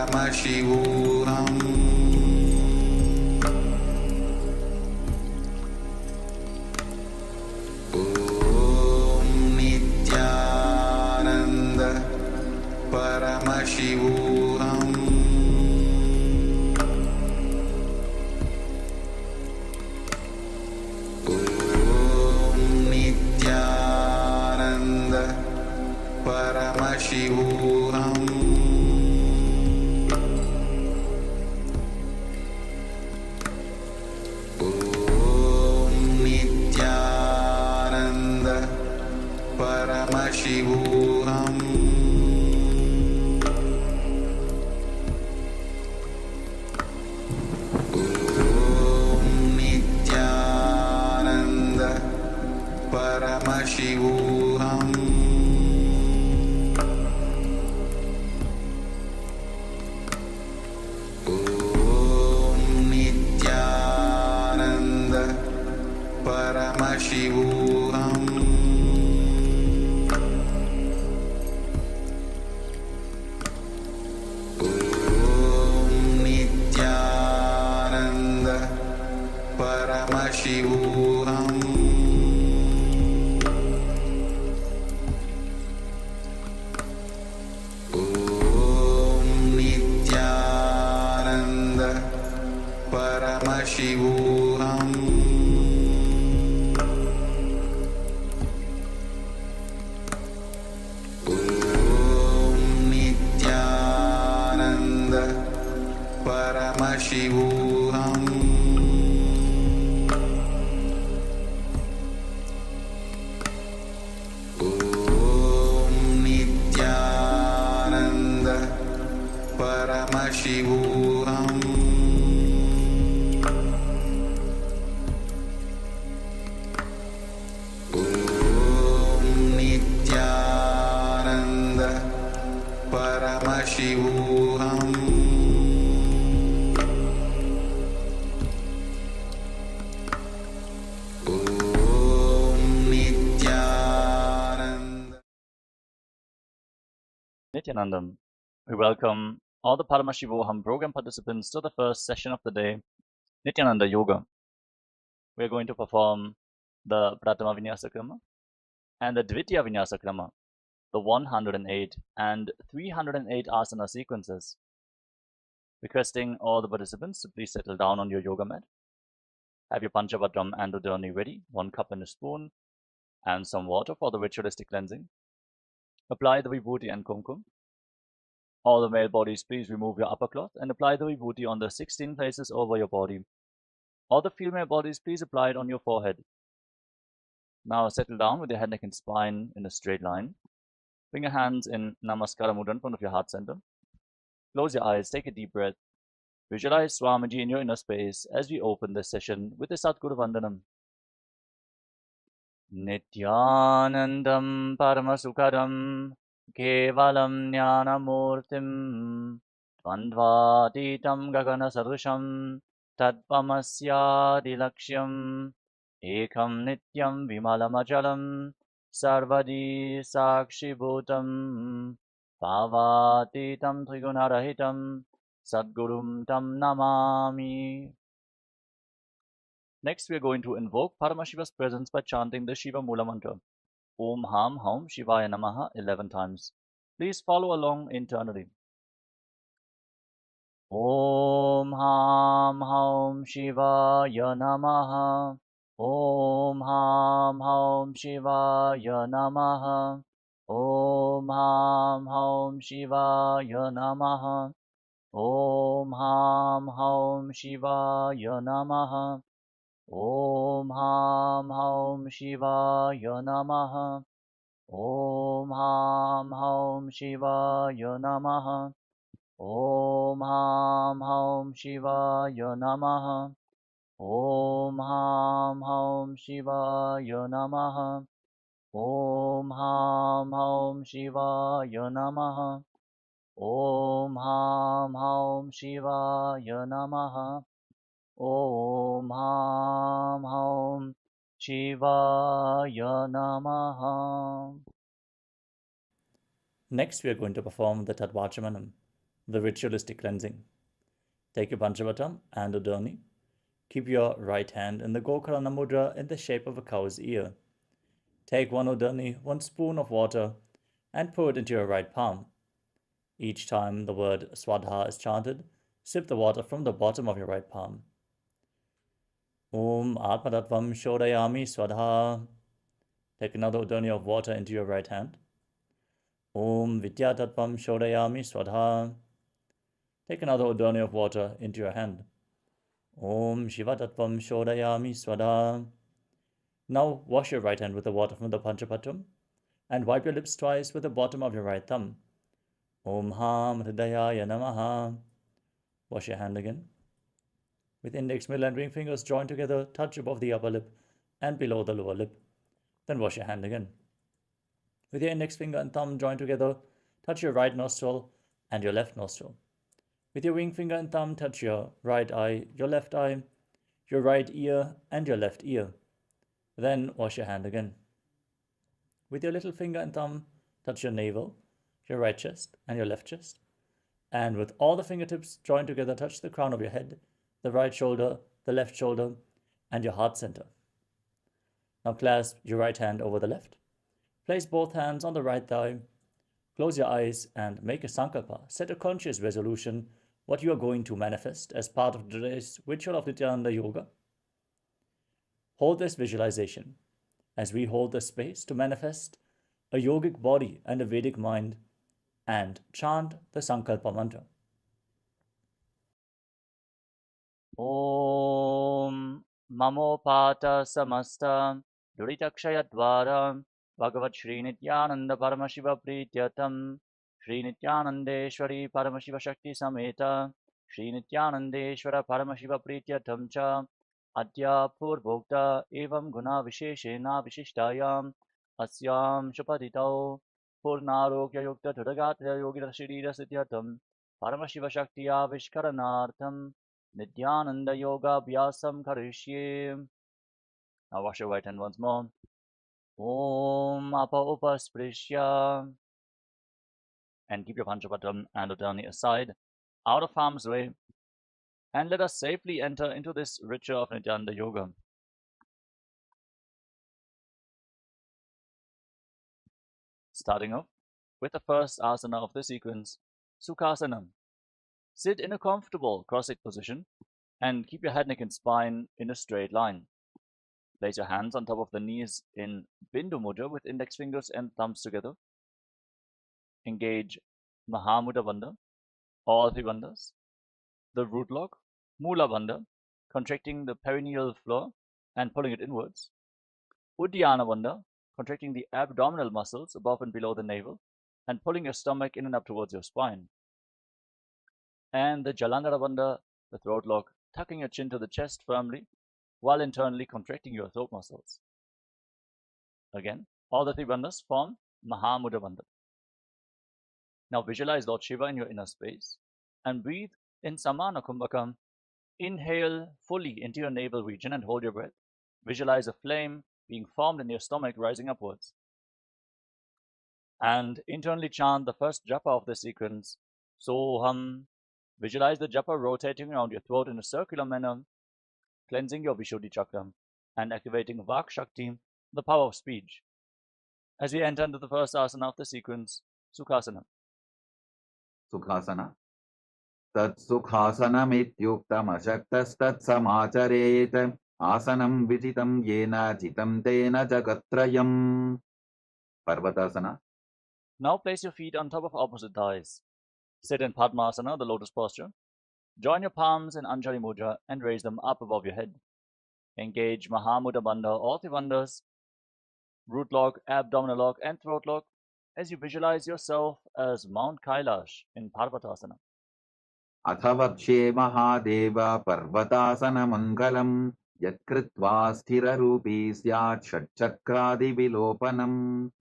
Paramashivoham Om Nityananda Paramashivoham Om Nityananda Paramashivoham Om Nityananda Paramashivoham Om Nityananda Paramashivoham Om Nityananda Paramashivoham Om Nityananda Paramashivoham Om Nityananda Paramashivoham Om Nityananda Paramashivoham Om Nityananda Paramashivoham Om Nityananda Paramashivoham Om Nityananda Nityanandam. We welcome all the Paramashivoham program participants to the first session of the day, Nityananda Yoga. We are going to perform the Pratama Vinyasa Krama and the Dvitiya Vinyasa Krama, the 108 and 308 asana sequences. Requesting all the participants to please settle down on your yoga mat. Have your Panchabhatram and Udani ready, 1 cup and a spoon, and some water for the ritualistic cleansing. Apply the Vibhuti and Kumkum. All the male bodies, please remove your upper cloth and apply the Vibhuti on the 16 places over your body. All the female bodies, please apply it on your forehead. Now settle down with your head, neck and spine in a straight line. Bring your hands in Namaskara Mudra in front of your heart center. Close your eyes, take a deep breath. Visualize Swamiji in your inner space as we open this session with the Satguru Vandanam. Nityanandam Paramasukharam Kevalam Jnanamurtim Dvandvatitam Gagana Sarusham Tadpamasyadilaksham Ekam Nityam Vimalamachalam Sarvadi Sakshibhutam Bhavatitam Trigunarahitam Sadgurum Tam Namami. Next, we are going to invoke Paramashiva's presence by chanting the Shiva Mula mantra, Om Ham Haum Shivaya Namaha 11 times. Please follow along internally. Om Ham Haum Shivaya Namaha. Om Ham Haum Shivaya Namaha. Om Ham Haum Shivaya Namaha. Om Ham Haum Shivaya Namaha. Om Ham Haum Shivaya Namaha. Om Ham Haum Shivaya Namaha. Om Ham Haum Shivaya Namaha. Om Ham Haum Shivaya Namaha. Om Ham Haum Shivaya Namaha. Om Ham Haum Shivaya Namaha. Om Ham Haum Shivaya Namaha. Next, we are going to perform the Tadvachamanam, the ritualistic cleansing. Take your Panchavatam and Udani. Keep your right hand in the Gokarana Mudra in the shape of a cow's ear. Take one Udani, 1 spoon of water, and pour it into your right palm. Each time the word Swadha is chanted, sip the water from the bottom of your right palm. Om Atmatattvam Shodayami Swadha. Take another Udani of water into your right hand. Om Vidyatattvam Shodayami Swadha. Take another Udani of water into your hand. Om Shivatattvam Shodayami Swadha. Now wash your right hand with the water from the Panchapatam and wipe your lips twice with the bottom of your right thumb. Om Ham Hridayaya Namaha. Wash your hand again. With index, middle and ring fingers joined together, touch above the upper lip and below the lower lip. Then wash your hand again. With your index finger and thumb joined together, touch your right nostril and your left nostril. With your ring finger and thumb, touch your right eye, your left eye, your right ear, and your left ear. Then wash your hand again. With your little finger and thumb, touch your navel, your right chest, and your left chest. And with all the fingertips joined together, touch the crown of your head, the right shoulder, the left shoulder, and your heart center. Now clasp your right hand over the left. Place both hands on the right thigh. Close your eyes and make a sankalpa. Set a conscious resolution what you are going to manifest as part of today's ritual of Nityananda Yoga. Hold this visualization as we hold the space to manifest a yogic body and a Vedic mind and chant the Sankalpa mantra. Om Mamopata Samasta Duritakshayadvara Bhagavat Shri Nityananda Paramashiva Prityatam Shri Nityanandeshwari Paramashiva Shakti Sameta Shri Nityanandeshwara Paramashiva Prityatam Cha Adya Purvokta Evam Guna Visheshena Vishishtayam Asyam Shapaditau Purnarokya Yukta Tudagatra Yogita Shirira Sityatam Paramashiva Shakti Avishkaranartham Nityananda Yoga Abhyasam Karishye. Now wash your right hand once more. Om Apa Upasprishya. And keep your Panchapatam and Udani aside, out of harm's way. And let us safely enter into this ritual of Nityananda Yoga. Starting off with the first asana of the sequence, Sukhasana. Sit in a comfortable cross-legged position and keep your head, neck, and spine in a straight line. Place your hands on top of the knees in Bindu Mudra with index fingers and thumbs together. Engage Mahamudra Bandha, all 3 bandhas. The root lock, Mula Bandha, contracting the perineal floor and pulling it inwards. Uddiyana Bandha, contracting the abdominal muscles above and below the navel and pulling your stomach in and up towards your spine. And the Jalandhara Bandha, the throat lock, tucking your chin to the chest firmly while internally contracting your throat muscles. Again, all the 3 bandhas form Mahamudra Bandha. Now visualize Lord Shiva in your inner space and breathe in Samana Kumbhakam. Inhale fully into your navel region and hold your breath. Visualize a flame being formed in your stomach rising upwards. And internally chant the first japa of the sequence, Soham. Visualize the japa rotating around your throat in a circular manner, cleansing your Vishuddhi chakra and activating Vak Shakti, the power of speech. As we enter into the first asana of the sequence, Sukhasana. Sukhasana. Tat Sukhasanamityuktam Ashaktastatsamacharet Asanam Vijitam Yena Jitam Tena Jagatrayam. Parvatasana. Now place your feet on top of opposite thighs. Sit in Padmasana, the lotus posture. Join your palms in Anjali Mudra and raise them up above your head. Engage Mahamudra Bandha, all 3 bandhas, root lock, abdominal lock, and throat lock as you visualize yourself as Mount Kailash in Parvatasana. Athavakshe Mahadeva Parvatasana Mangalam Yatkritva Sthira Rupi Syat Shatchakradi Vilopanam.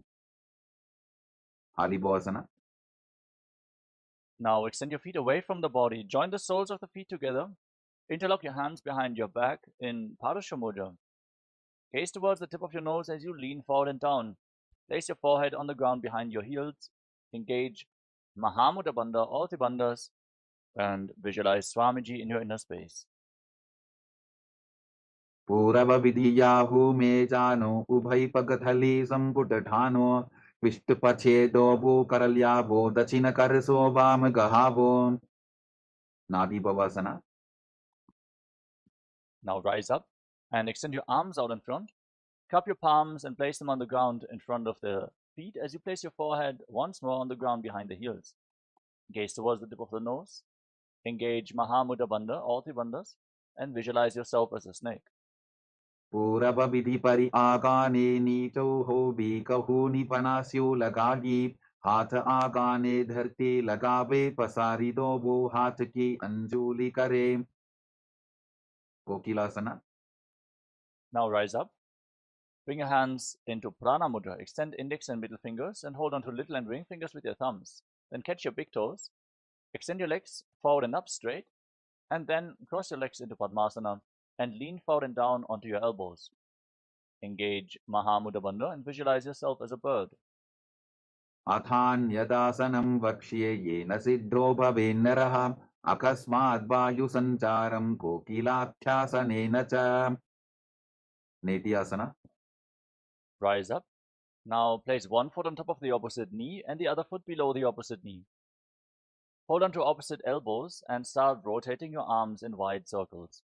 Adibhasana. Now extend your feet away from the body. Join the soles of the feet together. Interlock your hands behind your back in Parasha Mudra. Gaze towards the tip of your nose as you lean forward and down. Place your forehead on the ground behind your heels. Engage Mahamudra Bandha, all 3 bandhas, and visualize Swamiji in your inner space. पूरवविधियाहु मे जानो उभय पगथली संपुट ठानो विष्टुपछेदो भू करल्याभो दक्षिण करसो वाम गहावो Nadi Bhavasana. Now rise up and extend your arms out in front. Cup your palms and place them on the ground in front of the feet as you place your forehead once more on the ground behind the heels. Gaze towards the tip of the nose. Engage Mahamudra Bandha, all three bandhas, and visualize yourself as a snake. पूरब विधि परि आगाने नीचो हो भी कहू निपनास्यो लगागी हाथ आगाने धरती लगावे पसारी दो वो हाथ की अंजुली करे कोकिलासना. Now rise up. Bring your hands into Prana Mudra. Extend index and middle fingers and hold on to little and ring fingers with your thumbs. Then catch your big toes. Extend your legs forward and up straight. And then cross your legs into Padmasana and lean forward and down onto your elbows. Engage Mahamudra Bandha and visualize yourself as a bird. अथान्यदासनं वक्ष्ये येन सिद्धो भवेन्नरः अकस्मात् वायुसञ्चारं कोकिलाख्यासनेन च. नेतियासना. Rise up. Now place one foot on top of the opposite knee and the other foot below the opposite knee. Hold on to opposite elbows and start rotating your arms in wide circles.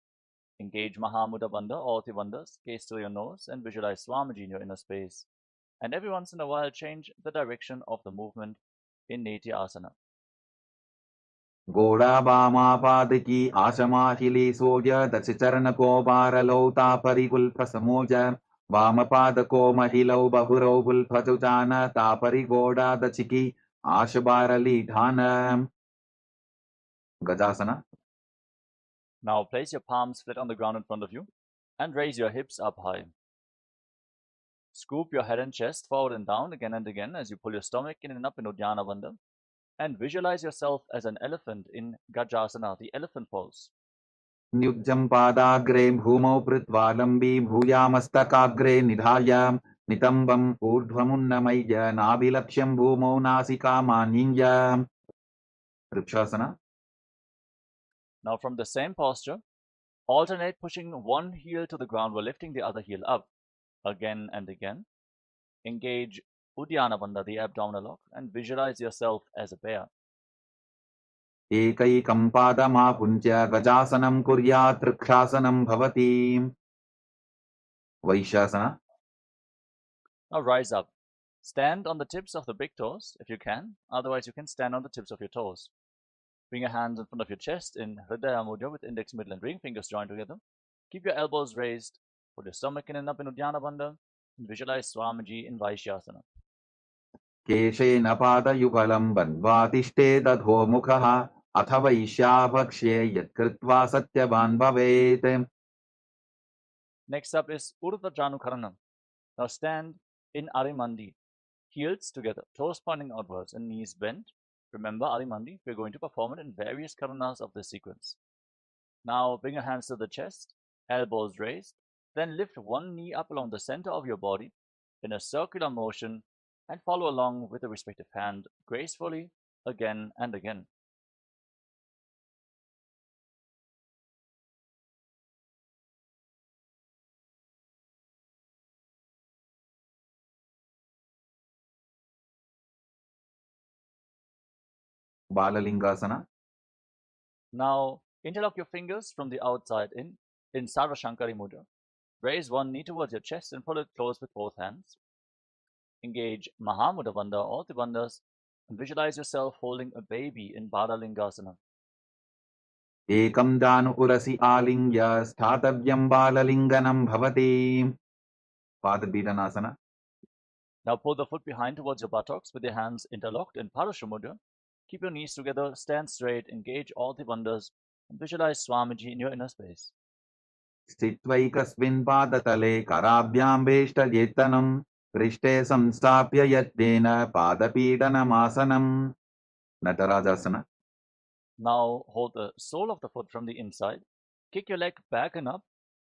Engage Mahamudra Bandha, all three bandhas, gaze to your nose and visualize Swamiji in your inner space. And every once in a while change the direction of the movement in Nitya Asana. घोड़ा वामापाद की आशमाशिली सोज दश चरण को बारलौता परिकुल्फ समोज वामपाद को महिलौ बहुरौ बुल्फजुजान तापरि घोड़ा दचिकी आश बारली ठान. गजासना. Now place your palms flat on the ground in front of you and raise your hips up high. Scoop your head and chest forward and down again and again as you pull your stomach in and up in Uddiyana Bandha. And visualize yourself as an elephant in Gajasana, the elephant pose. न्युज्जं पादाग्रे भूमौ कृत्वा लम्बी भूयामस्तकाग्रे निधाय नितम्बम् ऊर्ध्वमुन्नमय्य नाभिलक्ष्यं भूमौ नासिकामानिञ्य. Vrikshasana. Now from the same posture, alternate pushing one heel to the ground while lifting the other heel up again and again. Engage Uddiyana Bandha, the abdominal lock, and visualize yourself as a bear. एकैकं पादमापुञ्ज्य गजासनं कुर्यात् वृक्षासनं भवति. वैश्यासना. Now rise up. Stand on the tips of the big toes if you can. Otherwise, you can stand on the tips of your toes. Bring your hands in front of your chest in Hridaya Mudra with index, middle, and ring fingers joined together. Keep your elbows raised. Put your stomach in and up in Uddiyana Bandha. And visualize Swamiji in Vaishyasana. केशेन पादयुगलं बन्ध्वा तिष्ठेदधो मुखः अथ वैश्याभक्ष्ये यत्कृत्वा सत्यवान् भवेत्. Next up is Urdhva Janukarana. Now stand in Arimandi, heels together, toes pointing outwards and knees bent. Remember Arimandi, we're going to perform it in various karanas of this sequence. Now bring your hands to the chest, elbows raised, then lift one knee up along the center of your body in a circular motion and follow along with the respective hand gracefully again and again. बाललिङ्गासना. Now interlock your fingers from the outside in Sarva Shankari Mudra. Raise one knee towards your chest and pull it close with both hands. Engage Mahamudra Bandha, all the bandhas, and visualize yourself holding a baby in Balalingasana. एकं दानु उरसि आलिङ्ग्य स्थातव्यं बाललिङ्गनं भवति. पादपीडनासना. Now pull the foot behind towards your buttocks with your hands interlocked in Parasha Mudra. Keep your knees together, stand straight, engage all the bandhas, and visualize Swamiji in your inner space. स्थित्वैकस्मिन् पादतले कराभ्यां वेष्टयेत्तनं पृष्ठे संस्थाप्य यत्नेन पादपीडनमासनं. नटराजासना. Now hold the sole of the foot from the inside. Kick your leg back and up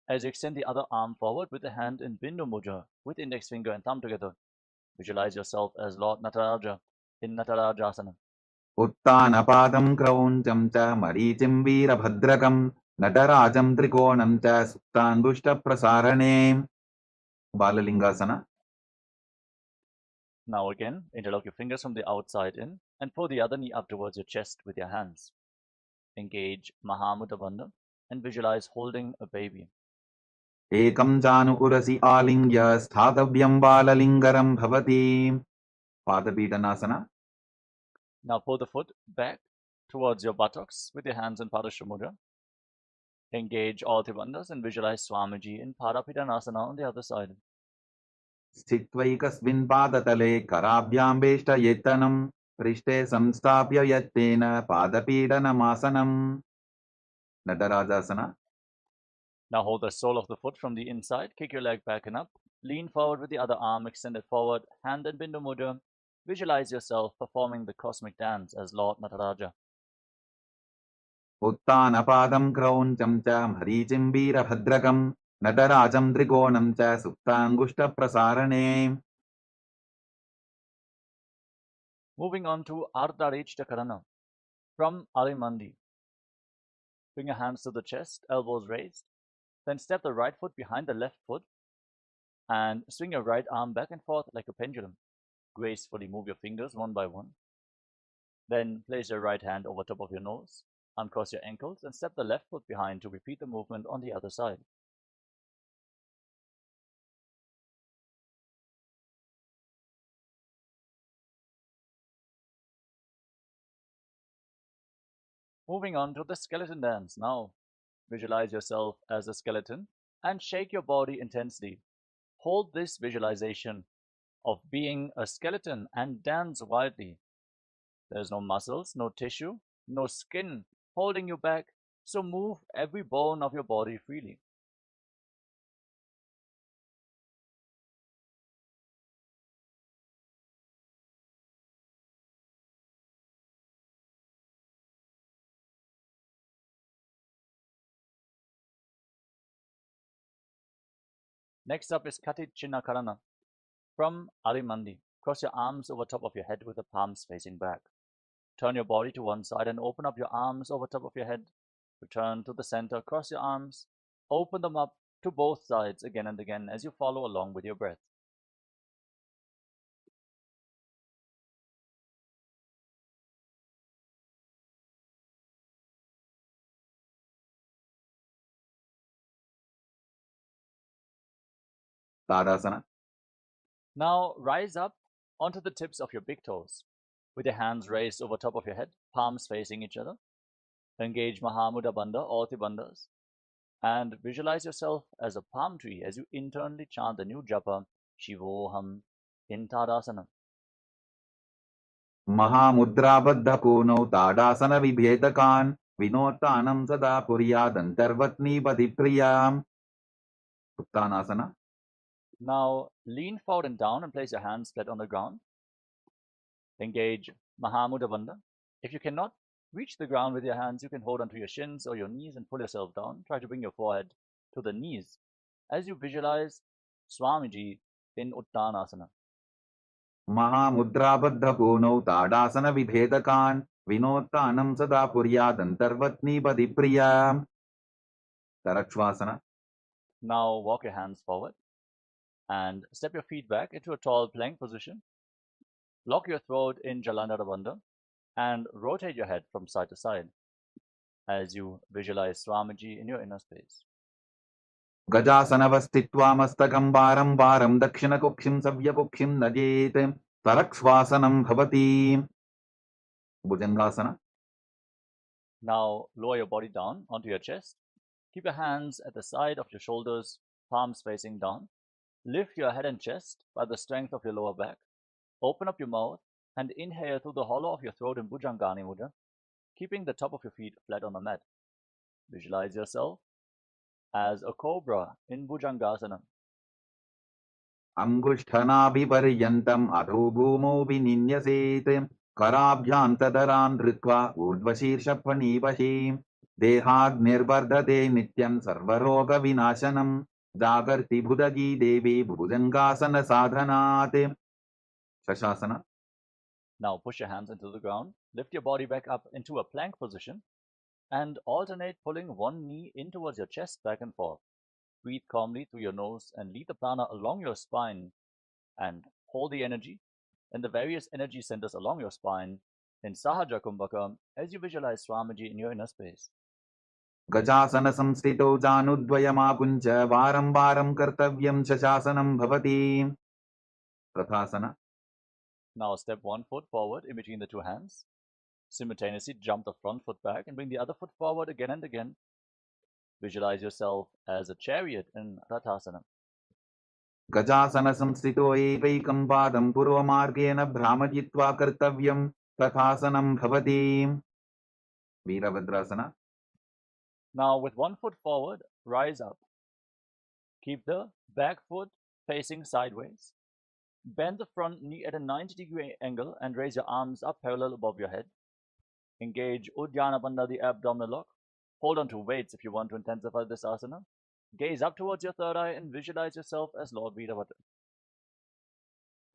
as you extend the other arm forward with the hand in Bindu Mudra with index finger and thumb together. Visualize yourself as Lord Nataraja in Natarajasana. उत्तानपादं क्रौञ्चं च मरीचिं वीरभद्रकं नटराजं त्रिकोणं च सुप्ताङ्गुष्ठप्रसारणे बाललिङ्गासना. Now again, interlock your fingers from the outside in and pull the other knee up towards your chest with your hands. Engage Mahamudra Bandha and visualize holding a baby. एकं चानुकुरसि आलिङ्ग्य स्थातव्यं बाललिङ्गरं भवति पादपीडनासना. Now pull the foot back towards your buttocks with your hands in Padasha Mudra. Engage all three bandhas and visualize Swamiji in Parapidanasana on the other side. स्थित्वैकस्मिन् पादतले कराभ्यां वेष्टयेत्तनं पृष्ठे संस्थाप्य यत्तेन पादपीडनमासनं नटराजासना. Now hold the sole of the foot from the inside, kick your leg back and up, lean forward with the other arm extended forward, hand in Bindu Mudra. Visualize yourself performing the cosmic dance as Lord Nataraja. उत्तानपादं क्रौञ्चं च मरीचिं वीरभद्रकं नटराजं त्रिकोणं च सुप्ताङ्गुष्ठप्रसारणे. Moving on to Ardharishta Karana from Arimandi. Bring your hands to the chest, elbows raised. Then step the right foot behind the left foot and swing your right arm back and forth like a pendulum. Gracefully move your fingers one by one. Then place your right hand over top of your nose, uncross your ankles, and step the left foot behind to repeat the movement on the other side. Moving on to the skeleton dance. Now, visualize yourself as a skeleton and shake your body intensely. Hold this visualization of being a skeleton and dance wildly. There's no muscles, no tissue, no skin holding you back, so move every bone of your body freely. Next up is Kati Chinna Karana from Arimandi. Cross your arms over top of your head with the palms facing back. Turn your body to one side and open up your arms over top of your head. Return to the center, cross your arms, open them up to both sides again and again as you follow along with your breath. ताड़ासना. Now rise up onto the tips of your big toes with your hands raised over top of your head, palms facing each other. Engage Mahamudra Bandha, all three bandhas, and visualize yourself as a palm tree as you internally chant the new japa Shivoham in Tadasana. महामुद्राबद्धपूर्णौ ताडासनविभेदकान् विनोत्तानं सदा कुर्यादन्तर्वत्नीपतिप्रियाम् उत्तानासना. Now lean forward and down and place your hands flat on the ground. Engage Mahamudra Bandha. If you cannot reach the ground with your hands, you can hold onto your shins or your knees and pull yourself down. Try to bring your forehead to the knees as you visualize Swamiji in Uttanasana. महामुद्राबद्धपूर्णौ ताडासनविभेदकान् विनोत्तानं सदा कुर्यादन्तर्वत्नीपतिप्रियाम् तरक्ष्वासना. Now walk your hands forward and step your feet back into a tall plank position. Lock your throat in Jalandhara Bandha and rotate your head from side to side as you visualize Swamiji in your inner space. गजासनवस्थित्वा मस्तकं वारं वारं दक्षिणकुक्षिं सव्यकुक्षिं नजेत् तरक्ष्वासनं भवति भुजङ्गासना. Now lower your body down onto your chest. Keep your hands at the side of your shoulders, palms facing down. Lift your head and chest by the strength of your lower back. Open up your mouth and inhale through the hollow of your throat in Bhujangani Mudra, keeping the top of your feet flat on the mat. Visualize yourself as a cobra in Bhujangasana. अङ्गुष्ठनाभिपर्यन्तम् अधो भूमौ विनिन्यसेत् कराभ्यां तदरान् धृत्वा ऊर्ध्वशीर्षफणीवशी देहाग्निर्वर्धते नित्यं सर्वरोगविनाशनं जागर्ति भुदगी देवी भुजङ्गासनसाधनात् शशासना. Now push your hands into the ground, lift your body back up into a plank position, and alternate pulling one knee in towards your chest back and forth. Breathe calmly through your nose and lead the prana along your spine, and hold the energy in the various energy centers along your spine in Sahaja Kumbhaka as you visualize Swamiji in your inner space. गजासन संस्थितौ जानुद्वयमापुञ्च वारं वारं कर्तव्यं शशासनं भवति प्रथासना. Now step one foot forward in between the two hands. Simultaneously jump the front foot back and bring the other foot forward again and again. Visualize yourself as a chariot in Rathasana. गजासन संस्थितो एकैकं पादं पूर्वमार्गेण भ्रामयित्वा कर्तव्यं तथासनं भवति Virabhadrasana. Now with one foot forward, rise up. Keep the back foot facing sideways. Bend the front knee at a 90-degree angle and raise your arms up parallel above your head. Engage Uddiyana Bandha, the abdominal lock. Hold on to weights if you want to intensify this asana. Gaze up towards your third eye and visualize yourself as Lord Veerabhadra.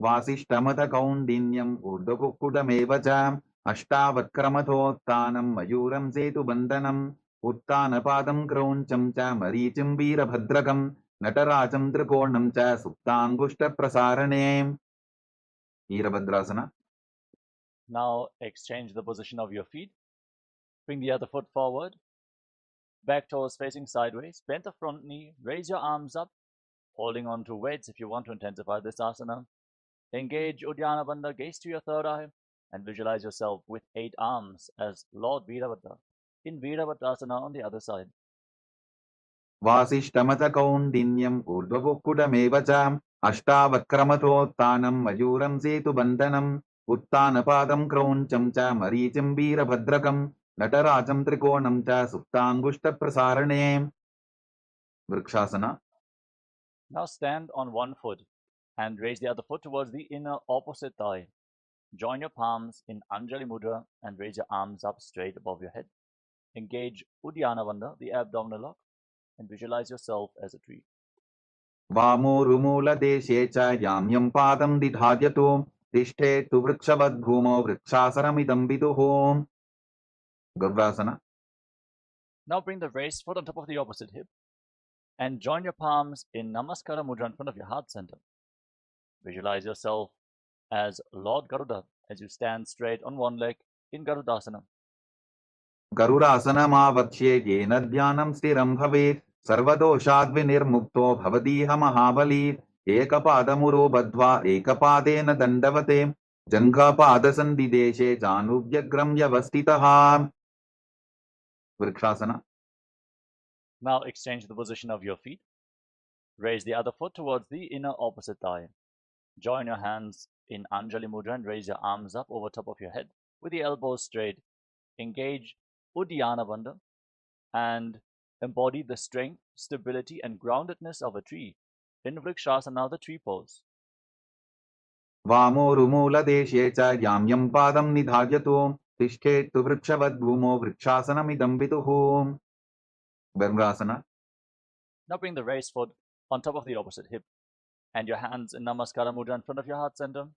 वासिष्ठमथ कौण्डिन्यम् ऊर्ध्वकुक्कुटमेव च अष्टावक्क्रमथोत्थानं मयूरं सेतुबन्धनम् उत्थानपादं क्रौञ्चं च मरीचिं वीरभद्रकं नटराजं त्रिकोणं च सुप्ताङ्गुष्ठप्रसारणे Virabhadrasana. Now exchange the position of your feet. Bring the other foot forward. Back toes facing sideways. Bend the front knee. Raise your arms up. Holding on to weights if you want to intensify this asana. Engage Uddiyana Bandha. Gaze to your third eye. And visualize yourself with 8 arms as Lord Veerabhadra. In Veerabhadrasana on the other side. वासिष्ठमथ कौण्डिन्यम् ऊर्ध्वकुक्कुटमेव च अष्टावक्क्रमथोत्थानं मयूरं सेतुबन्धनम् उत्थानपादं क्रौञ्चं च मरीचिं वीरभद्रकं नटराजं त्रिकोणं च सुप्ताङ्गुष्ठप्रसारणे vrikshasana. Now stand on one foot and raise the other foot towards the inner opposite thigh. Join your palms in Anjali Mudra and raise your arms up straight above your head. Engage Uddiyana Bandha, the abdominal lock, and visualize yourself as a tree. वामोरुमूलदेशे च याम्यं पादं दिधार्यतु तिष्ठेत्तु वृक्षवद्भूमौ वृक्षासनमिदं विदुः गव्रासना. Now bring the raised foot on top of the opposite hip and join your palms in Namaskara Mudra in front of your heart center. Visualize yourself as Lord Garuda as you stand straight on one leg in Garudasana. गरुडासनमावक्ष्ये येन ध्यानं स्थिरं भवेत् सर्वदोषाद्विनिर्मुक्तो भवतीह महाबली एकपादमुरो बद्ध्वा एकपादेन दण्डवते जङ्घापादसन्धिदेशे जानुभ्यग्रं व्यवस्थितः vrikshasana. Now exchange the position of your feet. Raise the other foot towards the inner opposite thigh. Join your hands in Anjali Mudra and raise your arms up over top of your head with the elbows straight. Engage Uddiyana Bandha and embody the strength, stability and groundedness of a tree in Vrikshasana, the tree pose. वामोरुमूलदेशे च याम्यं पादं निधार्यतु तिष्ठेत्तु वृक्षवद्भूमौ वृक्षासनमिदं विदुः ब्रह्मासना. Now bring the raised foot on top of the opposite hip and your hands in Namaskara Mudra in front of your heart center.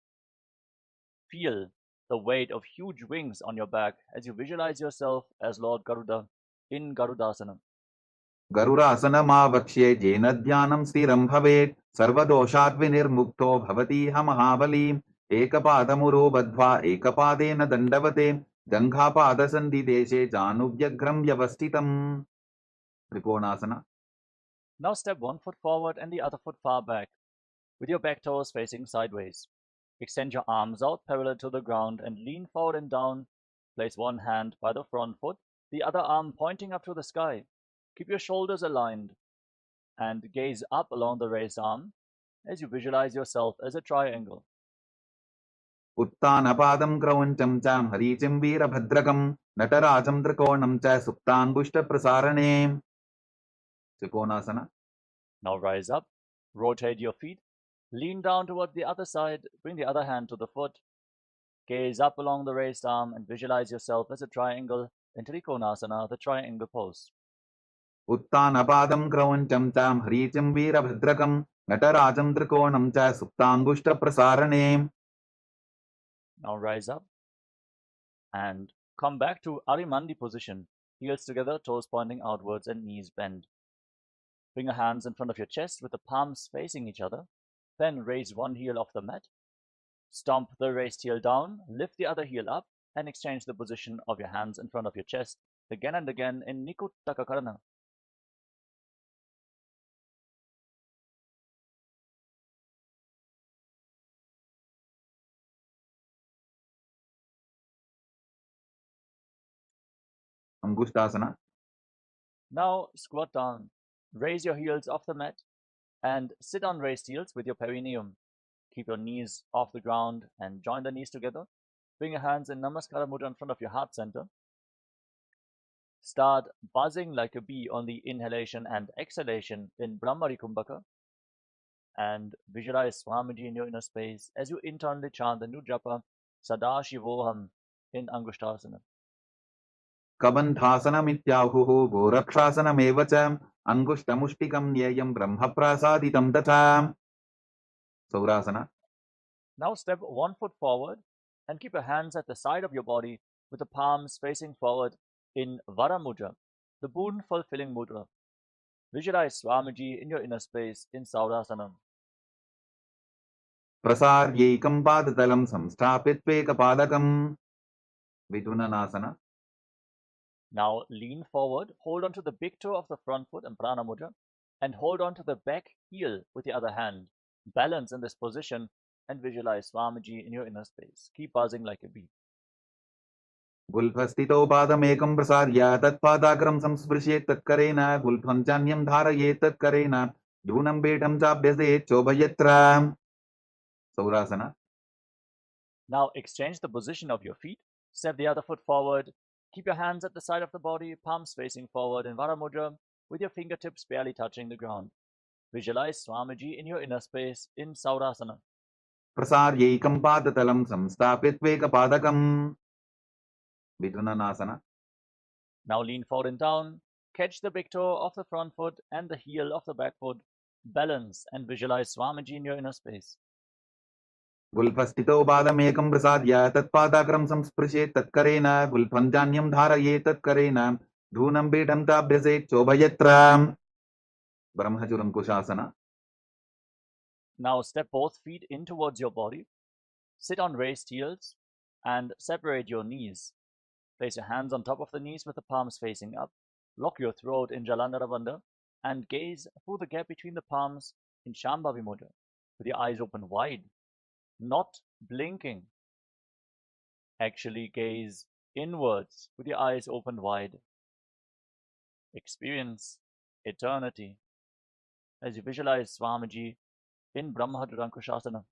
Feel the weight of huge wings on your back as you visualize yourself as Lord Garuda in Garudasana. गरुडासनमावक्ष्ये येन ध्यानं स्थिरं भवेत् सर्वदोषाद्विनिर्मुक्तो भवतीह महाबली एकपादमुरो बद्ध्वा एकपादेन दण्डवते जङ्घापादसन्धिदेशे जानुभ्यग्रं व्यवस्थितम् त्रिकोणासना. Now step one foot forward and the other foot far back with your back toes facing sideways. Extend your arms out parallel to the ground and lean forward and down. Place one hand by the front foot, the other arm pointing up to the sky. Keep your shoulders aligned and gaze up along the raised arm as you visualize yourself as a triangle. उत्थानपादं क्रौञ्चं च मरीचिं वीरभद्रकं नटराजं त्रिकोणं च सुप्ताङ्गुष्ठप्रसारणे त्रिकोणासना. Now rise up, rotate your feet, lean down towards the other side, bring the other hand to the foot, gaze up along the raised arm and visualize yourself as a triangle in Trikonasana, the triangle pose. उत्थानपादं क्रौञ्चं च मरीचिं वीरभद्रकं नटराजं त्रिकोणं च सुप्ताङ्गुष्ठप्रसारणे. Now rise up and come back to Arimandi position. Heels together, toes pointing outwards and knees bend. Bring your hands in front of your chest with the palms facing each other. Then raise one heel off the mat. Stomp the raised heel down, lift the other heel up, and exchange the position of your hands in front of your chest again and again in Nikuttaka Karana. Angushtasana. Now squat down. Raise your heels off the mat and sit on raised heels with your perineum. Keep your knees off the ground and join the knees together. Bring your hands in Namaskara Mudra in front of your heart center. Start buzzing like a bee on the inhalation and exhalation in Brahmari Kumbhaka. And visualize Swamiji in your inner space as you internally chant the new japa Sadashivoham in Angushtasana. Kabandhasanamityāhuः gorakṣāsanamev ca angushtamushtikam nyayam brahmaprasaditam tatha. Saurasana. Now step 1 foot forward and keep your hands at the side of your body with the palms facing forward in Vara Mudra, the boon fulfilling mudra. Visualize Swamiji in your inner space in Saurasana. Prasaryekam padatalam samsthapitvekapadakam. Vidunanasana. Now lean forward, hold on to the big toe of the front foot in Prana Mudra, and hold on to the back heel with the other hand. Balance in this position and visualize Swamiji in your inner space. Keep buzzing like a bee. Gulphastito padamekam prasarya tatpadakram samsprishyet tatkarena gulpham chanyam dharayet tatkarena dhunam betam chabhyaset chobhayatra. Saurasana. Now exchange the position of your feet. Step the other foot forward. Keep your hands at the side of the body, palms facing forward in Vara Mudra, with your fingertips barely touching the ground. Visualize Swamiji in your inner space in Saurasana. Prasaryekam padatalam samsthapitvekapadakam. Vidunanasana. Now lean forward and down. Catch the big toe of the front foot and the heel of the back foot. Balance and visualize Swamiji in your inner space. Gulphastito padamekam prasadya tatpadakram samsprishyet tatkarena gulpham chanyam dharayet tatkarena dhunam betam chabhyaset chobhayatra. Brahmajuram kushasana. Now step both feet in towards your body. Sit on raised heels and separate your knees. Place your hands on top of the knees with the palms facing up. Lock your throat in Jalandhara Bandha and gaze through the gap between the palms in Shambhavi Mudra with your eyes open wide, not blinking. Actually gaze inwards with your eyes open wide. Experience eternity as you visualize Swamiji in Brahmajurankushasana.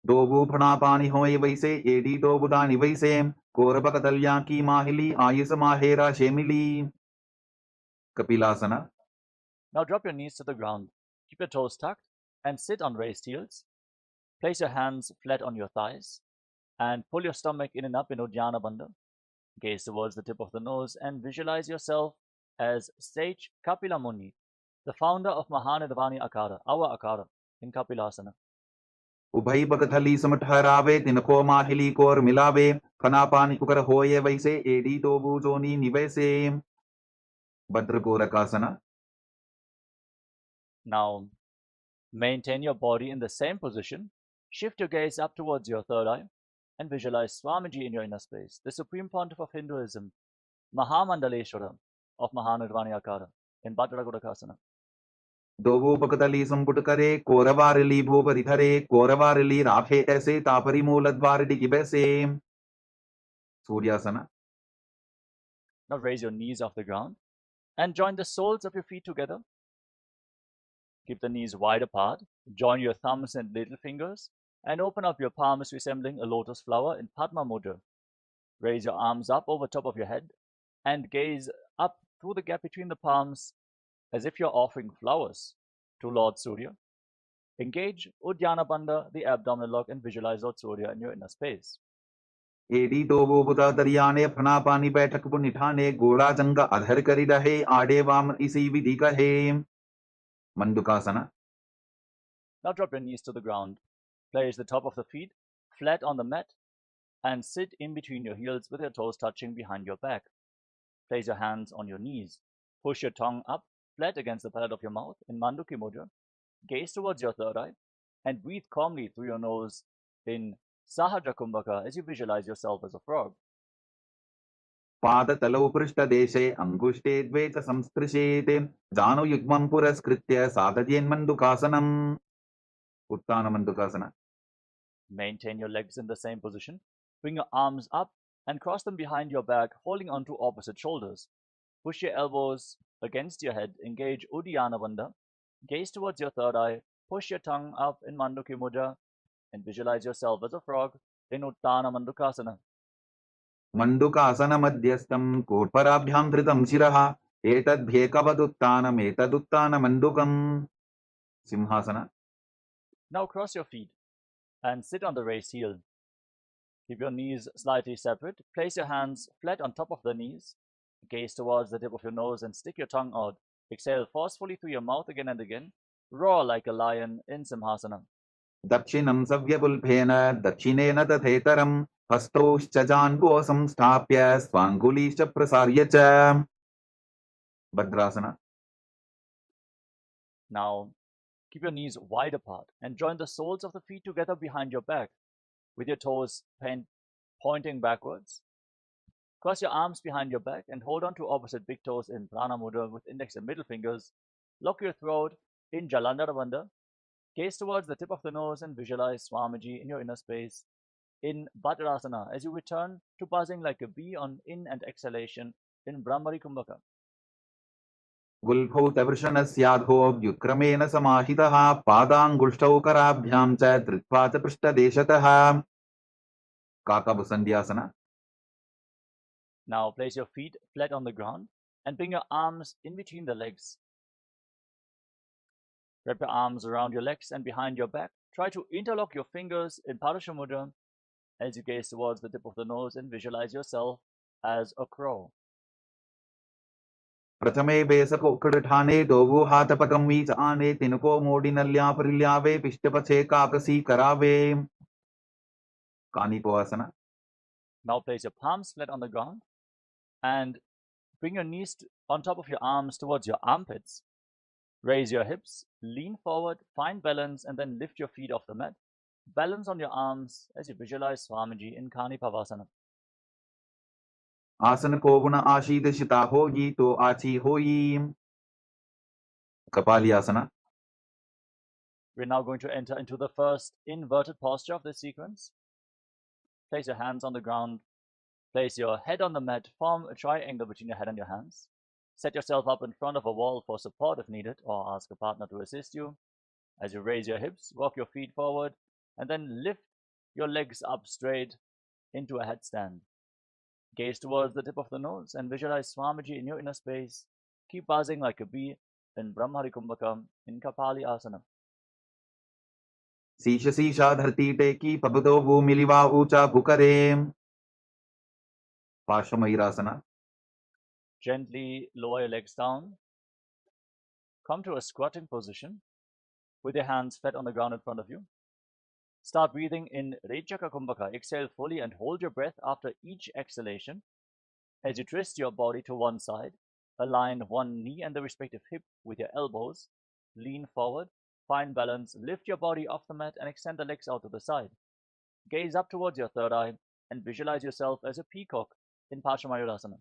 Dobu pranapani hoye vaise edi dobu dani vaise korabakatalya ki mahili ayusa mahera shemili. Kapilasana. Now drop your knees to the ground. Keep your toes tucked and sit on raised heels. Place your hands flat on your thighs and pull your stomach in and up in Uddiyana Bandha. Gaze towards the tip of the nose and visualize yourself as sage Kapila Muni, the founder of Mahanidvani Akara, our Akara, in Kapilasana. Ubhai pakathali samatharaave tinako mahili kor milave pranapani kukar hoye vaise edi dobu joni nivaise. Bhadrakorakasana. Now, maintain your body in the same position. Shift your gaze up towards your third eye and visualize Swamiji in your inner space, the Supreme Pontiff of Hinduism, Mahamandaleshwara of Mahanidvani Akara, in Bhadrakorakasana. Dobu pakatali samputkare koravarili bhuparidhare koravarili raphe aise tapari mooladvaridi kibese. Suryasana. Now raise your knees off the ground and join the soles of your feet together. Keep the knees wide apart. Join your thumbs and little fingers and open up your palms resembling a lotus flower in Padma Mudra. Raise your arms up over top of your head and gaze up through the gap between the palms as if you're offering flowers to Lord Surya. Engage Uddiyana Bandha, the abdominal lock, and visualize Lord Surya in your inner space. एडी दोबो बुता दरियाने फना पानी बैठक पुन निठाने गोड़ा जंगा अधर करी रहे आडे वाम इसी विधि कहे. Mandukasana. Now drop your knees to the ground. Place the top of the feet flat on the mat, and sit in between your heels with your toes touching behind your back. Place your hands on your knees. Push your tongue up flat against the palate of your mouth in Manduki Mudra. Gaze towards your third eye and breathe calmly through your nose in Sahaja Kumbhaka as you visualize yourself as a frog. पादतलौ पृष्ठदेशे अङ्गुष्ठे द्वे च संस्पृशेत् जानुयुग्मं पुरस्कृत्य साधयेन्मण्डुकासनम् उत्तानमण्डुकासन. Maintain your legs in the same position. Bring your arms up and cross them behind your back, holding onto opposite shoulders. Push your elbows against your head. Engage Uddiyana Bandha. Gaze towards your third eye. Push your tongue up in Manduki Mudra and visualize yourself as a frog in Uttana Mandukasana. मण्डुकासनमध्यस्थं कूर्पराभ्यां धृतं शिरः एतद्भ्येकवदुत्तानम् एतदुत्तानमण्डुकम् सिंहासन. Now cross your feet and sit on the raised heel. Keep your knees slightly separate. Place your hands flat on top of the knees. Gaze towards the tip of your nose and stick your tongue out. Exhale forcefully through your mouth again and again. Roar like a lion in Simhasana. दक्षिणं सव्यपुल्भेन दक्षिणेन तथेतरम् हस्तौश्च जान्वो संस्थाप्य स्वाङ्गुलीश्च प्रसार्य च भद्रासन. Now, keep your knees wide apart and join the soles of the feet together behind your back with your toes pointing backwards. Cross your arms behind your back and hold on to opposite big toes in Prana Mudra with index and middle fingers. Lock your throat in Jalandhara Bandha. Gaze towards the tip of the nose and visualize Swamiji in your inner space in Bhadrasana as you return to buzzing like a bee on in and exhalation in Brahmari Kumbhaka. गुल्फौ तवृषणस्याधो व्युत्क्रमेण समाहितः पादाङ्गुष्ठौ कराभ्यां च धृत्वा च पृष्ठदेशतः काकभुसन्ध्यासन. Now place your feet flat on the ground and bring your arms in between the legs. Wrap your arms around your legs and behind your back. Try to interlock your fingers in Parasha Mudra as you gaze towards the tip of the nose and visualize yourself as a crow. प्रथमे बेसकोकठाने Dogu हातपकं वीच आने तिनको मोडिनल्या परिल्यावे पिष्टपचे काकसी करावे कानिपोआसन. Now place your palms flat on the ground and bring your knees on top of your arms towards your armpits. Raise your hips, lean forward, find balance, and then lift your feet off the mat. Balance on your arms as you visualize Swamiji in Kanipavasana. आसन को गुण आशीर्षिता होगी तो आची होई कपालियासना. We're now going to enter into the first inverted posture of this sequence. Place your hands on the ground. Place your head on the mat. Form a triangle between your head and your hands. Set yourself up in front of a wall for support if needed, or ask a partner to assist you. As you raise your hips, walk your feet forward, and then lift your legs up straight into a headstand. Gaze towards the tip of the nose and visualize Swamiji in your inner space. Keep buzzing like a bee in Brahmari Kumbhaka in Kapali Asana. शीश शीशा धरती टेकी पबदो भूमिलिवा ऊंचा भुकरे पार्श्वमयूरासना. Gently lower your legs down. Come to a squatting position with your hands flat on the ground in front of you. Start breathing in Rechaka Kumbhaka. Exhale fully and hold your breath after each exhalation. As you twist your body to one side, align one knee and the respective hip with your elbows. Lean forward, find balance, lift your body off the mat and extend the legs out to the side. Gaze up towards your third eye and visualize yourself as a peacock in Parshamayurasana.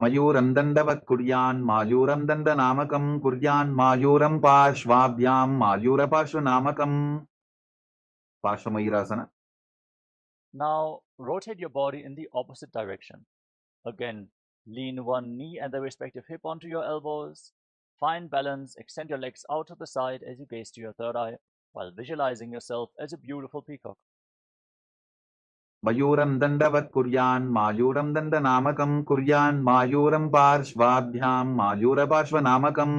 मयूरं दण्डवत् कुर्यान् मायूरं दण्डनामकं कुर्यान् मायूरं पार्श्वाभ्यां मायूरपार्श्वनामकं पार्श्वमयूरासन. Now rotate your body in the opposite direction. Again, lean one knee and the respective hip onto your elbows. Find balance, extend your legs out to the side as you gaze to your third eye while visualizing yourself as a beautiful peacock. मयूरं दण्डवत् कुर्यान् मायूरं दण्डनामकं कुर्यान् मायूरं पार्श्वाभ्यां मायूरपार्श्वनामकं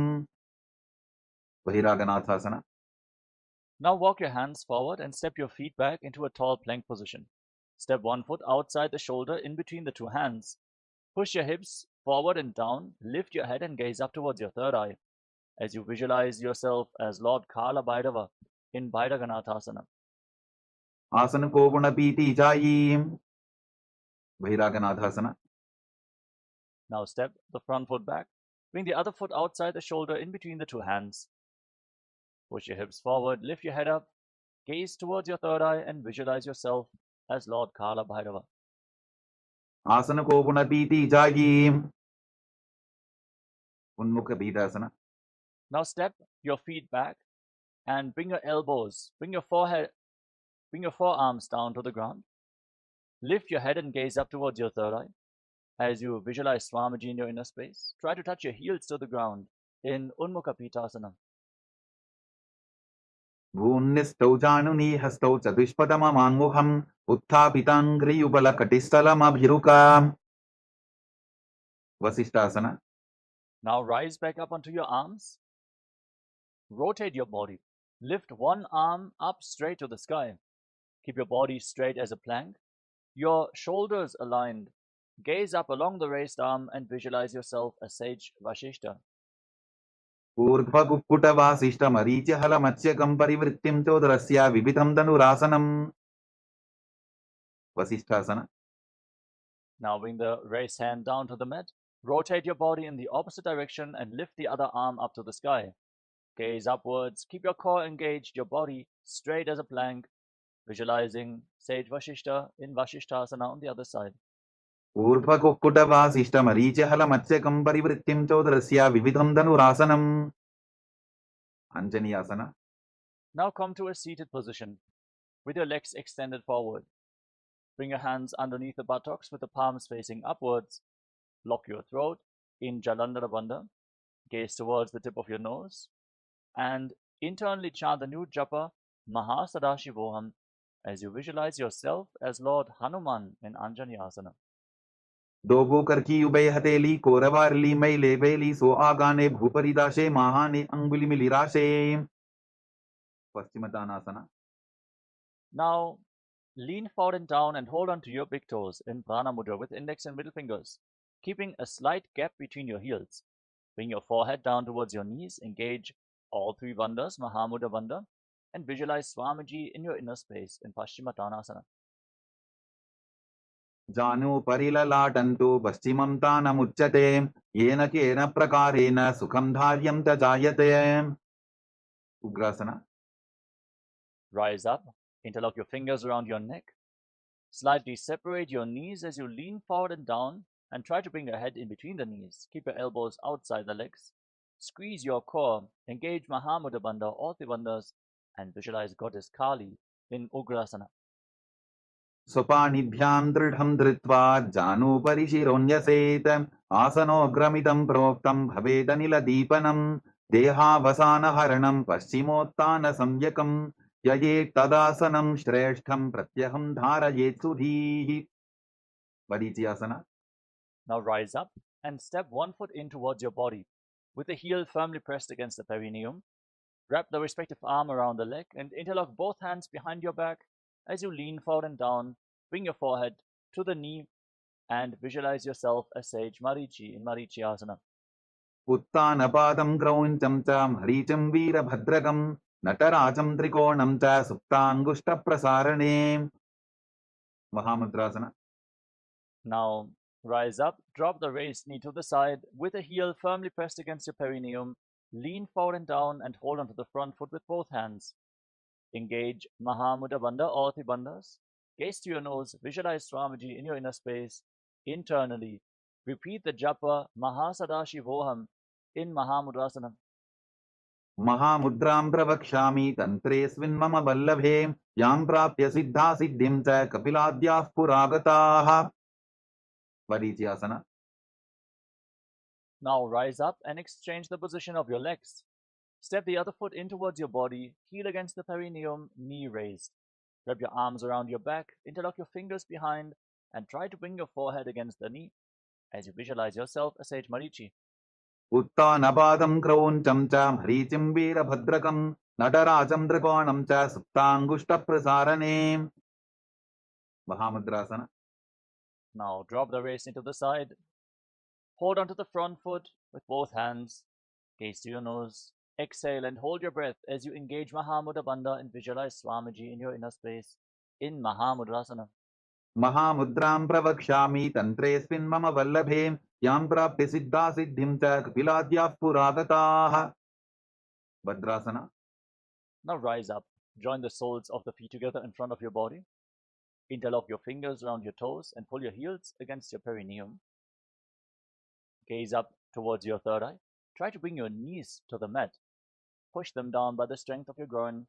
बहिरागनाथासन. Now walk your hands forward and step your feet back into a tall plank position. Step one foot outside the shoulder in between the two hands. Push your hips forward and down, lift your head and gaze up towards your third eye as you visualize yourself as Lord Kala Bhairava in Bhairaganathasana. आसन को गुण पीति जायी Bhairaganathasana. Now step the front foot back. Bring the other foot outside the shoulder in between the two hands. Push your hips forward, lift your head up, gaze towards your third eye and visualize yourself as Lord Kala Bhairava. आसन को गुण पीति जायी Unmukha Bhidasana. Now step your feet back and bring your elbows, bring your forearms down to the ground. Lift your head and gaze up towards your third eye. As you visualize Swamiji in your inner space, try to touch your heels to the ground in Unmukha Pitasana. Bhunistau januni hastau chatushpadamamanguham utthapitangriyubalakatistalamabhiruka. Vasishtasana. Now rise back up onto your arms. Rotate your body. Lift one arm up straight to the sky. Keep your body straight as a plank. Your shoulders aligned. Gaze up along the raised arm and visualize yourself as sage Vashishta. ऊर्ध्वकुक्कुटवासिष्ठमरीचिहलमत्स्यकं परिवृत्तिं चोदरस्य विविधं धनुरासनम्. Vasishtasana. Now bring the raised hand down to the mat. Rotate your body in the opposite direction and lift the other arm up to the sky. Gaze upwards. Keep your core engaged, your body straight as a plank. Visualizing sage Vashishta in Vashishtasana on the other side. ऊर्ध्वकुक्कुटवासिष्ठमरीचिहलमत्स्यकं परिवृत्तिं चोदरस्य विविधं धनुरासनम्. Anjaniyasana. Now come to a seated position with your legs extended forward. Bring your hands underneath the buttocks with the palms facing upwards. Lock your throat in Jalandhara Bandha. Gaze towards the tip of your nose and internally chant the new japa Mahasadashivoham as you visualize yourself as Lord Hanuman in Anjaniyasana. दोबो करकी उबय हथेली कोरवारली मैले बेली सो आगाने भूपरिदाशे महाने अंगुली मिलिराशे. Paschimottanasana. Now lean forward and down and hold on to your big toes in Prana Mudra with index and middle fingers, keeping a slight gap between your heels. Bring your forehead down towards your knees, engage all three bandhas, Mahamudra Bandha, and visualize Swamiji in your inner space in Paschimottanasana. जानु परिललाटन्तु पश्चिमं तानमुच्यते येन केन प्रकारेण सुखं धार्यं च जायते. Ugrasana. Rise up, interlock your fingers around your neck. Slightly separate your knees as you lean forward and down and try to bring your head in between the knees. Keep your elbows outside the legs. Squeeze your core, engage Mahamudra Bandha, all three bandhas, and visualize Goddess Kali in Ugrasana. स्वपाणिभ्यां दृढं धृत्वा जानुभरि शिरोन्यसेत् आसनोऽग्रमिदं प्रोक्तं भवेदनिलदीपनं देहावसानहरणं पश्चिमोत्तानसंज्ञकं ययेत् तदासनं श्रेष्ठं प्रत्यहं धारयेत् सुधीः. Varichiyasana. Now rise up and step one foot in towards your body with the heel firmly pressed against the perineum. Wrap the respective arm around the leg and interlock both hands behind your back. As you lean forward and down, bring your forehead to the knee and visualize yourself as sage Marichi in Marichiyasana. उत्तानपादं क्रौञ्चं च मरीचिं वीरभद्रकं नटराजं त्रिकोणं च सुप्ताङ्गुष्ठप्रसारणे. Mahamudrasana. Now rise up, drop the raised knee to the side with the heel firmly pressed against your perineum. Lean forward and down and hold onto the front foot with both hands. Engage Mahamudra Bandha, all three bandhas. Gaze to your nose, visualize Swamiji in your inner space. Internally, repeat the japa Mahasadashivoham in Mahamudrasana. महामुद्रां प्रवक्ष्यामि तन्त्रेऽस्मिन् मम वल्लभे यां प्राप्य सिद्धा सिद्धिं च कपिलाद्याः पुरागताः. Varichiyasana. Now rise up and exchange the position of your legs. Step the other foot in towards your body, heel against the perineum, knee raised. Wrap your arms around your back, interlock your fingers behind, and try to bring your forehead against the knee as you visualize yourself as sage Marichi. उत्तानपादं क्रौञ्चं च मरीचिं वीरभद्रकं नटराजं त्रिकोणं च सुप्ताङ्गुष्ठप्रसारणे. Mahamudrasana. Now drop the waist into the side. Hold onto the front foot with both hands. Gaze to your nose. Exhale and hold your breath as you engage Mahamudra Bandha and visualize Swamiji in your inner space. in Mahamudrasana. महामुद्रां प्रवक्ष्यामि तन्त्रेऽस्मिन् मम वल्लभे यां प्राप्य सिद्धा सिद्धिं च कपिलाद्याः पुरागताः. Bhadrasana. Now rise up. Join the soles of the feet together in front of your body. Interlock your fingers around your toes and pull your heels against your perineum. Gaze up towards your third eye. Try to bring your knees to the mat. Push them down by the strength of your groin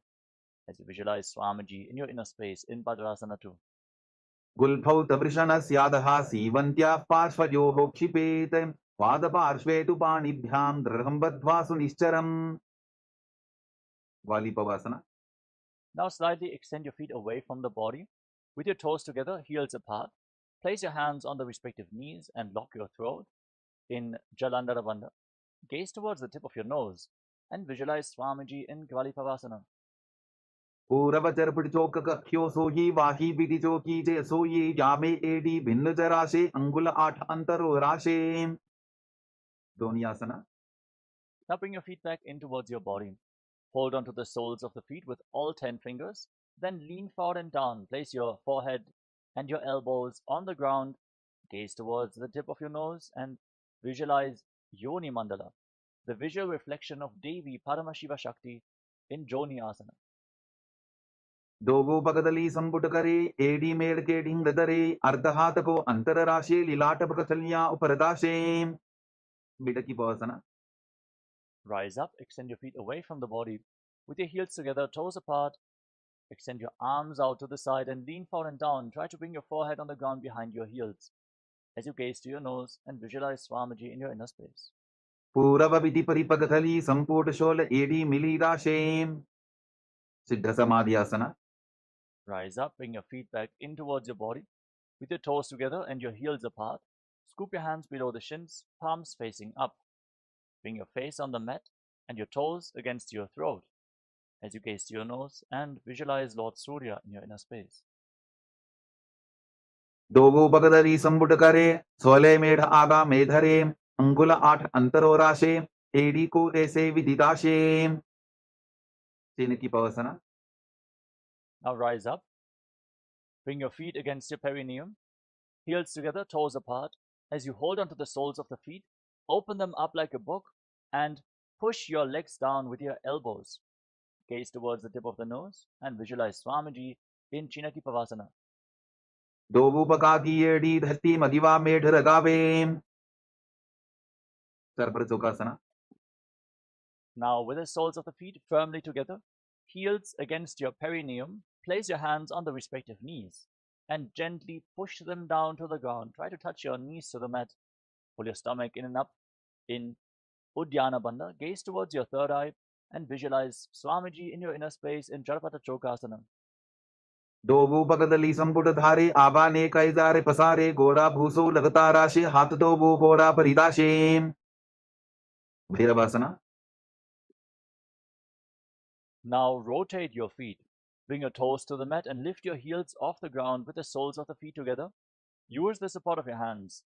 as you visualize Swamiji in your inner space in Bhadrasana 2. गुल्फौ तवृषणस्यादः सीवन्त्याः पार्श्वयोः क्षिपेत् पादपार्श्वे तु पाणिभ्यां दृढं बद्ध्वा सुनिश्चरम्. Valipavasana. Now slightly extend your feet away from the body. With your toes together, heels apart. Place your hands on the respective knees and lock your throat in Jalandhara Bandha. Gaze towards the tip of your nose and visualize Swamiji in Valipavasana. पूरवचर पिटचोक कख्यो सोही वाही बिटी चोकी जे सोई जामे AD भिन्न जराशे अंगुल 8 अंतरो राशे. Donyasana. Now bring your feet back in towards your body. Hold onto the soles of the feet with all 10 fingers. Then lean forward and down. Place your forehead and your elbows on the ground. Gaze towards the tip of your nose and visualize Yoni Mandala, the visual reflection of Devi Paramashiva Shakti in Joni Asana. दोगो पगदली संपुट करे AD मेड़ के ढिंग दरे अर्धहात को अंतर राशे लीलाट पकचलिया उपरदाशे. बिडकी पवसना. Rise up, extend your feet away from the body. With your heels together, toes apart. Extend your arms out to the side and lean forward and down. Try to bring your forehead on the ground behind your heels as you gaze to your nose and visualize Swamiji in your inner space. पूरव विधि परिपगथली संपुट शोल एडी मिली राशे. सिद्ध समाधि आसना. Rise up, bring your feet back in towards your body. With your toes together and your heels apart, scoop your hands below the shins, palms facing up. Bring your face on the mat and your toes against your throat as you gaze to your nose and visualize Lord Surya in your inner space. दोगो पगदली संपुट करे सोले मेढ़ आगा मेधरे अंगुल 8 अंतरो राशे AD को ऐसे विदिताशे. की पवसना. Now rise up. Bring your feet against your perineum, heels together, toes apart. As you hold onto the soles of the feet, open them up like a book and push your legs down with your elbows. Gaze towards the tip of the nose and visualize Swamiji in Chinaki Pavasana. दोगो पका की AD धरती मदिवा मेढ़ रगावे. सर्पर चौकासना. Now, with the soles of the feet firmly together, heels against your perineum, place your hands on the respective knees and gently push them down to the ground. Try to touch your knees to the mat. Pull your stomach in and up in Uddiyana Bandha. Gaze towards your third eye and visualize Swamiji in your inner space in Jarapata Chokasana. दोगो पगदली संपुट धारे आबाने कैजारे पसारे गोड़ा भूसो लगता राशे हाथ दोगो गोड़ा परिदाशे. भैरवासना. Now rotate your feet. Bring your toes to the mat and lift your heels off the ground with the soles of the feet together. Use the support of your hands.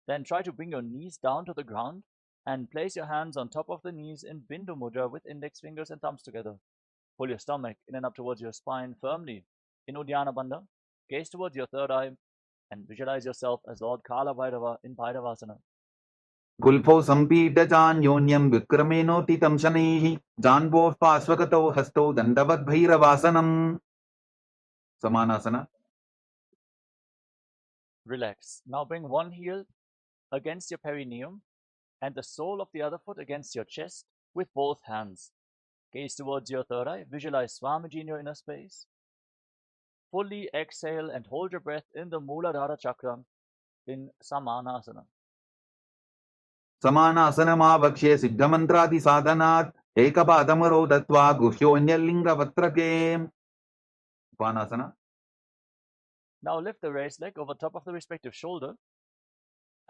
Then try to bring your knees down to the ground and place your hands on top of the knees in Bindu Mudra with index fingers and thumbs together. Pull your stomach in and up towards your spine firmly in Uddiyana Bandha. Gaze towards your third eye and visualize yourself as Lord Kala Bhairava in Bhairavasana. गुल्फौ संपीड्य चान्योन्यं विक्रमेणोत्थितं शनैः जान्वोः पार्श्वगतौ हस्तौ दण्डवद् भैरवासनम्. समानासना. Relax. Now bring one heel against your perineum and the sole of the other foot against your chest with both hands. Gaze towards your third eye. Visualize Swamiji in your inner space. Fully exhale and hold your breath in the Mooladhara Chakra in Samanasana. समानासनमावक्ष्ये सिद्धमन्त्रादि साधनात् एकपादमरो दत्वा गुह्योऽन्यलिङ्गवत्रके. उपानासना. Now lift the raised leg over top of the respective shoulder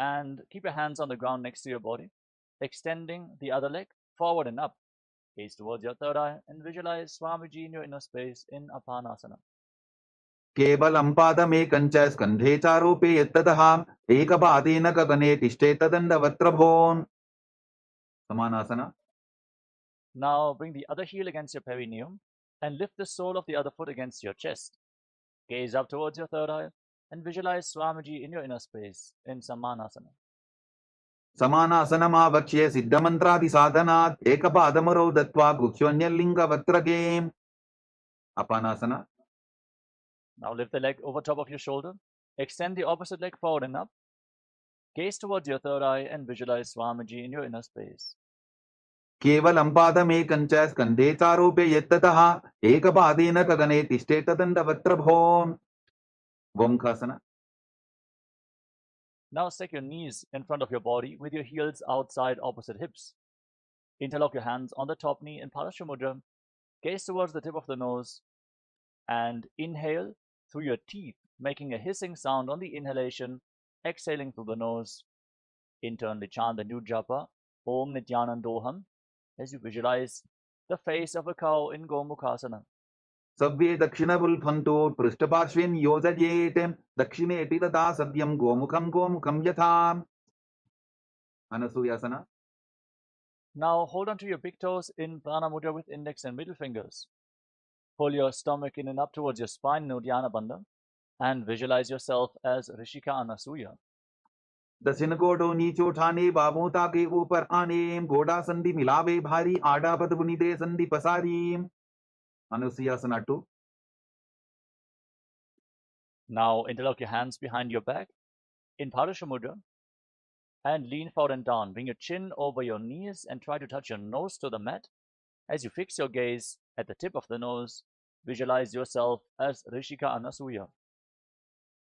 and keep your hands on the ground next to your body, extending the other leg forward and up. Gaze towards your third eye and visualize Swamiji in your inner space in Apanasana. केवलं पादमेकञ्च स्कन्धे चारोपे यत्ततः एकपादेन गगने तिष्ठेत्तदण्डवत्रभोन्. समानासना. Now bring the other heel against your perineum and lift the sole of the other foot against your chest. Gaze up towards your third eye and visualize Swamiji in your inner space in Samanasana. समानासनमावक्ष्य सिद्धमन्त्रादिसाधनात् एकपादमरौ दत्त्वा गुह्योऽन्यलिङ्गवक्त्रगे अपानासना. Now lift the leg over top of your shoulder. Extend the opposite leg forward and up. Gaze towards your third eye and visualize Swamiji in your inner space. केवलं पादमेकं च स्कन्धे चारोप्य यत्ततः एकपादेन गगने तिष्ठेत दण्डवक्त्रभो. Vomkhasana. Now stick your knees in front of your body with your heels outside opposite hips. Interlock your hands on the top knee in Parashamudra. Gaze towards the tip of the nose and inhale through your teeth, making a hissing sound on the inhalation, exhaling through the nose. Internally chant the new japa, Om Nityanandoham, as you visualize the face of a cow in Gomukhasana. सव्ये दक्षिणबुल्फन्तो पृष्ठपार्श्वेन योजयेत् दक्षिणेऽपि तथा सव्यं गोमुखं गोमुखं यथा. Anasuyasana. Now hold on to your big toes in Prana Mudra with index and middle fingers. Pull your stomach in and up towards your spine in Uddiyana Bandha and visualize yourself as Rishika Anasuya. दक्षिण कोटो नीचो ठाने बाबों ताके ऊपर आने घोड़ा संधि मिलावे भारी आडा पद बुनिदे संधि पसारी. Anusuyasana 2. Now interlock your hands behind your back in Parasha Mudra and lean forward and down. Bring your chin over your knees and try to touch your nose to the mat. As you fix your gaze at the tip of the nose, visualize yourself as Rishika Anasuya.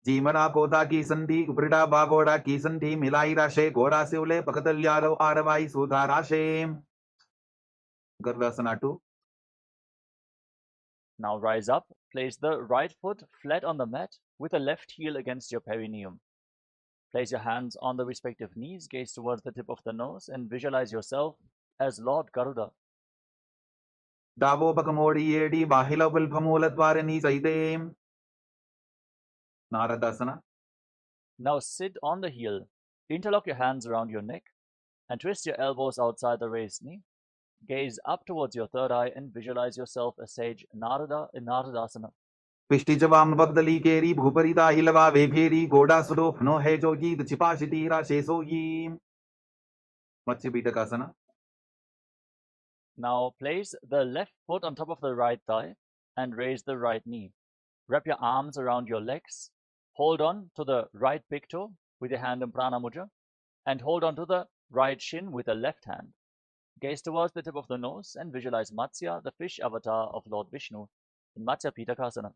जीमना कोता की संधि उपरिटा बागोड़ा की संधि मिलाई राशे घोड़ा से उले पकतल्यारो आरवाई सुधा राशे. Garvasana 2. Now rise up, place the right foot flat on the mat with the left heel against your perineum. Place your hands on the respective knees, gaze towards the tip of the nose and visualize yourself as Lord Garuda. दावो पकमोड़ी येडी बाहिला बुल्फमूलद्वारनी सैदे. Naradasana. Now sit on the heel, interlock your hands around your neck and twist your elbows outside the raised knee. Gaze up towards your third eye and visualize yourself as sage Narada in Naradasana. पिष्टिजवाम वक्दली केरी भूपरिता हिलवा वेभेरी घोड़ा सुरो फनो है जोगी छिपाशिती राशे सोगी. मत्स्यपीठकासना. Now place the left foot on top of the right thigh and raise the right knee. Wrap your arms around your legs. Hold on to the right big toe with your hand in Prana Mudra and hold on to the right shin with the left hand. Gaze towards the tip of the nose and visualize Matsya, the fish avatar of Lord Vishnu, in Matsya Pitakasana.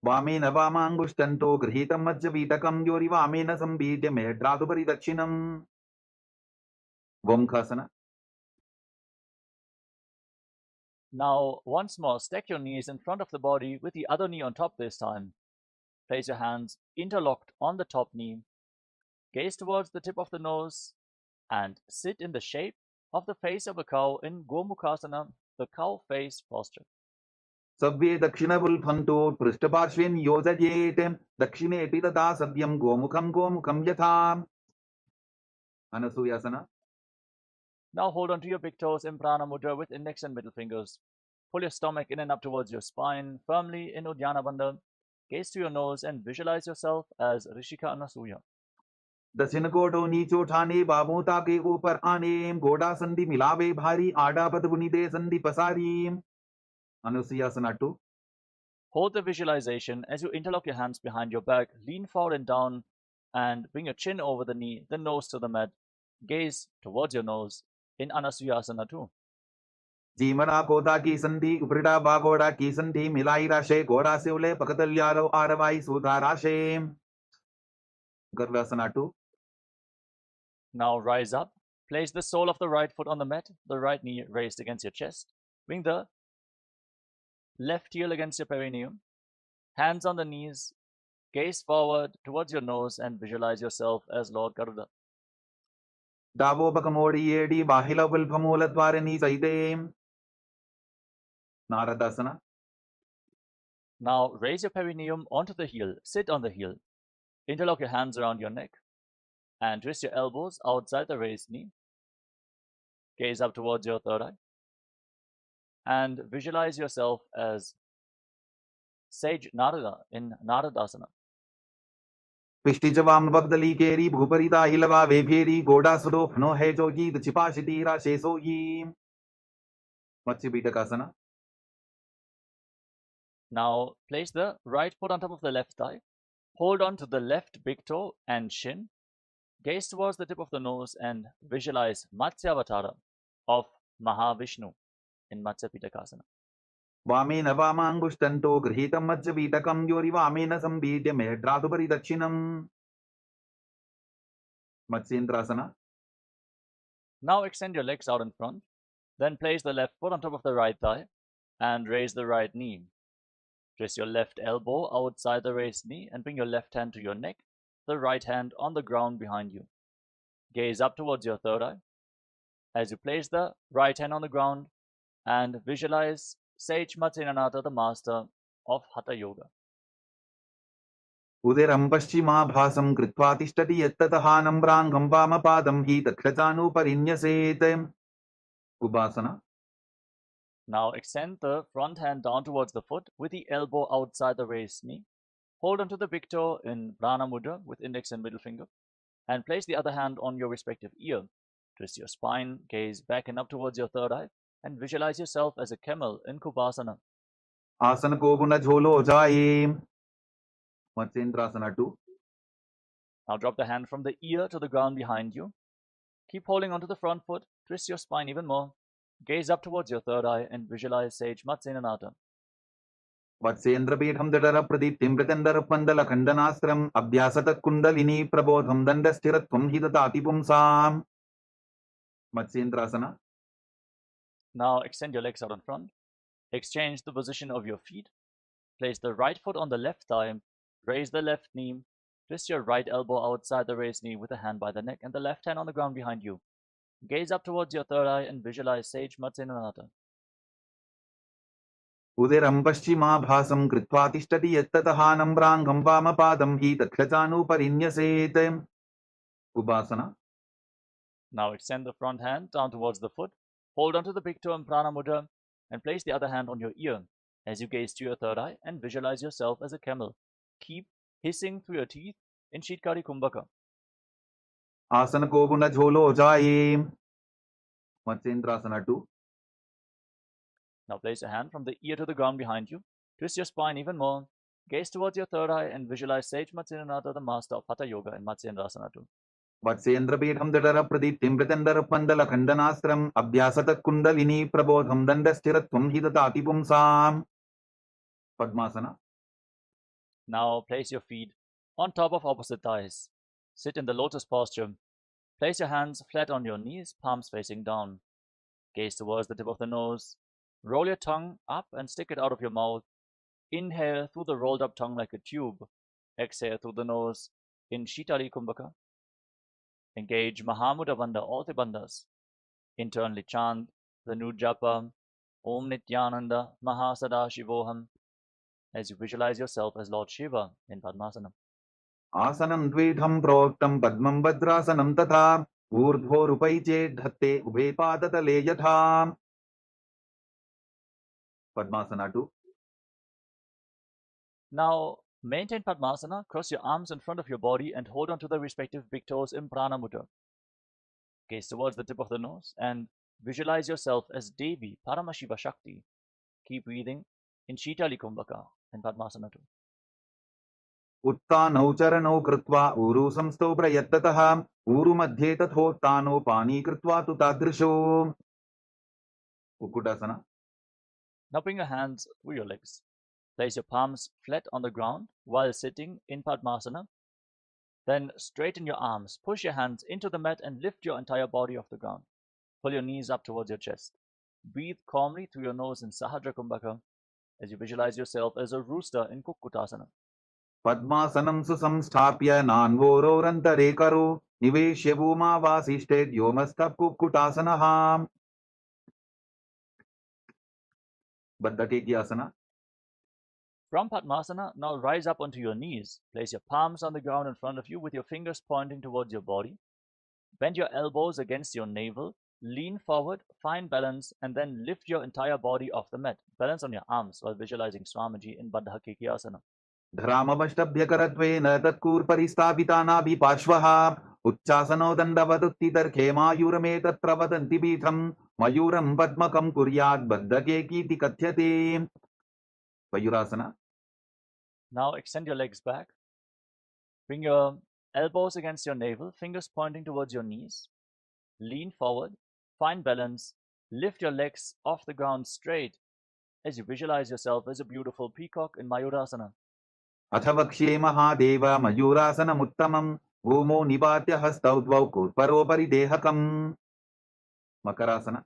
वामेन वामाङ्गुष्टन्तो गृहीतं मज्जपीठकं योरि वामेन संबीज्य मेढ्रादुपरि दक्षिणम्. Vomkhasana. Now, once more, stack your knees in front of the body with the other knee on top this time. Place your hands interlocked on the top knee. Gaze towards the tip of the nose and sit in the shape of the face of a cow in Gomukhasana, the cow face posture. सव्ये दक्षिणबुल्फन्तो पृष्ठपार्श्वेन योजयेत् दक्षिणेऽपि तथा सव्यं गोमुखं गोमुखं यथा. Anasuyasana. Now hold on to your big toes in Prana Mudra with index and middle fingers. Pull your stomach in and up towards your spine, firmly in Uddiyana Bandha. Gaze to your nose and visualize yourself as Rishika Anasuya. दक्षिण कोटो नीचो ठाने बाबों ताके ऊपर आने घोड़ा संधि मिलावे भारी आडा पद बुनिदे संधि पसारी. Anusuyasana 2. Hold the visualization as you interlock your hands behind your back, lean forward and down, and bring your chin over the knee, the nose to the mat. Gaze towards your nose in Anasuyasana 2. जीमना कोता की संधि उपरिटा बागोड़ा की संधि मिलाई राशे घोड़ा से उले पकतल्यारो आरवाई सुधा राशे. Garvasana 2. Now rise up. Place the sole of the right foot on the mat, the right knee raised against your chest. Bring the left heel against your perineum. Hands on the knees. Gaze forward towards your nose and visualize yourself as Lord Garuda. दावो पकमोड़ी येडी बाहिला बुल्फमूलद्वारनी सैदे. Naradasana. Now raise your perineum onto the heel. Sit on the heel. Interlock your hands around your neck and twist your elbows outside the raised knee. Gaze up towards your third eye and visualize yourself as sage Narada in Naradasana. Pishtijavam Vagdalikeri Bhuparita Hilava Veperi Goda Sudo Phano Hejogi the Chipashitira Shesoyi Matsipitaka asana. Now place the right foot on top of the left thigh. Hold on to the left big toe and shin. Gaze towards the tip of the nose and visualize Matsyavatara of Mahavishnu in Matsya Pitakasana. Vamena Vamangushtanto Grihitam Matsyapitakam Yori Vamena Sambhidya Mehdrathupari Dakshinam Matsyendrasana. Now extend your legs out in front. Then place the left foot on top of the right thigh and raise the right knee. Twist your left elbow outside the raised knee and bring your left hand to your neck, the right hand on the ground behind you. Gaze up towards your third eye. As you place the right hand on the ground and visualize Sage Matsyendrasana, the master of Hatha Yoga. Uderam Paschimabhasam Kritva Tishtati Yattataha Nambrangam Vamapadam Hi Tatkhajanu Ubasana. Now extend the front hand down towards the foot with the elbow outside the raised knee. Hold onto the big toe in Prana Mudra with index and middle finger and place the other hand on your respective ear. Twist your spine, gaze back and up towards your third eye and visualize yourself as a camel in Kubasana. Asana Koguna Jholo Jaye Matsyendrasana 2. Now drop the hand from the ear to the ground behind you. Keep holding onto the front foot, twist your spine even more. Gaze up towards your third eye and visualize Sage Matsyendrasana. Vatsendrapitham Dadara Pradiptim Pratandara Pandala Khandanastram Abhyasata Kundalini Prabodham Dandasthiratvam Hidatati Pumsam Matsyendrasana. Now extend your legs out in front. Exchange the position of your feet. Place the right foot on the left thigh. Raise the left knee. Twist your right elbow outside the raised knee with a hand by the neck and the left hand on the ground behind you. Gaze up towards your third eye and visualize Sage Matsyendrasana. Uderam Paschimabhasam Kritva Tishtati Yattataha Nambrangam Vamapadam Hi Tatkhajanu Ubasana. Now extend the front hand down towards the foot. Hold onto the big toe in Prana Mudra and place the other hand on your ear as you gaze to your third eye and visualize yourself as a camel. Keep hissing through your teeth in Shitkari Kumbhaka. Asana Koguna Jholo Jaye Matsyendrasana 2. Now place your hand from the ear to the ground behind you. Twist your spine even more. Gaze towards your third eye and visualize Sage Matsyendrasana, the master of Hatha Yoga in Matsyendrasana 2. Vatsendrapitham Dadara Pradiptim Pratandara Pandala Khandanastram Abhyasata Kundalini Prabodham Dandasthiratvam Hidatati Pumsam Padmasana. Now place your feet on top of opposite thighs. Sit in the lotus posture. Place your hands flat on your knees, palms facing down. Gaze towards the tip of the nose. Roll your tongue up and stick it out of your mouth. Inhale through the rolled up tongue like a tube. Exhale through the nose in Shitali Kumbhaka. Engage Mahamudra Bandha, all the bandhas. Internally chant the new japa, Om Nityananda Mahasadashivoham, as you visualize yourself as Lord Shiva in Padmasana. Asanam Dvedham Proktam Padmam Bhadrasanam Tatha Urdhvo Rupaiche Dhatte Ubhe Padatale Yatha Padmasana 2. Now maintain Padmasana, cross your arms in front of your body and hold on to the respective big toes in Prana Mudra. Gaze towards the tip of the nose and visualize yourself as Devi, Paramashiva Shakti. Keep breathing in Shitali Kumbhaka in Padmasana 2. Uttanau charanau kritva uru samstau prayattataha uru madhye tathottano pani kritva tu tadrisho Ukkutasana. Now bring your hands through your legs. Place your palms flat on the ground while sitting in Padmasana. Then straighten your arms, push your hands into the mat and lift your entire body off the ground. Pull your knees up towards your chest. Breathe calmly through your nose in Sahadra Kumbhaka as you visualize yourself as a rooster in Kukkutasana. Padmasanam susamsthapya nanvororantare karo niveshya bhuma vasishted yomastap Kukkutasana Baddhatetyasana. From Padmasana, now rise up onto your knees. Place your palms on the ground in front of you with your fingers pointing towards your body. Bend your elbows against your navel lean forward, find balance, and then lift your entire body off the mat. Balance on your arms while visualizing Swamiji in Baddha Keki asana. धरामवष्टभ्यकरत्वेन तत्कूर्परिस्थापितानाभिपार्श्वः उच्चासनो दण्डवदुत्थितर्खेमायूरमे तत्र वदन्ति पीठम् मयूरम् पद्मकम् कुर्यात् बद्धकेकीति कथ्यते. Mayurasana. Now extend your legs back. Bring your elbows against your navel, fingers pointing towards your knees. Lean forward, find balance, lift your legs off the ground straight as you visualize yourself as a beautiful peacock in Mayurasana. अथ वक्ष्ये महादेव मयूरासनमुत्तमम् भूमौ निपात्य हस्तौ द्वौ कूर्परोपरि देहकम्. Makarasana.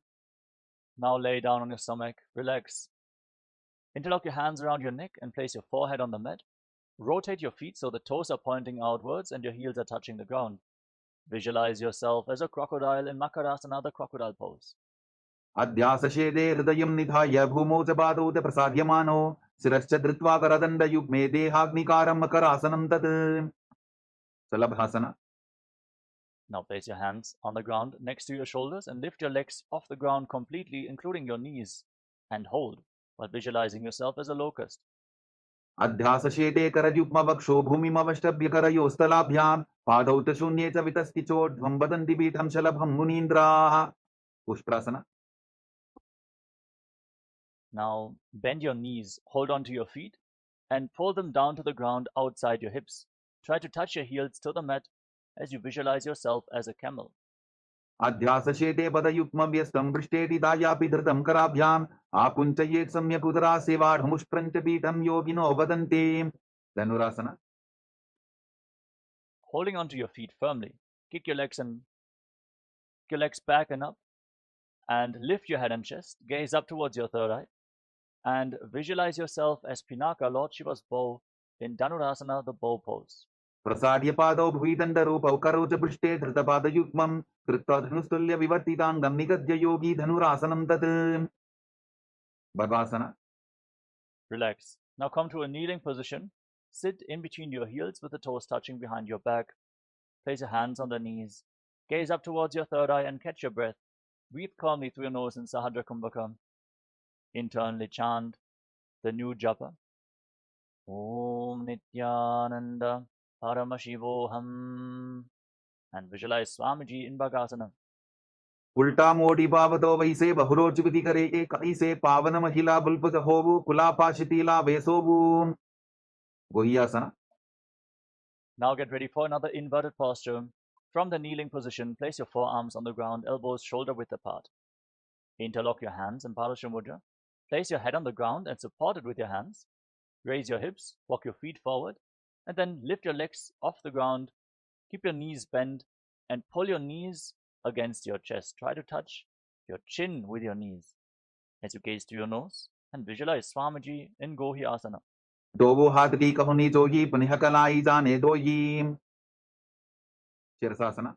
Now lay down on your stomach, relax. Interlock your hands around your neck and place your forehead on the mat. Rotate your feet so the toes are pointing outwards and your heels are touching the ground. Visualize yourself as a crocodile in Makarasana, the crocodile pose. अध्यासशेदे हृदयं निधाय भूमौ च पादौ च प्रसाद्यमानो शिरश्च धृत्वा करदण्डयुग्मे देहाग्निकारं मकरासनं तत्. Salabhasana. Now place your hands on the ground next to your shoulders and lift your legs off the ground completely, including your knees, and hold while visualizing yourself as a locust. अध्यासशेदे करयुग्मवक्षो भूमिमवष्टभ्यकरयोस्तलाभ्यां पादौ च शून्ये च वितस्ति चोर्ध्वं वदन्ति पीठं शलभं मुनीन्द्राः. पुष्प्रासना. Now bend your knees, hold on to your feet, and pull them down to the ground outside your hips. Try to touch your heels to the mat as you visualize yourself as a camel. अध्यासशेते पदयुग्मव्यस्तं पृष्ठेटिदायापि धृतं कराभ्याम् आकुञ्चयेत् सम्यक् उदरासेवाढमुष्प्रञ्च पीठं योगिनो वदन्ति. Dhanurasana. Holding onto your feet firmly, kick your legs back and up, and lift your head and chest. Gaze up towards your third eye, and visualize yourself as Pinaka, Lord Shiva's bow, in Dhanurasana, the bow pose. प्रसाद्य पादौ भुविदण्डरूपौ करौ च पृष्ठे धृतपादयुग्मं कृत्वा धनुस्तुल्य विवर्तिताङ्गं निगद्य योगी धनुरासनं तत्. Bhavasana. Relax. Now come to a kneeling position. Sit in between your heels with the toes touching behind your back. Place your hands on the knees. Gaze up towards your third eye and catch your breath. Breathe calmly through your nose in Sahadra Kumbhaka. Internally chant the new japa. Om Nityananda Paramashivoham. And visualize Swamiji in Bhagasana. उल्टा मोटी पावतो वैसे बहुरोचिपति करे कैसे पावन महिला बुल्पज होवु कुलापाशितीला वेसोवु. Gohyasana. Now get ready for another inverted posture. From the kneeling position, place your forearms on the ground, elbows shoulder width apart. Interlock your hands in Padasha Mudra. Place your head on the ground and support it with your hands. Raise your hips, walk your feet forward, and then lift your legs off the ground. Keep your knees bent and pull your knees against your chest. Try to touch your chin with your knees as you gaze to your nose and visualize Swamiji in Gohi Asana. दोवो हाथ की कहुनी जोगी पुनः कलाई जाने दोयी. Shirasasana.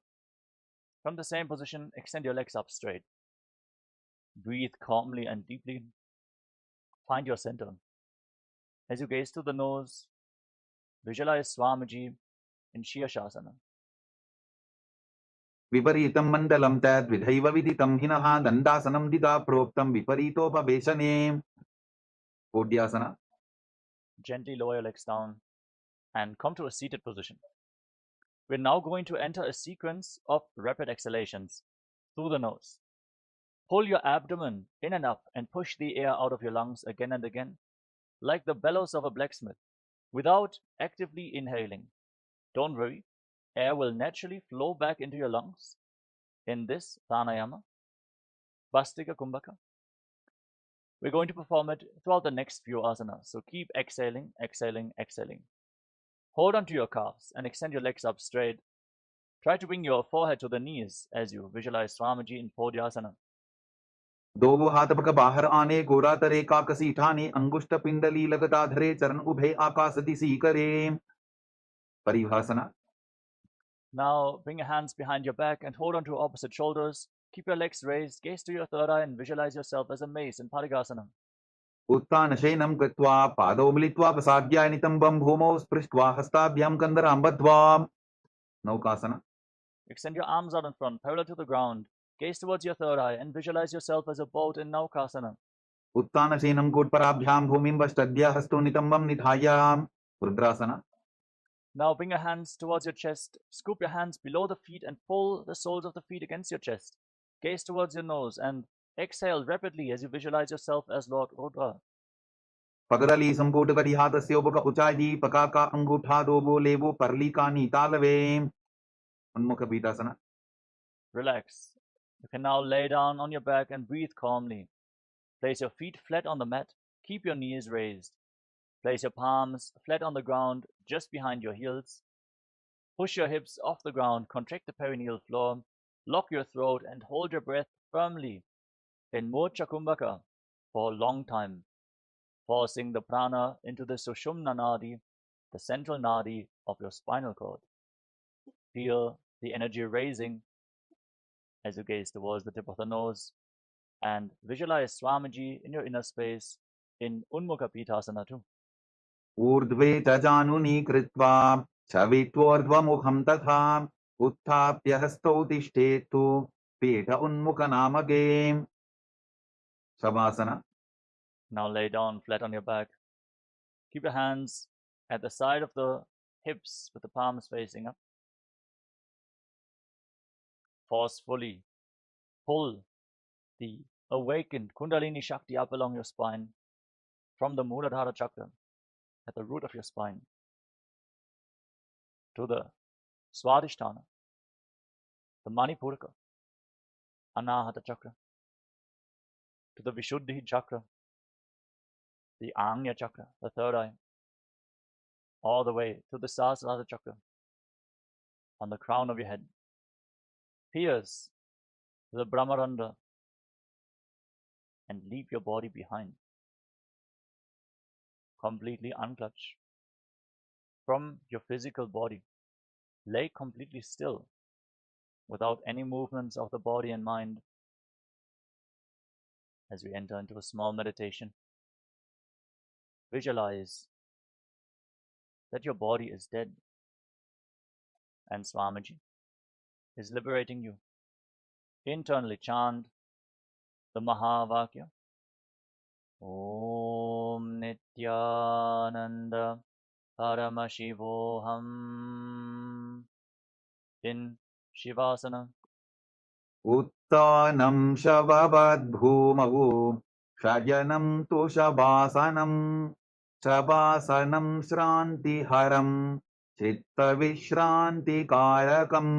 From the same position, extend your legs up straight. Breathe calmly and deeply. Find your center. As you gaze to the nose, visualize Swamiji in Shirshasana. विपरीतं मण्डलं तद्विधैव विदितं हिनः दण्डासनं दिदा प्रोक्तं विपरीतोपवेशने. Kodyasana. Gently lower your legs down and come to a seated position. We're now going to enter a sequence of rapid exhalations through the nose. Pull your abdomen in and up and push the air out of your lungs again and again, like the bellows of a blacksmith, without actively inhaling. Don't worry, air will naturally flow back into your lungs in this pranayama, Vastika Kumbhaka. We're going to perform it throughout the next few asanas, so keep exhaling, exhaling, exhaling. Hold on to your calves and extend your legs up straight. Try to bring your forehead to the knees as you visualize Swamiji in Podyasana. दोवो हाथ पक बाहर आने गोरा तरे काकसी ठाने अंगुष्ठ पिंडली लगता धरे चरण उभे आकाश दिसी करे. Paribhasana. Now bring your hands behind your back and hold on to your opposite shoulders. Keep your legs raised, gaze to your third eye and visualize yourself as a mace in Parigasana. उत्थानशयनं कृत्वा पादौ मिलित्वा प्रसाद्य नितम्बं भूमौ स्पृष्ट्वा हस्ताभ्यां कन्दरां बद्ध्वा. Naukasana. Extend your arms out in front, parallel to the ground. Gaze towards your third eye and visualize yourself as a boat in Naukasana. उत्तानसेनं कूटपराभ्यां भूमिं वष्टद्य हस्तो नितम्बं निधाय रुद्रासना. Now bring your hands towards your chest, scoop your hands below the feet and pull the soles of the feet against your chest. Gaze towards your nose and exhale rapidly as you visualize yourself as Lord Rudra. पगरली संपूटकरिहातस्य उपक उचायी पकाका अंगूठा दोबो लेबो परलिका नीतालवे. उन्मुख पीठासना. Relax. You can now lay down on your back and breathe calmly. Place your feet flat on the mat. Keep your knees raised. Place your palms flat on the ground just behind your heels. Push your hips off the ground, contract the perineal floor, lock your throat and hold your breath firmly in Mocha Kumbhaka for a long time, forcing the prana into the Sushumna Nadi, the central nadi of your spinal cord. Feel the energy raising as you gaze towards the tip of the nose and visualize Swamiji in your inner space in Unmukha Pithasana too. ऊर्ध्वे च जानुनी कृत्वा छवित्वोर्ध्वमुखं तथा उत्थाप्य हस्तौ तिष्ठेतु पीठ उन्मुखनामके. Shavasana. Now lay down flat on your back. Keep your hands at the side of the hips with the palms facing up. Forcefully pull the awakened Kundalini Shakti up along your spine from the Muladhara chakra at the root of your spine to the Swadhisthana, the Manipuraka, Anahata chakra, to the Vishuddhi chakra, the Anya chakra, the third eye, all the way to the Sahasrara chakra on the crown of your head. Pierce the Brahmarandha and leave your body behind. Completely unclutch from your physical body. Lay completely still without any movements of the body and mind as we enter into a small meditation. Visualize that your body is dead and Swamiji is liberating you. Internally chant the Mahavakya. Om Nityananda Paramashivoham in Shivasana. उत्तानं शववद्भूमौ शयनं तु शवासनं. शवासनं श्रान्तिहरं चित्तविश्रान्तिकारकम्.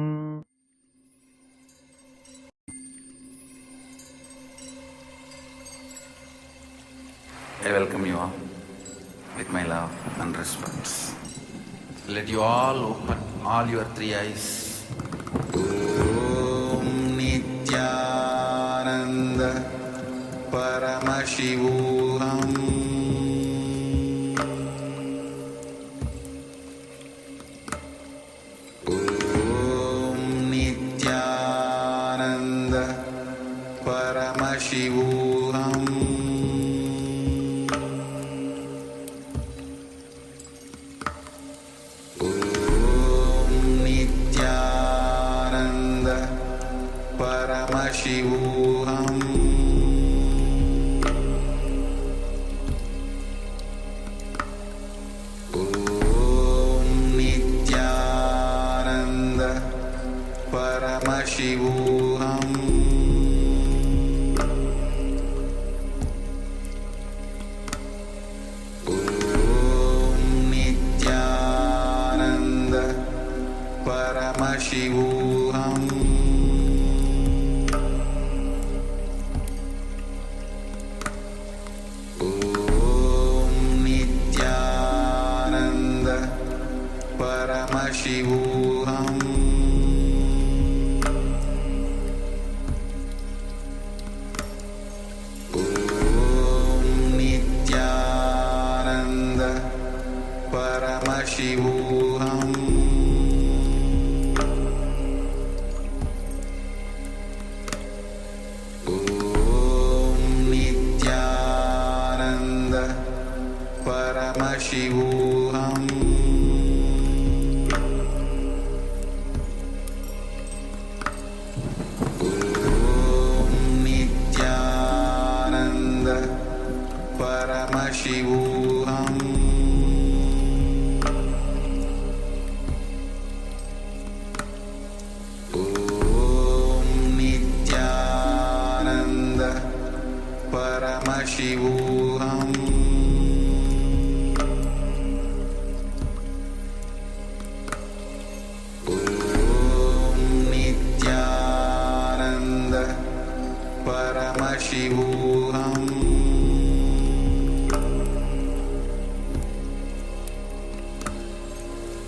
I welcome you all with my love and respect. Let you all open all your three eyes. Om Nityananda Paramashivoham. Om Nityananda Paramashivoham. Paramashivoham. Om Nityananda Paramashivoham. Om Nityananda Paramashivoham. Paramashivoham. Om Nityananda Paramashivoham. Om Nityananda Paramashivoham. Om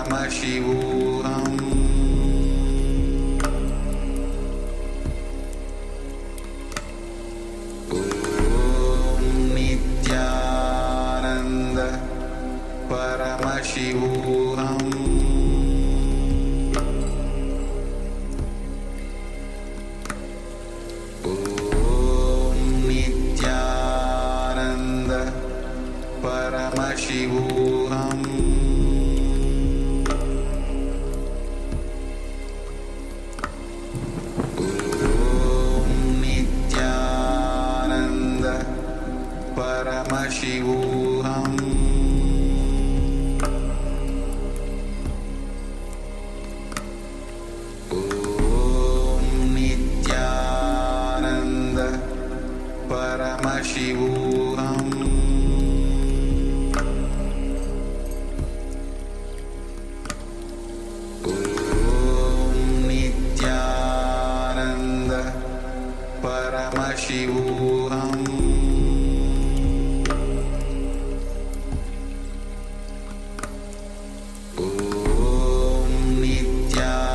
Paramashivoham Om Nityananda Paramashivoham Om Nityananda Paramashivoham Om Nityananda Paramashivoham Om Nityananda Paramashivoham Om Nityananda Paramashivoham Om Nityananda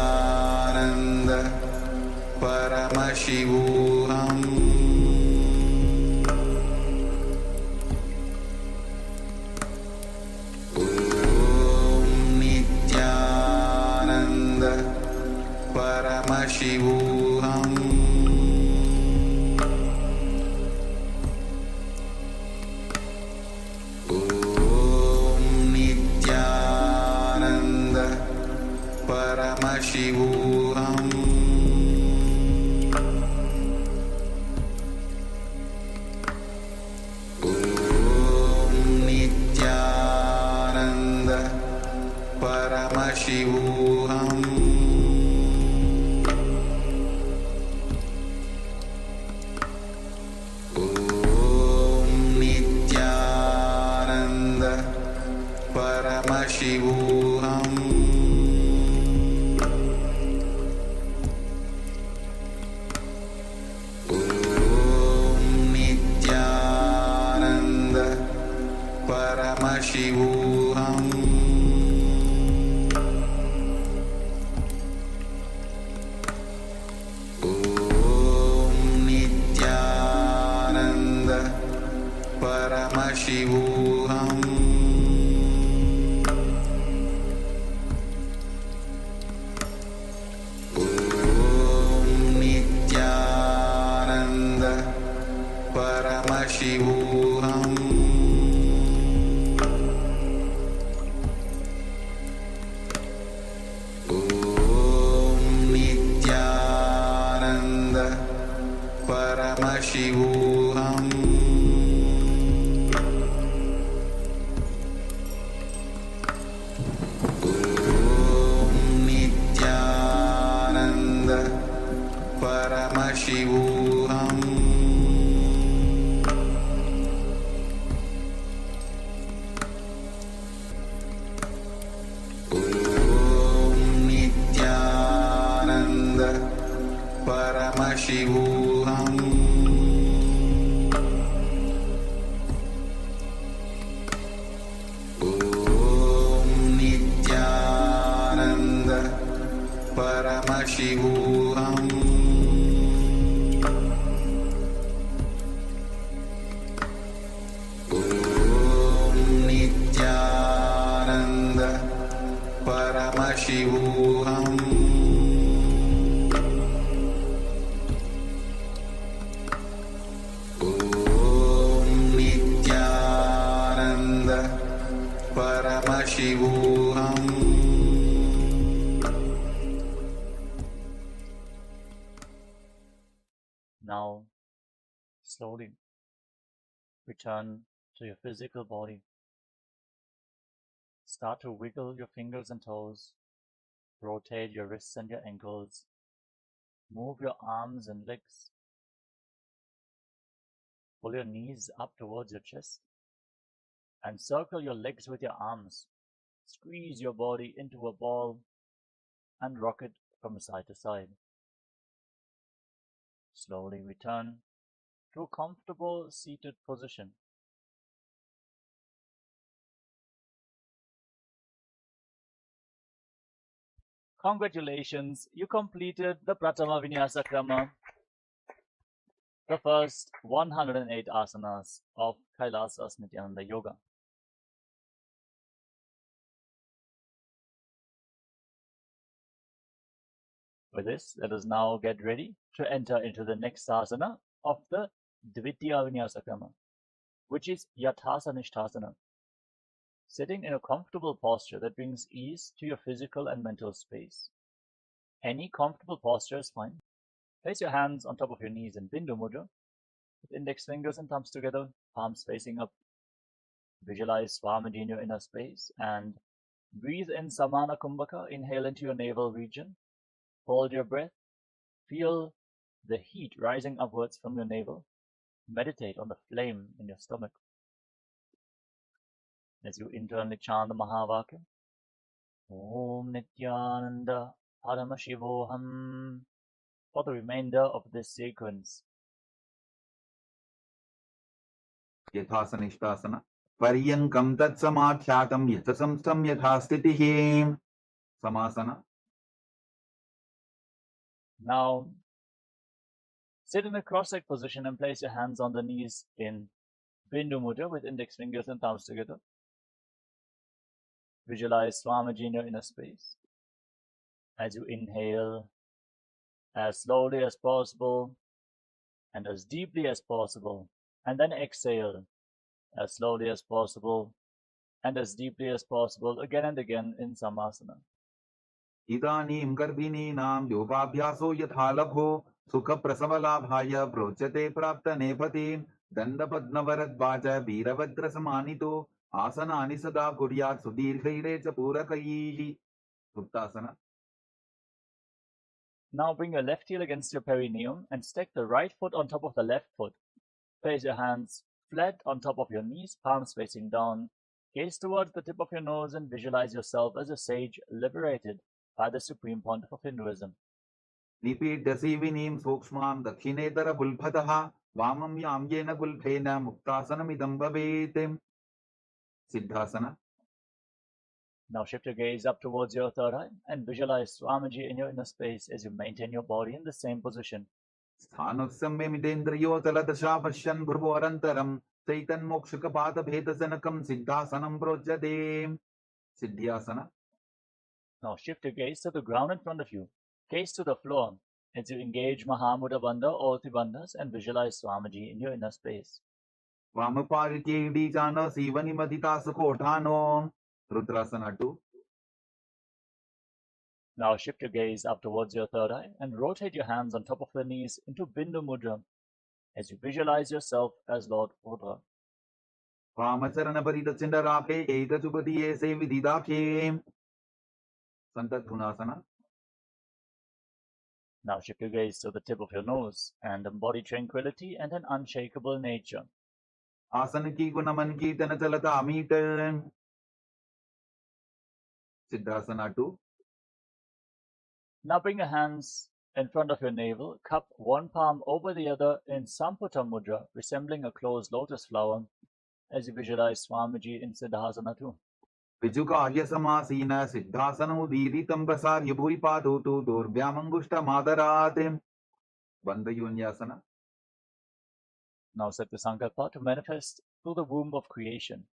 Paramashivoham Om Nityananda Paramashivoham Om Nityananda Paramashivoham Om Nityananda Paramashivoham Om Nityananda Paramashivoham Om Nityananda Paramashivoham Om Nityananda Paramashivoham Om Nityananda Paramashivoham Om Nityananda Paramashivoham Om Nityananda Paramashivoham Om Nityananda Paramashivoham Om Nityananda Paramashivoham Om Nityananda Paramashivoham Om Nityananda Paramashivoham Now, slowly return to your physical body. Start to wiggle your fingers and toes, rotate your wrists and your ankles, move your arms and legs, pull your knees up towards your chest, and circle your legs with your arms. Squeeze your body into a ball and rock it from side to side. Slowly return to a comfortable seated position. Congratulations, you completed the Pratama Vinyasa Krama, the first 108 asanas of Kailasas Nityananda Yoga. With this, let us now get ready to enter into the next asana of the Dvitiya Vinyasa Krama, which is Yathasa-Nishthasana, sitting in a comfortable posture that brings ease to your physical and mental space. Any comfortable posture is fine. Place your hands on top of your knees in Bindu Mudra, with index fingers and thumbs together, palms facing up. Visualize Swamiji in your inner space and breathe in Samana Kumbhaka. Inhale into your navel region. Hold your breath. Feel the heat rising upwards from your navel. Meditate on the flame in your stomach. As you internally chant the Mahavakya, Om Nityananda Paramashivoham, for the remainder of this sequence. Yathasa-Nishthasana. Paryankam tat-samadhyatam yathasam yathastitihi. Samasana. Now, sit in a cross-legged position and place your hands on the knees in Bindu Mudra with index fingers and thumbs together. Visualize Swamiji in your inner space. As you inhale, as slowly as possible and as deeply as possible, and then exhale as slowly as possible and as deeply as possible, again and again in Samasana. Idanim garbhinam yogabhyaso yathalabho sukha prasavalabhaya prochate prapta nepati dandapadnavarad-vaja veerabhadra samanito asanani sada kuryat sudirghaire cha purakaihi. Suptasana. Now bring your left heel against your perineum and stack the right foot on top of the left foot. Place your hands flat on top of your knees, palms facing down. Gaze towards the tip of your nose and visualize yourself as a sage liberated by the Supreme Pontiff of Hinduism. Nipidasivinim sukshmam dakshinetara bulbhataha vamam yamyena gulbhena muktasanamidam bhavet. Siddhasana. Now shift your gaze up towards your third eye and visualize Swamiji in your inner space as you maintain your body in the same position. Sthanussamme midendriyo taladasha pasyan bhurvarantaram Saitan mokshakapata bhedasanakam siddhasanam projyate. Siddhyasana. Now shift your gaze to the ground in front of you. Gaze to the floor as you engage Mahamudra Bandha or Tribandhas and visualize Swamiji in your inner space. Vamaparitye idijana sivani madita sukothano. Rudrasana 2. Now shift your gaze up towards your third eye and rotate your hands on top of the knees into Bindu Mudra as you visualize yourself as Lord Rudra. Vamacharana paritachindarake ekachupatiye sevididakhe. Santadhunasana. Now shift your gaze to the tip of your nose and embody tranquility and an unshakable nature. Asanaki gunaman kirtana chalata amita. Siddhasana 2. Now bring your hands in front of your navel, cup one palm over the other in Samputa Mudra, resembling a closed lotus flower, as you visualize Swamiji in Siddhasana 2. Vijukarya samasina siddhasana udiritam prasarya bhuripadotu durvyamangushta madarate. Bandayunyasana. Now set the sankalpa to manifest through the womb of creation.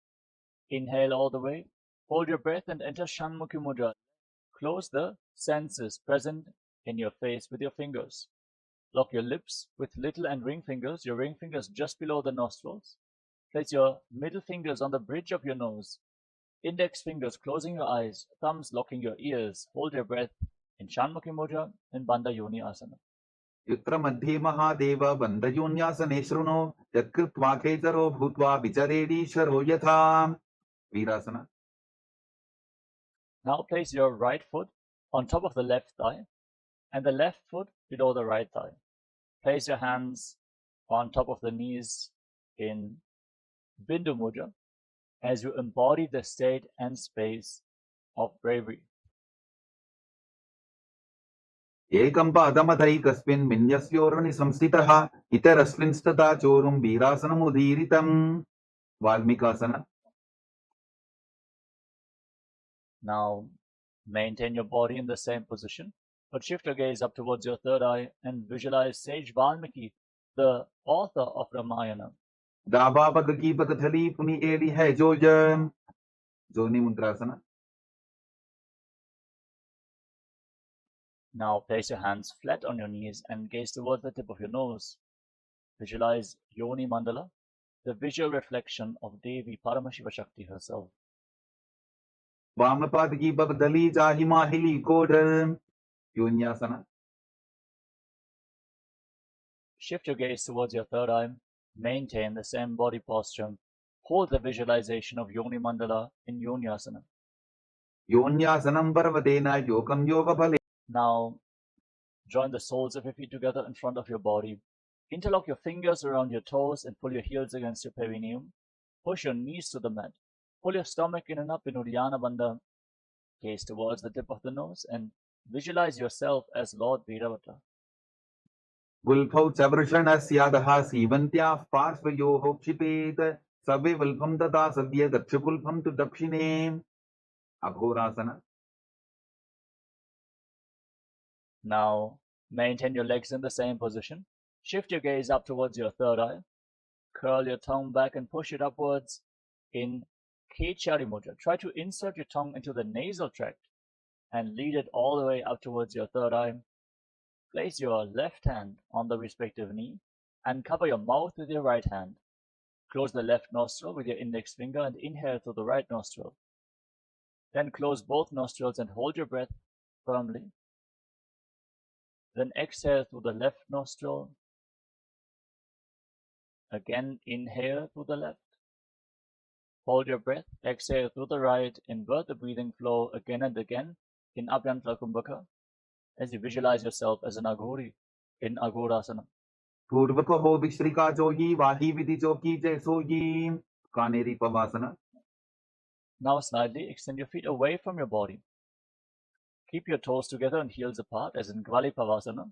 Inhale all the way, hold your breath and enter Shanmukhi Mudra. Close the senses present in your face with your fingers. Lock your lips with little and ring fingers, your ring fingers just below the nostrils. Place your middle fingers on the bridge of your nose. Index fingers closing your eyes, thumbs locking your ears. Hold your breath in Shanmukhi Mudra in Bandha Yoni Asana. Yutra madhye mahadeva bandayunyasane shruno yatkritva khetaro bhutva vicharedi sharo yatha. Virasana. Now place your right foot on top of the left thigh and the left foot below the right thigh. Place your hands on top of the knees in Bindu Mudra as you embody the state and space of bravery. Ekam padamathaikasmin minyasyorani samstitaha itarasminstata chorum virasanam udiritam. Valmikasana. Now Maintain your body in the same position, but shift your gaze up towards your third eye and visualize sage Valmiki, the author of Ramayana. दाबा पग की पग थली पुनि एड़ी है जोनी मुद्रासना. Now place your hands flat on your knees and gaze towards the tip of your nose. Visualize Yoni Mandala, the visual reflection of Devi Paramashiva Shakti herself. वाम पाद की पग दली चाही माहिली code योन्यासना. Shift your gaze towards your third eye. Maintain the same body posture. Hold the visualization of Yoni Mandala in Yonyasana. योन्यासनम पर्वतेना योगम योग फले. Now, join the soles of your feet together in front of your body. Interlock your fingers around your toes and pull your heels against your perineum. Push your knees to the mat. Pull your stomach in and up in Uddiyana Bandha. Gaze towards the tip of the nose and visualize yourself as Lord Veeravata. गुल्फौ च वृषणस्यादः सीवन्त्याः पार्श्वयोः क्षिपेत सवे वल्फं तथा सव्य दक्षगुल्फं तु दक्षिणे. अघोरासना. Now, maintain your legs in the same position. Shift your gaze up towards your third eye. Curl your tongue back and push it upwards in Kechari Mudra. Try to insert your tongue into the nasal tract and lead it all the way up towards your third eye. Place your left hand on the respective knee and cover your mouth with your right hand. Close the left nostril with your index finger and inhale through the right nostril. Then close both nostrils and hold your breath firmly. Then exhale through the left nostril. Again, inhale through the left. Hold your breath, exhale through the right, invert the breathing flow again and again in Abhyantara Kumbhaka as you visualize yourself as an Aghori in Aghorasana. पूर्व को हो विश्रिका जोगी वाही विधि जोगी जैसोगी Kanheri पवासना. Now slightly extend your feet away from your body. Keep your toes together and heels apart as in Gvali Pavasana.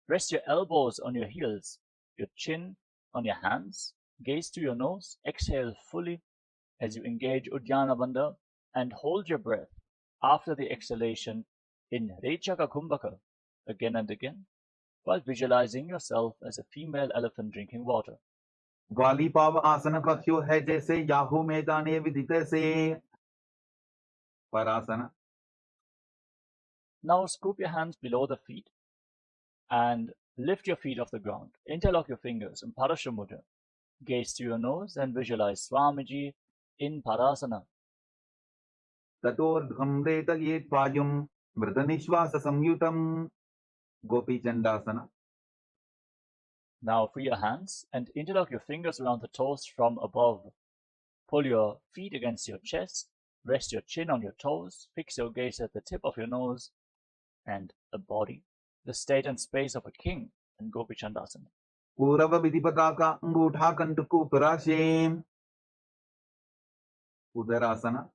Rest your elbows on your heels, your chin on your hands. Gaze to your nose. Exhale fully as you engage Uddiyana Bandha and hold your breath after the exhalation in Rechaka Kumbhaka again and again while visualizing yourself as a female elephant drinking water. ग्वाली पाव आसन कक्ष्यो है जैसे Yahoo मैदाने विदित से. परासना. Now scoop your hands below the feet and lift your feet off the ground. Interlock your fingers in Parasha Mudra. Gaze to your nose and visualize Swamiji in Parasana. ततोर्ध्वं रेतयेत् वायुं मृतनिश्वास संयुतं Gopi चंडासना. Now free your hands and interlock your fingers around the toes from above. Pull your feet against your chest, rest your chin on your toes, fix your gaze at the tip of your nose and the body, the state and space of a king in Gopi Chandasana. पूरव विधिपका का अंगूठा कंटकू पराशेम. उदरासना.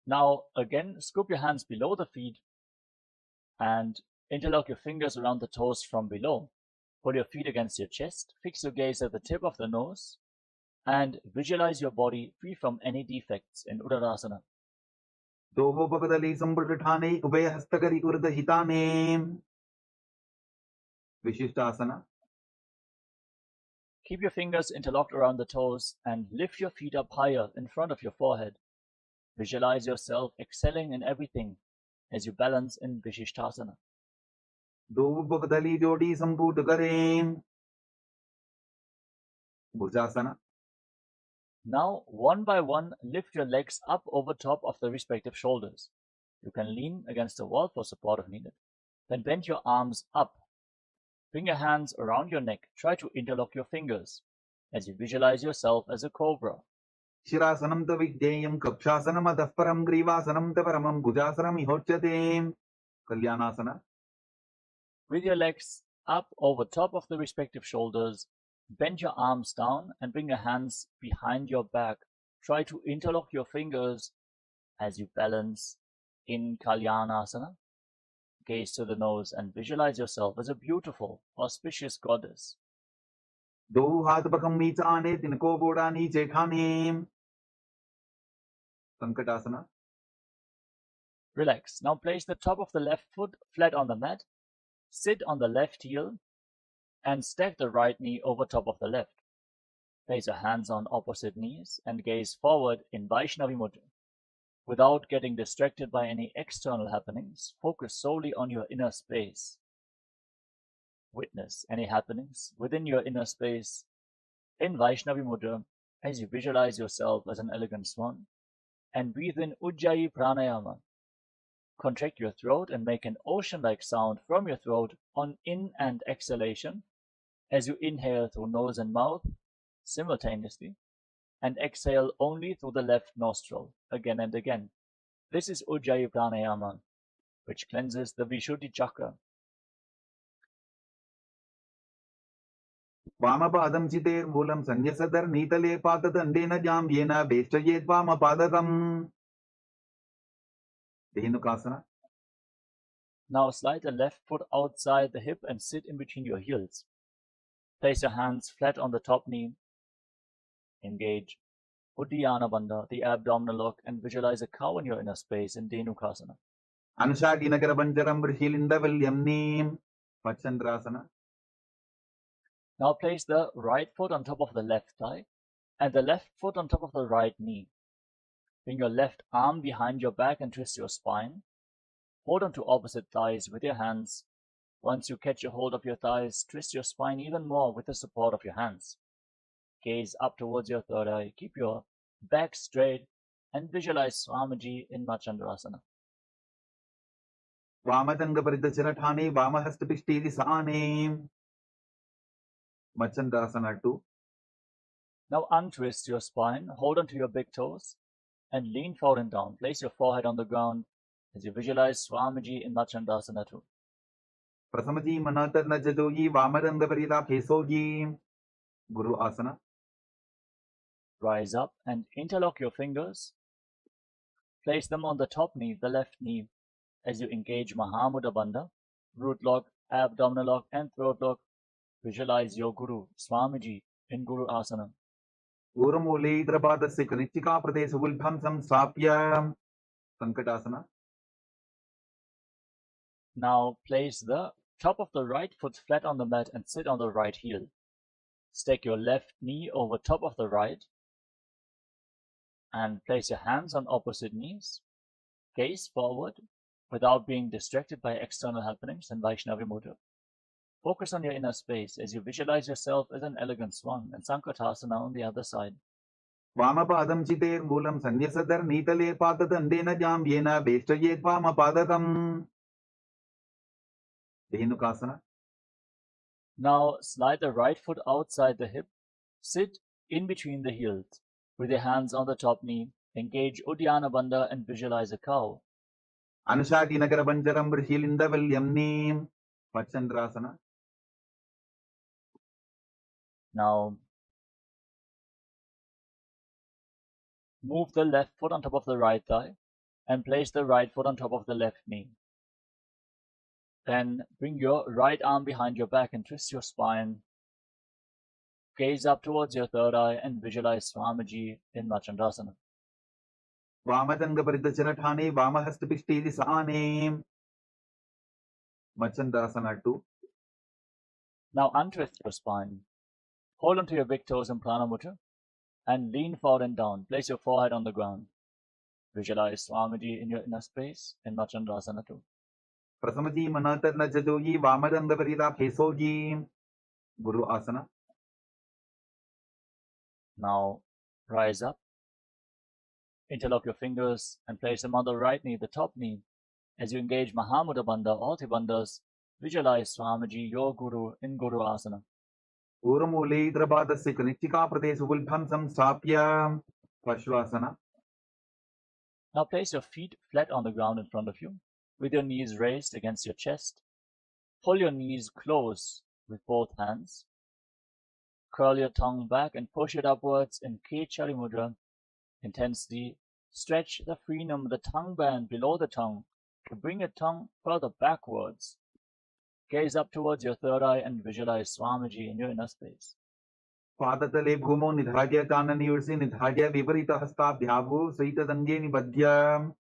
Now again, scoop your hands below the feet and interlock your fingers around the toes from below. Pull your feet against your chest, fix your gaze at the tip of the nose, and visualize your body free from any defects in Udarasana. दोहो पगदली संपुटाने उभय हस्तकरी Kurd हिताने. विशिष्टासना. Keep your fingers interlocked around the toes and lift your feet up higher in front of your forehead. Visualize yourself excelling in everything as you balance in Vishishtasana. दो पगदली जोड़ी संपुट करें. भुजासना. Now, one by one, lift your legs up over top of the respective shoulders. You can lean against the wall for support if needed. Then bend your arms up. Bring your hands around your neck. Try to interlock your fingers as you visualize yourself as a cobra. शिरासनं त विज्ञेयं कक्षासनम् अतः परं ग्रीवासनं त परमं भुजासनम् इहोच्यते. कल्याणासना. With your legs up over top of the respective shoulders, bend your arms down and bring your hands behind your back. Try to interlock your fingers as you balance in Kalyanasana. Gaze to the nose and visualize yourself as a beautiful, auspicious goddess. दो हाथ पकम नीचे आने तिनको बोड़ा नीचे खाने. संकटासना. Relax. Now place the top of the left foot flat on the mat, sit on the left heel, and stack the right knee over top of the left. Place your hands on opposite knees and gaze forward in Vaishnavi Mudra. Without getting distracted by any external happenings, focus solely on your inner space. Witness any happenings within your inner space in Vaishnavi Mudra as you visualize yourself as an elegant swan, and breathe in Ujjayi Pranayama. Contract your throat and make an ocean-like sound from your throat on in and exhalation as you inhale through nose and mouth simultaneously, and exhale only through the left nostril again and again. This is Ujjayi Pranayama, which cleanses the Vishuddhi chakra. वामपादं चितेर्मूलं सन्न्यसदर्नीतले पातदण्डेन जाम्येन वेष्टयेत् वामपादकम्. धेनुकासना. Now slide the left foot outside the hip and sit in between your heels. Place your hands flat on the top knee. Engage Uddiyana Bandha, the abdominal lock, and visualize a cow in your inner space in Dhenukasana. अनुषादिनकरपञ्जरं बृहिलिन्दवल्यं नीं Pachandrasana. Now place the right foot on top of the left thigh and the left foot on top of the right knee. Bring your left arm behind your back and twist your spine. Hold on to opposite thighs with your hands. Once you catch a hold of your thighs, twist your spine even more with the support of your hands. Gaze up towards your third eye. Keep your back straight and visualize Swamiji in Machandrasana. Vamatangapariddhacharathane Vamahastapishthedi Sane. Machandrasana 2. Now untwist your spine, hold onto your big toes, and lean forward and down. Place your forehead on the ground as you visualize Swamiji in Machandrasana 2. Prasamaji Manatarna Jadoji Vamarandhaparita Kesoji. Guru Asana. Rise up and interlock your fingers. Place them on the top knee, the left knee, as you engage Mahamudra Bandha, root lock, abdominal lock, and throat lock. Visualize your Guru, Swamiji, in Guru Asana. Uramule Idrapadasya Kanichika Pradesh Vulbham Samsapya. Sankatasana. Now place the top of the right foot flat on the mat and sit on the right heel. Stack your left knee over top of the right and place your hands on opposite knees. Gaze forward without being distracted by external happenings in Vaishnavi Mudra. Focus on your inner space as you visualize yourself as an elegant swan, and Sankatasana on the other side. Vamapadam Chitirmulam Sanyasadar Nitale Patadandena Jamyena Vestayet Vamapadakam. Dhenukasana. Now slide the right foot outside the hip. Sit in between the heels with your hands on the top knee. Engage Uddiyana Bandha and visualize a cow. Anushaki Nagarabanjaram Brhilindavallyam Neem. Pachandrasana. Now move the left foot on top of the right thigh and place the right foot on top of the left knee. Then bring your right arm behind your back and twist your spine. Gaze up towards your third eye and visualize Swamiji in Machandrasana. Vamatangapariddhacharathane Vamahastapishthedi Sane. Machandrasana 2. Now untwist your spine. Hold onto your big toes in Prana Mudra and lean forward and down. Place your forehead on the ground. Visualize Swamiji in your inner space in Machandrasana 2. Prasamaji Manatarna Jadoji Vamarandhaparita Kesoji. Guru Asana. Now rise up. Interlock your fingers and place them on the right knee, the top knee. As you engage Mahamudra Bandha, all three bandhas, visualize Swamiji, your Guru, in Guru Asana. Uramule Idrapadasya Kanichika Pradesh Vulbham Samsapya. Pashvasana. Now place your feet flat on the ground in front of you, with your knees raised against your chest. Pull your knees close with both hands. Curl your tongue back and push it upwards in Kechari Mudra. Intensely stretch the frenum, the tongue band below the tongue, to bring your tongue further backwards. Gaze up towards your third eye and visualize Swamiji in your inner space. Padatale Bhumo Nidhagya Kanani Ursi Nidhagya Viparita Hasta Bhyavu Saita Dange Nibadhya.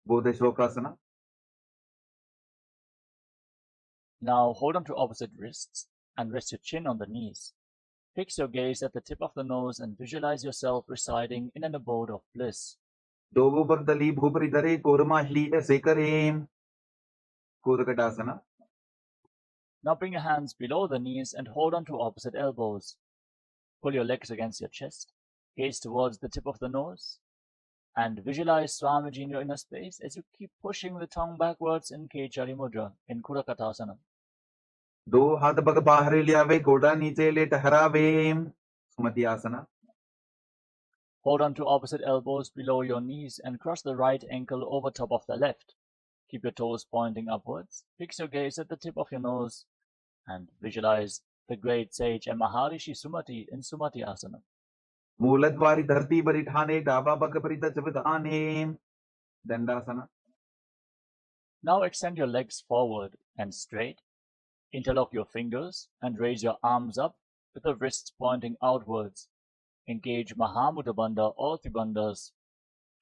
Bodhishokasana. Now hold on to opposite wrists and rest your chin on the knees. Fix your gaze at the tip of the nose and visualize yourself residing in an abode of bliss. Dovubardali bhuparidhare kormahli sekare. Kodakatasana. Now bring your hands below the knees and hold on to opposite elbows. Pull your legs against your chest. Gaze towards the tip of the nose. And visualize Swamiji in your inner space as you keep pushing the tongue backwards in Kechari Mudra, in Kurakatasana. दो हाथ पग बाहर लियावे घोड़ा नीचे ले ठहरावे सुमति आसना. Hold on to opposite elbows below your knees and cross the right ankle over top of the left. Keep your toes pointing upwards. Fix your gaze at the tip of your nose and visualize the great sage and Maharishi Sumati in Sumati Asana. मूलद्वारी धरती पर ठाने डाबा पग परितचविताने. Dandasana. Now extend your legs forward and straight. Interlock your fingers and raise your arms up with the wrists pointing outwards. Engage Mahamudra Bandha or Tribandhas.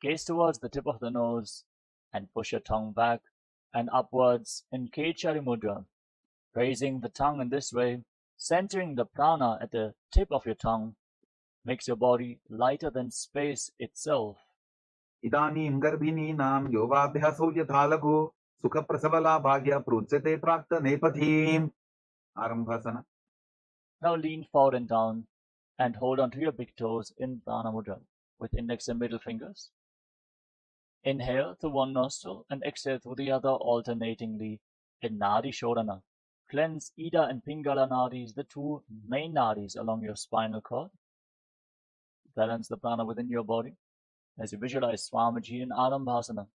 Gaze towards the tip of the nose and push your tongue back and upwards in Kechari Mudra. Raising the tongue in this way, centering the prana at the tip of your tongue, makes your body lighter than space itself. इदानीं गर्भिणीनां योगाभ्यासो यथा लघु सुखप्रसवला भाग्य प्रोच्यते प्राक्तनेपथीम्. Arambhasana. Now lean forward and down and hold on to your big toes in Prana Mudra with index and middle fingers. Inhale through one nostril and exhale through the other alternatingly in Nadi Shodhana. Cleanse Ida and Pingala Nadis, the two main nadis along your spinal cord. Balance the prana within your body as you visualize Swamiji in Arambhasana.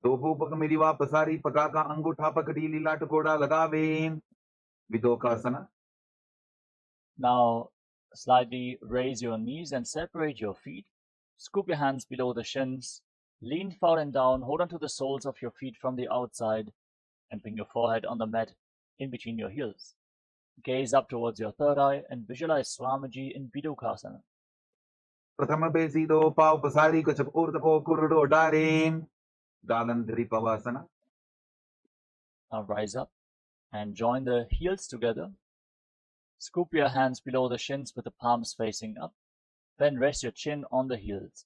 दोहो पग मेरी वापसारी पका का अंगूठा पकड़ी लीला टकोड़ा लगावे. Vidokasana. Now slightly raise your knees and separate your feet. Scoop your hands below the shins. Lean forward and down. Hold on to the soles of your feet from the outside and bring your forehead on the mat in between your heels. Gaze up towards your third eye and visualize Swamiji in Vidokasana. प्रथम बेसीदो पाव पसारी को चपोर तको कुरडो डारे. Dalandhari Pavasana. Now rise up and join the heels together. Scoop your hands below the shins with the palms facing up. Then rest your chin on the heels.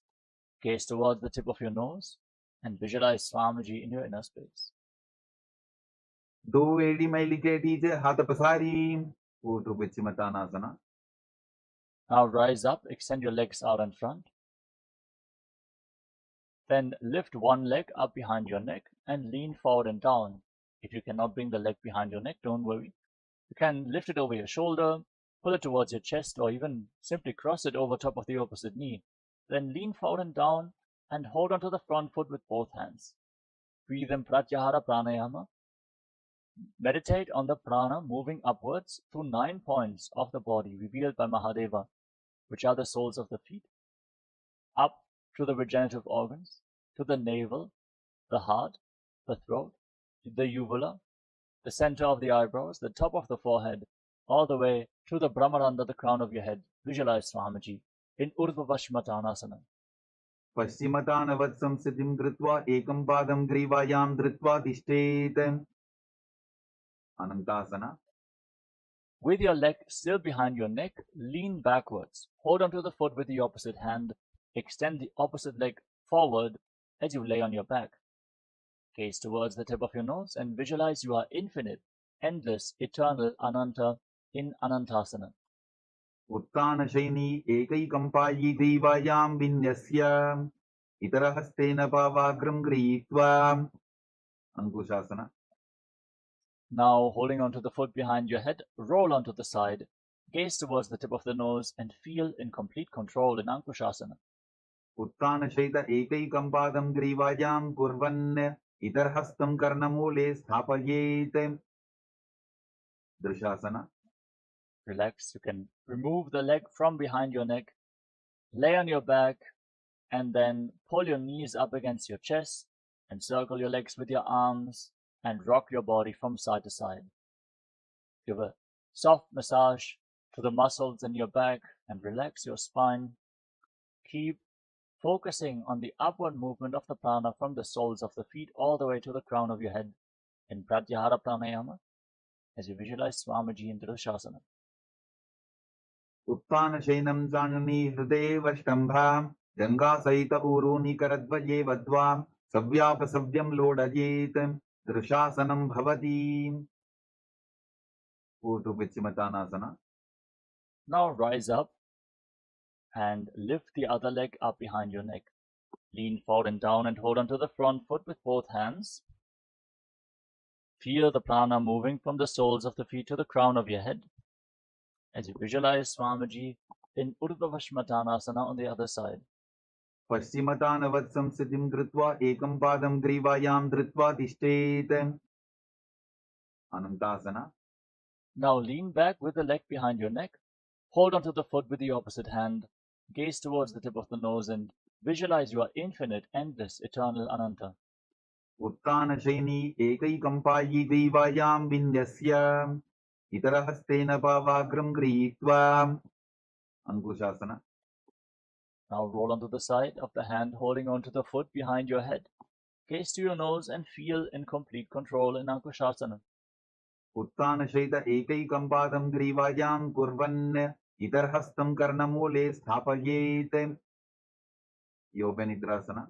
Gaze towards the tip of your nose and visualize Swamiji in your inner space. दो एड़ी मैली के टीचे हाथ पसारी. Urdhva Paschimottanasana. Now rise up, extend your legs out in front. Then lift one leg up behind your neck and lean forward and down. If you cannot bring the leg behind your neck, don't worry. You can lift it over your shoulder, pull it towards your chest, or even simply cross it over top of the opposite knee. Then lean forward and down and hold onto the front foot with both hands. Breathe in Pratyahara Pranayama. Meditate on the prana moving upwards through 9 points of the body revealed by Mahadeva, which are the soles of the feet, up to the regenerative organs, to the navel, the heart, the throat, the uvula, the center of the eyebrows, the top of the forehead, all the way to the Brahmaranda, the crown of your head. Visualize Swamiji in Urdhva Paschimottanasana. पश्चिमतानवत् संस्थितिं कृत्वा एकं पादं ग्रीवायां धृत्वा तिष्ठेत्. Anantasana. With your leg still behind your neck, lean backwards. Hold onto the foot with the opposite hand. Extend the opposite leg forward as you lay on your back. Gaze towards the tip of your nose and visualize you are infinite, endless, eternal, Ananta in Anantasana. उत्तानशयनी एकैकम्पायी ग्रीवायां विन्यस्य इतरहस्तेन पावाग्रं गृहीत्वा. Ankushasana. Now, holding onto the foot behind your head, roll onto the side. Gaze towards the tip of the nose and feel in complete control in Ankushasana. उत्तानशयित एकैकं पादं ग्रीवायां कुर्वन् इतरहस्तं कर्णमूले स्थापयेत्. Drishasana. Relax. You can remove the leg from behind your neck, lay on your back, and then pull your knees up against your chest and circle your legs with your arms and rock your body from side to side. Give a soft massage to the muscles in your back and relax your spine. Keep focusing on the upward movement of the prana from the soles of the feet all the way to the crown of your head in Pratyahara Pranayama as you visualize Swamiji in Ritushasana. उत्थानशयनं जानुनि हृदयेवष्टम्भां जङ्घासहित ऊरूनि करद्वये वद्वां सव्यापसव्यं लोडयेत् दृशासनं भवति. Urdhva-Paschimottanasana. Now rise up and lift the other leg up behind your neck. Lean forward and down and hold onto the front foot with both hands. Feel the prana moving from the soles of the feet to the crown of your head as you visualize Swamiji in Urdhva-Paschimottanasana on the other side. पश्चिमतानवत्संस्थितिं कृत्वा एकं पादं ग्रीवायां धृत्वा तिष्ठेत्. Anantasana. Now lean back with the leg behind your neck. Hold onto the foot with the opposite hand. Gaze towards the tip of the nose and visualize you are infinite, endless, eternal Ananta. उत्थानशयनी एकैकम्पायी ग्रीवायां विन्यस्य इतरहस्तेन पावाग्रं गृहीत्वा. Ankushasana. Now roll onto the side of the hand, holding onto the foot behind your head. Gaze to your nose and feel in complete control in Ankushasana. उत्थानशयित एकैकं पादं ग्रीवायां कुर्वन् इतरहस्तं कर्णमूले स्थापयेत्. Yoganidrasana.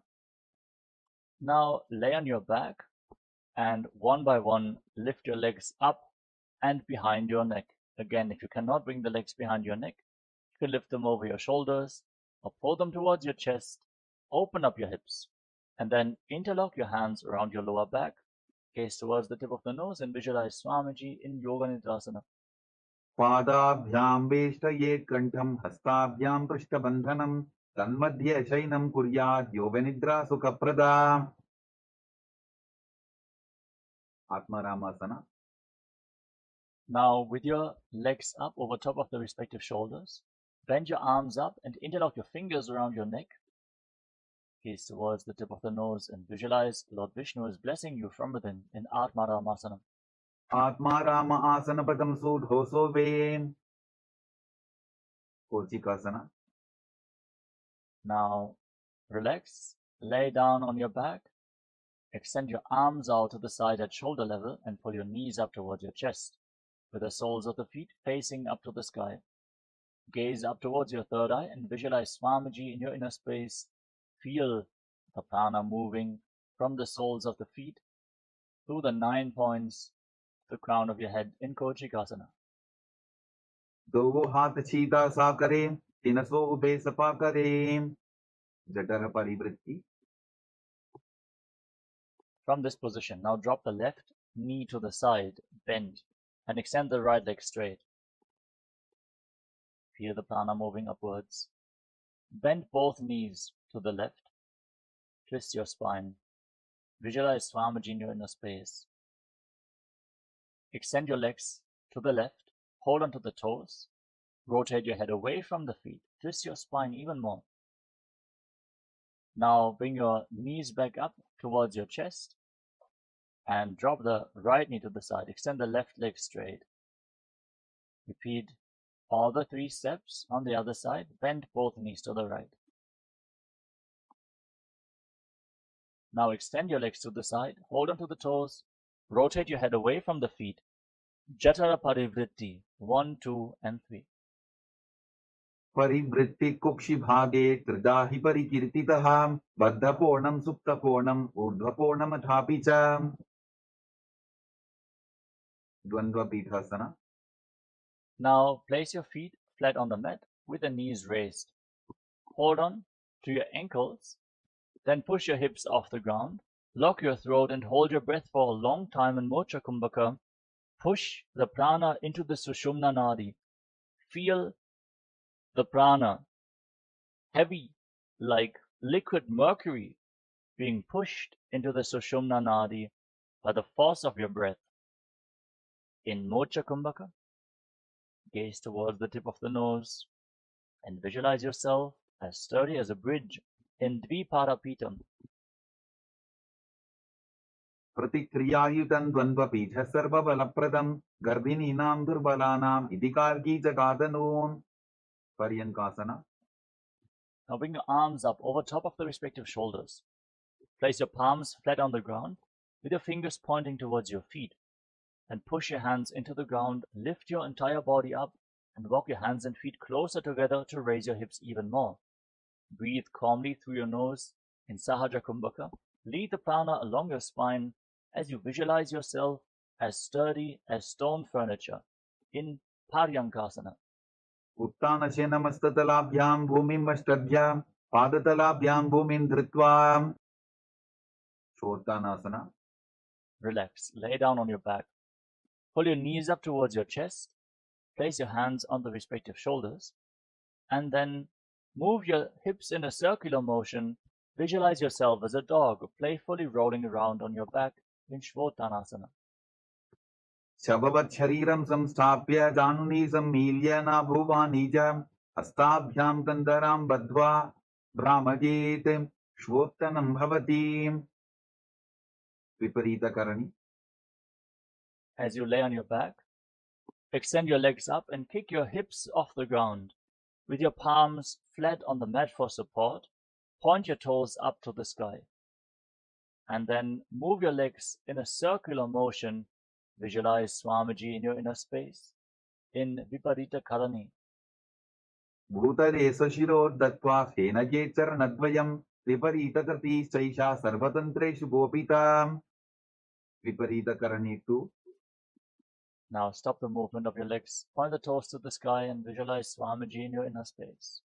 Now lay on your back and one by one lift your legs up and behind your neck. Again, if you cannot bring the legs behind your neck, you can lift them over your shoulders or pull them towards your chest. Open up your hips and then interlock your hands around your lower back. Gaze towards the tip of the nose and visualize Swamiji in Yoganidrasana. पादाभ्यां वेष्टयेत् कण्ठं हस्ताभ्यां पृष्ठबन्धनं तन्मध्ये शयनं कुर्यात् योगनिद्रा सुखप्रदा. Atmaramasana. Now, with your legs up over top of the respective shoulders, bend your arms up and interlock your fingers around your neck. Gaze towards the tip of the nose and visualize Lord Vishnu is blessing you from within in Atmaramasana. Atmarama asana padam sudhoso ve. Kochikasana. Now, relax, lay down on your back, extend your arms out to the side at shoulder level and pull your knees up towards your chest, with the soles of the feet facing up to the sky. Gaze up towards your third eye and visualize Swamiji in your inner space. Feel the prana moving from the soles of the feet through the 9 points to the crown of your head in Kochikasana. दो हाथ सीधा सा करें, तिनसो उभे सपा करें. जठर परिवृत्ति. From this position, now drop the left knee to the side, bend, and extend the right leg straight. Feel the prana moving upwards. Bend both knees to the left. Twist your spine. Visualize Swamiji in your inner space. Extend your legs to the left. Hold onto the toes. Rotate your head away from the feet. Twist your spine even more. Now bring your knees back up towards your chest and drop the right knee to the side. Extend the left leg straight. Repeat all the 3 steps on the other side. Bend both knees to the right. Now extend your legs to the side. Hold onto the toes. Rotate your head away from the feet. Jatara Parivritti 1, 2, and 3. परिवृत्ति कुक्षि भागे त्रिदाहि परिकीर्तितः बद्धपूर्णं सुप्तपूर्णं ऊर्ध्वपूर्णमथापि च. द्वन्द्वपीठासना. Now place your feet flat on the mat with the knees raised. Hold on to your ankles, then push your hips off the ground. Lock your throat and hold your breath for a long time in Mocha Kumbhaka. Push the prana into the Sushumna Nadi. Feel the prana heavy like liquid mercury being pushed into the Sushumna Nadi by the force of your breath. In Mocha Kumbhaka, gaze towards the tip of the nose and visualize yourself as sturdy as a bridge in Dviparapitam. प्रतिक्रियायुतं द्वन्द्वपीठ सर्वबलप्रदं गर्भिणीनां दुर्बलानां इति Karki जगादनून्. पर्यङ्कासना. Now bring your arms up over top of the respective shoulders. Place your palms flat on the ground with your fingers pointing towards your feet. And push your hands into the ground, lift your entire body up, and walk your hands and feet closer together to raise your hips even more. Breathe calmly through your nose in Sahaja Kumbhaka. Lead the prana along your spine as you visualize yourself as sturdy as stone furniture in Paryankasana. उत्तानशयनमस्ततलाभ्यां भूमिम् अष्टभ्यां पादतलाभ्यां भूमिम् धृत्वा Shodhanasana. Relax. Lay down on your back. Pull your knees up towards your chest. Place your hands on the respective shoulders. And then move your hips in a circular motion. Visualize yourself as a dog, playfully rolling around on your back in Shodhanasana. शववत् शरीरं संस्थाप्य जानुनी सम्मील्य नाभुवानि च हस्ताभ्यां कन्दरां बद्ध्वा भ्रामयेत् श्वोत्तनं भवति. विपरीतकरणी. As you lay on your back, extend your legs up and kick your hips off the ground. With your palms flat on the mat for support, point your toes up to the sky. And then move your legs in a circular motion. Visualize Swamiji in your inner space in Viparita Karani. भूतले सशिरोर्दत्त्वा फेनकेचरणद्वयं विपरीतकृतिश्चैषा सर्वतन्त्रेषु गोपिता. विपरीतकरणी तु. Now stop the movement of your legs, point the toes to the sky and visualize Swamiji in your inner space.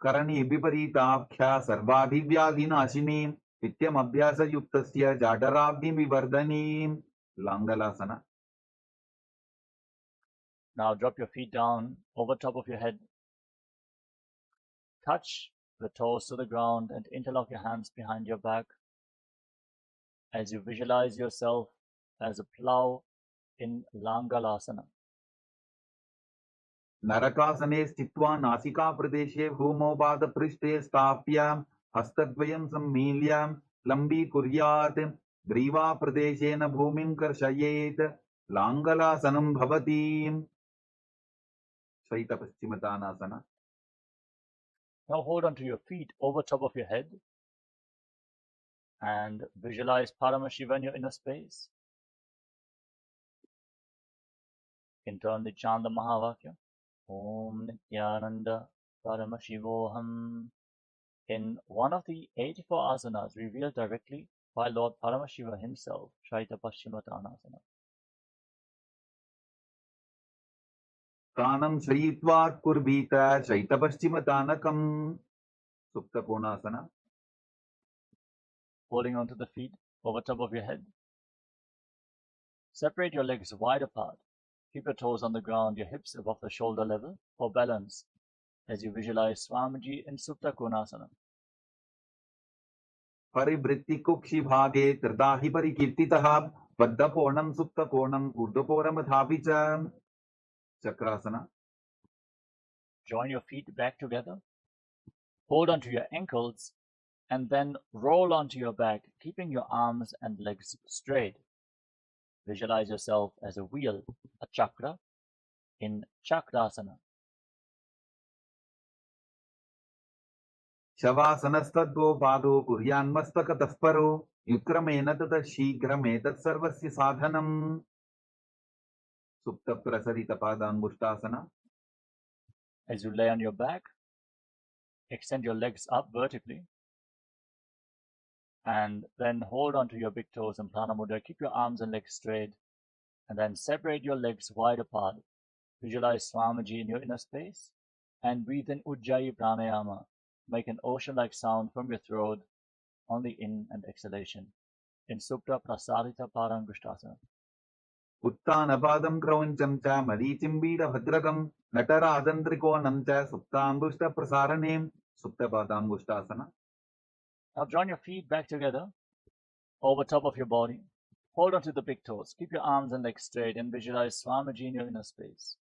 Karni विपरीताख्या सर्वाधिव्याधिनाशिनी नित्यमभ्यासयुक्तस्य जाडराब्धिविवर्धनी. लाङ्गलासना. Now drop your feet down over top of your head. Touch the toes to the ground and interlock your hands behind your back as you visualize yourself as a plow in Langalasana. नरकासने स्थित्वा नासिकाप्रदेशे भूमौ पादपृष्ठे स्थाप्य हस्तद्वयं सम्मील्य लम्बीकुर्यात् ग्रीवाप्रदेशेन भूमिं कर्षयेत् लाङ्गलासनं भवति. श्वैतपश्चिमतानासना. Now hold on to your feet over top of your head and visualize Paramashiva in your inner space. Internally chant the Mahavakya. Om Nityananda Paramashivoham. In one of the 84 asanas revealed directly by Lord Paramashiva himself, Shaita Paschimottanasana. प्राणं शयित्वा कुर्वीत शैतपश्चिमतानकम्. सुप्तकोणासना. Holding onto the feet over top of your head. Separate your legs wide apart. Keep your toes on the ground, your hips above the shoulder level for balance as you visualize Swamiji in Supta Konasana. परिवृत्तिकुक्षिभागे त्रिदाहि परिकीर्तितः बद्धकोणं सुप्तकोणं ऊर्ध्वकोणमथापि च. Chakrasana. Join your feet back together. Hold onto your ankles and then roll onto your back, keeping your arms and legs straight. Visualize yourself as a wheel, a chakra, in Chakrasana. शवासनस्तद्वो पादो कुर्यान्मस्तकतः परो युक्रेण ततः शीघ्रमेतत् सर्वस्य साधनम्. सुप्तप्रसरितपादाङ्गुष्ठासना. As you lay on your back, extend your legs up vertically and then hold onto your big toes in Prana Mudra. Keep your arms and legs straight and then separate your legs wide apart. Visualize Swamiji in your inner space and breathe in Ujjayi Pranayama. Make an ocean-like sound from your throat on the in and exhalation in Supta Prasarita Parangushtasana. उत्तानपादं क्रौञ्चं च मरीचिम्बीडभद्रकं नटराजन्द्रिकोणं च सुप्ताङ्गुष्ठप्रसारणे. सुप्तपादाङ्गुष्ठासना. Now join your feet back together over top of your body. Hold onto the big toes. Keep your arms and legs straight and visualize Swamiji in your inner space.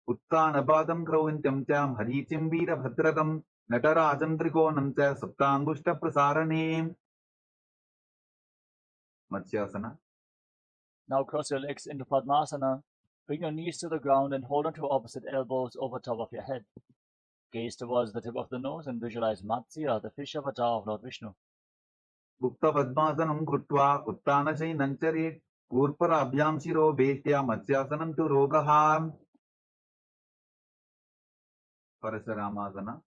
उत्तानपादं क्रौञ्चं च मरीचिम्बीडभद्रकं नटराजन्द्रिकोणं च सुप्ताङ्गुष्ठप्रसारणे. मत्स्यासना. Now cross your legs into Padmasana. Bring your knees to the ground and hold onto opposite elbows over top of your head. Gaze towards the tip of the nose and visualize Matsya, the fish avatar of Lord Vishnu. Bhukta Padmasanam Krutva Uttanasainan Charit Purparabhyam Shiro Bheshya Matsyasanam Tu Rogaha. Parasaramasana.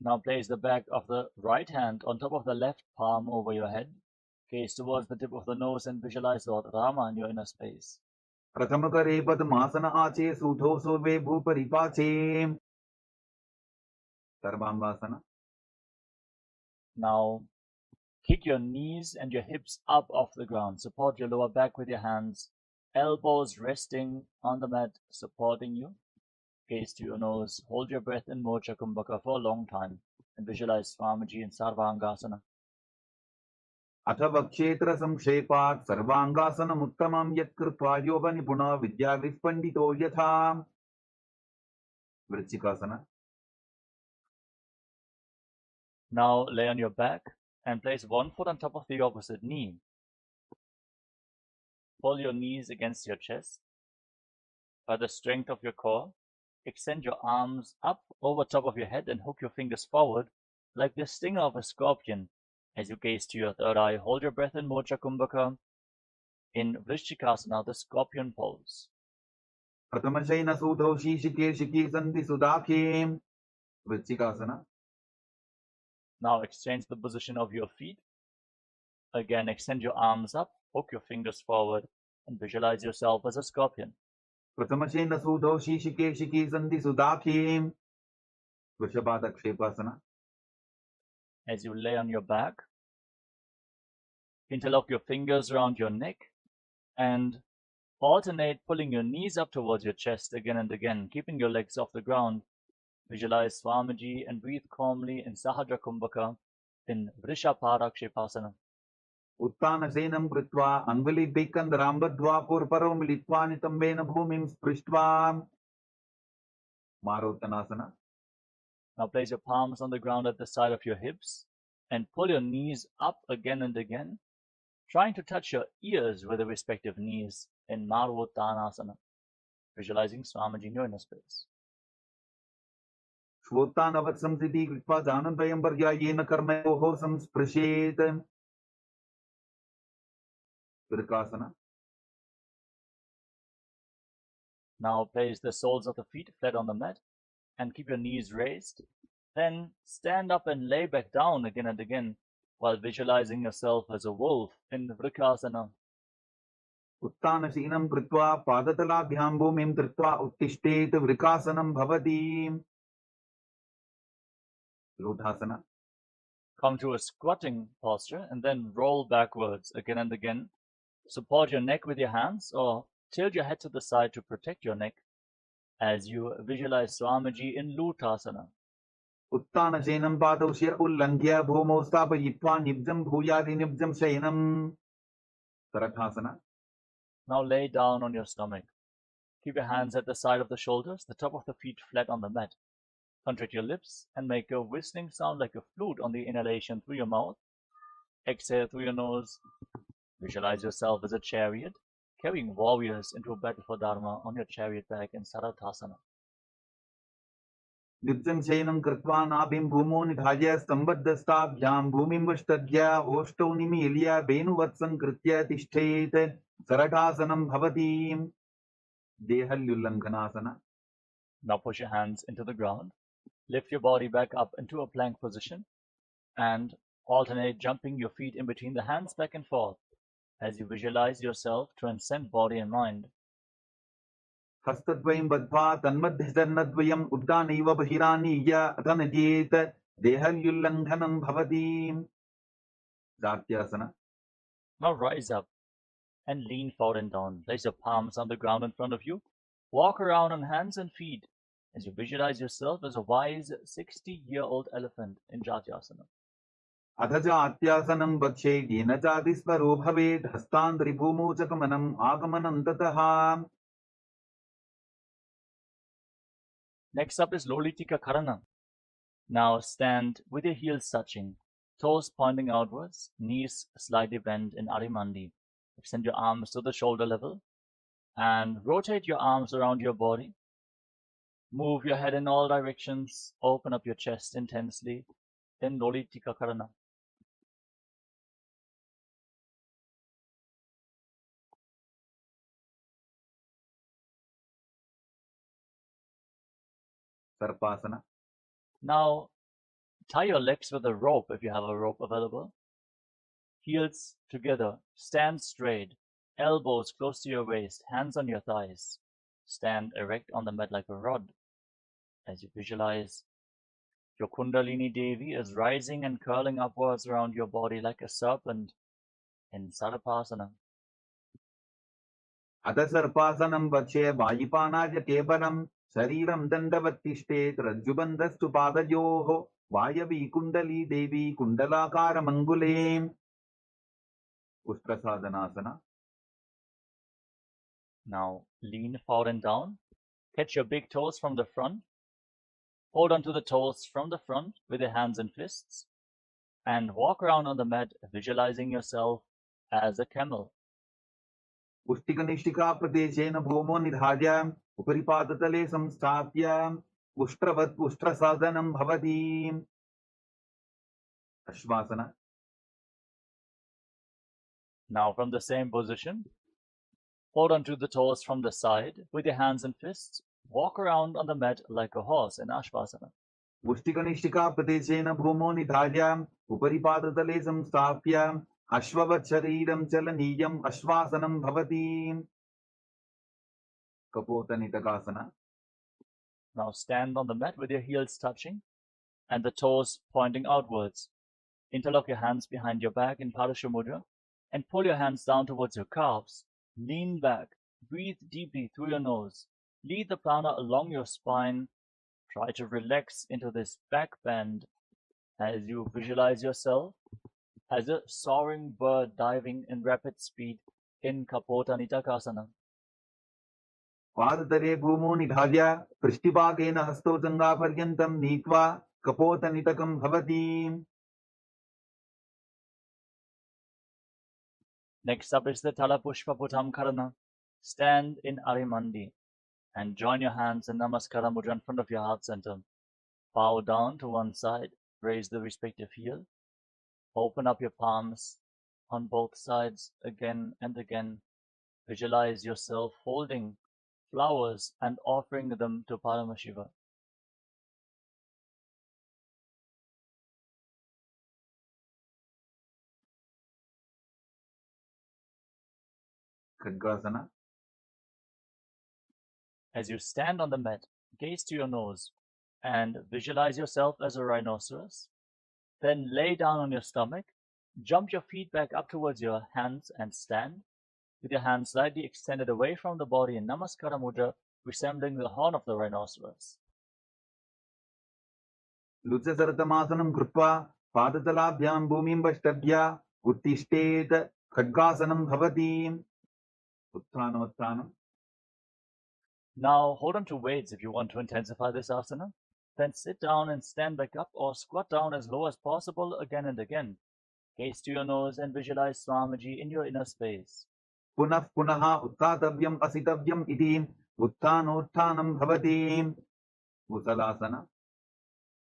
Now place the back of the right hand on top of the left palm over your head. Gaze towards the tip of the nose and visualize Lord Rama in your inner space. Prathamakare Padmasana Ache Sudho Sove Bhuparipache. Sarvambhasana. Now kick your knees and your hips up off the ground. Support your lower back with your hands. Elbows resting on the mat, supporting you. Gaze to your nose. Hold your breath in Mocha Kumbhaka for a long time. And visualize Swamiji in Sarvangasana. Atha Kshetra Samkshepat Sarvangasana Uttamam Yat Krutva Yoga Nipuna Vidya Vispandito Yatha. Vrichikasana. Now lay on your back and place one foot on top of the opposite knee. Pull your knees against your chest. By the strength of your core, extend your arms up over top of your head and hook your fingers forward like the stinger of a scorpion. As you gaze to your third eye, hold your breath in Mocha Kumbhaka. In Vrishchikasana, the scorpion pose. Prathamashaina Sudho Shishike Shiki Sandhi Sudakhe. Vrichikasana. Now exchange the position of your feet. Again, extend your arms up, hook your fingers forward, and visualize yourself as a scorpion. Prathamashaina Sudho Shishike Shiki Sandhi Sudakhe. Vrishabhadakshepasana. As you lay on your back, interlock your fingers around your neck and alternate pulling your knees up towards your chest again and again, keeping your legs off the ground. Visualize Swamiji and breathe calmly in Sahadra Kumbhaka in Vrishabhadakshepasana. Uttanasenam Kritva Anvali Bikandrambadva Purparam Litva Nitambena Bhumim Sprishtva. Marottanasana. Now place your palms on the ground at the side of your hips and pull your knees up again and again, trying to touch your ears with the respective knees in Marottanasana, visualizing Swamiji in your inner space. Shvotanavat Samsiti Kritva Janandayam Paryayena Karmayoho Samsprishet. Virkasana. Now place the soles of the feet flat on the mat and keep your knees raised. Then stand up and lay back down again and again while visualizing yourself as a wolf in Vrikasana. Uttanasinam Kritva Padatalabhyam Bhumim Kritva Uttishtet Vrikasanam Bhavati. Lotasana. Come to a squatting posture and then roll backwards again and again. Support your neck with your hands or tilt your head to the side to protect your neck as you visualize Swamiji in Lotasana. Uttanasenam Padaushya Ullangya Bhumo Stapayitva Nibjam Bhuyadi Nibjam Shainam. Sarathasana. Now lay down on your stomach. Keep your hands at the side of the shoulders, the top of the feet flat on the mat. Contract your lips and make a whistling sound like a flute on the inhalation through your mouth. Exhale through your nose. Visualize yourself as a chariot, carrying warriors into a battle for Dharma on your chariot back in Sarathasana. Nibjam Shainam Kritva Nabhim Bhumo Nidhaya Sambhaddastabhyam Bhumim Vashtadya Oshto Nimilya Venuvatsam Kritya Tishtet Sarathāsanam Bhavati. Dehalyullankanasana. Now push your hands into the ground. Lift your body back up into a plank position and alternate jumping your feet in between the hands back and forth as you visualize yourself transcend body and mind. Hastadvayam Badva Tanmadhyarnadvayam Uddaniva Bahiraniya Athanajit Dehalyullankhanam Bhavati. Satyasana. Now rise up and lean forward and down. Place your palms on the ground in front of you. Walk around on hands and feet as you visualize yourself as a wise 60-year-old elephant in Jatyasana. Athaja Atyasanam Bakshe Yenajadisvaro Bhavet Hastandri Bhumochakamanam Agamanam Tataha. Next up is Lolitika Karana. Now stand with your heels touching, toes pointing outwards, knees slightly bent in Arimandi. Extend your arms to the shoulder level. And rotate your arms around your body. Move your head in all directions. Open up your chest intensely. In Lolitika Karana. Sarpasana. Now, tie your legs with a rope if you have a rope available. Heels together. Stand straight. Elbows close to your waist. Hands on your thighs. Stand erect on the mat like a rod. As you visualize, your Kundalini Devi is rising and curling upwards around your body like a serpent in Sarpasana. अथ सर्पासनं वक्षे वायुपानाय केवलं शरीरं दण्डवत्तिष्ठेत् रज्जुबन्धस्तु पादयोः वायवी कुण्डली देवी कुण्डलाकारमङ्गुले उष्ट्रसाधनासना. Now lean forward and down. Catch your big toes from the front. Hold on to the toes from the front with your hands and fists. And walk around on the mat, visualizing yourself as a camel. उष्टिकनिष्ठिकाप्रदेशेन भूमो निधाय उपरिपादतले संस्थाप्य उष्ट्रवत् उष्ट्रसाधनं भवति. अश्वासना. Now from the same position, hold on to the toes from the side with your hands and fists. Walk around on the mat like a horse in Ashvasana. उष्टिकनिष्ठिकाप्रदेशेन भूमो निधाय उपरिपादतले संस्थाप्य अश्ववत् शरीरं चलनीयम् अश्वासनं भवति. कपोतनितकासना. Now stand on the mat with your heels touching and the toes pointing outwards. Interlock your hands behind your back in Padasha Mudra and pull your hands down towards your calves. Lean back. Breathe deeply through your nose. Lead the prana along your spine. Try to relax into this back bend as you visualize yourself as a soaring bird diving in rapid speed in Kapota Nitakasana. पादतले भूमो निधाय पृष्ठिभागेन हस्तौ जङ्घापर्यन्तं नीत्वा कपोतनितकं भवति. Next up is the Talapushpa Putam Karana. Stand in Arimandi and join your hands in Namaskara Mudra in front of your heart center. Bow down to one side, raise the respective heel. Open up your palms on both sides again and again. Visualize yourself holding flowers and offering them to Paramashiva. खड्गासना. As you stand on the mat, gaze to your nose and visualize yourself as a rhinoceros. Then lay down on your stomach, jump your feet back up towards your hands and stand with your hands slightly extended away from the body in Namaskara Mudra, resembling the horn of the rhinoceros. लुचसरतमासनं कृत्वा पादतलाभ्यां भूमिं पष्टभ्य उत्तिष्ठेत् खड्गासनं भवति. उत्थानोत्थानम्. Now hold on to weights if you want to intensify this asana. Then sit down and stand back up or squat down as low as possible again and again. Gaze to your nose and visualize Swamiji in your inner space. पुनः पुनः उत्थातव्यम् असितव्यम् इति उत्थानोत्थानं भवति. मुसलासना.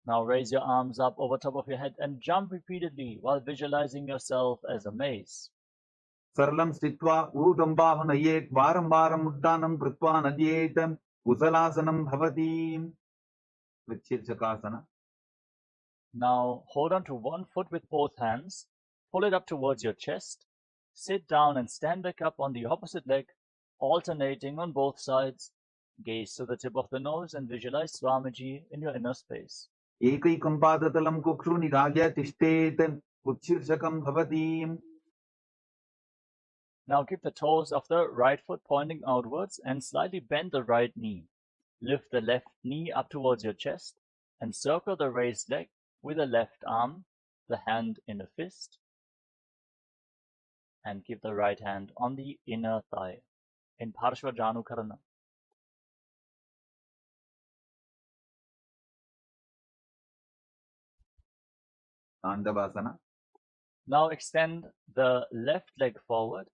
Now raise your arms up over top of your head and jump repeatedly while visualizing yourself as a mace. सरलं स्थित्वा ऊर्ध्वं बाहु नयेत् वारं वारम् उड्डानं कृत्वा नयेत् कुशलासनं भवति. विच्छेचकासना. Now hold on to one foot with both hands, pull it up towards your chest, sit down and stand back up on the opposite leg, alternating on both sides. Gaze to the tip of the nose and visualize Swamiji in your inner space. एकैकं पादतलं कुक्षु निधाय तिष्ठेत् उत्शीर्षकं भवति. Now keep the toes of the right foot pointing outwards and slightly bend the right knee. Lift the left knee up towards your chest and circle the raised leg with the left arm, the hand in a fist, and keep the right hand on the inner thigh in Parshva Janu Karana. ताण्डवासना. Now extend the left leg forward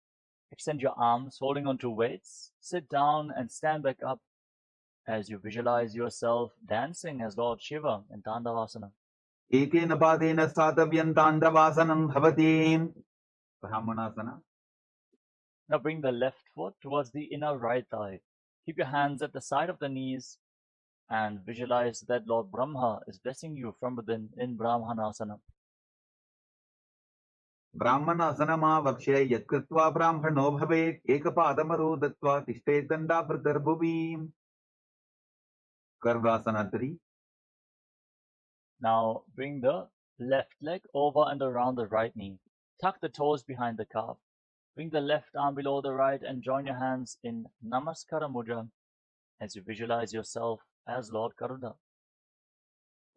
Extend your arms, holding onto weights. Sit down and stand back up as you visualize yourself dancing as Lord Shiva in Tandavasana. एकेन पादेन स्थातव्यं ताण्डवासनं भवति ब्राह्मणासना. Now bring the left foot towards the inner right thigh. Keep your hands at the side of the knees and visualize that Lord Brahma is blessing you from within in Brahmanasana. ब्राह्मणासनमावक्ष्य यत्कृत्वा ब्राह्मणो भवेत् एकपादमरो दत्त्वा तिष्ठेत् दण्डाभृतर्भुवि. Karvasana 3. Now bring the left leg over and around the right knee. Tuck the toes behind the calf. Bring the left arm below the right and join your hands in Namaskara Mudra as you visualize yourself as Lord Garuda.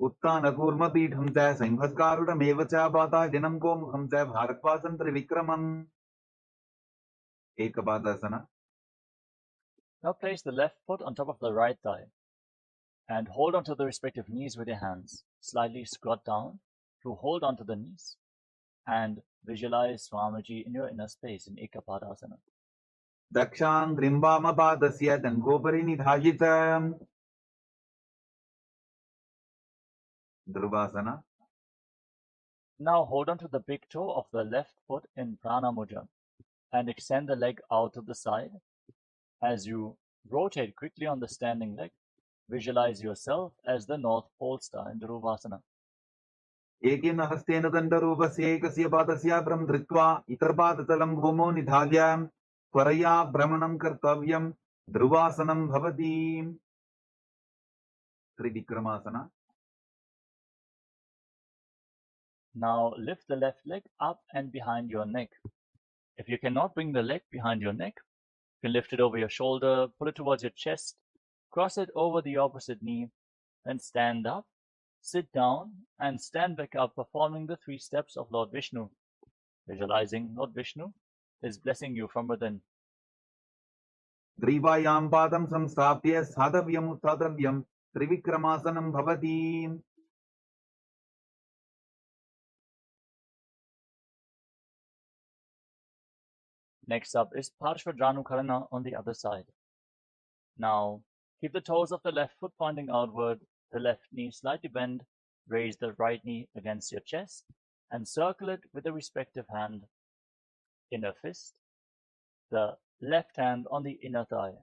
उत्तानकूर्मपीठं च संभस्कारुडमेव च पाताजनं गोमुखं च भारद्वासं त्रिविक्रमम्. एकपादासना. Now place the left foot on top of the right thigh and hold onto the respective knees with your hands. Slightly squat down to hold onto the knees and visualize Swamiji in your inner space in Ekapadasana. दक्षाङ्घ्रिं वामपादस्य दण्डोपरि निधाय च. ध्रुवासना. Now hold onto the big toe of the left foot in Prana Mudra and extend the leg out to the side. As you rotate quickly on the standing leg, visualize yourself as the North Pole star in Dhruvasana. एकेन हस्तेन दण्डरूपस्य एकस्य पादस्याग्रं धृत्वा इतरपादतलं भूमौ निधाय त्वरया भ्रमणं कर्तव्यं. ध्रुवासनं भवति. त्रिविक्रमासना. Now lift the left leg up and behind your neck. If you cannot bring the leg behind your neck, you can lift it over your shoulder, pull it towards your chest, cross it over the opposite knee, then stand up, sit down, and stand back up, performing the 3 steps of Lord Vishnu. Visualizing Lord Vishnu is blessing you from within. ग्रीवायां पादं संस्थाप्य स्थातव्यम् उत्थातव्यं. त्रिविक्रमासनं भवति. Next up is Parshvadranukarana on the other side. Now, keep the toes of the left foot pointing outward, the left knee slightly bend, raise the right knee against your chest, and circle it with the respective hand. Inner fist, the left hand on the inner thigh.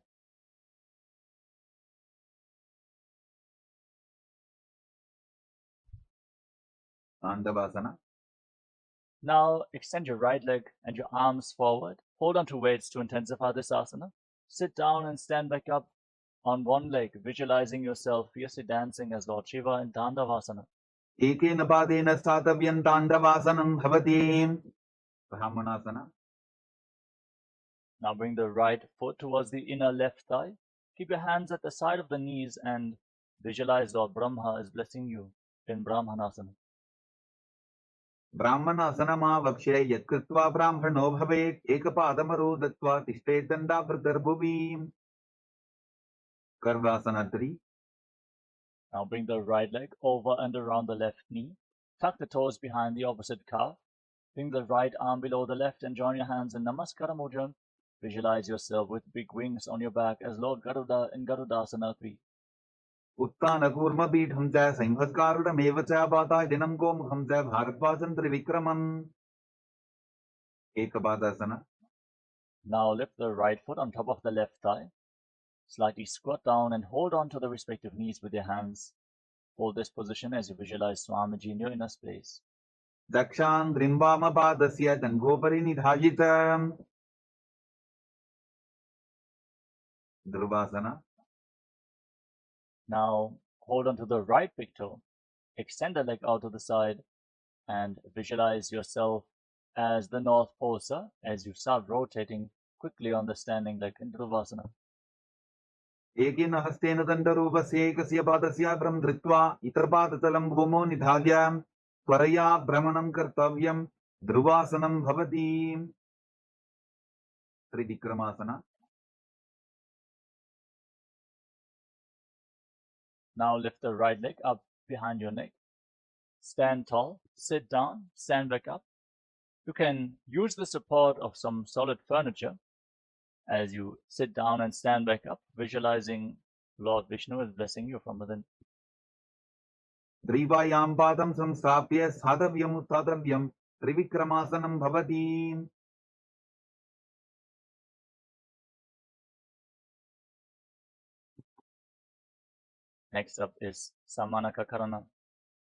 ताण्डवासना. Now, extend your right leg and your arms forward. Hold onto weights to intensify this asana. Sit down and stand back up on one leg, visualizing yourself fiercely dancing as Lord Shiva in Dandavasana. एकेन पादेन स्थातव्यं ताण्डवासनं भवति. ब्राह्मणासना. Now bring the right foot towards the inner left thigh. Keep your hands at the side of the knees and visualize Lord Brahma is blessing you in Brahmanasana. ब्राह्मणासनमावक्ष्य यत्कृत्वा ब्राह्मणो भवेत् एकपादमरो दत्त्वा तिष्ठेत् दण्डाभृतर्भुवि. Karvasana 3. Now bring the right leg over and around the left knee. Tuck the toes behind the opposite calf. Bring the right arm below the left and join your hands in Namaskara Mudra. Visualize yourself with big wings on your back as Lord Garuda in Garudasana 3. उत्तानकूर्मपीठं च संभस्कारुडमेव च पाताजनं गोमुखं च भारद्वासं त्रिविक्रमम्. एकपादासना. Now lift the right foot on top of the left thigh. Slightly squat down and hold on to the respective knees with your hands. Hold this position as you visualize Swamiji in your inner space. दक्षाङ्घ्रिं वामपादस्य दण्डोपरि निधाय च. ध्रुवासना. Now hold on to the right big toe. Extend the leg out to the side and visualize yourself as the North Pole star as you start rotating quickly on the standing leg in Dhruvasana. एकेन हस्तेन दण्डरूपस्य एकस्य पादस्याग्रं धृत्वा इतरपादतलं भूमौ निधाय त्वरया भ्रमणं कर्तव्यं. ध्रुवासनं भवति. त्रिविक्रमासना. Now lift the right leg up behind your neck. Stand tall, sit down, stand back up. You can use the support of some solid furniture as you sit down and stand back up, visualizing Lord Vishnu is blessing you from within. Drivayam padam samstapya sadhavyam uttadavyam trivikramasanam bhavati. Next up is Samanaka Karana.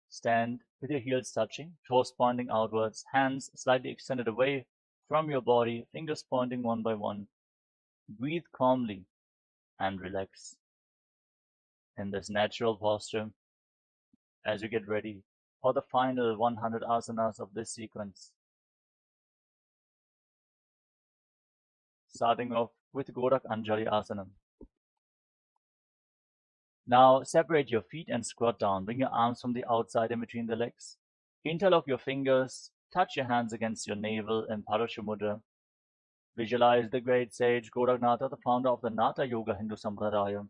Stand with your heels touching, toes pointing outwards, hands slightly extended away from your body, fingers pointing one by one. Breathe calmly and relax in this natural posture as you get ready for the final 100 asanas of this sequence. Starting off with Gorak Anjali Asana. Now separate your feet and squat down. Bring your arms from the outside in between the legs. Interlock your fingers. Touch your hands against your navel in Parashamudra. Visualize the great sage Goraknatha, the founder of the Nata Yoga Hindu Sampradaya,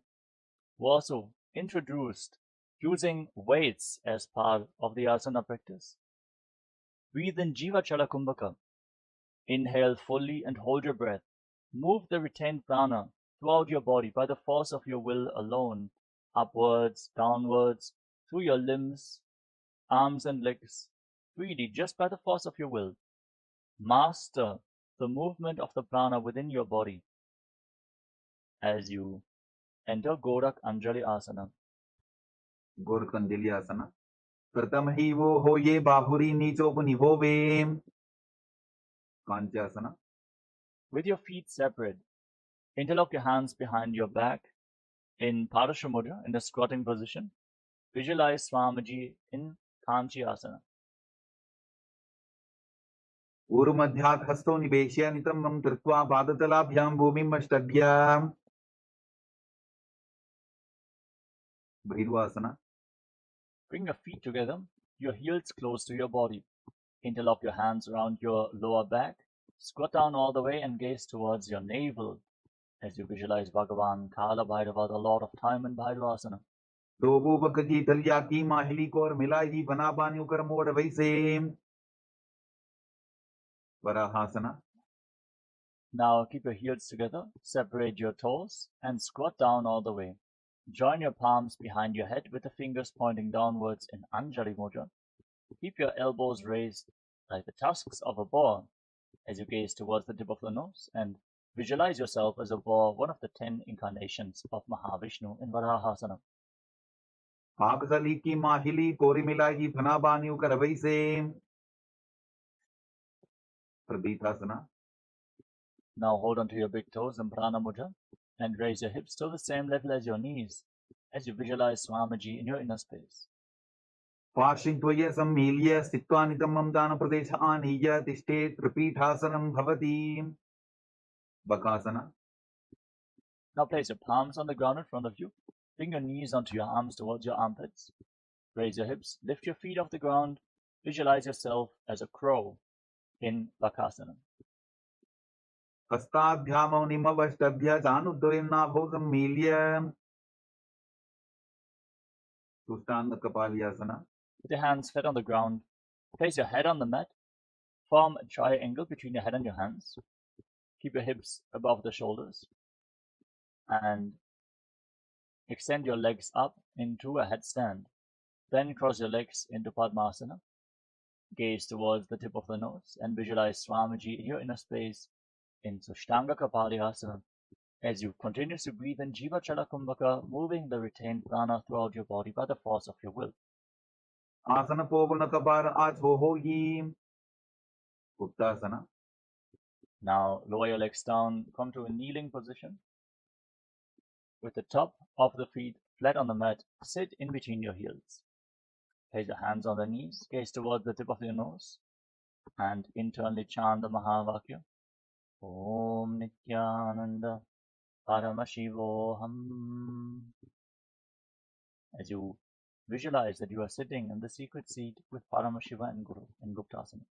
who also introduced using weights as part of the asana practice. Breathe in Jiva Chala Kumbhaka. Inhale fully and hold your breath. Move the retained prana throughout your body by the force of your will alone, upwards, downwards, through your limbs, arms and legs, freely just by the force of your will. Master the movement of the prana within your body as you enter Gorak Anjali Asana. Gorak Anjali Asana. Pratham hi wo hoye bahuri nichopaniho. Kanchasana. With your feet separate, interlock your hands behind your back in Parashamudra in the squatting position. Visualize Swamiji in Kanchi Asana. Urumadhyat hasto niveshya nitamam kirtva padatalabhyam bhumim ashtadhyam. Breathwork. Bring your feet together, your heels close to your body. Interlock your hands around your lower back. Squat down all the way and gaze towards your navel as you visualize Bhagavan Kala Bhairava, the Lord of Time in Bhairasana. Dobu bhakti talya ki mahili ko aur milai bana banyu kar mod vaise. Varahasana. Now keep your heels together, separate your toes, and squat down all the way. Join your palms behind your head with the fingers pointing downwards in Anjali Mudra. Keep your elbows raised like the tusks of a boar as you gaze towards the tip of the nose and visualize yourself as a boar, one of the 10 incarnations of Mahavishnu in Varahasana. Paksali ki mahili kori milai bana banyu kar vaise. Pradithasana. Now hold onto your big toes in Prana Mudra and raise your hips to the same level as your knees as you visualize Swamiji in your inner space. Pashintvoya sammilya stitva nitamam dana pradesha aniya tishte tripithasanam bhavati. Bakasana. Now place your palms on the ground in front of you. Bring your knees onto your arms towards your armpits. Raise your hips, lift your feet off the ground. Visualize yourself as a crow in Bakasana. Hastadhyamo nimavastabhya januddoyamnabho sammilya. Sushtanga Kapalyasana. With your hands flat on the ground, place your head on the mat. Form a triangle between your head and your hands. Keep your hips above the shoulders. And extend your legs up into a headstand. Then cross your legs into Padmasana. Gaze towards the tip of the nose and visualize Swamiji in your inner space in Sushtanga Kapalyasana as you continuously breathe in Jiva Chala Kumbhaka, moving the retained prana throughout your body by the force of your will. Asana povana kapara acho hoyi. Uttasana. Now lower your legs down, come to a kneeling position. With the top of the feet flat on the mat, sit in between your heels. Place your hands on the knees, gaze towards the tip of your nose, and internally chant the Mahavakya. Om Nityananda Paramashivoham. As you visualize that you are sitting in the secret seat with Paramashiva and Guru in Guptasana.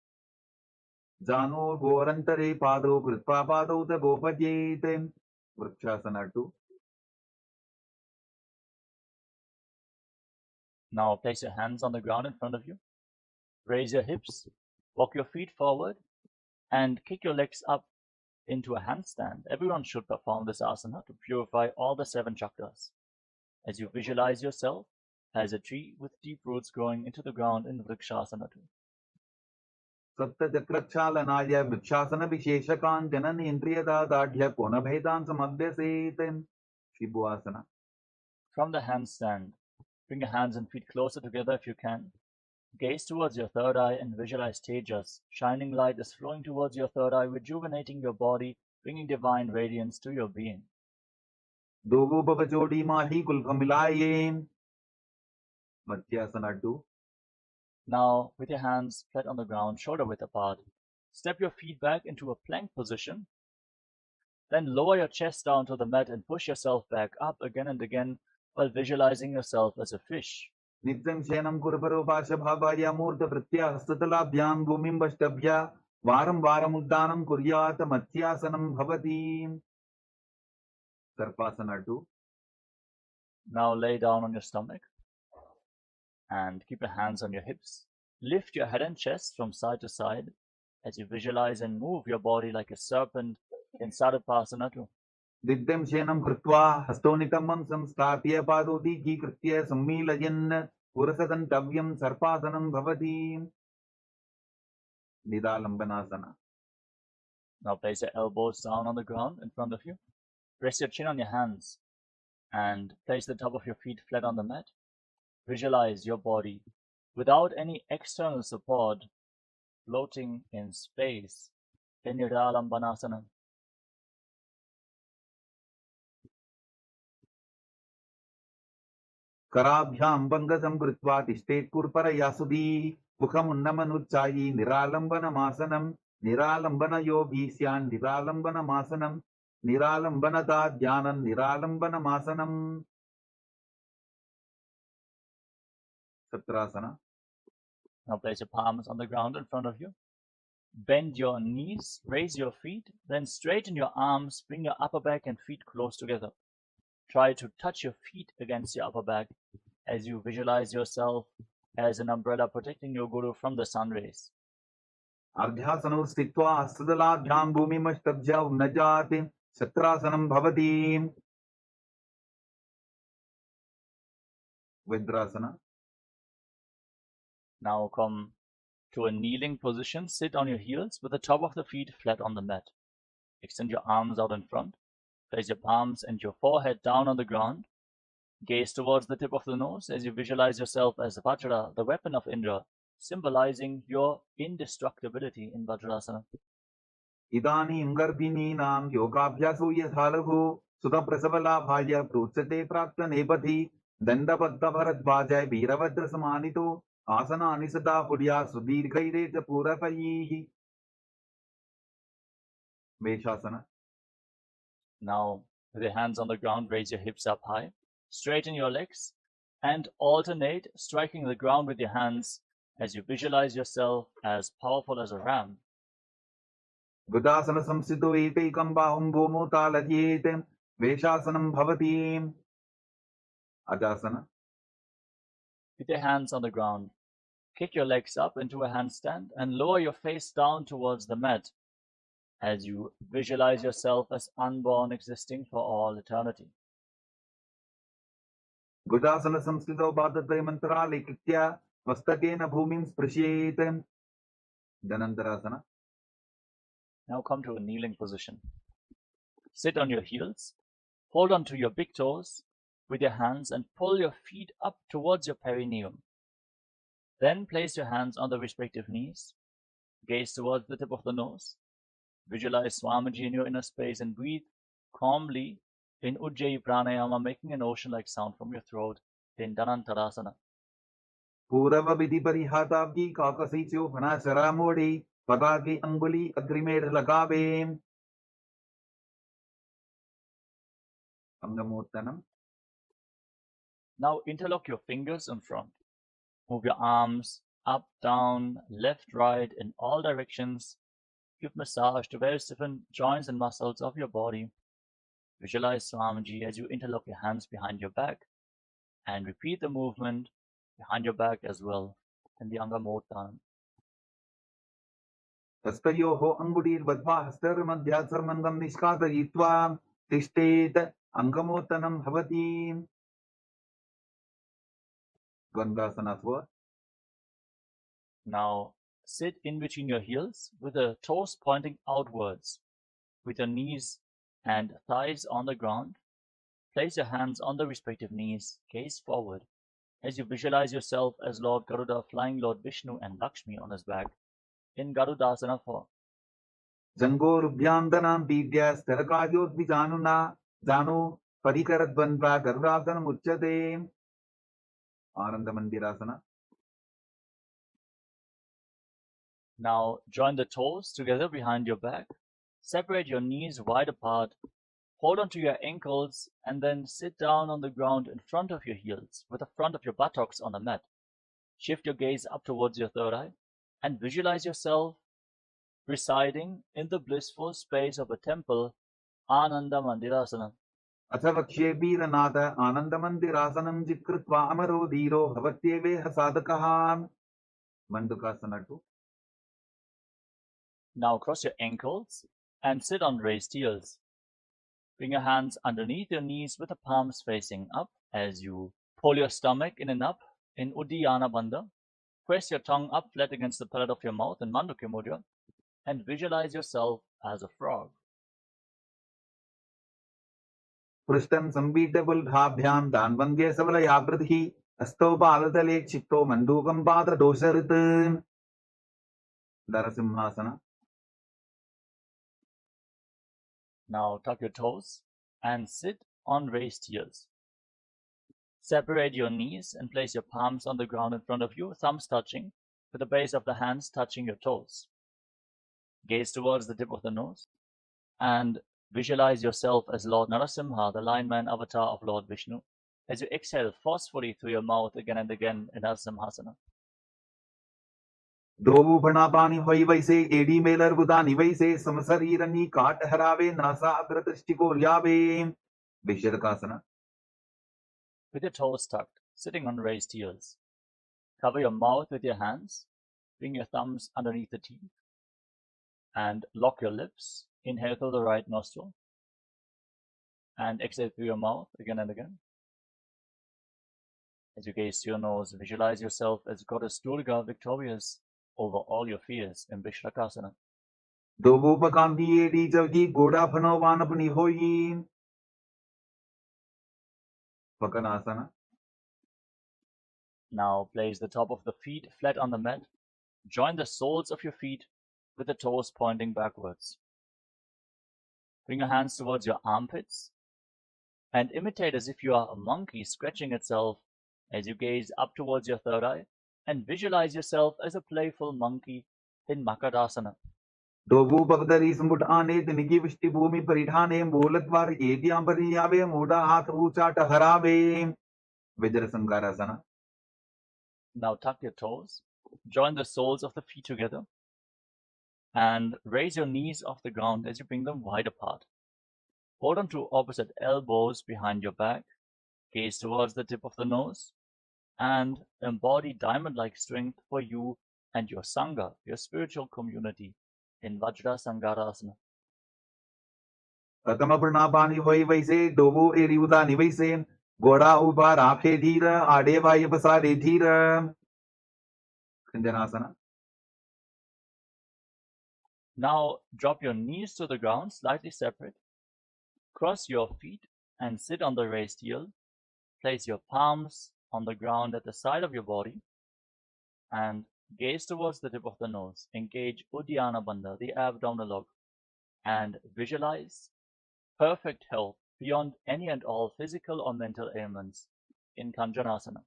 Jano gorantare pado kritva pado ta gopajete. Vrikshasana 2. Now place your hands on the ground in front of you. Raise your hips, walk your feet forward, and kick your legs up into a handstand. Everyone should perform this asana to purify all the 7 chakras. As you visualize yourself as a tree with deep roots growing into the ground in Vrikshasana 2. सप्तचक्रक्षालनाय वृक्षासनविशेषकाञ्चननेन्द्रियदादाढ्य कोनभेदान् समभ्यसेत् शिबुआसना. From the handstand, bring your hands and feet closer together if you can. Gaze towards your third eye and visualize Tejas. Shining light is flowing towards your third eye, rejuvenating your body, bringing divine radiance to your being. दोगोपचोटी Mahi कुल्भमिलाये मत्स्यासना 2. Now, with your hands flat on the ground, shoulder width apart, step your feet back into a plank position. Then lower your chest down to the mat and push yourself back up again and again while visualizing yourself as a fish. नित्यं शयनं कुरुपरोपाशभावाय मूर्तप्रत्यहस्ततलाभ्यां भूमिं वष्टभ्य वारं वारमुद्दानं कुर्यात् मत्स्यासनं भवति. सर्पासना 2. Now lay down on your stomach and keep your hands on your hips. Lift your head and chest from side to side as you visualize and move your body like a serpent in Sarupasana 2. दिव्यं शयनं कृत्वा हस्तोनितमं संस्थाप्य पादोदीकीकृत्य सम्मीलयन् पुरसदन्तव्यं सर्पासनं भवति. निदालम्बनासना. Now place your elbows down on the ground in front of you. Rest your chin on your hands and place the top of your feet flat on the mat. Visualize your body without any external support floating in space in Nidalambanasana. कराभ्यां भङ्गसं कृत्वा तिष्ठेत् कुर्परयासुदी मुखमुन्नमनुच्चायी निरालम्बनमासनं निरालम्बनयोगी स्यान् निरालम्बनमासनं निरालम्बनता ध्यानं निरालम्बनमासनं. सत्रासना. Now place your palms on the ground in front of you. Bend your knees, raise your feet, then straighten your arms, bring your upper back and feet close together. Try to touch your feet against your upper back as you visualize yourself as an umbrella protecting your guru from the sun rays. अर्ध्यासनौ स्थित्वा हस्तदलाभ्यां भूमिमष्टभ्य उन्नजात् सत्रासनं भवति. वज्रासना. Now come to a kneeling position. Sit on your heels with the top of the feet flat on the mat. Extend your arms out in front. Place your palms and your forehead down on the ground. Gaze towards the tip of the nose as you visualize yourself as Vajra, the weapon of Indra, symbolizing your indestructibility in Vajrasana. इदानीं गर्भिणीनां योगाभ्यासो यथा लघु सुतप्रसवलाभाय प्रोच्यते प्राक्तनेपथि दण्डबद्धभरद्वाजय वीरभद्रसमानितो आसनानि सदा पुर्या सुदीर्घैरेतपूरपैः. मेषासना. Now, with your hands on the ground, raise your hips up high. Straighten your legs and alternate striking the ground with your hands as you visualize yourself as powerful as a ram. गुदासन संस्थितो एकैकं बाहुं भूमौ तालयेत् वेषासनं भवति. अजासना. With your hands on the ground, kick your legs up into a handstand and lower your face down towards the mat as you visualize yourself as unborn, existing for all eternity. गुदासन संस्थितो पादत्रयमन्तरालेकृत्य मस्तकेन भूमिं स्पृशेत्. धनन्तरासना. Now come to a kneeling position. Sit on your heels, hold on to your big toes with your hands and pull your feet up towards your perineum. Then place your hands on the respective knees, gaze towards the tip of the nose, visualize Swamiji in your inner space and breathe calmly in Ujjayi Pranayama, making an ocean-like sound from your throat in Dhanantarasana. पूर्व विधि परिहाताब्दी काकसी चोभना शरामोड़ी पताकी अंगुली अग्रिमेढ़ लगावे. अंगमोत्तनम. Now interlock your fingers in front. Move your arms up, down, left, right, in all directions. Give massage to various different joints and muscles of your body. Visualize Swamiji as you interlock your hands behind your back and repeat the movement behind your back as well in the Angamottanam. हस्तयोः अङ्गुलीर्बद्ध्वा हस्तयोर्मध्यात् सर्वङ्गं निष्कासयित्वा तिष्ठेत् अङ्गमोत्तनं भवति. Dvandvasanas were. Now sit in between your heels with the toes pointing outwards, with your knees and thighs on the ground. Place your hands on the respective knees, gaze forward, as you visualize yourself as Lord Garuda flying Lord Vishnu and Lakshmi on his back in Garudasana 4. जङ्गोरुभ्यान्दनां पीड्य स्थिरकायोद्विजानुना जानु परिकरद्वन्द्वा गरुडासनमुच्यते. आनन्दमन्दिरासना. Now join the toes together behind your back. Separate your knees wide apart. Hold onto your ankles and then sit down on the ground in front of your heels with the front of your buttocks on the mat. Shift your gaze up towards your third eye and visualize yourself residing in the blissful space of a temple, Ananda Mandirasana. अथ वक्ष्ये वीरनाथ आनन्दमन्दिरासनं जित्कृत्वा अमरो धीरो भवत्येवेह साधकः. Mandukasana 2. Now cross your ankles and sit on raised heels. Bring your hands underneath your knees with the palms facing up as you pull your stomach in and up in Uddiyana Bandha. Press your tongue up flat against the palate of your mouth in Mandukya Mudra and visualize yourself as a frog. पृष्ठं संपीड्यपुल्भाभ्यां दान्वन्द्ये सबलयाकृतिः हस्तौ पादतले क्षिप्तो मण्डूकं पाददोषऋत्. नरसिंहासना. Now tuck your toes and sit on raised heels. Separate your knees and place your palms on the ground in front of you, thumbs touching, with the base of the hands touching your toes. Gaze towards the tip of the nose and visualize yourself as Lord Narasimha, the Lion Man avatar of Lord Vishnu, as you exhale forcefully through your mouth again and again in Narasimhasana. द्रोभुभणापानि वै वैसे AD मेलर्बुदानि वैसे समशरीरनी काट हरावे NASA अग्रदृष्टिकोल्यावे. विशर्कासना. With your toes tucked, sitting on raised heels. Cover your mouth with your hands, bring your thumbs underneath the teeth, and lock your lips. Inhale through the right nostril, and exhale through your mouth again and again. As you gaze to your nose, visualize yourself as Goddess Durga victorious over all your fears in Vishrakasana. दोबूपकांति एडी जवजी गोड़ा फनो वानपनि होई. Vakanasana. Now place the top of the feet flat on the mat. Join the soles of your feet with the toes pointing backwards. Bring your hands towards your armpits and imitate as if you are a monkey scratching itself as you gaze up towards your third eye and visualize yourself as a playful monkey in Makadasana. दोबूपकदरी समुट आने तिनिकी विष्टि भूमि परिधाने मूलद्वार एद्यां परियावे मूढ़ा हाथ ऊंचाट हरावे. Vajrasangarasana. Now tuck your toes, join the soles of the feet together, and raise your knees off the ground as you bring them wide apart. Hold on to opposite elbows behind your back, gaze towards the tip of the nose, and embody diamond-like strength for you and your Sangha, your spiritual community, in Vajrasangarasana. प्रथमप्रणापानि वै वैसे डोबो एरिउदानि वैसे गोड़ा उबा Rafe धीर आडे वाय पसारे धीर. खंजनासना. Now drop your knees to the ground, slightly separate. Cross your feet and sit on the raised heel. Place your palms on the ground at the side of your body and gaze towards the tip of the nose. Engage Uddiyana Bandha, the abdominal log, and visualize perfect health beyond any and all physical or mental ailments in Kanjanasana.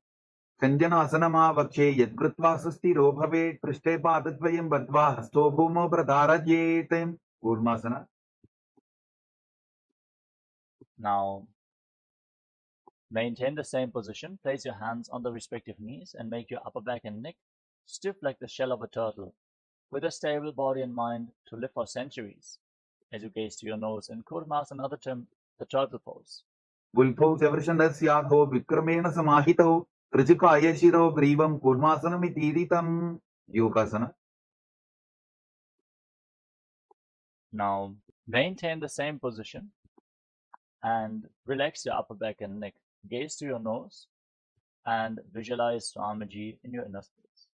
खंजनासनमा वक्षे यत्कृत्वा सुस्थिरो भवेत् पृष्ठे पादद्वयं बद्ध्वा हस्तो भूमौ प्रधारयेत्. Kurmasana. Now maintain the same position. Place your hands on the respective knees and make your upper back and neck stiff like the shell of a turtle, with a stable body and mind to live for centuries. As you gaze to your nose in Kurmasana, another term, the turtle pose. गुल्फौ चवर्षणस्याधो विक्रमेण समाहितौ ऋजुकाय शिरो ग्रीवं कूर्मासनमितीरितं. योगासना. Now maintain the same position and relax your upper back and neck. Gaze to your nose and visualize Swamiji in your inner space.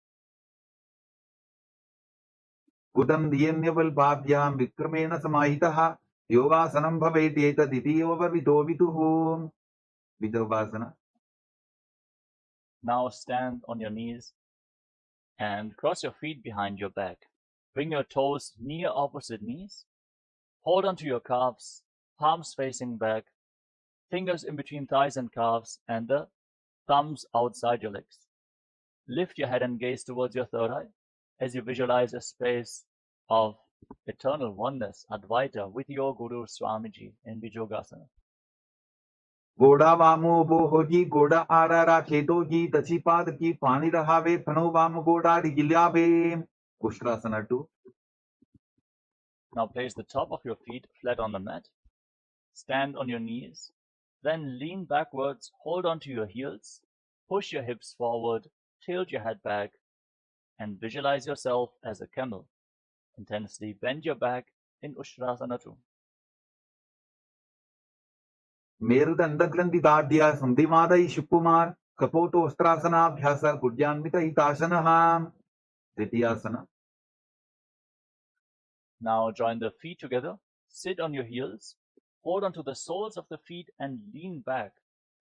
Udam diyemyavalbhabhyam vikramena samahitah yogasanam bhavedeta ditiyovavido viduhu. Vidovasana. Now stand on your knees and cross your feet behind your back. Bring your toes near opposite knees. Hold onto your calves, palms facing back, fingers in between thighs and calves, and the thumbs outside your legs. Lift your head and gaze towards your third eye as you visualize a space of eternal oneness, Advaita, with your Guru Swamiji in Vijogasana. Goda vamo bohoji goda arara khetoji dachipad ki pani rahave thano vamo goda rigilyave. Ustrasana 2. Now place the top of your feet flat on the mat. Stand on your knees. Then lean backwards, hold onto your heels, push your hips forward, tilt your head back, and visualize yourself as a camel. Intensely bend your back in Ustrasana 2. Merudandagranthidadya sandhimadai shupumar kapoto ustrasana bhyasa gurjanmita hitasana. Ditiyasana. Now join the feet together, sit on your heels, hold onto the soles of the feet and lean back.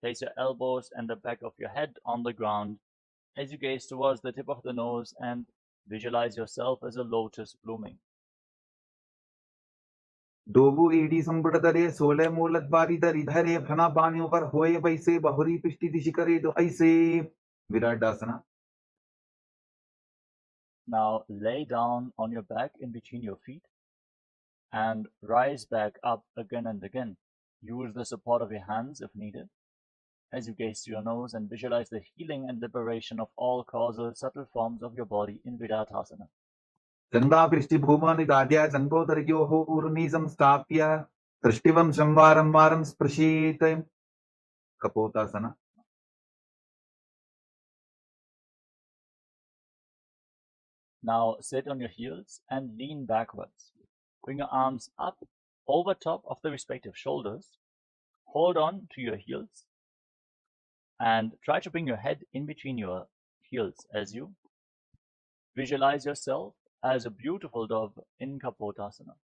Place your elbows and the back of your head on the ground as you gaze towards the tip of the nose and visualize yourself as a lotus blooming. Dobu edi sambudadare sole mooladvari dharidhare phana bani upar hoye vaise bahuri pishti dishikare do aise. Viradasana. Now lay down on your back in between your feet and rise back up again and again. Use the support of your hands if needed as you gaze to your nose and visualize the healing and liberation of all causal subtle forms of your body in Vidathasana. Chanda prishti bhumani dadya changodaryoho urnisam stapya trishtivam samvaram varam sprashit. Kapotasana. Now sit on your heels and lean backwards. Bring your arms up over top of the respective shoulders. Hold on to your heels and try to bring your head in between your heels as you visualize yourself as a beautiful dove in Kapotasana.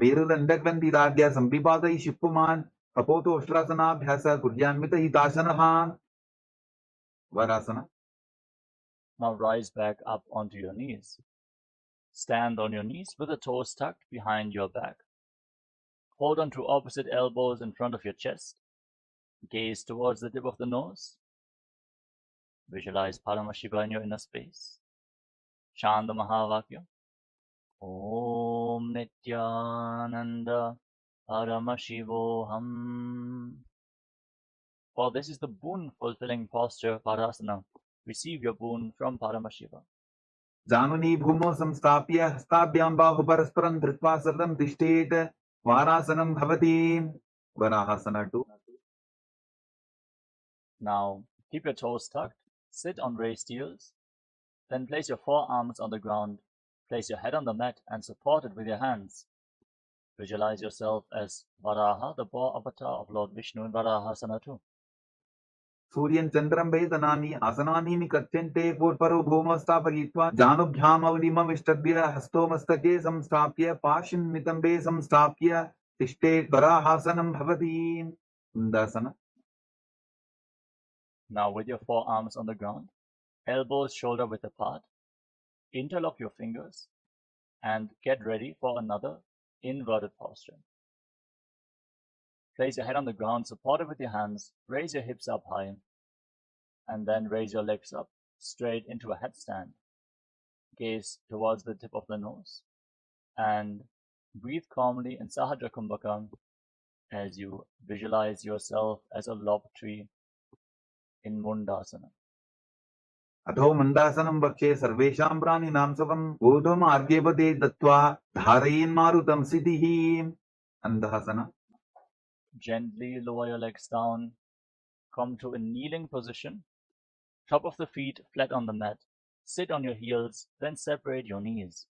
Merudandagranthidadya sambhipadai shuppuman kapoto ustrasana bhyasa gurjanmita hitasana. Varasana. Now rise back up onto your knees. Stand on your knees with the toes tucked behind your back. Hold on to opposite elbows in front of your chest. Gaze towards the tip of the nose. Visualize Paramashiva in your inner space. Chant the Mahavakya. Om Nityananda Paramashivoham. For this is the boon-fulfilling posture, Parasana. Receive your boon from Paramashiva. Januni bhumo samstapya hastabhyam bahu parasparam dhritva satam tishtet varasanam bhavati. Varahasana 2. Now, keep your toes tucked, sit on raised heels, then place your forearms on the ground, place your head on the mat and support it with your hands. Visualize yourself as Varaha, the boar avatar of Lord Vishnu in Varahasana 2. Suryan chandram vedanani asanani mikachyante purparo bhumo stapayitva janubhyam avnimam ishtadya hastomastake samstapya pashin mitambe samstapya tishtet varahasanam bhavati. Dasana. Now, with your forearms on the ground, elbows shoulder width apart, interlock your fingers and get ready for another inverted posture. Place your head on the ground, support it with your hands, raise your hips up high, and then raise your legs up straight into a headstand. Gaze towards the tip of the nose and breathe calmly in Sahaja Kumbhaka as you visualize yourself as a lob tree in Mundasana. अथो मंदासनं वक्षे सर्वेषां प्राणिनां सुखं ऊर्ध्वम् आर्गेपते दत्त्वा धारयेन्मारुतं सिद्धिः. Andhasana. Gently lower your legs down. Come to a kneeling position. Top of the feet flat on the mat. Sit on your heels, then separate your knees.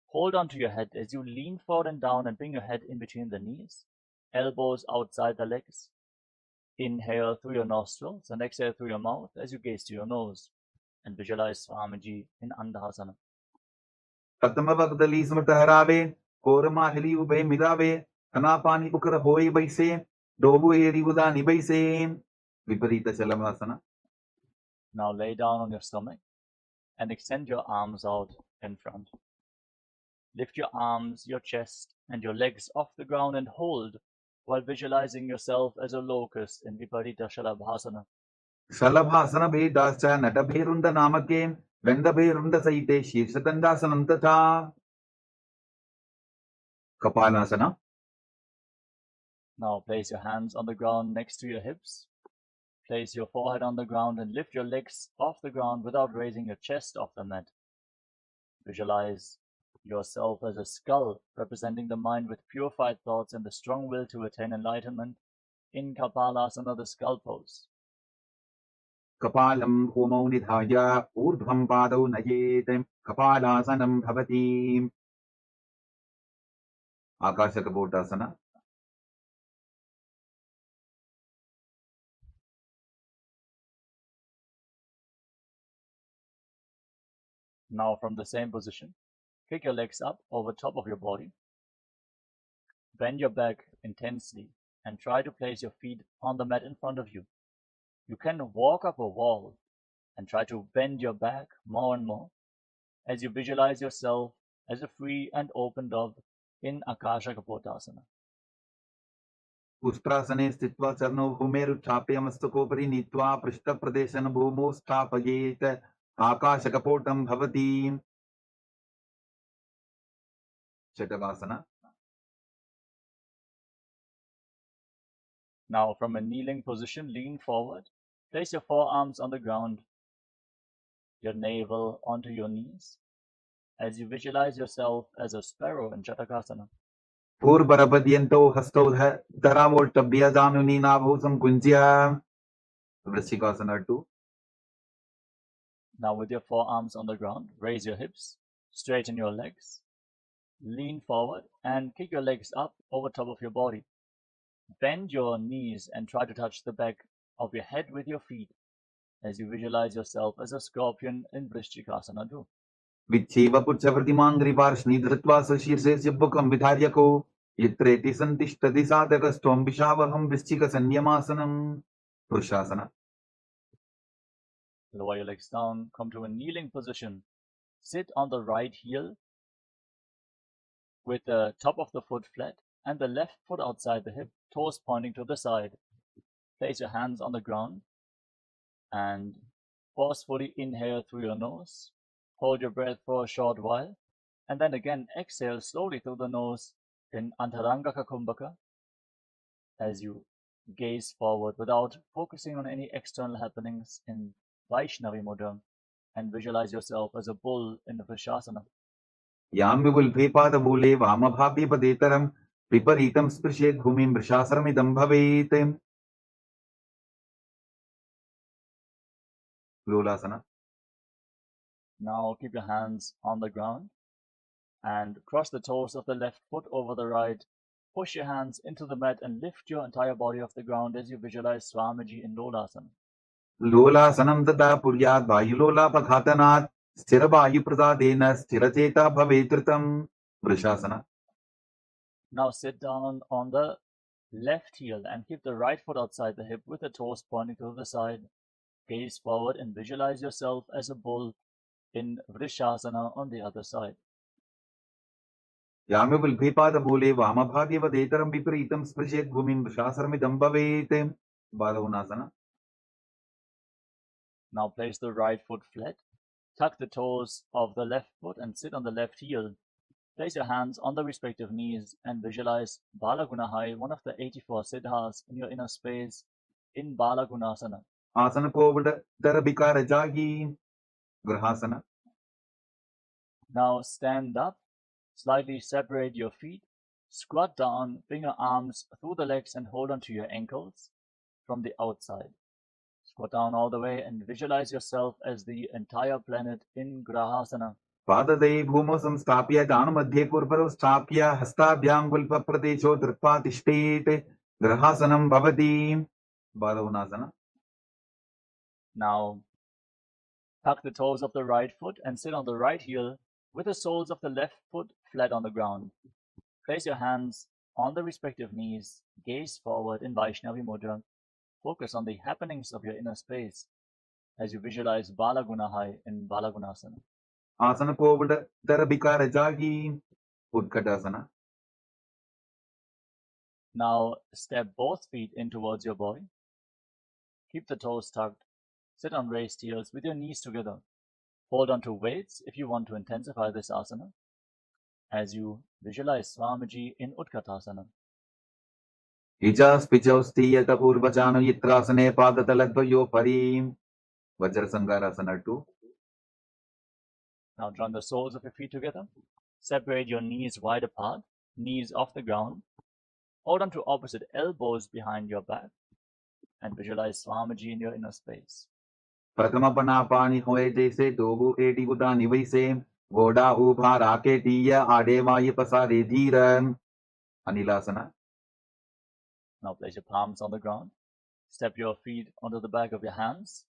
Hold on to your head as you lean forward and down and bring your head in between the knees, elbows outside the legs. Inhale through your nostrils and exhale through your mouth as you gaze to your nose and visualize Swamiji in Andhasana. Pratamavagdali smartaharabe, Koramahili ube midabe, Anapani ukara hoy baise, Dobu eri udani baise, Viparita Chalamasana. Now lay down on your stomach and extend your arms out in front. Lift your arms, your chest, and your legs off the ground and hold while visualizing yourself as a locust in Viparita Shalabhasana. Shalabhasana be dascha natabherunda namake, Vendabherunda saite Shirshatandasanam tatha. Kapalasana. Now place your hands on the ground next to your hips. Place your forehead on the ground and lift your legs off the ground without raising your chest off the mat. Visualize yourself as a skull representing the mind with purified thoughts and the strong will to attain enlightenment in Kapalasana, the skull pose. Kapalam homau nidhaya urdhvam padau nayetem Kapalasanam bhavati. Akashakapotasana. Now from the same position, kick your legs up over top of your body. Bend your back intensely and try to place your feet on the mat in front of you. You can walk up a wall and try to bend your back more and more as you visualize yourself as a free and open dove in Akashakapotasana. Ustrasane stitva charno bhumeru chapyamastokopari nitva prishta pradeshana bhumo stapayet Akashakapotam bhavati. Shatavasana. Now from a kneeling position, lean forward. Place your forearms on the ground, your navel onto your knees, as you visualize yourself as a sparrow in Chatakasana. Purvarapadiyanto hastodha dharamoltabhya januni nabhusam kunjya. Vrishikasana 2. Now with your forearms on the ground, raise your hips, straighten your legs, lean forward and kick your legs up over top of your body. Bend your knees and try to touch the back of your head with your feet as you visualize yourself as a scorpion in Vrishikasana 2. Vicheva puchapratimangri parshni dhritva sashirse sibbukam vidharyako yitreti santishtati sadakastvam vishavaham vrischika sanyamasana. Purushasana. Lower your legs down, come to a kneeling position. Sit on the right heel with the top of the foot flat and the left foot outside the hip, toes pointing to the side. Place your hands on the ground and forcefully inhale through your nose. Hold your breath for a short while and then again exhale slowly through the nose in Antarangaka Kumbhaka as you gaze forward without focusing on any external happenings in Vaishnavi mudra and visualize yourself as a bull in the Vrishasana. Yamvipulpepada bhule vamabhavya padetaram Viparitam sprishet bhumim vrishasaramidam bhavet. Lolasana. Now keep your hands on the ground and cross the toes of the left foot over the right. Push your hands into the mat and lift your entire body off the ground as you visualize Swamiji in Lolasana. Lolasanam tata puryat vayulola pakhatanat sthira vayu prasadena sthiracheta bhavetritam. Vrishasana. Now sit down on the left heel and keep the right foot outside the hip with the toes pointing to the side. Gaze forward and visualize yourself as a bull in Vrishasana on the other side. Yamvipulpepada bhule vamabhavya padetaram Viparitam sprishet bhumim vrishasaramidam bhavet. Balavunasana. Now place the right foot flat. Tuck the toes of the left foot and sit on the left heel. Place your hands on the respective knees and visualize Balagunahai, one of the 84 siddhas in your inner space, in Balagunasana. Asana kovada darabhikara jagi. Grahasana. Now stand up, slightly separate your feet, squat down, bring your arms through the legs and hold onto your ankles from the outside. Squat down all the way and visualize yourself as the entire planet in Grahasana. पाददये भूमौ संस्थाप्य दानमध्ये कुर्वरौ स्थाप्य हस्ताभ्यां गुल्फप्रदेशो धृत्वा तिष्ठेत् ग्रहासनं भवति. बालवनासना. Now, tuck the toes of the right foot and sit on the right heel with the soles of the left foot flat on the ground. Place your hands on the respective knees, gaze forward in Vaishnavi Mudra. Focus on the happenings of your inner space as you visualize Balagunahai in Balagunasana. आसन को उदर विकार जागी. Utkatasana. Now, step both feet in towards your body. Keep the toes tucked. Sit on raised heels with your knees together. Hold on to weights if you want to intensify this asana as you visualize Swamiji in Utkatasana. Ijas pichos tiyata purvachano yitrasane padataladvayo parim. Vajrasangarasana 2. Now join the soles of your feet together. Separate your knees wide apart, knees off the ground. Hold on to opposite elbows behind your back and visualize Swamiji in your inner space. Prathama pani hoye jaise dobu eti budani vaise. Goda ubha raketiya adevaya pasare dhiran. Anilasana. Now place your palms on the ground. Step your feet onto the back of your hands.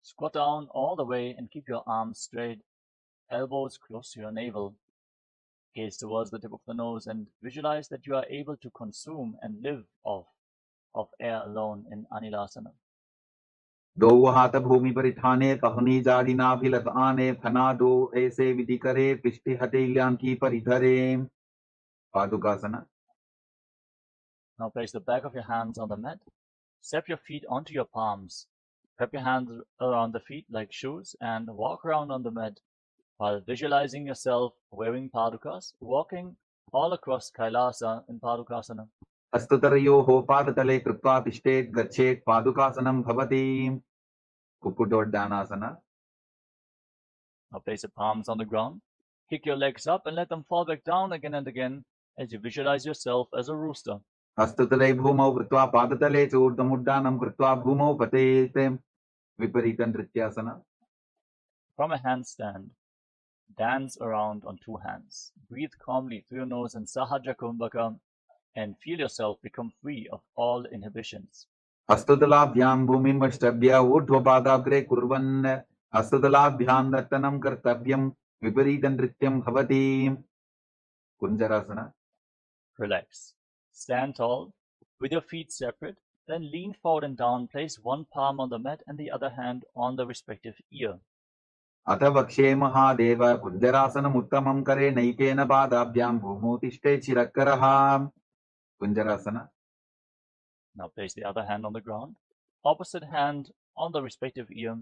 Squat down all the way and keep your arms straight, elbows close to your navel. Gaze towards the tip of the nose and visualize that you are able to consume and live off of air alone in Anilasana. दो हाथ भूमि पर ठाने पहनी जाड़ी नाभिलत आने फना दो ऐसे विधि करे पृष्ठि हथेलियां की परिधरे. पादुकासना. Now place the back of your hands on the mat. Step your feet onto your palms. Wrap your hands around the feet like shoes and walk around on the mat while visualizing yourself wearing padukas, walking all across Kailasa in Padukasana. हस्ततरयोः पादतले कृत्वा तिष्ठेत् गच्छेत् पादुकासनं भवति. कुक्कुटोड्डानासना. Now place your palms on the ground. Kick your legs up and let them fall back down again and again as you visualize yourself as a rooster. हस्ततले भूमौ कृत्वा पादतले च ऊर्ध्वमुड्डानं कृत्वा भूमौ पतेत्. विपरीतनृत्यासना. From a handstand, dance around on two hands. Breathe calmly through your nose in Sahaja Kumbhaka and feel yourself become free of all inhibitions. हस्ततलाभ्यां भूमिं वष्टभ्य ऊर्ध्वपादाग्रे कुर्वन् हस्ततलाभ्यां नर्तनं कर्तव्यं विपरीतनृत्यं भवति. कुञ्जरासना. Relax. Stand tall with your feet separate, then lean forward and down. Place one palm on the mat and the other hand on the respective ear. अथ वक्ष्ये महादेव कुञ्जरासनमुत्तमं करे नैकेन पादाभ्यां भूमौ तिष्ठे चिरकरः. कुञ्जरासना. Now place the other hand on the ground, opposite hand on the respective ear,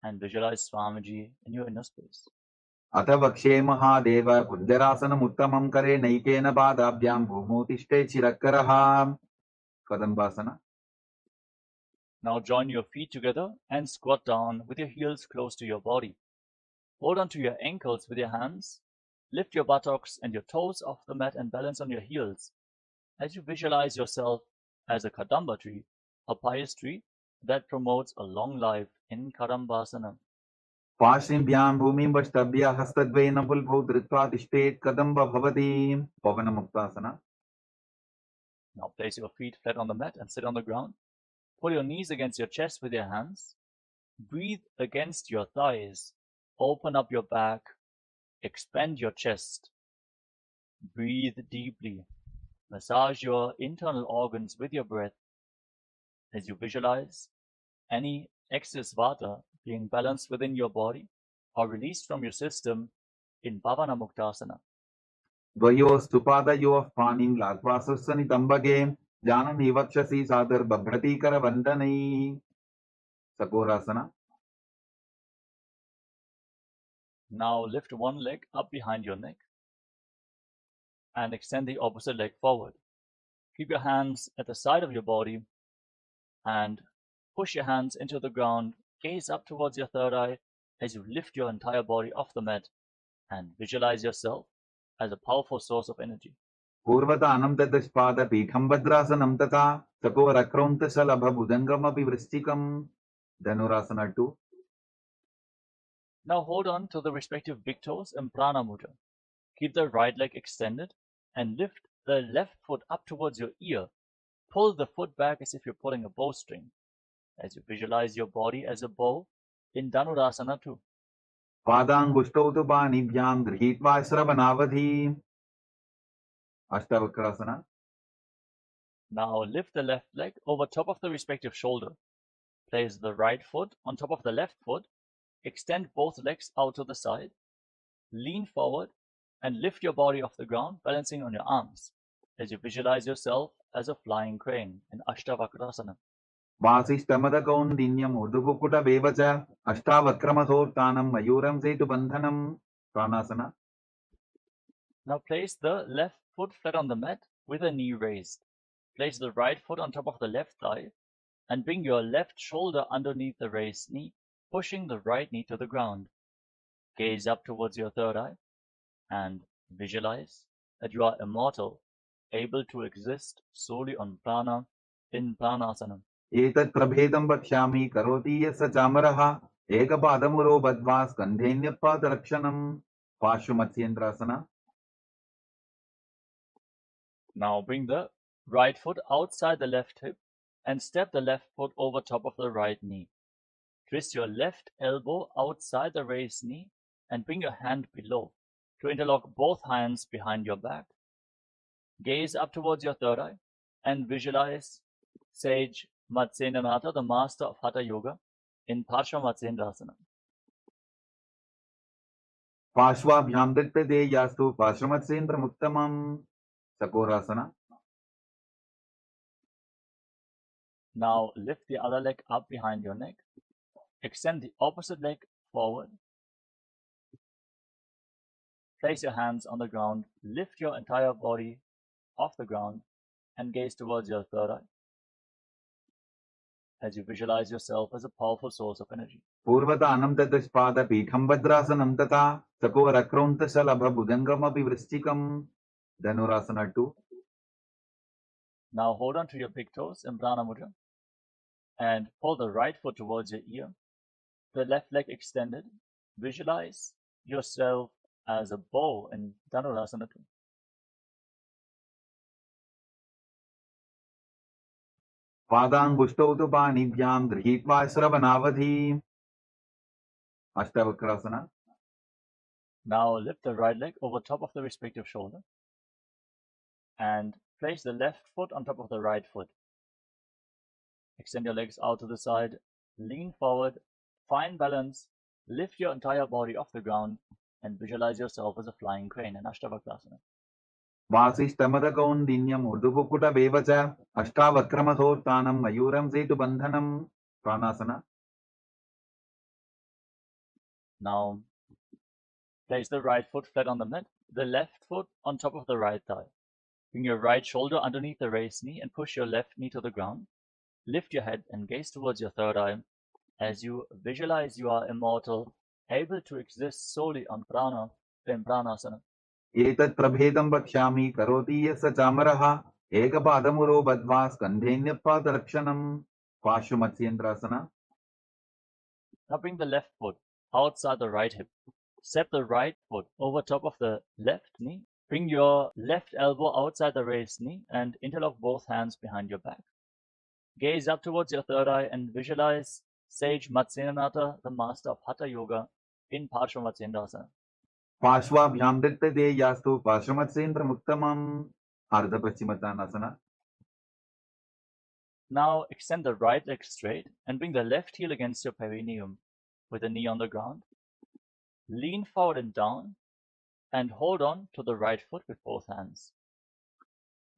and visualize Swamiji in your inner space. अथ वक्ष्ये महादेव कुञ्जरासनमुत्तमं करे नैकेन पादाभ्यां भूमौ तिष्ठे चिरकरः. कदम्बासना. Now join your feet together and squat down with your heels close to your body. Hold on to your ankles with your hands. Lift your buttocks and your toes off the mat and balance on your heels as you visualize yourself as a Kadamba tree, a pious tree that promotes a long life in Kadambasana. पार्श्वभ्यां भूमिं वष्टभ्य हस्तद्वयेन पुल्भौ धृत्वा तिष्ठेत् कदम्ब भवति. पवनमुक्तासना. Now place your feet flat on the mat and sit on the ground. Pull your knees against your chest with your hands. Breathe against your thighs. Open up your back. Expand your chest. Breathe deeply. Massage your internal organs with your breath as you visualize any excess vata being balanced within your body or released from your system in Bhavana Muktasana. द्वयोस्तु पादयोः पाणिं लाघ्वा सुस्वनितम्बगे जानन् वक्षसि सादर्भभ्रतीकरवन्दनैः. सकोरासना. Now lift one leg up behind your neck and extend the opposite leg forward. Keep your hands at the side of your body and push your hands into the ground. Gaze up towards your third eye as you lift your entire body off the mat and visualize yourself as a powerful source of energy. पूर्वतानं तदस्पादपीठं भद्रासनं तथा सकोरक्रौन्तशलभभुजङ्गमपि वृश्चिकं. Dhanurasana 2. Now hold on to the respective big toes in Prana Mudra. Keep the right leg extended and lift the left foot up towards your ear. Pull the foot back as if you're pulling a bowstring, as you visualize your body as a bow in Dhanurasana 2. पादाङ्गुष्टौ तु पाणिभ्यां गृहीत्वा श्रवणावधि अष्टावक्रasana. Now lift the left leg over top of the respective shoulder. Place the right foot on top of the left foot. Extend both legs out to the side. Lean forward and lift your body off the ground, balancing on your arms, as you visualize yourself as a flying crane in Ashtavakrasana. वासिष्ठमदकौन्दिन्यम् ऊर्ध्वकुकुटमेव च अष्टावक्रमसोत्थानं मयूरं सेतुबन्धनं pranasana. Now place the left foot flat on the mat with a knee raised. Place the right foot on top of the left thigh and bring your left shoulder underneath the raised knee, pushing the right knee to the ground. Gaze up towards your third eye and visualize that you are immortal, able to exist solely on prana in pranasana. एतत् प्रभेदं वक्ष्यामि करोति यः स चामरः एकपादमुरो बद्ध्वा स्कन्धेऽन्यत्पादरक्षणं पार्श्वमत्स्येन्द्रासना. Now bring the right foot outside the left hip and step the left foot over top of the right knee. Twist your left elbow outside the raised knee and bring your hand below to interlock both hands behind your back. Gaze up towards your third eye and visualize Sage Matsyendranath, the master of Hatha Yoga, in Parshvamatsendrasana. पार्श्वाभ्यां दत्तदेयास्तु पार्श्वमत्स्येन्द्रमुत्तमं चकोरासना. Now lift the other leg up behind your neck. Extend the opposite leg forward. Place your hands on the ground. Lift your entire body off the ground and gaze towards your third eye as you visualize yourself as a powerful source of energy. पूर्वतानं ततस्पादपीठं भद्रासनं तथा चकोरक्रौन्तशलभभुजङ्गमपि वृश्चिकं Dhanurasana 2. Now hold on to your big toes in Prana Mudra and pull the right foot towards your ear, the left leg extended. Visualize yourself as a bow in Dhanurasana 2. पादाङ्गुष्टौ तु पाणिभ्यां गृहीत्वा श्रवणावधि अष्टावक्रasana. Now lift the right leg over top of the respective shoulder and place the left foot on top of the right foot. Extend your legs out to the side, lean forward, find balance, lift your entire body off the ground and visualize yourself as a flying crane in Ashtavakrasana. वासिष्ठमदकौन्दिन्यम् ऊर्ध्वकुकुटमेव च अष्टावक्रमसोत्थानं मयूरं सेतुबन्धनं pranasana. Now place the right foot flat on the mat, the left foot on top of the right thigh. Bring your right shoulder underneath the raised knee and push your left knee to the ground. Lift your head and gaze towards your third eye as you visualize you are immortal, able to exist solely on prana in pranasana. एतत् प्रभेदं वक्ष्यामि करोति यः स चामरः एकपादमुरो बद्ध्वा स्कन्धेऽन्यत्पादरक्षणं पार्श्वमत्स्येन्द्रासना. Now bring the left foot outside the right hip. Step the right foot over top of the left knee. Bring your left elbow outside the raised knee and interlock both hands behind your back. Gaze up towards your third eye and visualize Sage Matsyendranath, the master of Hatha Yoga, in Parshvamatsendrasana. पार्श्वाभ्यां दत्तदेयास्तु पार्श्वमत्स्येन्द्रमुत्तमं अर्धपश्चिमोत्तानासना. Now extend the right leg straight and bring the left heel against your perineum with the knee on the ground. Lean forward and down and hold on to the right foot with both hands.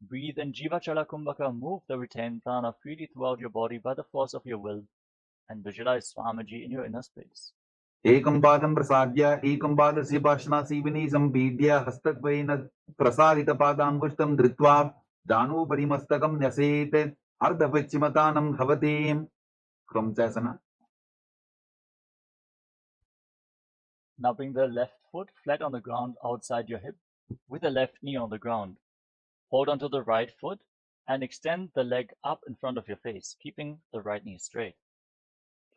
Breathe in Jivachala Kumbhaka, move the retained prana freely throughout your body by the force of your will and visualize Swamiji in your inner space. एकं पादं प्रसाद्य एकं पादस्य पार्श्वनासीविनी सम्पीड्य हस्तद्वयेन प्रसारितपादाङ्गुष्ठं धृत्वा जानुभरि मस्तकं न्यसेत् अर्धपश्चिमतानं भवति क्रौञ्चासना. Now bring the left foot flat on the ground outside your hip with the left knee on the ground. Hold onto the right foot and extend the leg up in front of your face, keeping the right knee straight.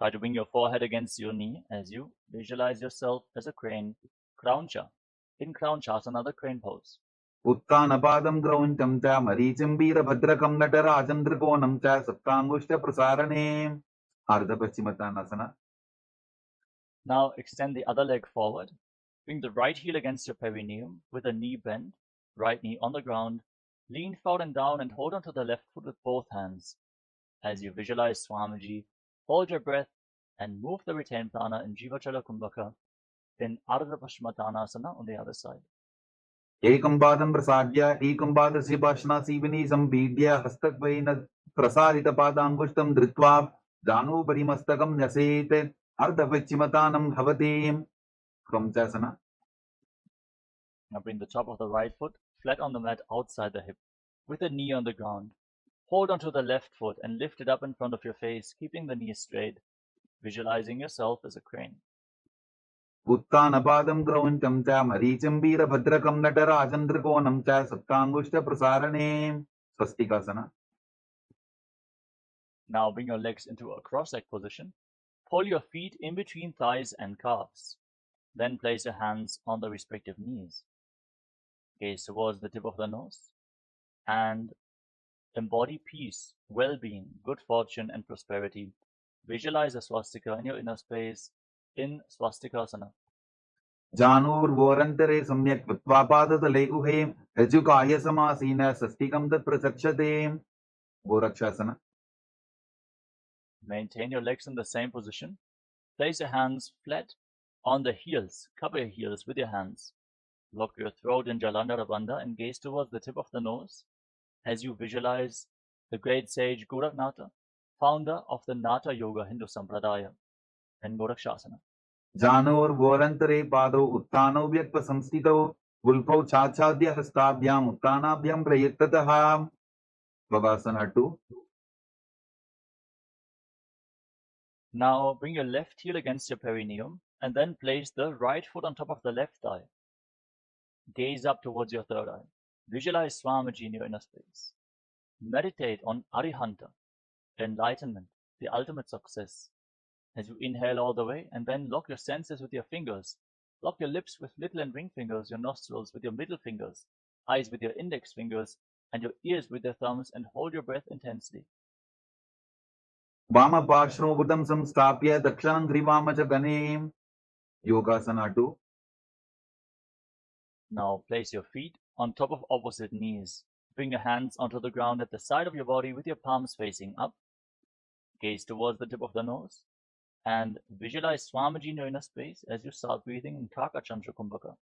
Try to bring your forehead against your knee as you visualize yourself as a crane, Krauncha. In Kraunchasana, the crane pose. उत्तानपादं ग्रौञ्चं च मरीचिं वीरभद्रकं नटराजं त्रिकोणं च सप्ताङ्गुष्ठप्रसारणे अर्धपश्चिमोत्तानासना. Now extend the other leg forward. Bring the right heel against your perineum with the knee bent, right knee on the ground. Lean forward and down and hold onto the left foot with both hands. As you visualize Swamiji, hold your breath and move the retained prana in Jivachala Kumbhaka in Ardha Pashmattanasana on the other side. एकं पादं प्रसाद्य एकं पादस्य पार्श्वनासीवनी सम्पीड्य हस्तद्वयेन प्रसारितपादाङ्गुष्ठं धृत्वा जानुभरिमस्तकं न्यसेत् अर्धपश्चिमतानं भवति. क्रमचासना. Now bring the top of the right foot flat on the mat outside the hip, with the knee on the ground. Hold onto the left foot and lift it up in front of your face, keeping the knee straight, visualizing yourself as a crane. उत्तानपादं ग्रौञ्चं च मरीचिं वीरभद्रकं नटराजं त्रिकोणं च सप्ताङ्गुष्ठप्रसारणे स्वस्तिकासना. Now bring your legs into a cross-leg position. Pull your feet in between thighs and calves. Then place your hands on the respective knees. Gaze towards the tip of the nose and embody peace, well-being, good fortune and prosperity. Visualize a swastika in your inner space in swastikasana. जानुर्वोरन्तरे सम्यक् कृत्वा पादतले गुहे रज्जुकाय समासीन स्वस्तिकं तत्प्रचक्षते. गोरक्षासना. Maintain your legs in the same position. Place your hands flat on the heels. Cover your heels with your hands. Lock your throat in Jalandhara Bandha and gaze towards the tip of the nose as you visualize the great sage Goraknatha, founder of the Natha Yoga Hindu Sampradaya, and Gorakshasana. जानुर्वोरन्तरे पादौ उत्थानौ व्यक्तसंस्थितौ गुल्फौ छाछाद्य हस्ताभ्याम् उत्थानाभ्यां प्रयत्ततः. Vagasana 2. Now bring your left heel against your perineum and then place the right foot on top of the left thigh. Gaze up towards your third eye. Visualize Swamiji in your inner space. Meditate on Arihanta, enlightenment, the ultimate success. As you inhale all the way and then lock your senses with your fingers. Lock your lips with little and ring fingers, your nostrils with your middle fingers, eyes with your index fingers, and your ears with your thumbs, and hold your breath intensely. वामपार्श्वभुजं संस्थाप्य दक्षिणं ग्रीवाम च गणे. Yogasana 2. Now place your feet on top of opposite knees. Bring your hands onto the ground at the side of your body with your palms facing up. Gaze towards the tip of the nose and visualize Swamiji in your inner space as you start breathing in Kakachandra Kumbhaka.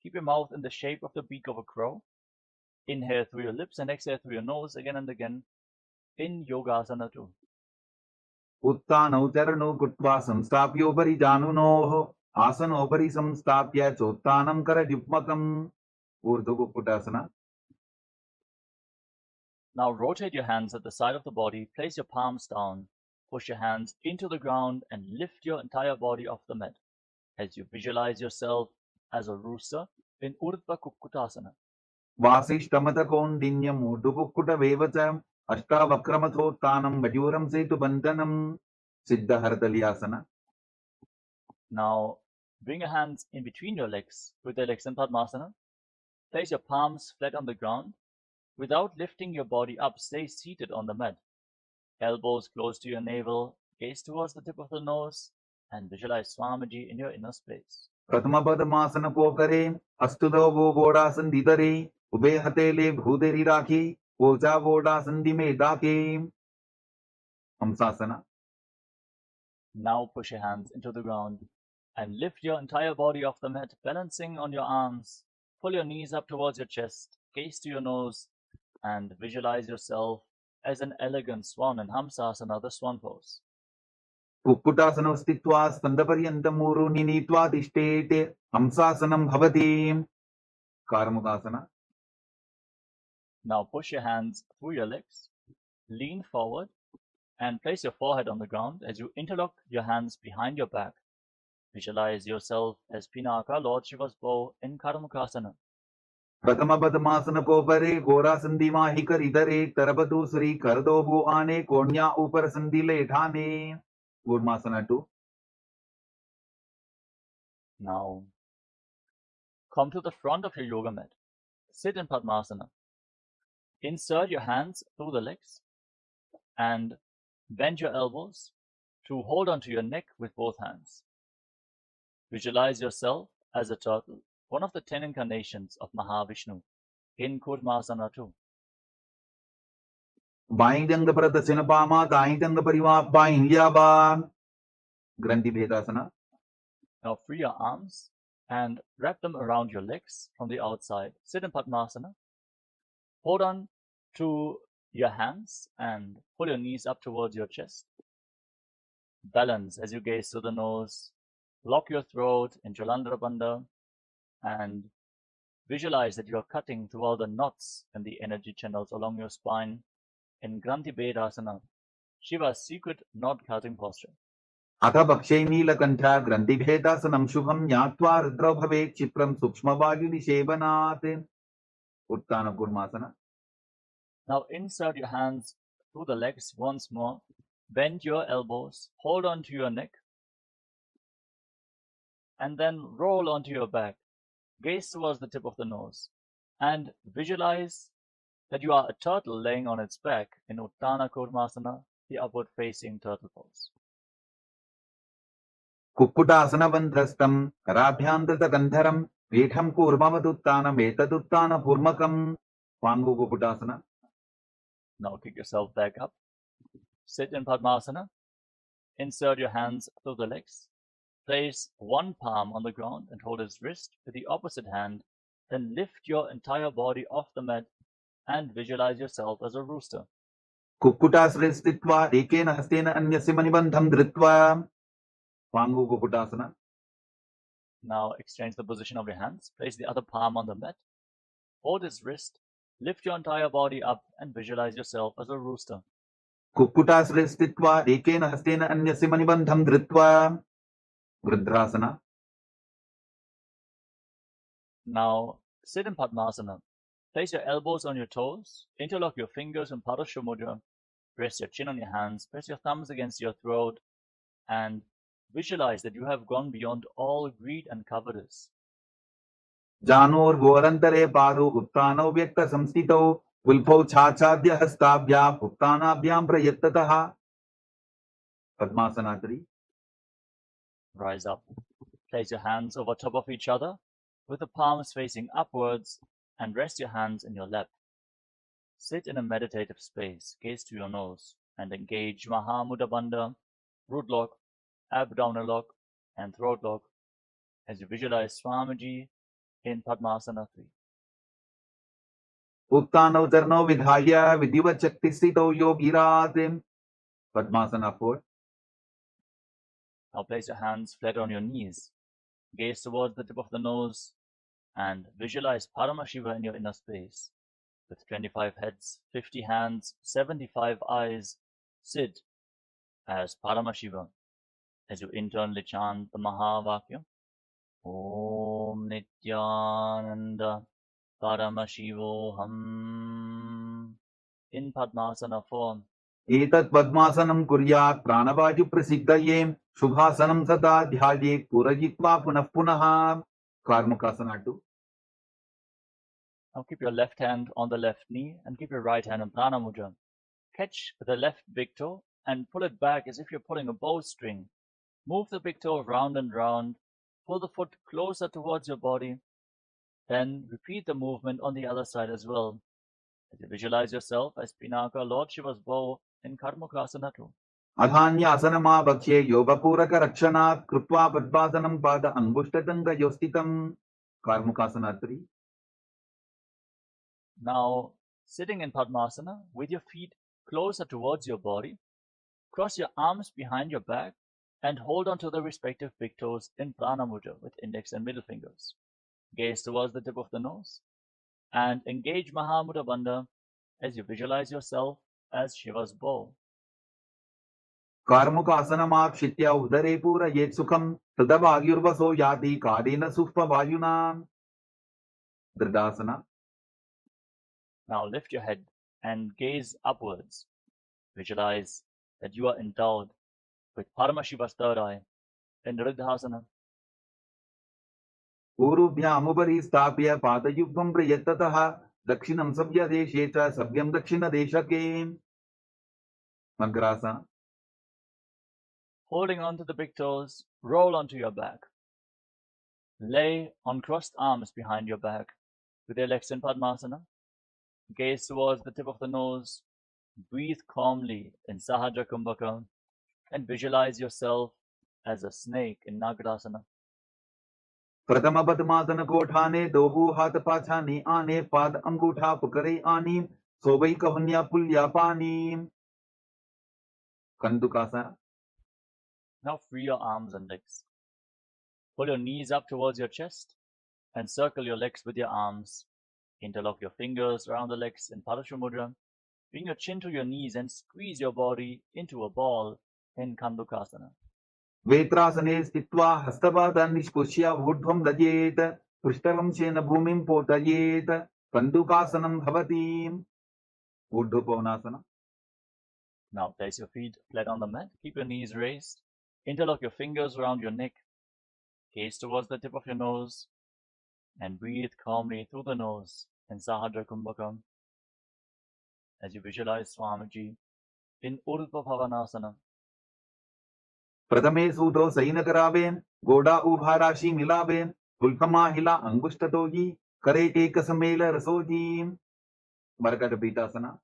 Keep your mouth in the shape of the beak of a crow. Inhale through your lips and exhale through your nose again and again in Yogasana 2. उत्थानौ चरणौ कृत्वा संस्थाप्योपरि जानुनोः आसनोपरि संस्थाप्य चोत्थानं करयुग्मकम्. ऊर्ध्वकुक्कुटासना. Now rotate your hands at the side of the body, place your palms down, push your hands into the ground and lift your entire body off the mat as you visualize yourself as a rooster in Urdhva Kukkutasana. वासिष्ठमतकौण्डिन्यम् ऊर्ध्वकुक्कुटमेव च अष्टावक्रमथोत्थानं मयूरं सेतुबन्धनं. सिद्धहरतल्यासना. Now bring your hands in between your legs with your legs in Padmasana. Place your palms flat on the ground. Without lifting your body up, stay seated on the mat. Elbows close to your navel, gaze towards the tip of the nose, and visualize Swamiji in your inner space. प्रथमपदमासन पोकरे Astuto वो वोडासन दितरे उभे हतेले भूदेरी राखी ओजा वोडासन दिमे दाके. Hamsasana. Now push your hands into the ground and lift your entire body off the mat, balancing on your arms. Pull your knees up towards your chest, gaze to your nose, and visualize yourself as an elegant swan in Hamsasana, the swan pose. कुक्कुटासनं स्थित्वा स्कन्धपर्यन्तं ऊरुनि नीत्वा तिष्ठेत् हंसासनं भवति. कारमुकासना. Now push your hands through your legs, lean forward, and place your forehead on the ground as you interlock your hands behind your back. Visualize yourself as Pinaka, Lord Shiva's bow in Karamukasana. प्रथमपदमासन Popere घोरासन्धिमा हि करिधरे तरपतु श्री करदो भो आने कोण्या ऊपर संधिले ठाने. Gurmasana 2. Now, come to the front of your yoga mat. Sit in Padmasana. Insert your hands through the legs and bend your elbows to hold onto your neck with both hands. Visualize yourself as a turtle, one of the 10 incarnations of Mahavishnu, in Kurmasana 2. बाईं जंग पर दक्षिण पामा दाईं जंग परिवा बाईं याबा Granthi Bhedasana. Now free your arms and wrap them around your legs from the outside. Sit in Padmasana. Hold on to your hands and pull your knees up towards your chest. Balance as you gaze through the nose. Lock your throat in Jalandhara Bandha and visualize that you are cutting through all the knots and the energy channels along your spine in Granthi Bhedasana, Shiva's secret knot-cutting posture. अथ भक्षे नीलकण्ठा ग्रन्थिभेदासनं शुभं ज्ञात्वा रुद्रो भवेत् क्षिप्रं सूक्ष्मवायुनिषेवनात् उत्तान Kurmasana. Now insert your hands through the legs once more. Bend your elbows, hold onto your neck, and then roll onto your back. Gaze towards the tip of the nose and visualize that you are a turtle laying on its back in Uttana Kurmasana, the upward facing turtle pose. कुक्कुटासनबन्धस्थं कराभ्यान्तरगन्धरं पीठं कूर्मवदुत्तानमेतदुत्तानपूर्मकं पाङ्गुकुक्कुटासना. Now kick yourself back up. Sit in Padmasana. Insert your hands through the legs. Place one palm on the ground and hold its wrist with the opposite hand. Then lift your entire body off the mat and visualize yourself as a rooster. कुक्कुटासने स्थित्वा एकेन हस्तेन अन्यस्य मणिबन्धं धृत्वा पाङ्गुकुक्कुटासना. Now exchange the position of your hands. Place the other palm on the mat. Hold its wrist. Lift your entire body up and visualize yourself as a rooster. कुक्कुटासने स्थित्वा एकेन हस्तेन अन्यस्य मणिबन्धं धृत्वा वृद्धासना. Now sit in Padmasana. Place your elbows on your toes. Interlock your fingers in Padasha Mudra. Rest your chin on your hands. Press your thumbs against your throat and visualize that you have gone beyond all greed and covetous. जानोर्घोरन्तरे पादौ उत्तानौ व्यक्तसंस्थितौ उल्फौ छाछाद्य हस्ताभ्याम् उत्तानाभ्यां प्रयत्ततः. Padmasana 3. Rise up. Place your hands over top of each other with the palms facing upwards and rest your hands in your lap. Sit in a meditative space, gaze to your nose and engage Mahamudra Bandha, root lock, abdominal lock and throat lock as you visualize Swamiji in Padmasana 3. उत्तानौ चरणौ विधाय विधिवत् शक्तिस्थितौ योगिरात्. Padmasana 4. Now place your hands flat on your knees. Gaze towards the tip of the nose and visualize Paramashiva in your inner space. With 25 heads, 50 hands, 75 eyes, sit as Paramashiva as you internally chant the Mahavakya. Om Nityananda Paramashivoham in Padmasana form. एतत् पद्मासनं कुर्यात् प्राणवायुप्रसिद्धये शुभासनं सदा ध्यायेत् पूरयित्वा पुनः पुनः. कार्मुकासना 2. Now keep your left hand on the left knee and keep your right hand in Prana Mudra. Catch the left big toe and pull it back as if you're pulling a bowstring. Move the big toe round and round. Pull the foot closer towards your body. Then repeat the movement on the other side as well. As you visualize yourself as Pinaka, Lord Shiva's bow in Karmukasana 2. अधान्यासनमाभक्ष्ये योगपूरकरक्षणात् कृत्वा पद्मासनं पाद अङ्गुष्ठदङ्गयोस्थितं. कार्मुकासना 3. Now, sitting in Padmasana with your feet closer towards your body, cross your arms behind your back and hold on to the respective big toes in Prana Mudra with index and middle fingers. Gaze towards the tip of the nose and engage Mahamudra Bandha as you visualize yourself as Shiva's bow. कार्मुकासनमाक्षित्य उदरे पूरयेत् सुखं तदवायुर्वसो याति कालेन सुप्पवायुना. दृढासना. Now lift your head and gaze upwards. Visualize that you are endowed with Paramashiva's third eye in Riddhasana. पूर्वभ्यामुपरि स्थाप्य पादयुग्मं प्रयत्ततः दक्षिणं सव्यदेशे च सव्यं दक्षिणदेशके Magrasana. Holding on to the big toes, roll onto your back. Lay on crossed arms behind your back with your legs in Padmasana. Gaze towards the tip of the nose. Breathe calmly in Sahaja Kumbhaka and visualize yourself as a snake in Nagarasana. प्रथम पद्मासन कोठाने दोहु हाथ पाछाने आने पाद अंगूठा पकड़े आनी सोबई कहुन्या पुल्या पानी Kandukasana. Now free your arms and legs. Pull your knees up towards your chest and circle your legs with your arms. Interlock your fingers around the legs in Padashu Mudra. Bring your chin to your knees and squeeze your body into a ball in Kandukasana. वेत्रासने स्थित्वा हस्तपादान् निष्कुष्य ऊर्ध्वं दजेत पृष्ठवंशेन भूमिं पोतयेत कन्दुकासनं भवति ऊर्ध्वकोणासनं. Now place your feet flat on the mat. Keep your knees raised. Interlock your fingers around your neck. Gaze towards the tip of your nose and breathe calmly through the nose in Sahadra Kumbhaka as you visualize Swamiji in Urdhva Bhavanasana. प्रथमे सूतो सैनकरावेन गोडा उभा राशि मिलावेन पुल्कमा हिला अंगुष्ठतोगी करे एक समेल रसोजी मरकट पीठासना.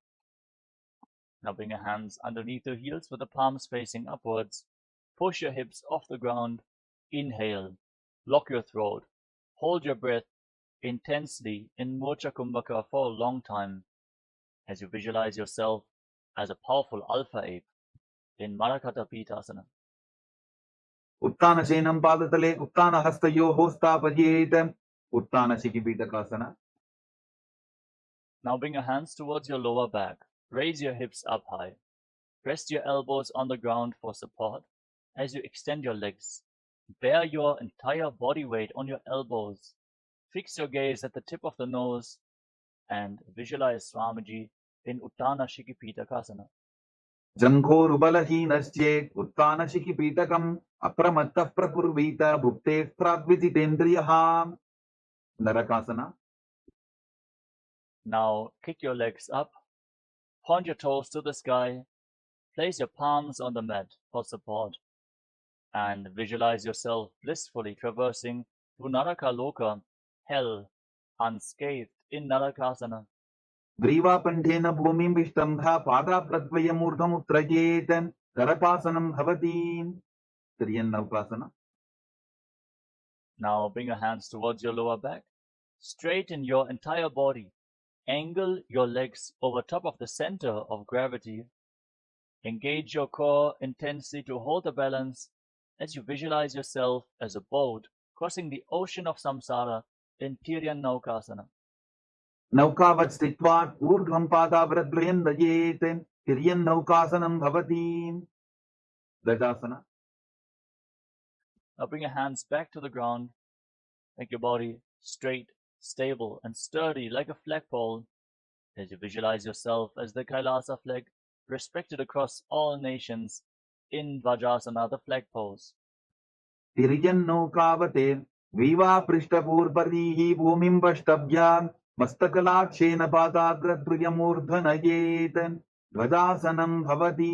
Now bring your hands underneath your heels with the palms facing upwards. Push your hips off the ground. Inhale. Lock your throat. Hold your breath intensely in Mocha Kumbhaka for a long time as you visualize yourself as a powerful alpha ape in Marakata Pītāsana. उत्तानशयनं पादतले उत्तानहस्तयोः स्थापयेत उत्तानशिखिपीठकासना. Now bring your hands towards your lower back. Raise your hips up high. Rest your elbows on the ground for support as you extend your legs. Bear your entire body weight on your elbows. Fix your gaze at the tip of the nose and visualize Swamiji in Uttana Shikhipītakasana. जङ्घोरुबलहीनश्चेत् उत्तानशिखिपीठकम् अप्रमत्तः प्रकुर्वीत भुक्तेः प्राग्विजितेन्द्रियः नरकासना. Now kick your legs up. Point your toes to the sky. Place your palms on the mat for support and visualize yourself blissfully traversing through Naraka Loka, hell, unscathed in Narakasana. ग्रीवाकण्ठेन भूमिं विष्टम्भा पादाप्रद्वयमूर्धमुत्रयेत् करपासनं भवति तिर्यन्नौकासना. Now bring your hands towards your lower back. Straighten your entire body. Angle your legs over top of the center of gravity. Engage your core intensely to hold the balance as you visualize yourself as a boat crossing the ocean of samsara in Tiryannaukasana. नौकावत् स्थित्वा ऊर्ध्वं पादावृद्वयन् दयेत् तिर्यन्नौकासनं भवति गजासना. Now bring your hands back to the ground. Make your body straight, stable, and sturdy like a flagpole as you visualize yourself as the Kailasa flag, respected across all nations in Vajrasana, the flag pose. तिर्यन्नौकावते विवा पृष्ठपूर्वरीः भूमिं वष्टभ्या मस्तकलाक्षेन पादाग्रद्वयमूर्ध्वनयेत् ध्वजासनं भवति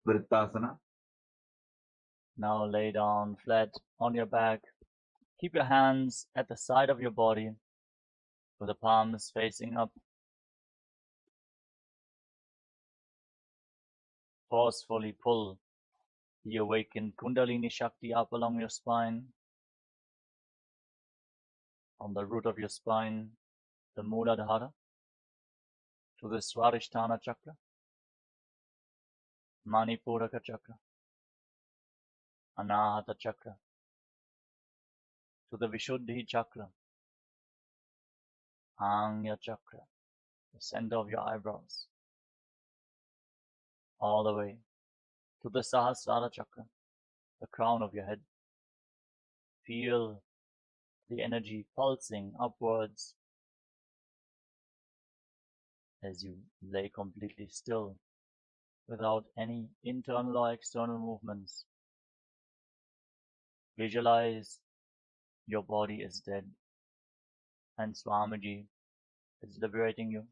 वृत्तासना. Now lay down flat on your back. Keep your hands at the side of your body with the palms facing up. Forcefully pull the awakened Kundalini Shakti up along your spine, from the root of your spine, the Muladhara, to the Swaristhana Chakra, Manipuraka Chakra, Anahata Chakra, to the Vishuddhi Chakra, Anya Chakra, the center of your eyebrows, all the way to the Sahasrara Chakra, the crown of your head. Feel the energy pulsing upwards as you lay completely still without any internal or external movements. Visualize your body is dead and Swamiji is liberating you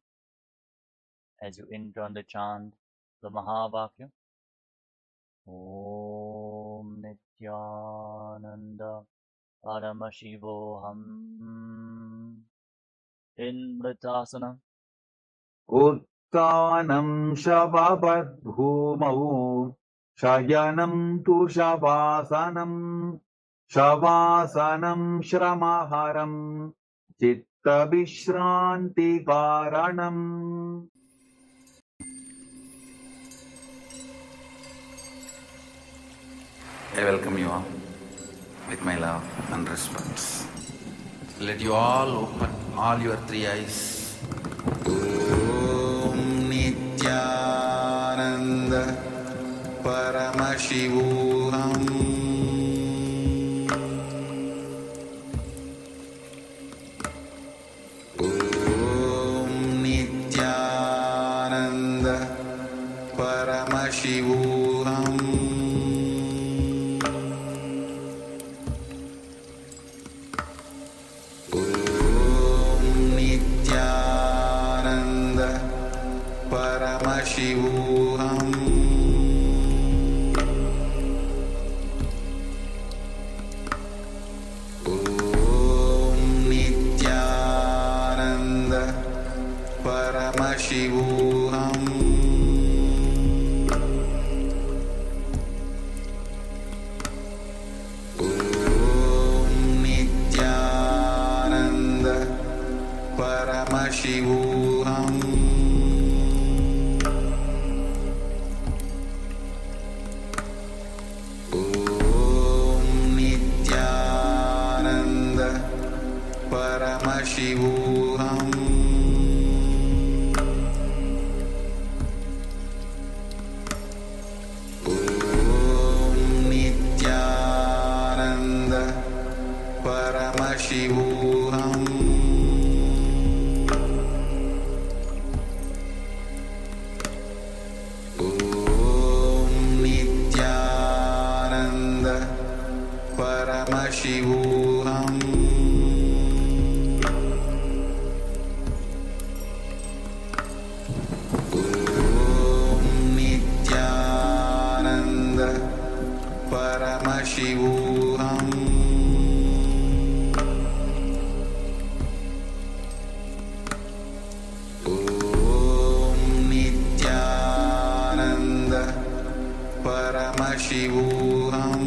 as you internally chant the Mahavakya. Om Nityananda Paramashivoham in Vritasana. Uttanam Shababad Bhumau Shayanam tu Shavasanam Shavasanam Shramaharam Chitta Vishranti Karanam. I welcome you all with my love and respects. Let you all open all your three eyes. Om Nityananda Paramashivoham Om Nityananda Paramashivoham Paramashivoham Om Nityananda Paramashivoham Om Nityananda Paramashivoham Paramashivoham Om Nityananda Paramashivoham Om Nityananda Paramashivoham Paramashivoham Om Nityananda Paramashivoham Om Nityananda Paramashivoham Paramashivoham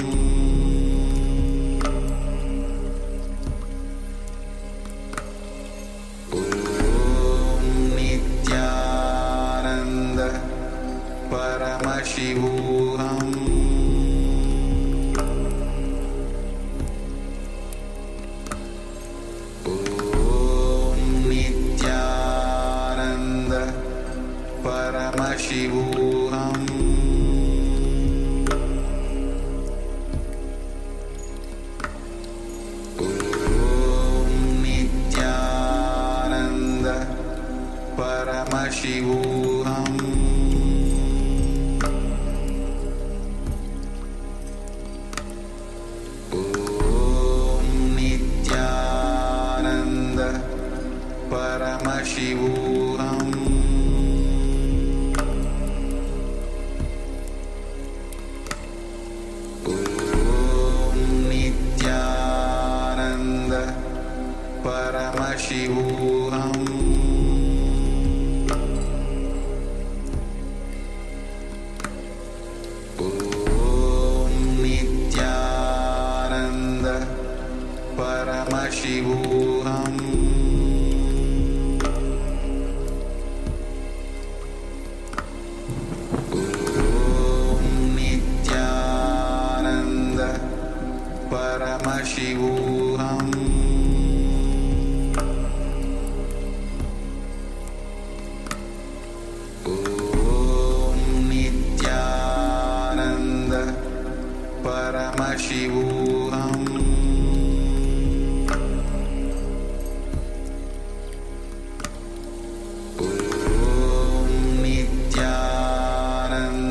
Om Nityananda Paramashivoham Om Nityananda Paramashivoham Paramashivoham Om Nityananda Paramashivoham Om Nityananda Paramashivoham Paramashivoham Om Nityananda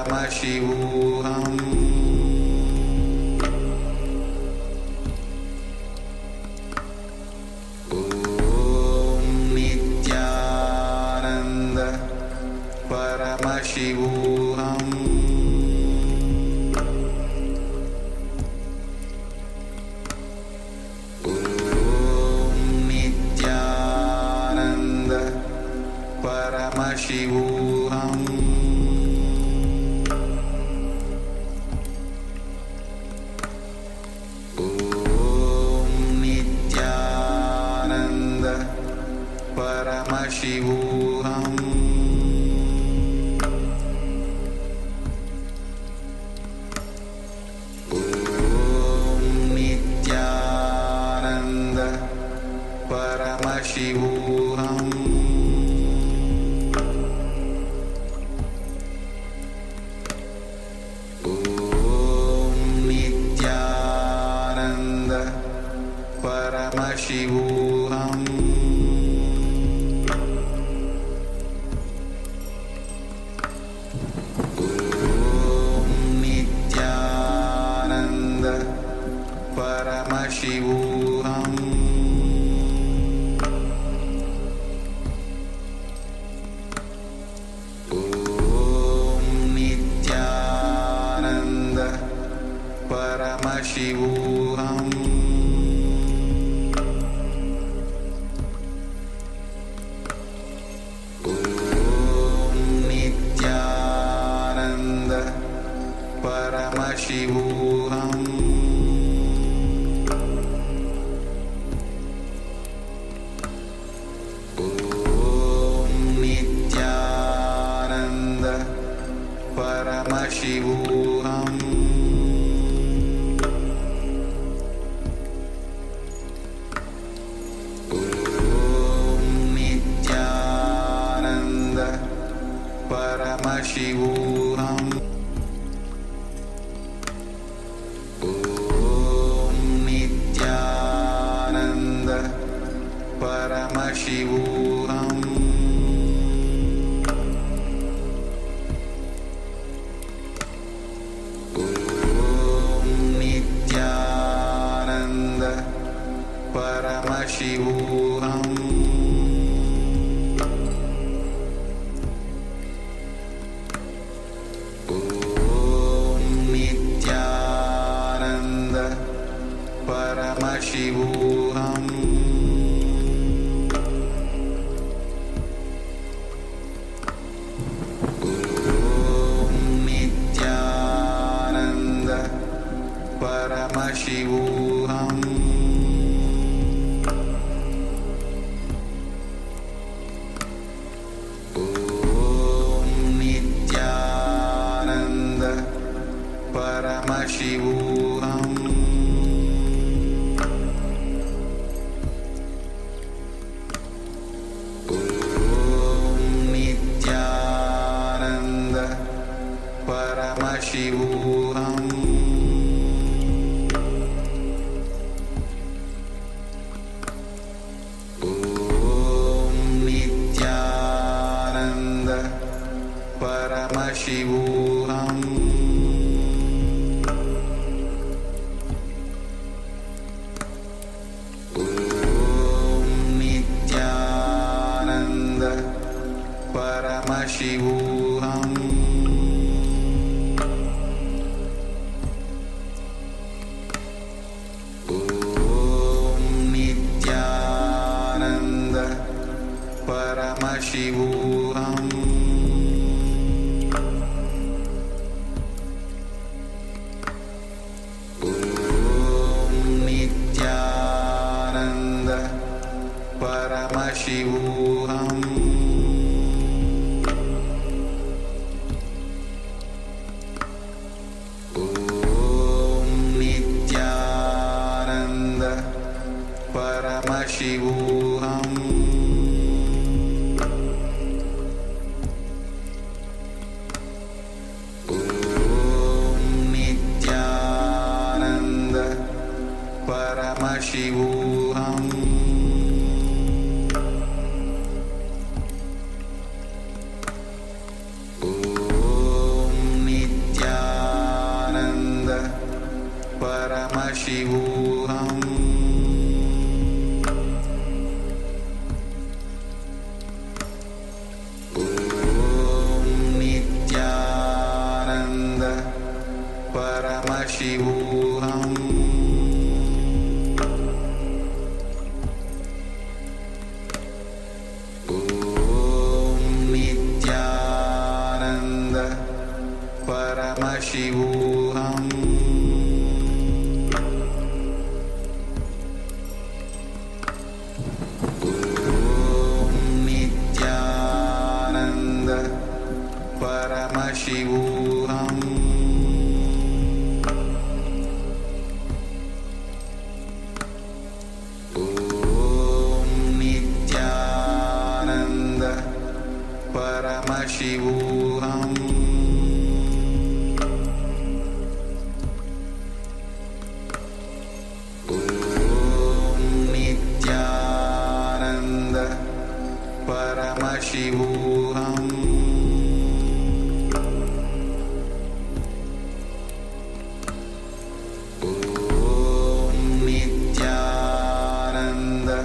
Paramashivoham Om Nityananda Paramashivoham Paramashivoham Om Nityananda Paramashivoham Om Nityananda Paramashivoham Paramashivoham Om Nityananda Paramashivoham Om Nityananda Paramashivoham Paramashivoham Om Nityananda Paramashivoham Om Nityananda Paramashivoham Paramashivoham Om Nityananda Paramashivoham Om Nityananda Paramashivoham Paramashivoham Om Nityananda Paramashivoham Om Nityananda Paramashivoham Paramashivoham Om Nityananda Paramashivoham Om Nityananda Paramashivoham Paramashivoham Om Nityananda Paramashivoham Om Nityananda Paramashivoham Om Paramashivoham Nityananda Paramashivoham Nityananda Paramashivoham Nityananda Paramashivoham Nityananda Paramashivoham Nityananda Paramashivoham Nityananda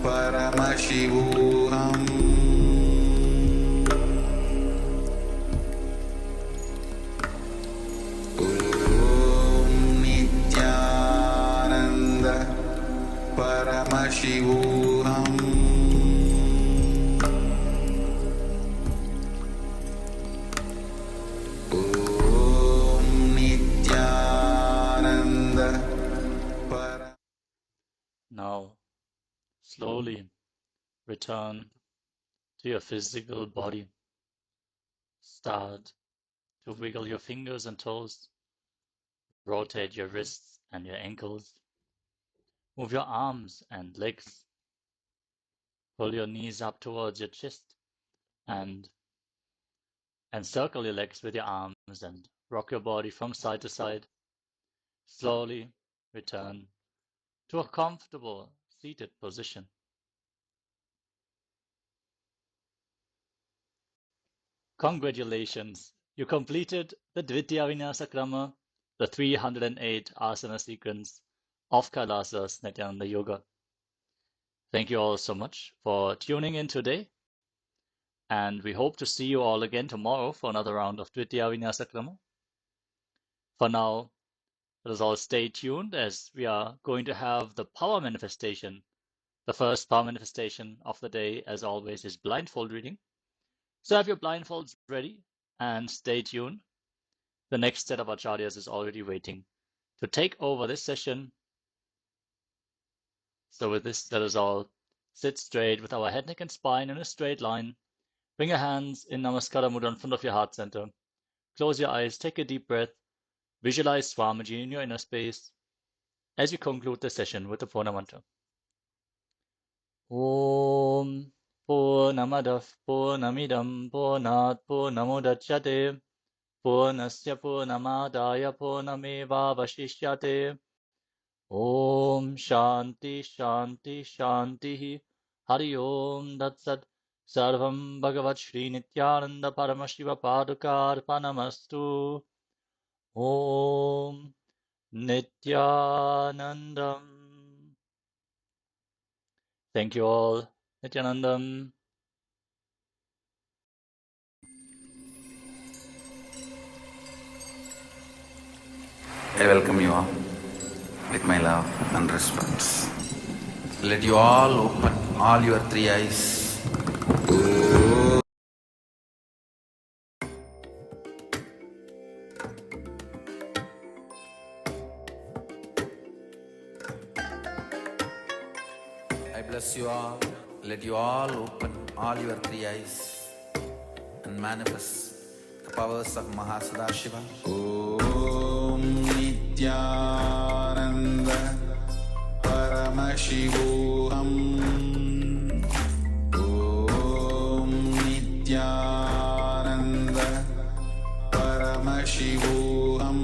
Paramashivoham Nityananda Paramashivoham Nityananda Now, slowly return to your physical body. Start to wiggle your fingers and toes. Rotate your wrists and your ankles. Move your arms and legs. Pull your knees up towards your chest and circle your legs with your arms and rock your body from side to side. Slowly return to a comfortable seated position. Congratulations! You completed the Dvitiya Vinyasa Krama, the 308 asana sequence of Kailasa's Nityananda Yoga. Thank you all so much for tuning in today, and we hope to see you all again tomorrow for another round of Dvitiya Vinyasa Krama. For now, let us all stay tuned as we are going to have the power manifestation. The first power manifestation of the day, as always, is blindfold reading. So have your blindfolds ready and stay tuned. The next set of acharyas is already waiting to take over this session. So with this, let us all sit straight with our head, neck, and spine in a straight line. Bring your hands in Namaskara Mudra in front of your heart center. Close your eyes, take a deep breath. Visualize Swamiji in your inner space as you conclude the session with the Purna mantra. Om Purnamadav Purnamidam Purnat Purnamudachyate Purnasya Purnamadaya Purnamevavashishyate. Om Shanti Shanti Shanti Hari Om Datsat Sarvam Bhagavat Shri Nityananda Paramashiva Padukar Panamastu. Om Nityanandam. Thank you all. Nityanandam. I welcome you all with my love and respects. Let you all open all your three eyes. I bless you all. Let you all open all your three eyes and manifest the powers of Mahasadashiva. Om Nityananda Paramashivoham. Om Nityananda Paramashivoham.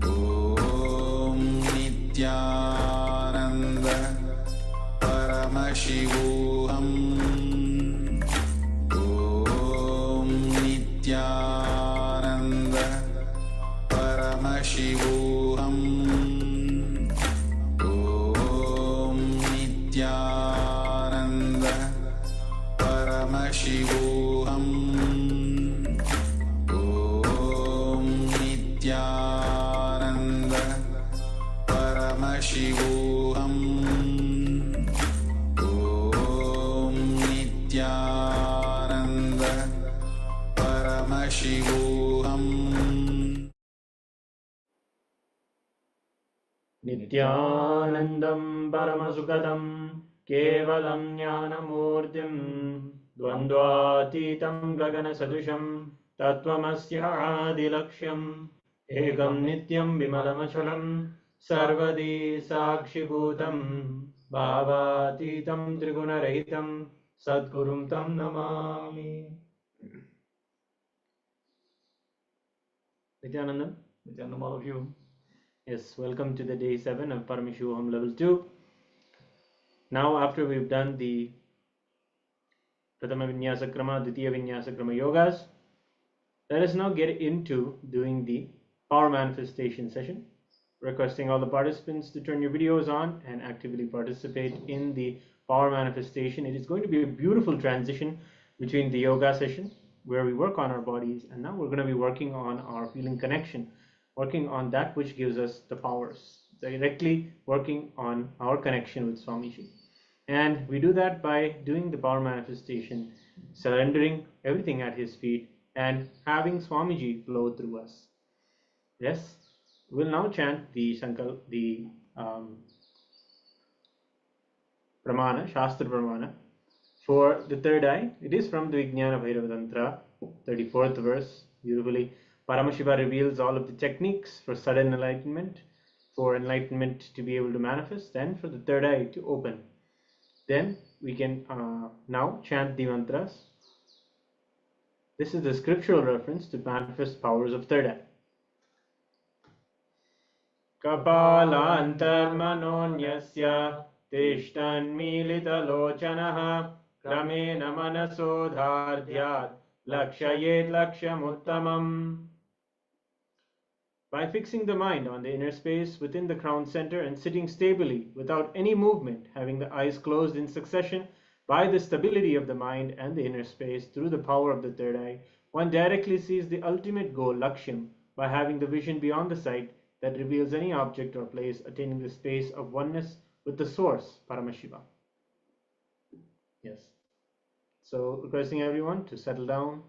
Om Nityananda Paramashivoham. Om Nityananda Paramashivoham. Paramashivoham Om Nityananda Paramashivoham Nityanandam Paramasukadam Kevalam Jnanamurtim Dvandvatitam Gagana Sadusham Tattvamasya Adilaksham Ekam Nityam Vimalamashalam Sarvadi Sakshibhutam Bhavatitam Trigunarahitam Sadgurum Tam Namami. Nityanandam, all of you. Yes, welcome to the day 7 of Paramashivoham Level 2. Now, after we've done the Pratama Vinyasa Krama, Ditiya Vinyasa Krama yogas, let us now get into doing the power manifestation session. Requesting all the participants to turn your videos on and actively participate in the power manifestation. It is going to be a beautiful transition between the yoga session, where we work on our bodies, and now we're going to be working on our feeling connection, working on that which gives us the powers, directly working on our connection with Swamiji. And we do that by doing the power manifestation, surrendering everything at his feet and having Swamiji flow through us. Yes, we'll now chant the Pramana, Shastra Pramana for the third eye. It is from the Vijnana Bhairava Tantra, 34th verse. Beautifully, Paramashiva reveals all of the techniques for sudden enlightenment, for enlightenment to be able to manifest, and for the third eye to open. Then we can now chant the mantras. This is the scriptural reference to manifest powers of third eye. Kapalantarmanonyasya Tishtanmilitalochanaha Ramena manasodhardhyat Lakshayet lakshamuttamam. By fixing the mind on the inner space within the crown center and sitting stably without any movement, having the eyes closed in succession, by the stability of the mind and the inner space through the power of the third eye, one directly sees the ultimate goal, Lakshyam, by having the vision beyond the sight that reveals any object or place, attaining the space of oneness with the source, Paramashiva. Yes. So, requesting everyone to settle down.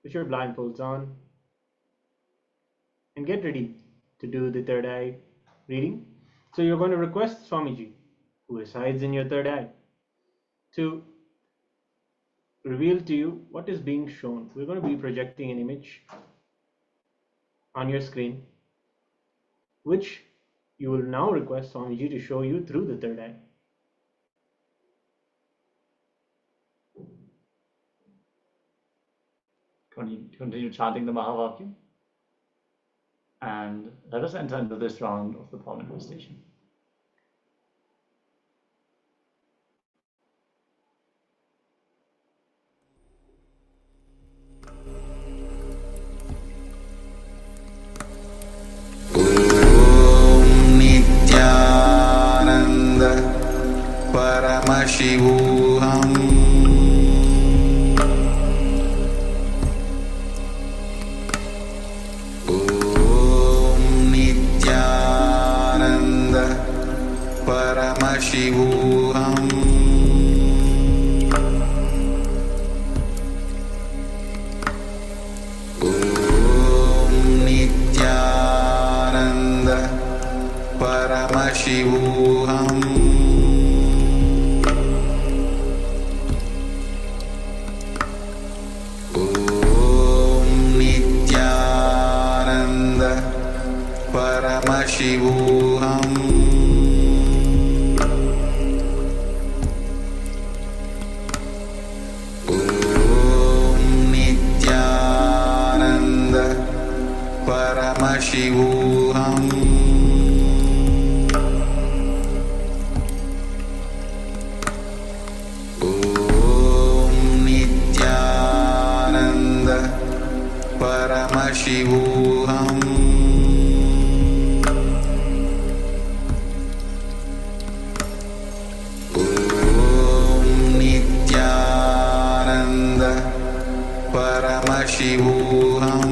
Put your blindfolds on and get ready to do the third eye reading. So you're going to request Swamiji, who resides in your third eye, to reveal to you what is being shown. We're going to be projecting an image on your screen, which you will now request Swamiji to show you through the third eye. Continue chanting the Mahavakya, and let us enter into this round of the power manifestation. Om Nityananda Paramashivoham Paramashivoham Om Nityananda Paramashivoham Om Nityananda Paramashivoham Paramashivoham Om Nityananda Paramashivoham Om Nityananda Paramashivoham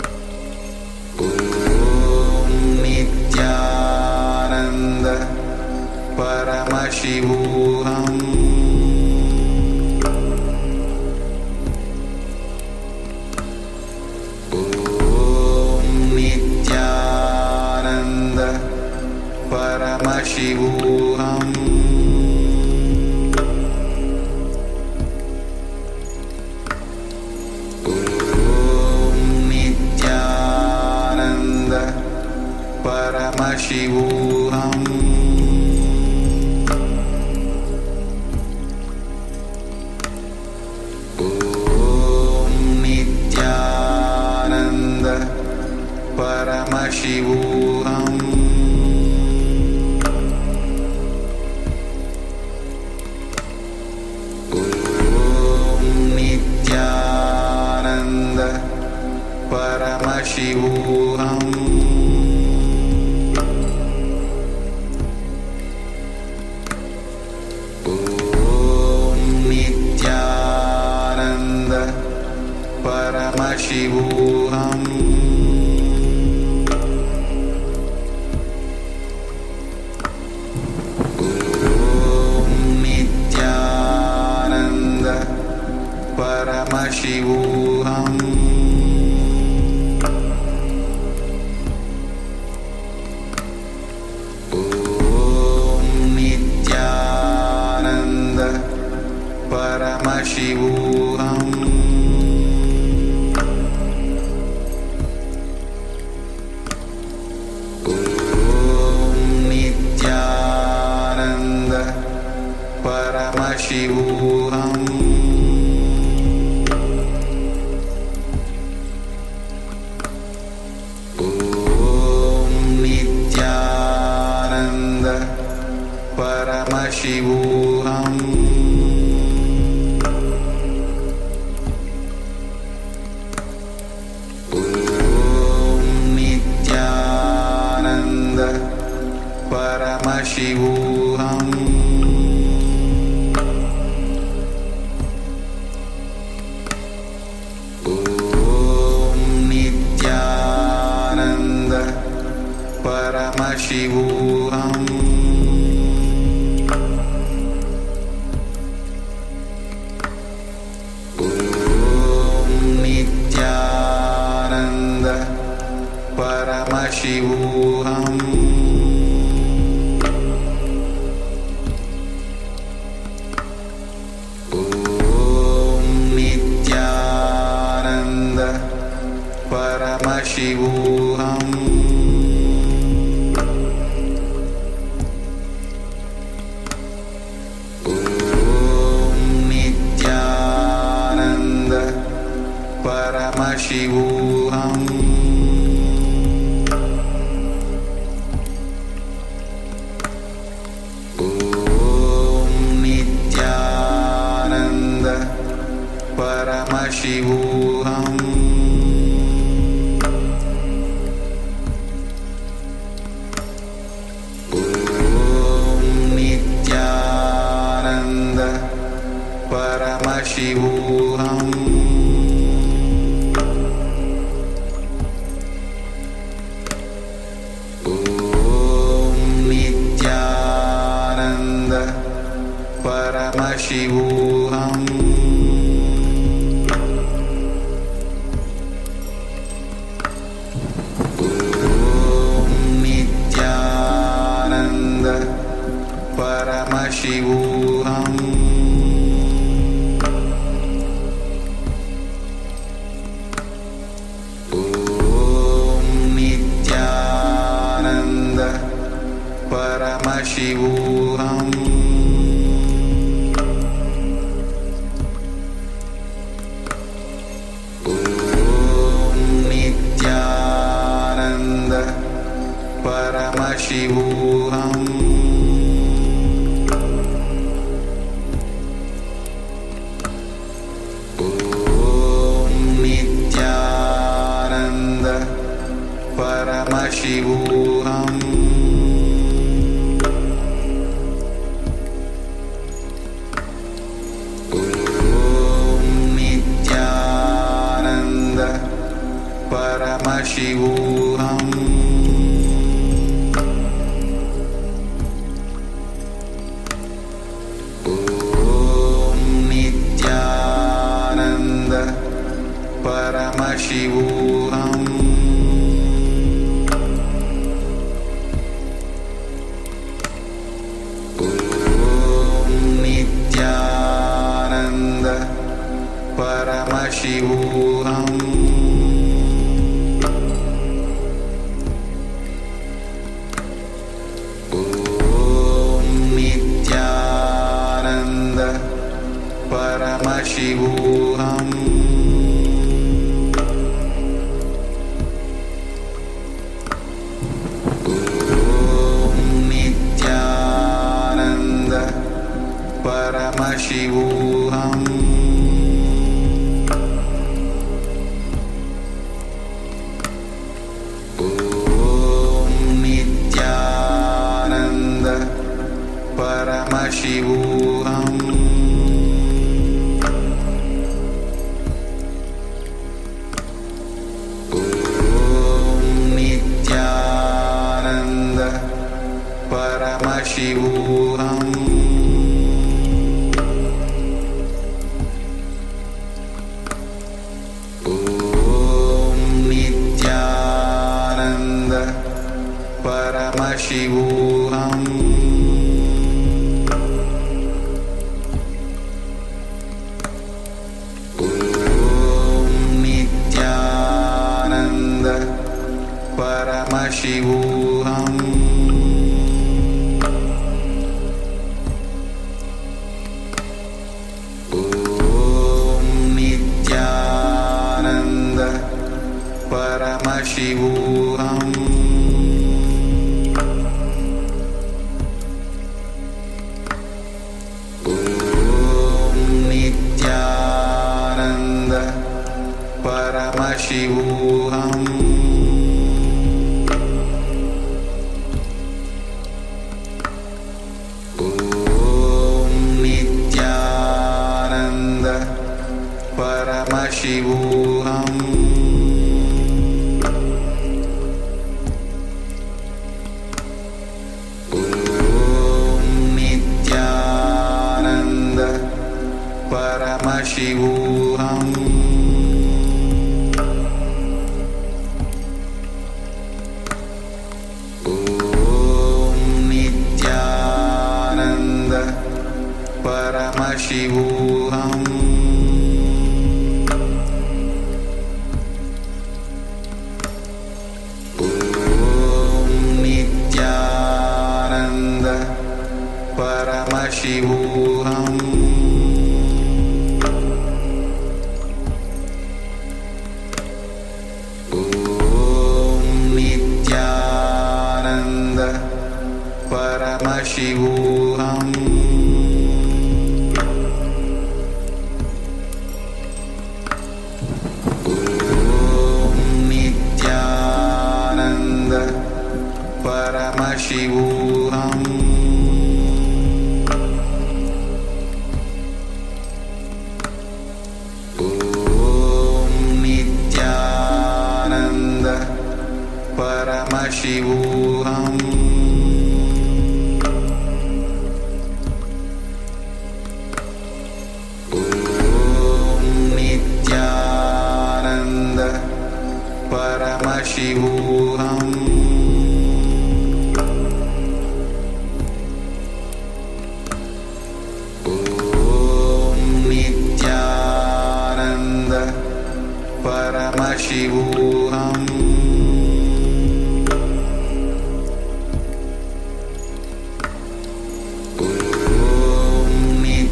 Paramashivoham Om Nityananda Paramashivoham Paramashivoham Om Nityananda Paramashivoham Om Nityananda Paramashivoham Paramashivoham Om Nityananda Paramashivoham Om Nityananda Paramashivoham Paramashivoham Om Nityananda Paramashivoham Om Nityananda Paramashivoham Paramashivoham Om Nityananda Paramashivoham Om Nityananda Paramashivoham Paramashivoham Om Nityananda Paramashivoham Om Nityananda Paramashivoham Paramashivoham Om Nityananda Paramashivoham Om Nityananda Paramashivoham Paramashivoham Om Nityananda Paramashivoham Om Nityananda Paramashivoham Paramashivoham Om Nityananda Paramashivoham Paramashivoham Om Nityananda Paramashivoham Om Nityananda Paramashivoham Paramashivoham Om Nityananda Paramashivoham Om Nityananda Paramashivoham Paramashivoham Om Nityananda Paramashivoham Om Nityananda Paramashivoham Paramashivoham Om Nityananda Paramashivoham Om Nityananda Paramashivoham Paramashivoham Om Nityananda Paramashivoham Om Nityananda Paramashivoham Paramashivoham Om Nityananda Paramashivoham Om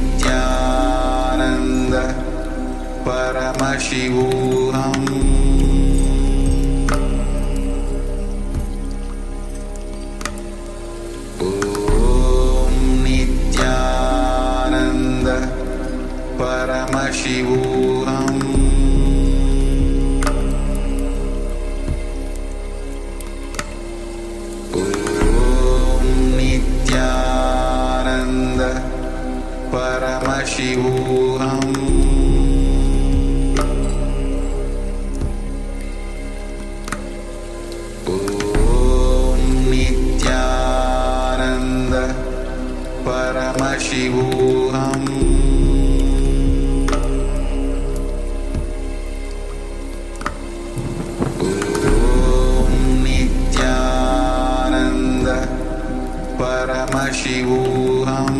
Nityananda Paramashivoham Paramashivoham Om Nityananda Paramashivoham Om Nityananda Paramashivoham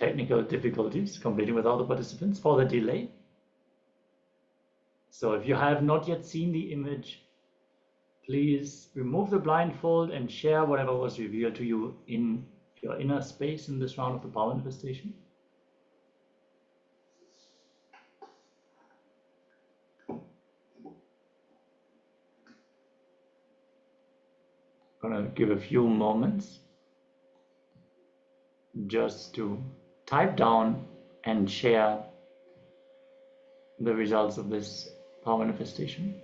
technical difficulties completing with all the participants for the delay. So if you have not yet seen the image, please remove the blindfold and share whatever was revealed to you in your inner space in this round of the power manifestation. I'm going to give a few moments just to type down and share the results of this power manifestation.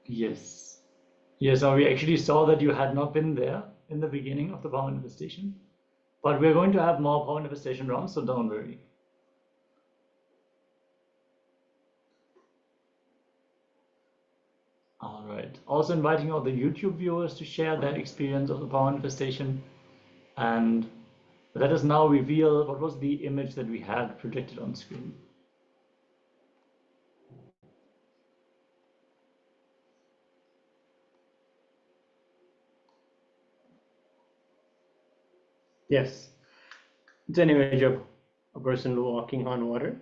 Yes. Yes, so we actually saw that you had not been there in the beginning of the power manifestation. But we're going to have more power manifestation rounds, so don't worry. All right. Also inviting all the YouTube viewers to share their experience of the power manifestation, and let us now reveal what was the image that we had projected on screen. Yes, it's an image of a person walking on water.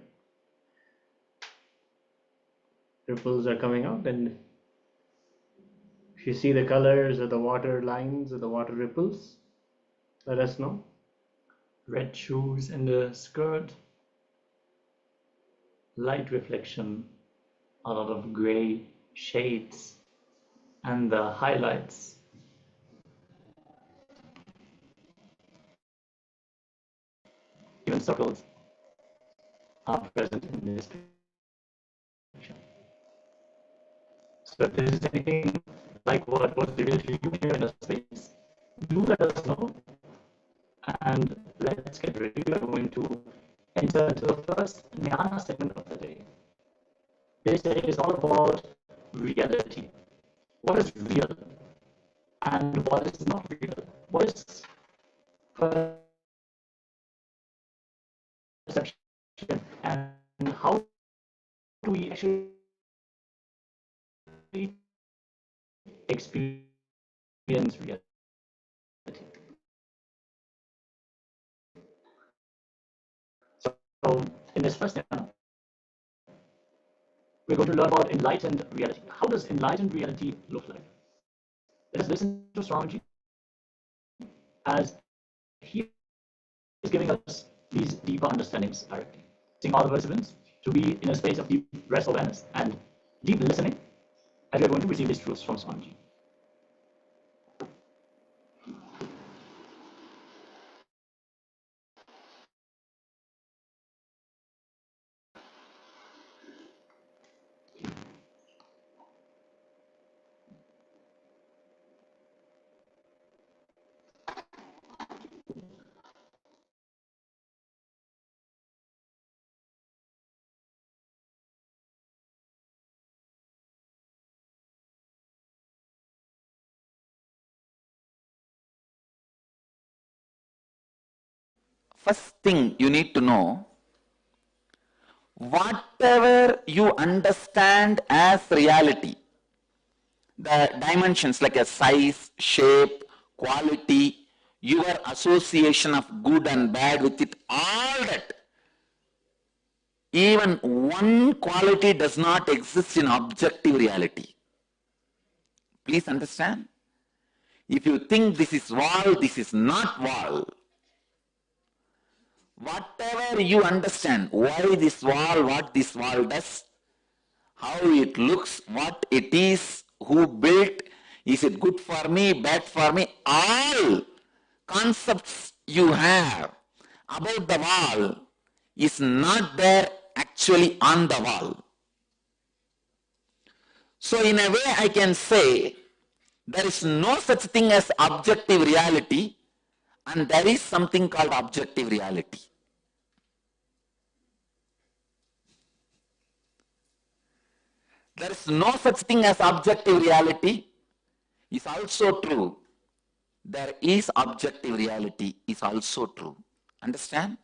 Ripples are coming out, and if you see the colors of the water lines or the water ripples, let us know. Red shoes and a skirt, light reflection, a lot of gray shades, and the highlights. Even circles are present in this picture. So if there is anything like what was revealed to you here in the space, do let us know. And let's get ready. We are going to enter into the first jnana segment of the day. This day is all about reality. What is real and what is not real? What is perception and how do we actually experience reality? So in this first jnana, we're going to learn about enlightened reality. How does enlightened reality look like? Let us listen to Swamiji as he is giving us these deeper understandings directly. Asking all the participants to be in a space of deep rest awareness and deep listening as we are going to receive these truths from Swamiji. First thing you need to know, whatever you understand as reality, the dimensions like a size, shape, quality, your association of good and bad with it, all that, even one quality does not exist in objective reality. Please understand. If you think this is wall, this is not wall. Whatever you understand, why this wall, what this wall does, how it looks, what it is, who built, is it good for me, bad for me, all concepts you have about the wall is not there actually on the wall. So in a way I can say there is no such thing as objective reality and there is something called objective reality. There is no such thing as objective reality is also true. There is objective reality is also true. Understand?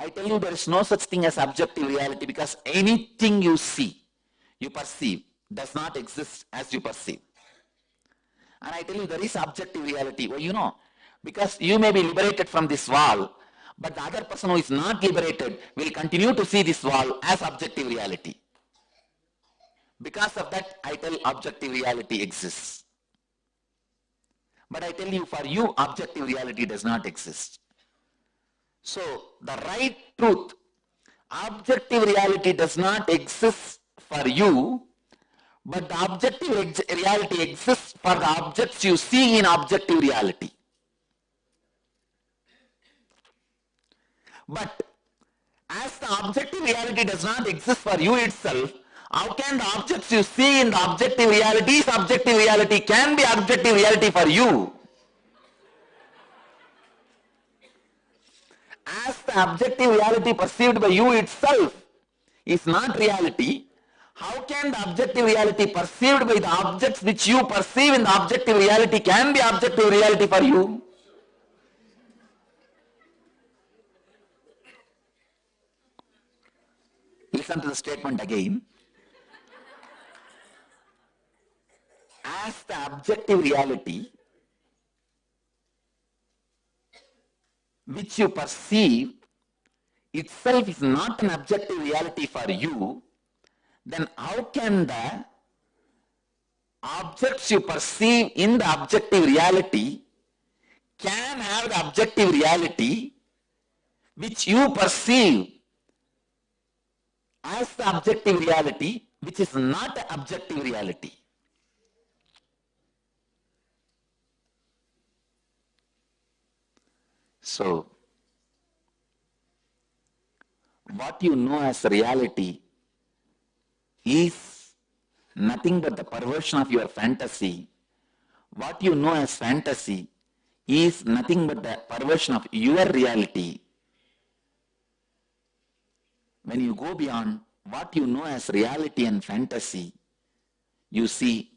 I tell you there is no such thing as objective reality because anything you see, you perceive, does not exist as you perceive. And I tell you there is objective reality. Well, you know, because you may be liberated from this wall, but the other person who is not liberated will continue to see this wall as objective reality. Because of that, I tell objective reality exists. But I tell you, for you, objective reality does not exist. So, the right truth, objective reality does not exist for you, but the objective reality exists for the objects you see in objective reality. But as the objective reality does not exist for you itself, how can the objects you see in the objective reality can be objective reality for you? As the objective reality perceived by you itself is not reality, how can the objective reality perceived by the objects which you perceive in the objective reality can be objective reality for you? Listen to the statement again. As the objective reality which you perceive itself is not an objective reality for you, then how can the objects you perceive in the objective reality can have the objective reality which you perceive as the objective reality which is not an objective reality? So, what you know as reality is nothing but the perversion of your fantasy. What you know as fantasy is nothing but the perversion of your reality. When you go beyond what you know as reality and fantasy, you see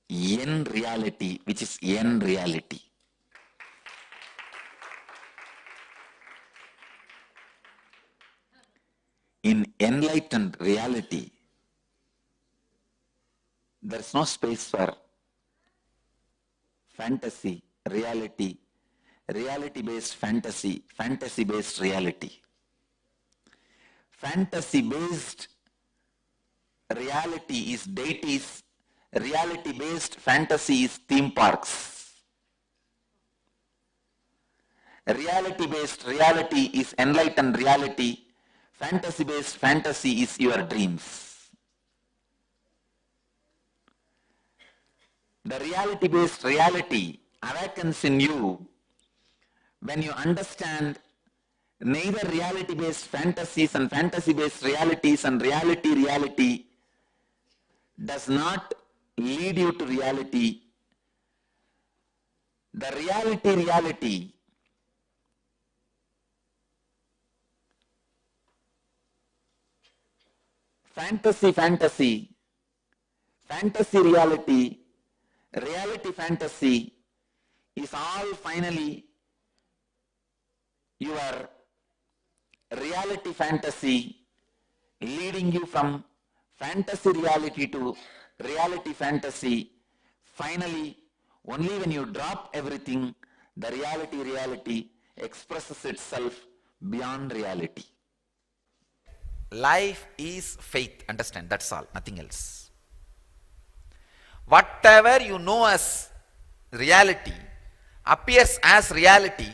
yen reality, which is yen reality. In enlightened reality, there is no space for fantasy, reality, reality-based fantasy, fantasy-based reality. Fantasy-based reality is deities, reality-based fantasy is theme parks. Reality-based reality is enlightened reality, fantasy-based fantasy is your dreams. The reality-based reality awakens in you when you understand neither reality-based fantasies and fantasy-based realities and reality does not lead you to reality. The reality fantasy reality, reality fantasy is all finally your reality fantasy leading you from fantasy reality to reality fantasy. Finally, only when you drop everything, the reality expresses itself beyond reality. Life is faith, understand, that's all, nothing else. Whatever you know as reality appears as reality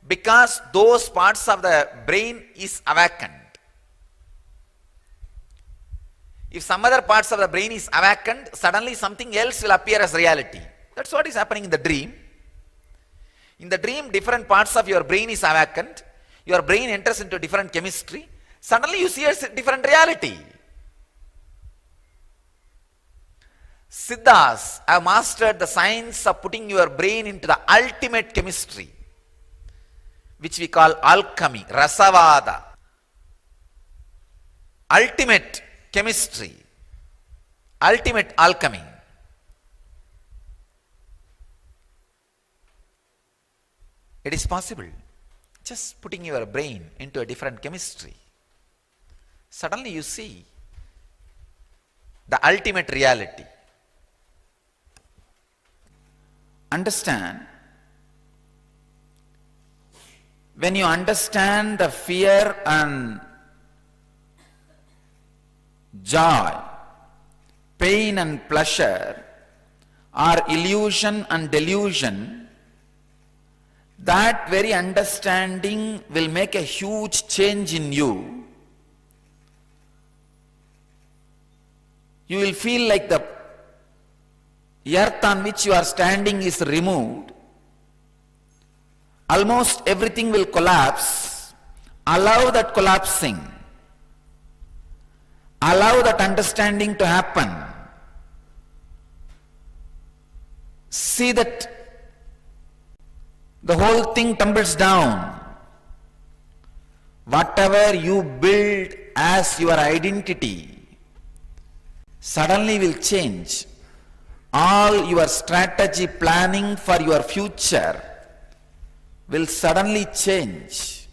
because those parts of the brain is awakened. If some other parts of the brain is awakened, suddenly something else will appear as reality. That's what is happening in the dream. In the dream, different parts of your brain is awakened, your brain enters into different chemistry, suddenly you see a different reality. Siddhas have mastered the science of putting your brain into the ultimate chemistry, which we call alchemy, rasavada. Ultimate chemistry, ultimate alchemy. It is possible. Just putting your brain into a different chemistry. Suddenly you see the ultimate reality. Understand, when you understand the fear and joy, pain and pleasure are illusion and delusion, that very understanding will make a huge change in you. You will feel like the earth on which you are standing is removed. Almost everything will collapse. Allow that collapsing. Allow that understanding to happen. See that the whole thing tumbles down. Whatever you build as your identity suddenly will change. All your strategy planning for your future will suddenly change.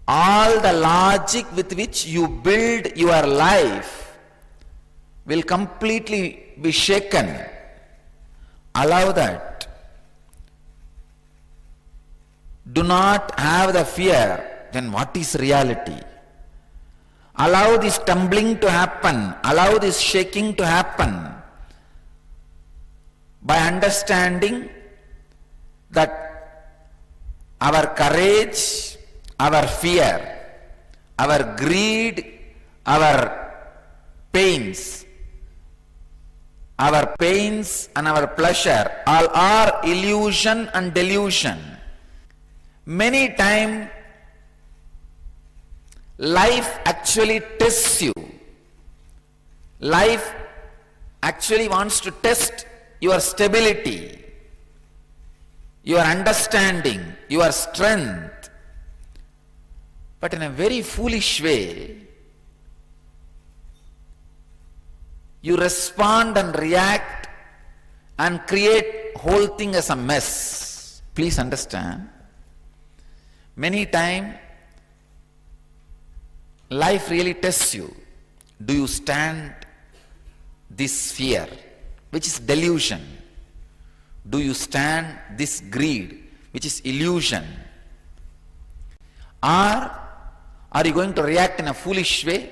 All the logic with which you build your life will completely be shaken. Allow that. Do not have the fear. Then what is reality? Allow this tumbling to happen. Allow this shaking to happen. By understanding that our courage, our fear, our greed, our pains and our pleasure all are illusion and delusion. Many times life actually tests you. Life actually wants to test your stability, your understanding, your strength. But in a very foolish way, you respond and react and create whole thing as a mess. Please understand. Many times, life really tests you. Do you stand this fear, which is delusion? Do you stand this greed, which is illusion? Or are you going to react in a foolish way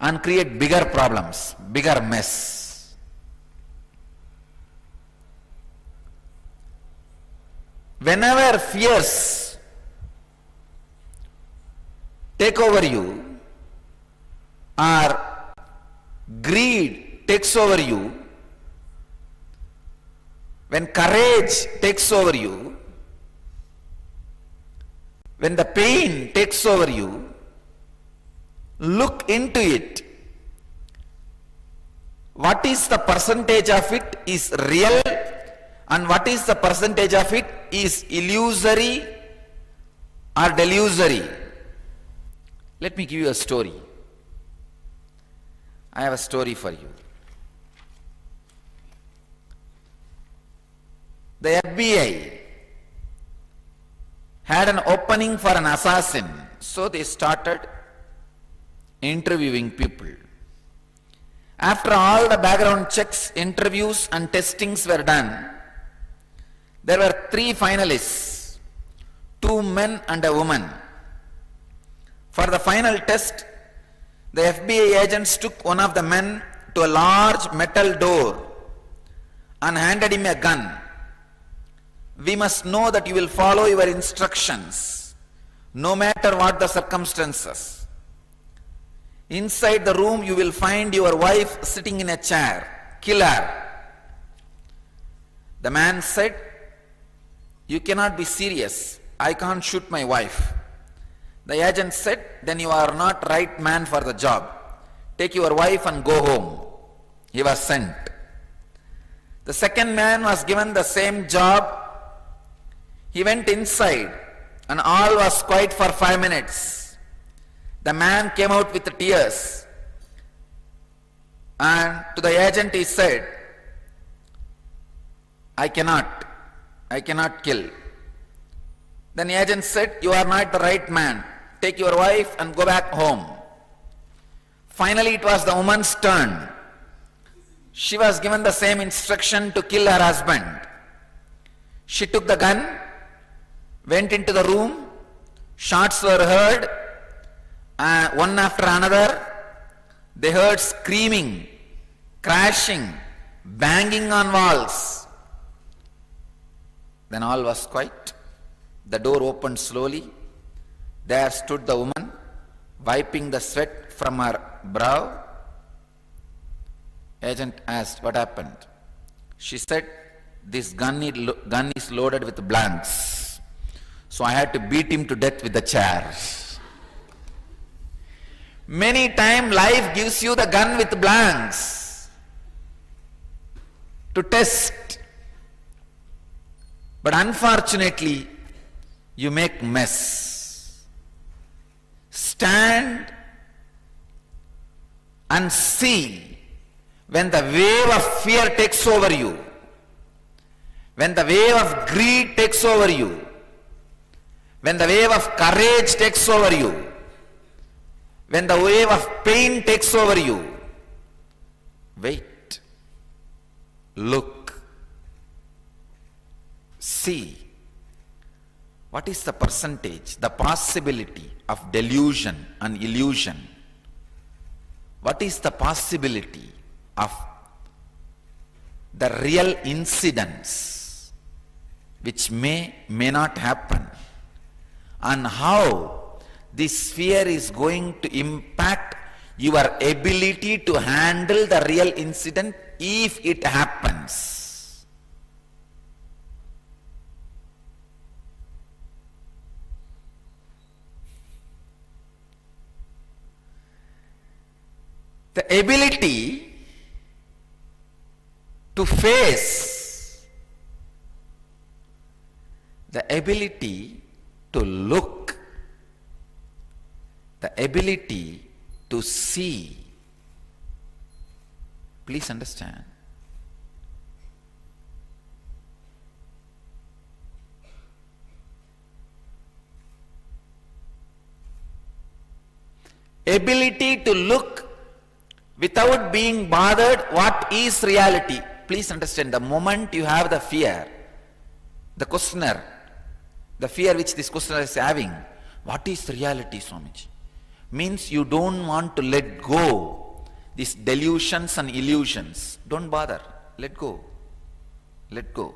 and create bigger problems, bigger mess? Whenever fears take over you, or greed takes over you, when courage takes over you, when the pain takes over you, look into it. What is the percentage of it is real and what is the percentage of it is illusory or delusory? Let me give you a story. I have a story for you. The FBI had an opening for an assassin, so they started interviewing people. After all the background checks, interviews and testings were done, there were 3 finalists, 2 men and a woman. For the final test, the FBI agents took one of the men to a large metal door and handed him a gun. We must know that you will follow your instructions, no matter what the circumstances. Inside the room you will find your wife sitting in a chair. Kill her. The man said, "You cannot be serious. I can't shoot my wife." The agent said, "Then you are not right man for the job. Take your wife and go home." He was sent. The second man was given the same job. He went inside and all was quiet for 5 minutes. The man came out with tears, and to the agent he said, I cannot kill. Then the agent said, you are not the right man. Take your wife and go back home. Finally it was the woman's turn. She was given the same instruction to kill her husband. She took the gun, went into the room, shots were heard, one after another. They heard screaming, crashing, banging on walls. Then all was quiet. The door opened slowly. There stood the woman, wiping the sweat from her brow. Agent asked, what happened? She said, this gun is loaded with blanks. So I had to beat him to death with the chair. Many times life gives you the gun with blanks to test. But unfortunately, you make mess. Stand and see when the wave of fear takes over you, when the wave of greed takes over you, when the wave of courage takes over you, when the wave of pain takes over you. Wait, look, see. What is the percentage, the possibility of delusion and illusion? What is the possibility of the real incidents which may not happen? And how this fear is going to impact your ability to handle the real incident if it happens? The ability to face, the ability to look, the ability to see. Please understand. Ability to look without being bothered what is reality. Please understand, the moment you have the fear, the questioner, the fear which this questioner is having, what is reality, Swamiji? Means you don't want to let go these delusions and illusions. Don't bother, let go, let go.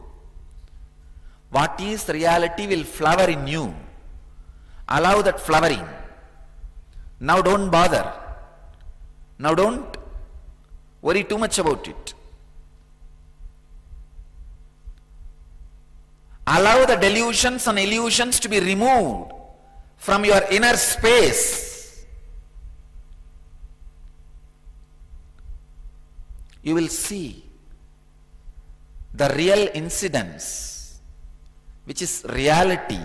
What is reality will flower in you. Allow that flowering. Now don't bother. Now don't worry too much about it. Allow the delusions and illusions to be removed from your inner space. You will see the real incidents, which is reality,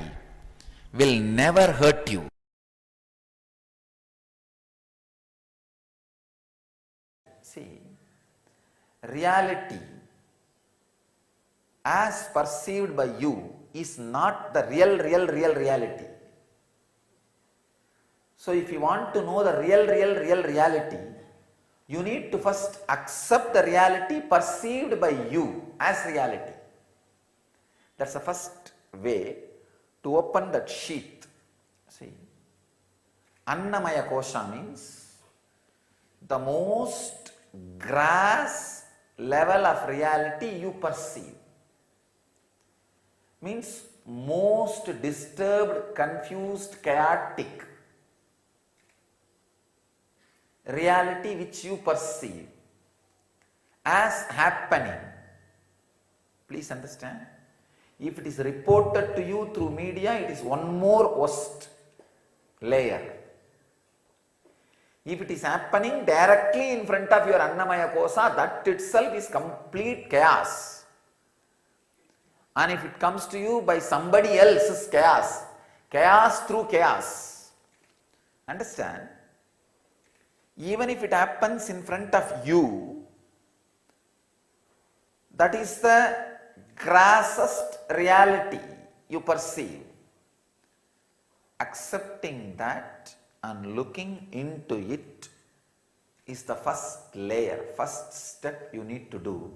will never hurt you. See, reality as perceived by you is not the real reality. So if you want to know the real reality, you need to first accept the reality perceived by you as reality. That's the first way to open that sheath. See, Annamaya Kosha means the most grass level of reality you perceive. Means most disturbed, confused, chaotic reality which you perceive as happening. Please understand, if it is reported to you through media, it is one more worst layer. If it is happening directly in front of your Annamaya Kosa, that itself is complete chaos. And if it comes to you by somebody else's chaos, chaos through chaos. Understand? Even if it happens in front of you, that is the grassest reality you perceive. Accepting that and looking into it is the first layer, first step you need to do.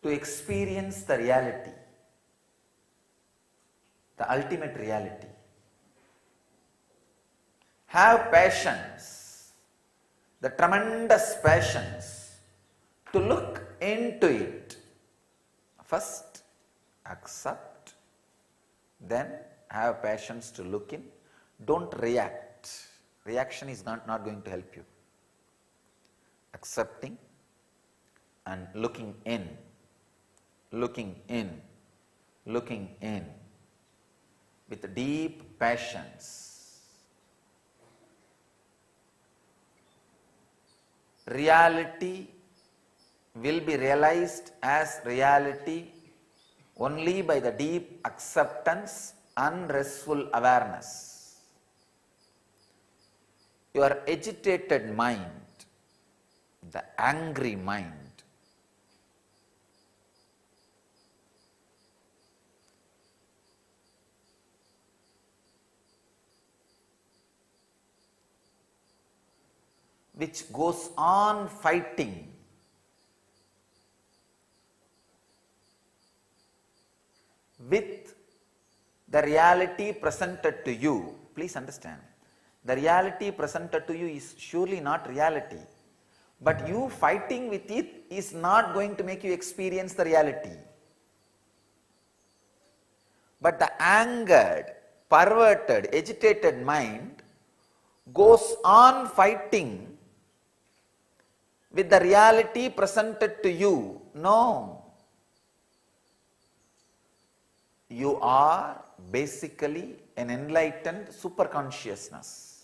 To experience the reality, the ultimate reality. Have patience, the tremendous patience to look into it. First, accept, then have patience to look in. Don't react. Reaction is not going to help you. Accepting and looking in, looking in, looking in with deep patience. Reality will be realized as reality only by the deep acceptance and restful awareness. Your agitated mind, the angry mind, which goes on fighting with the reality presented to you. Please understand, the reality presented to you is surely not reality, but you fighting with it is not going to make you experience the reality. But the angered, perverted, agitated mind goes on fighting with the reality presented to you. No. You are basically an enlightened superconsciousness.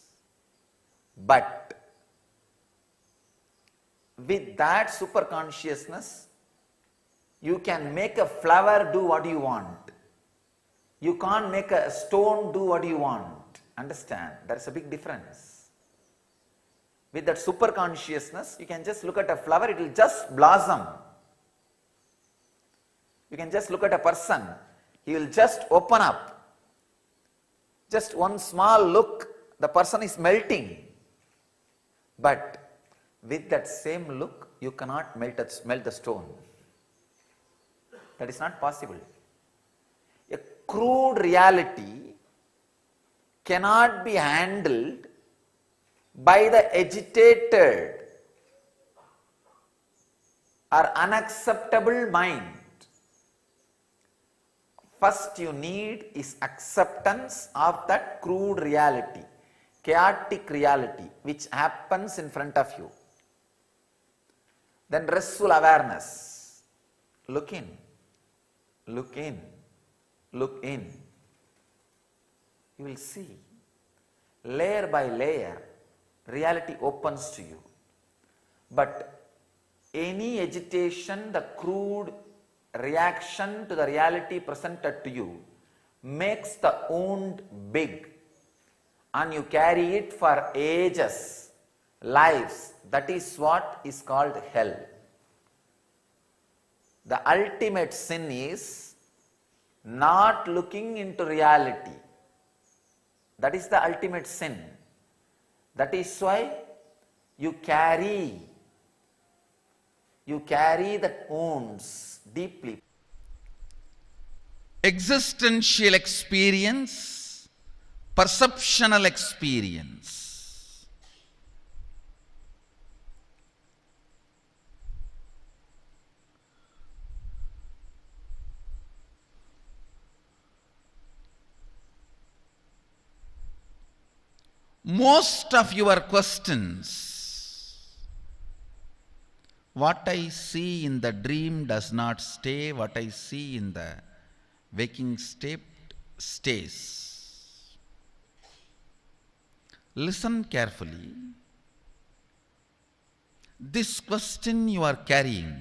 But with that superconsciousness, you can make a flower do what you want. You can't make a stone do what you want. Understand? There is a big difference. With that superconsciousness, you can just look at a flower, it will just blossom. You can just look at a person, he will just open up. Just one small look, the person is melting. But with that same look, you cannot melt the stone. That is not possible. A crude reality cannot be handled by the agitated or unacceptable mind. First you need is acceptance of that crude reality, chaotic reality which happens in front of you. Then restful awareness. Look in, look in, look in. You will see, layer by layer, reality opens to you. But any agitation, the crude reaction to the reality presented to you makes the wound big, and you carry it for ages, lives. That is what is called hell. The ultimate sin is not looking into reality. That is the ultimate sin. That is why you carry the wounds deeply. Existential experience, perceptional experience. Most of your questions, what I see in the dream does not stay, what I see in the waking state stays. Listen carefully. This question you are carrying,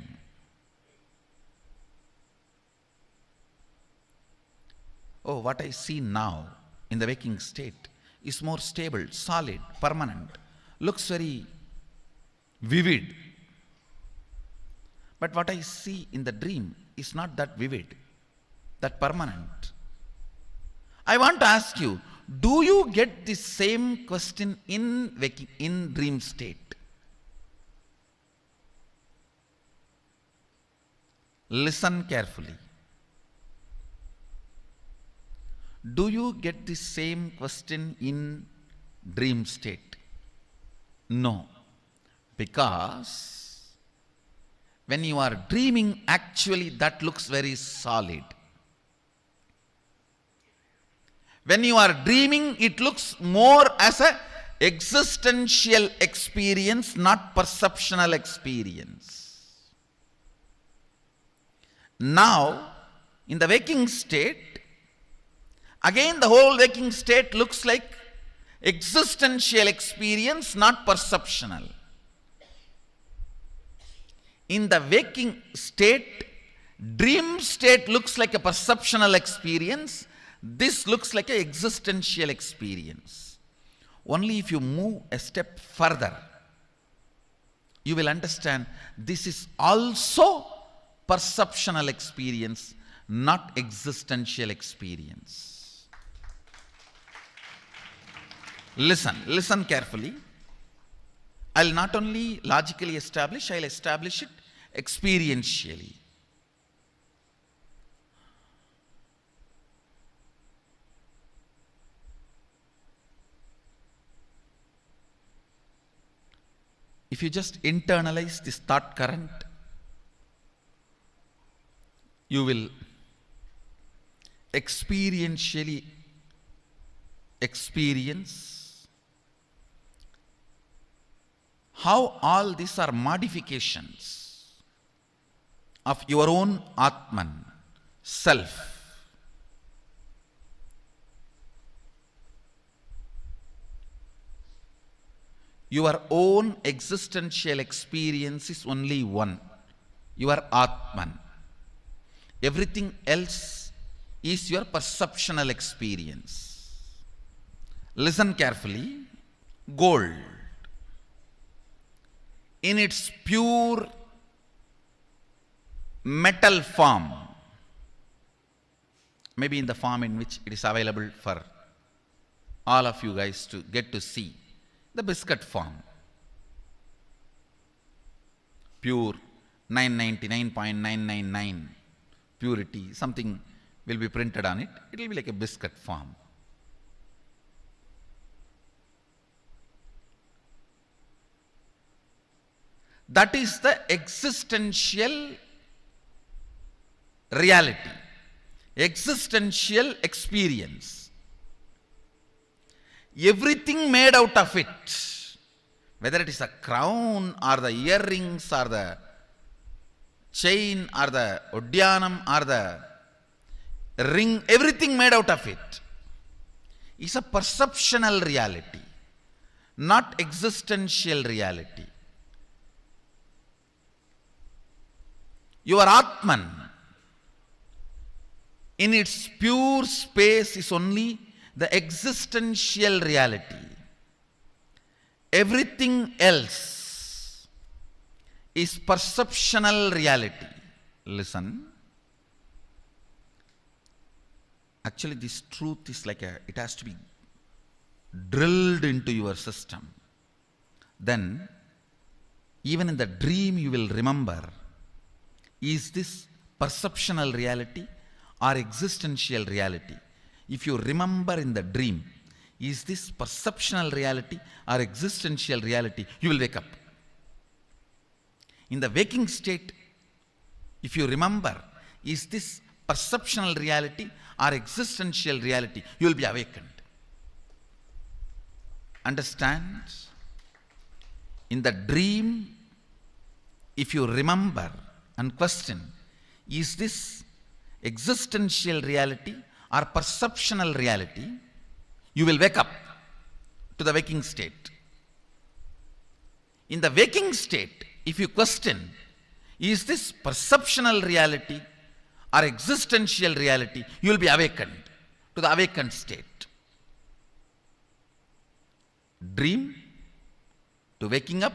oh, what I see now in the waking state is more stable, solid, permanent, looks very vivid. But what I see in the dream is not that vivid, that permanent. I want to ask you, do you get the same question in dream state? Listen carefully. Do you get the same question in dream state? No. Because when you are dreaming, actually that looks very solid. When you are dreaming, it looks more as an existential experience, not perceptual experience. Now, in the waking state, again the whole waking state looks like existential experience, not perceptual. In the waking state, dream state looks like a perceptual experience. This looks like an existential experience. Only if you move a step further, you will understand this is also perceptual experience, not existential experience. Listen carefully. I'll not only logically establish, I'll establish it experientially. If you just internalize this thought current, you will experientially experience how all these are modifications of your own Atman, self. Your own existential experience is only one, your Atman. Everything else is your perceptual experience. Listen carefully. Gold, in its pure metal form, maybe in the form in which it is available for all of you guys to get to see, the biscuit form, pure 999.999 purity, something will be printed on it. It will be like a biscuit form. That is the existential reality, existential experience. Everything made out of it, whether it is a crown or the earrings or the chain or the udyanam or the ring, everything made out of it is a perceptual reality, not existential reality. Your Atman, in its pure space, is only the existential reality. Everything else is perceptual reality. Listen. Actually, this truth is like it has to be drilled into your system. Then, even in the dream, you will remember, is this perceptual reality or existential reality? If you remember in the dream, is this perceptual reality or existential reality, you will wake up. In the waking state, if you remember, is this perceptual reality or existential reality, you will be awakened. Understand? In the dream, if you remember and question, is this existential reality or perceptual reality, you will wake up to the waking state. In the waking state, if you question, is this perceptual reality or existential reality, you will be awakened to the awakened state. Dream to waking up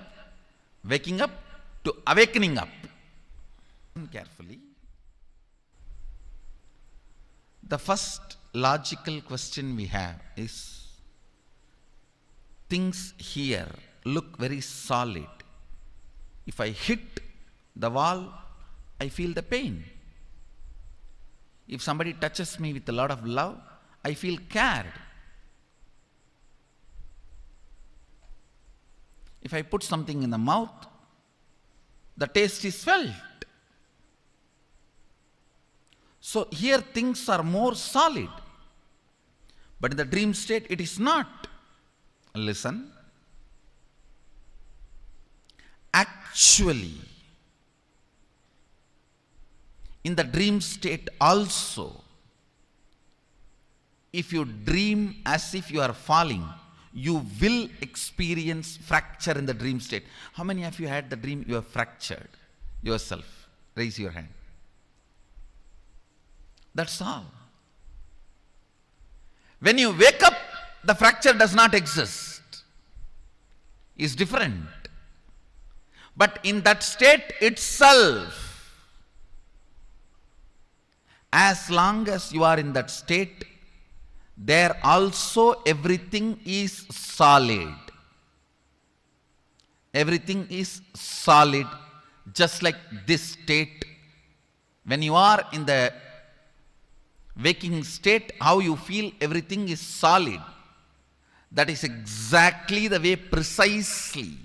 to awakening up. Carefully. The first logical question we have is, things here look very solid. If I hit the wall, I feel the pain. If somebody touches me with a lot of love, I feel cared. If I put something in the mouth, the taste is felt. So here things are more solid. But in the dream state, it is not. Listen. Actually, in the dream state also, if you dream as if you are falling, you will experience fracture in the dream state. How many of you had the dream you have fractured yourself? Raise your hand. That's all. When you wake up, the fracture does not exist. It's different. But in that state itself, as long as you are in that state, there also everything is solid. Everything is solid, just like this state. When you are in the waking state, how you feel everything is solid. That is exactly the way precisely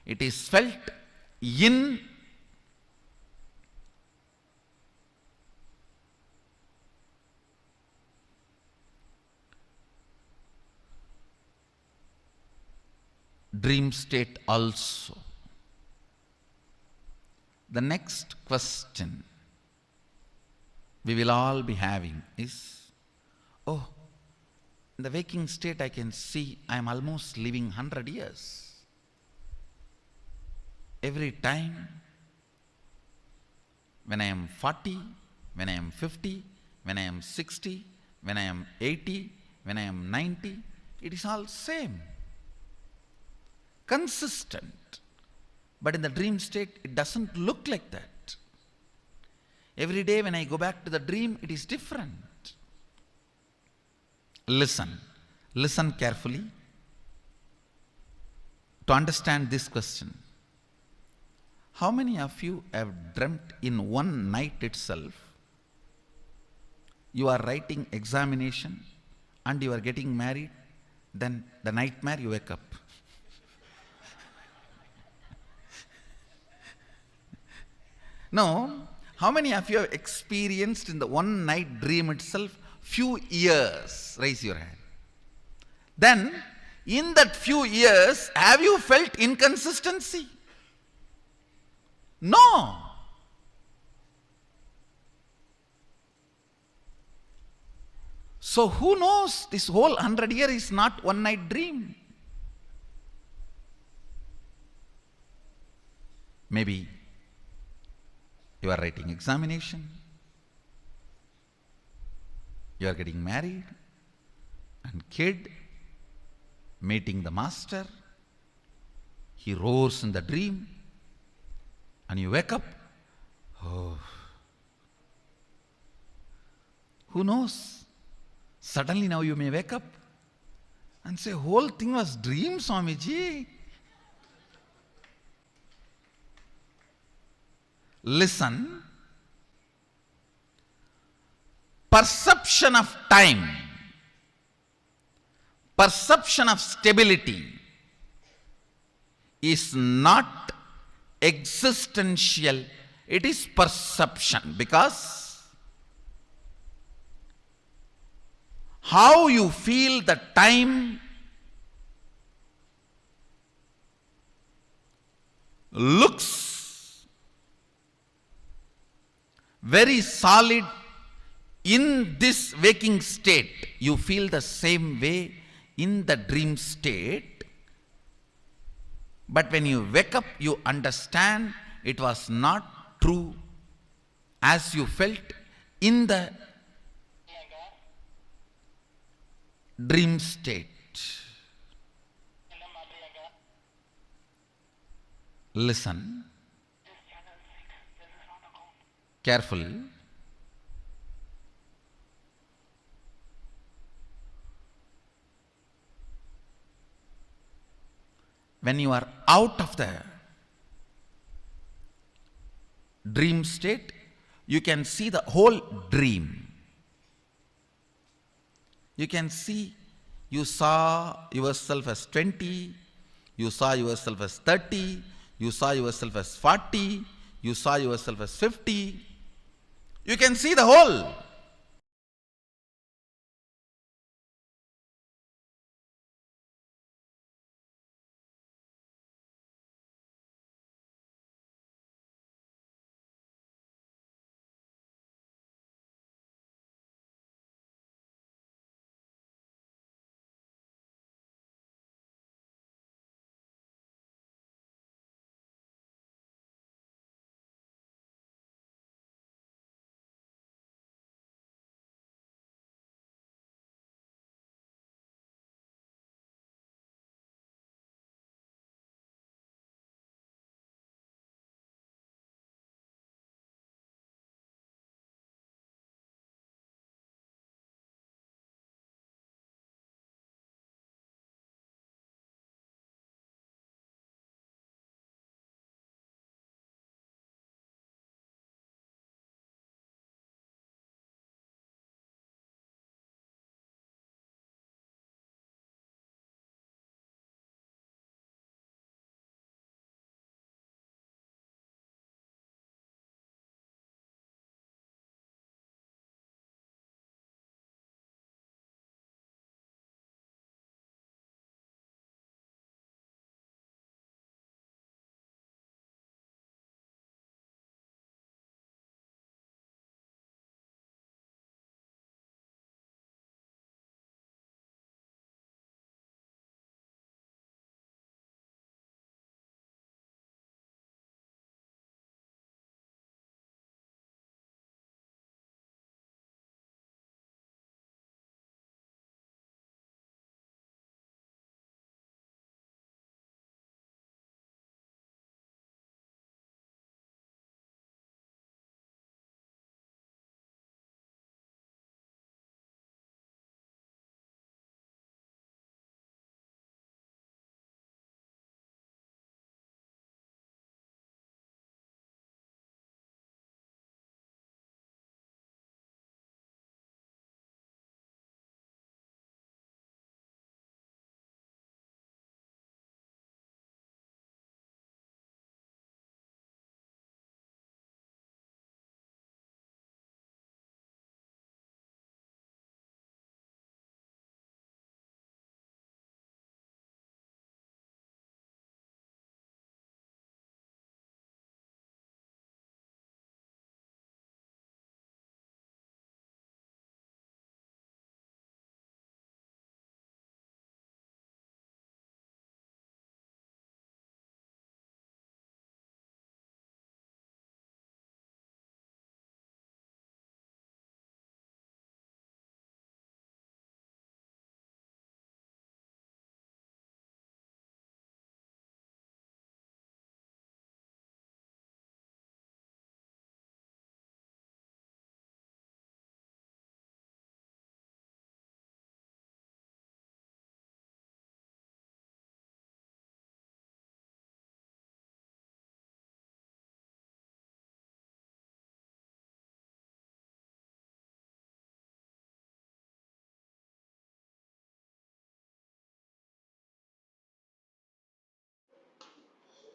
it is felt in dream state also. The next question we will all be having is, oh, in the waking state I can see I am almost living 100 years. Every time, when I am 40, when I am 50, when I am 60, when I am 80, when I am 90, it is all same. Consistent. But in the dream state, it doesn't look like that. Every day when I go back to the dream, it is different. Listen. Listen carefully to understand this question. How many of you have dreamt in one night itself? You are writing examination and you are getting married, then the nightmare you wake up. No, how many of you have experienced in the one night dream itself few years? Raise your hand. Then, in that few years, have you felt inconsistency? No. So who knows, this whole 100 years is not one night dream. Maybe you are writing examination, you are getting married, and kid, meeting the master, he roars in the dream, and you wake up, oh, who knows, suddenly now you may wake up and say, whole thing was dream, Swamiji. Listen, perception of time, perception of stability is not existential, it is perception, because how you feel the time looks very solid in this waking state. You feel the same way in the dream state, but when you wake up, you understand it was not true as you felt in the dream state. Listen careful. When you are out of the dream state, you can see the whole dream. You can see you saw yourself as 20, you saw yourself as 30, you saw yourself as 40, you saw yourself as 50. You can see the whole.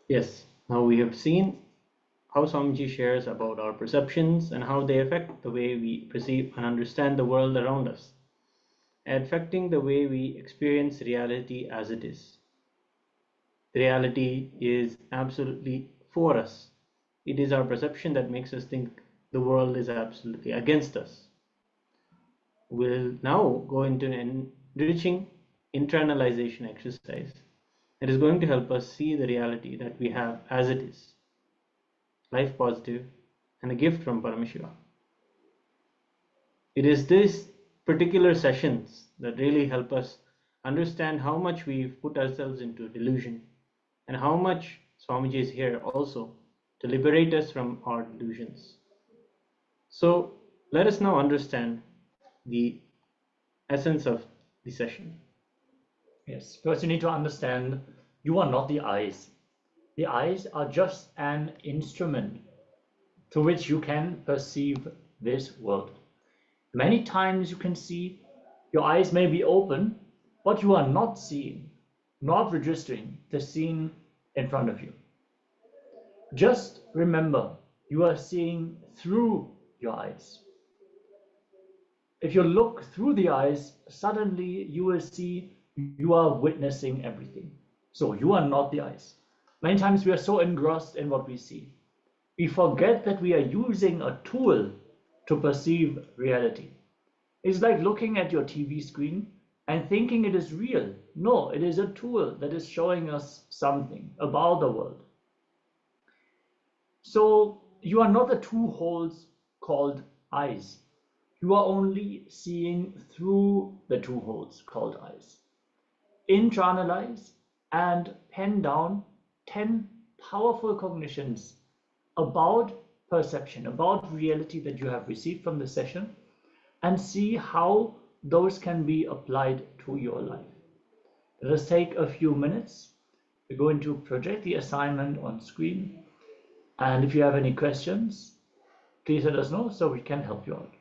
Yes, now we have seen how Swamiji shares about our perceptions and how they affect the way we perceive and understand the world around us, affecting the way we experience reality as it is. Reality is absolutely for us. It is our perception that makes us think the world is absolutely against us. We'll now go into an enriching internalization exercise that is going to help us see the reality that we have as it is, life positive, and a gift from Paramashiva. It is these particular sessions that really help us understand how much we've put ourselves into delusion and how much Swamiji is here also to liberate us from our delusions. So let us now understand the essence of the session. Yes, first you need to understand you are not the eyes. The eyes are just an instrument through which you can perceive this world. Many times you can see your eyes may be open, but you are not seeing, not registering the scene in front of you. Just remember, you are seeing through your eyes. If you look through the eyes, suddenly you will see you are witnessing everything. So you are not the eyes. Many times we are so engrossed in what we see. We forget that we are using a tool to perceive reality. It's like looking at your TV screen and thinking it is real. No, it is a tool that is showing us something about the world. So you are not the two holes called eyes. You are only seeing through the two holes called eyes. Internalize and pen down 10 powerful cognitions about perception, about reality that you have received from the session, and see how those can be applied to your life. Let us take a few minutes. We're going to project the assignment on screen. And if you have any questions, please let us know so we can help you out.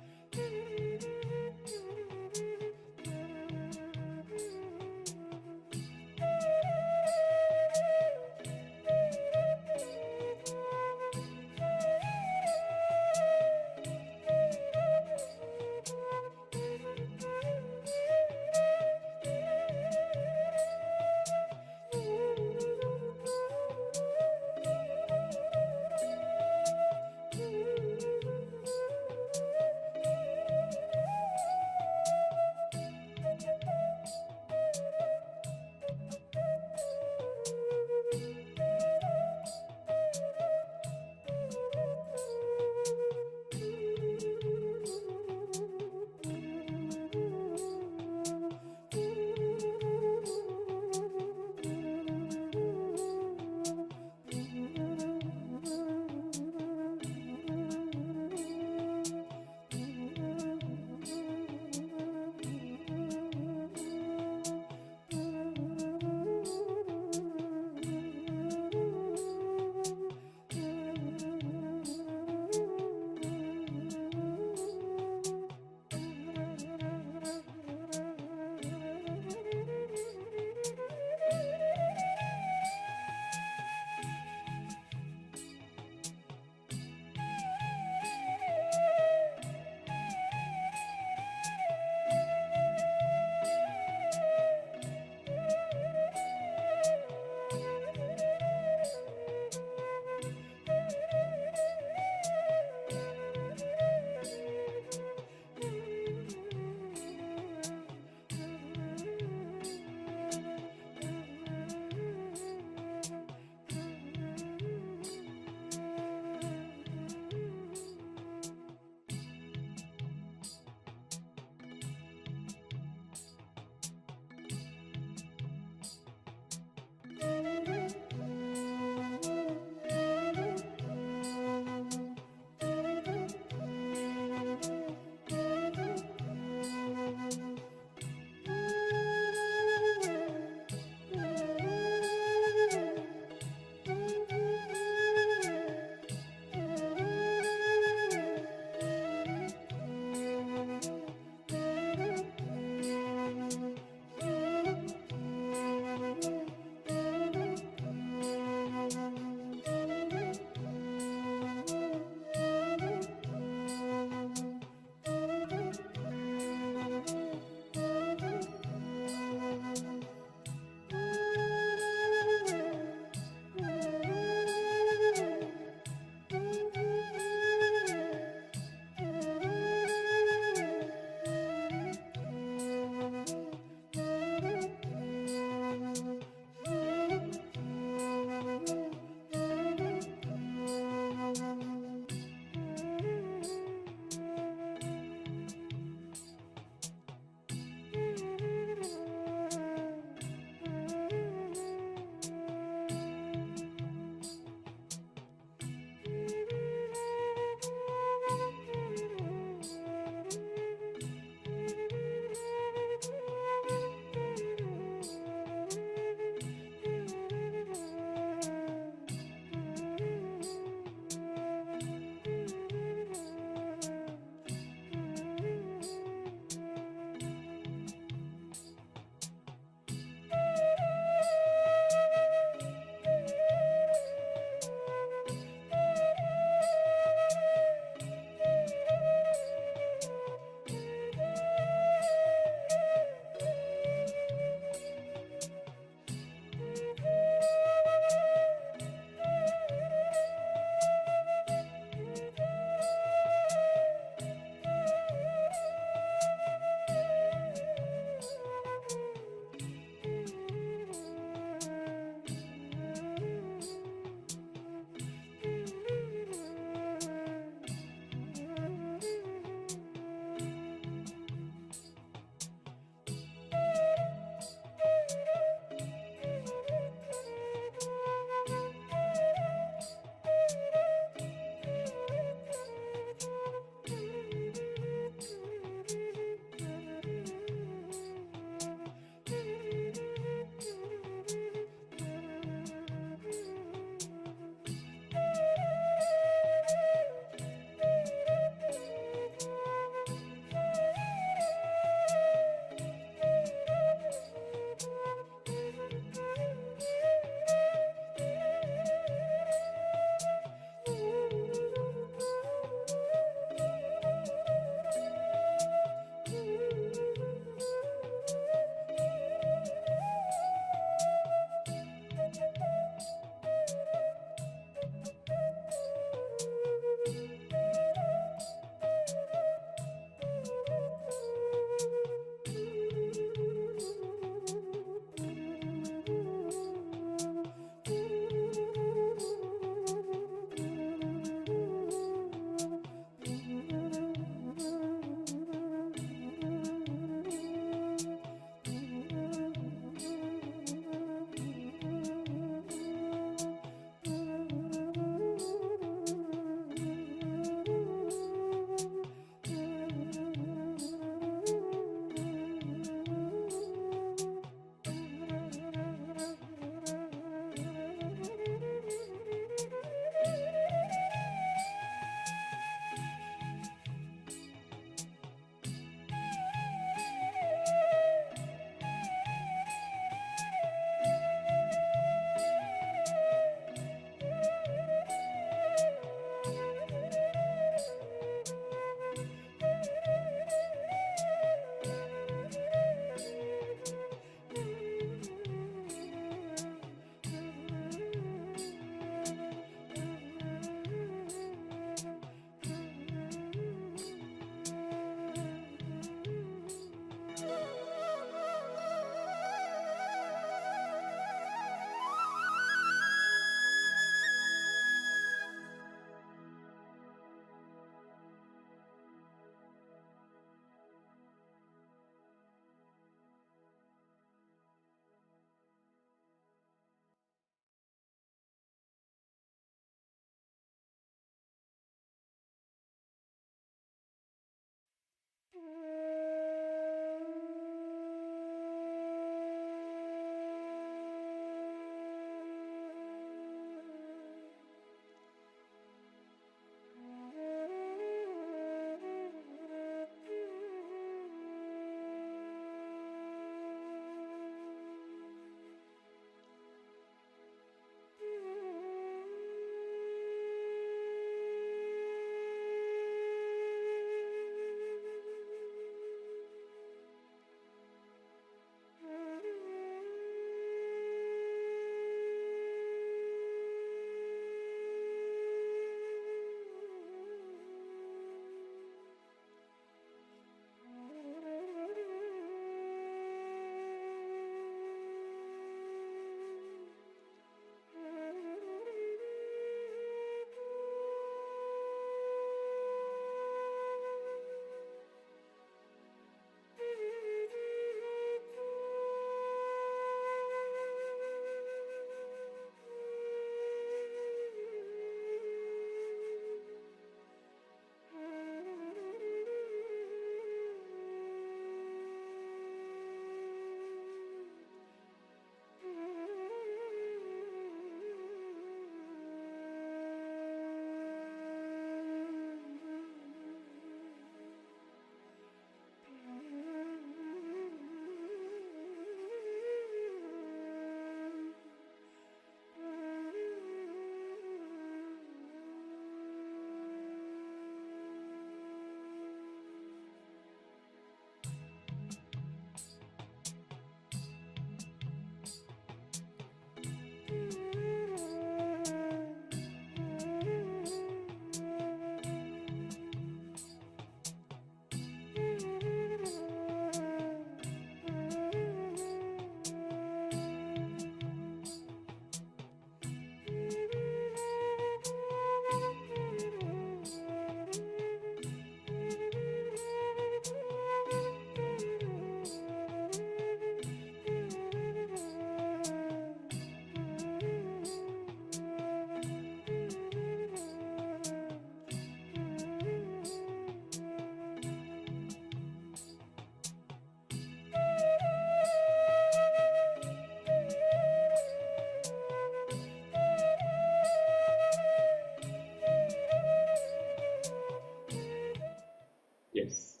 Yes.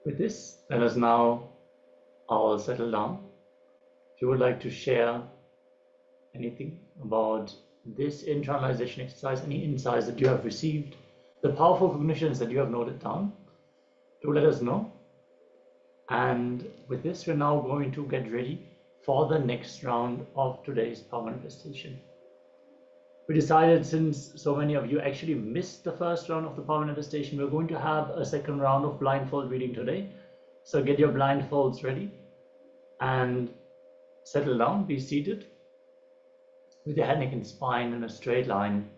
With this, let us now all settle down. If you would like to share anything about this internalization exercise, any insights that you have received, the powerful cognitions that you have noted down, do let us know. And with this, we're now going to get ready for the next round of today's power manifestation. We decided, since so many of you actually missed the first round of the power manifestation, we're going to have a second round of blindfold reading today. So get your blindfolds ready and settle down, be seated with your head, neck, and spine in a straight line.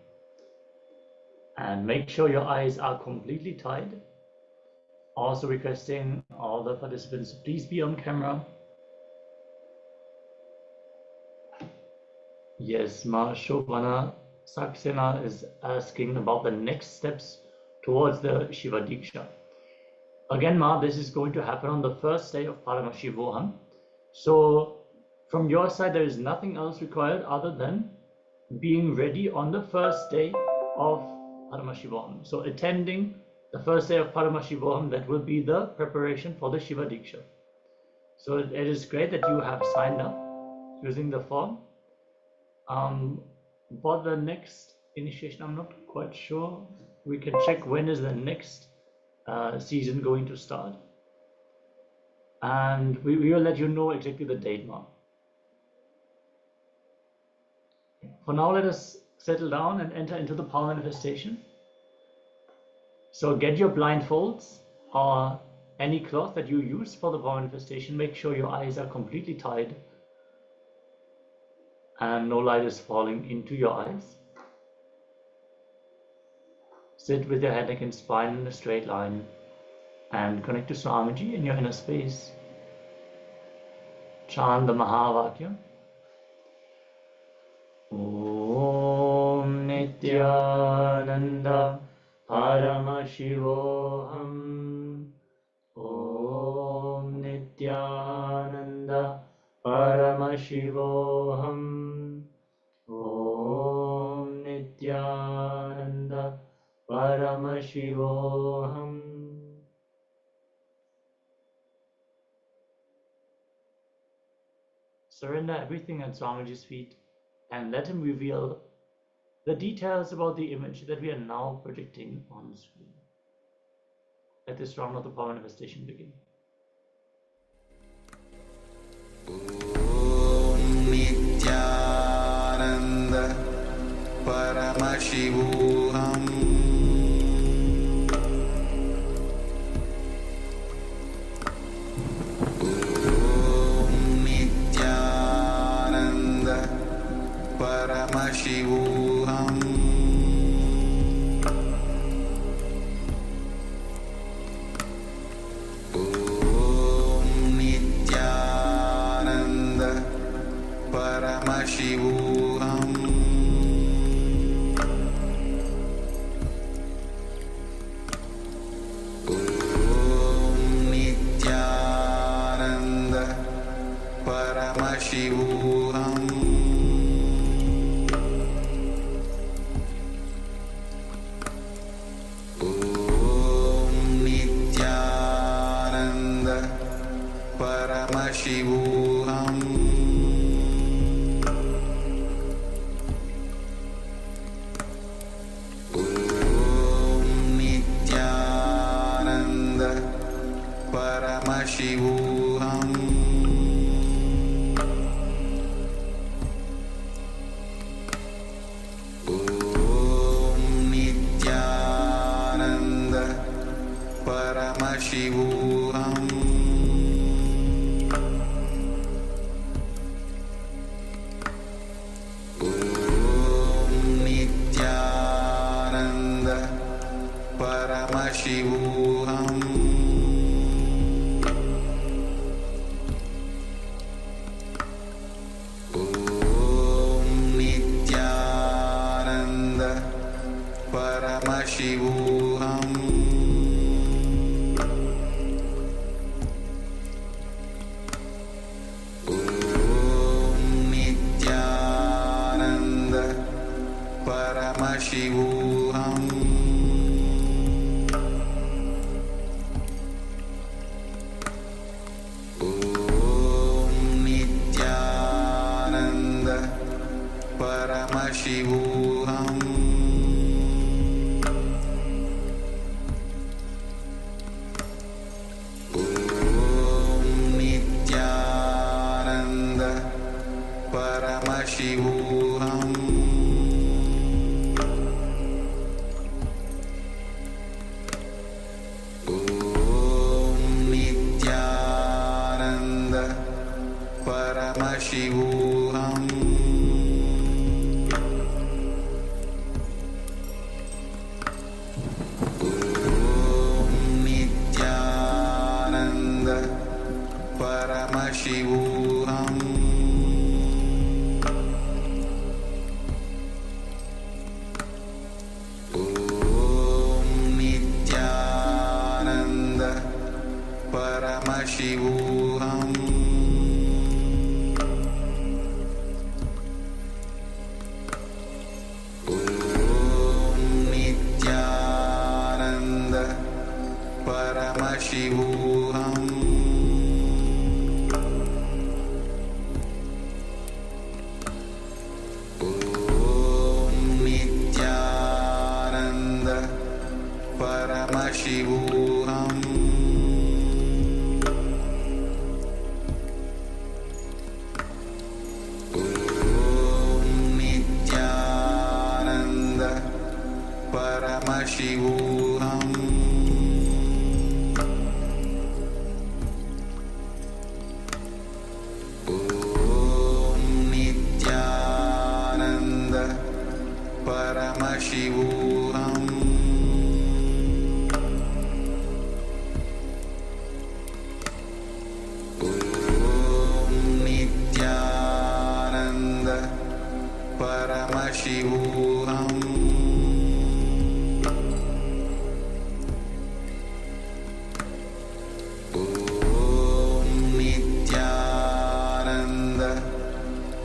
And make sure your eyes are completely tied. Also requesting all the participants, please be on camera. Yes, Ma Shobhana Saxena is asking about the next steps towards the Shiva Diksha. Again, Ma, this is going to happen on the first day of Paramashivoham. So from your side, there is nothing else required other than being ready on the first day of Paramashivoham. So attending the first day of Paramashivoham, that will be the preparation for the Shiva Diksha. So it is great that you have signed up using the form. For the next initiation, I'm not quite sure. We can check when is the next season going to start. And we will let you know exactly the date, Ma. For now, let us settle down and enter into the power manifestation. So get your blindfolds or any cloth that you use for the power manifestation. Make sure your eyes are completely tied and no light is falling into your eyes. Sit with your head, neck, and spine in a straight line and connect to Swamiji in your inner space. Chant the Mahavakya. Om Nityananda Paramashivoham Nityananda Paramashivoham. Om Nityananda Paramashivoham. Surrender everything at Swamiji's feet and let him reveal the details about the image that we are now projecting on the screen. Let this round of the power manifestation begin. Om Nityananda Paramashivoham. Om Nityananda Paramashivoham. Paramashivoham. Om Nityananda Paramashivoham. Om Nityananda Paramashivoham. Paramashivoham. Om Nityananda Paramashivoham. Om Nityananda Paramashivoham. Paramashivoham. Om Nityananda Paramashivoham. Om Nityananda Paramashivoham. Paramashivoham. Om Nityananda Paramashivoham. Om Nityananda Paramashivoham. Paramashivoham. Om Nityananda Paramashivoham. Om Nityananda Paramashivoham. Paramashivoham. Om Nityananda Paramashivoham. Om Nityananda Paramashivoham. Om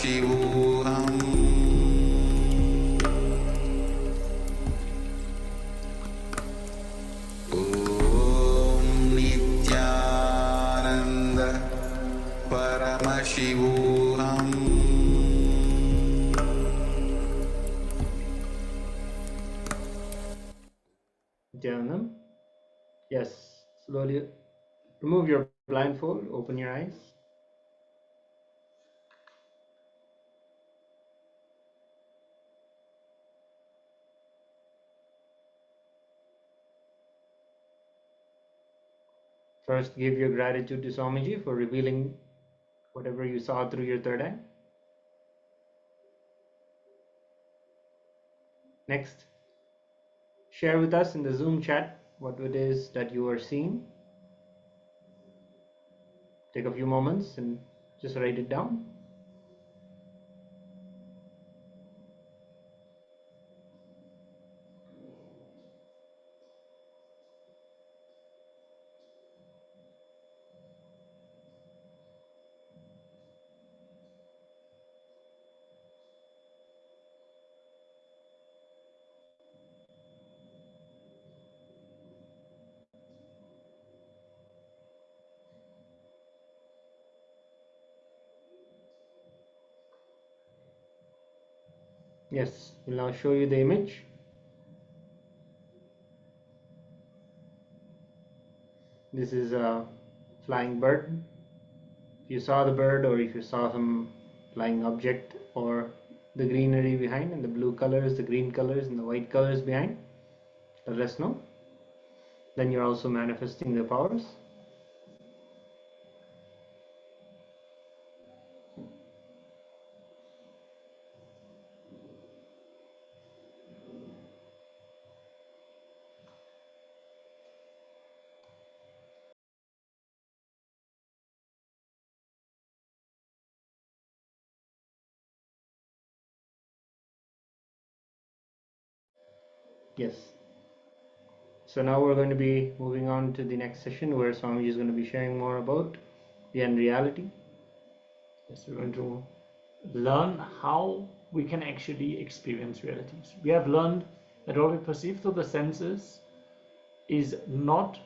Paramashivoham Om Nityananda Paramashivoham Dhyanam. Yes, slowly remove your blindfold, open your eyes. First, give your gratitude to Swamiji for revealing whatever you saw through your third eye. Next, share with us in the Zoom chat what it is that you are seeing. Take a few moments and just write it down. Yes, we'll now show you the image. This is a flying bird. If you saw the bird, or if you saw some flying object, or the greenery behind, and the blue colors, the green colors, and the white colors behind, let us know. Then you're also manifesting the powers. Yes. So now we're going to be moving on to the next session where Swamiji is going to be sharing more about the unreality. Yes, we're going to learn how we can actually experience realities. We have learned that what we perceive through the senses is not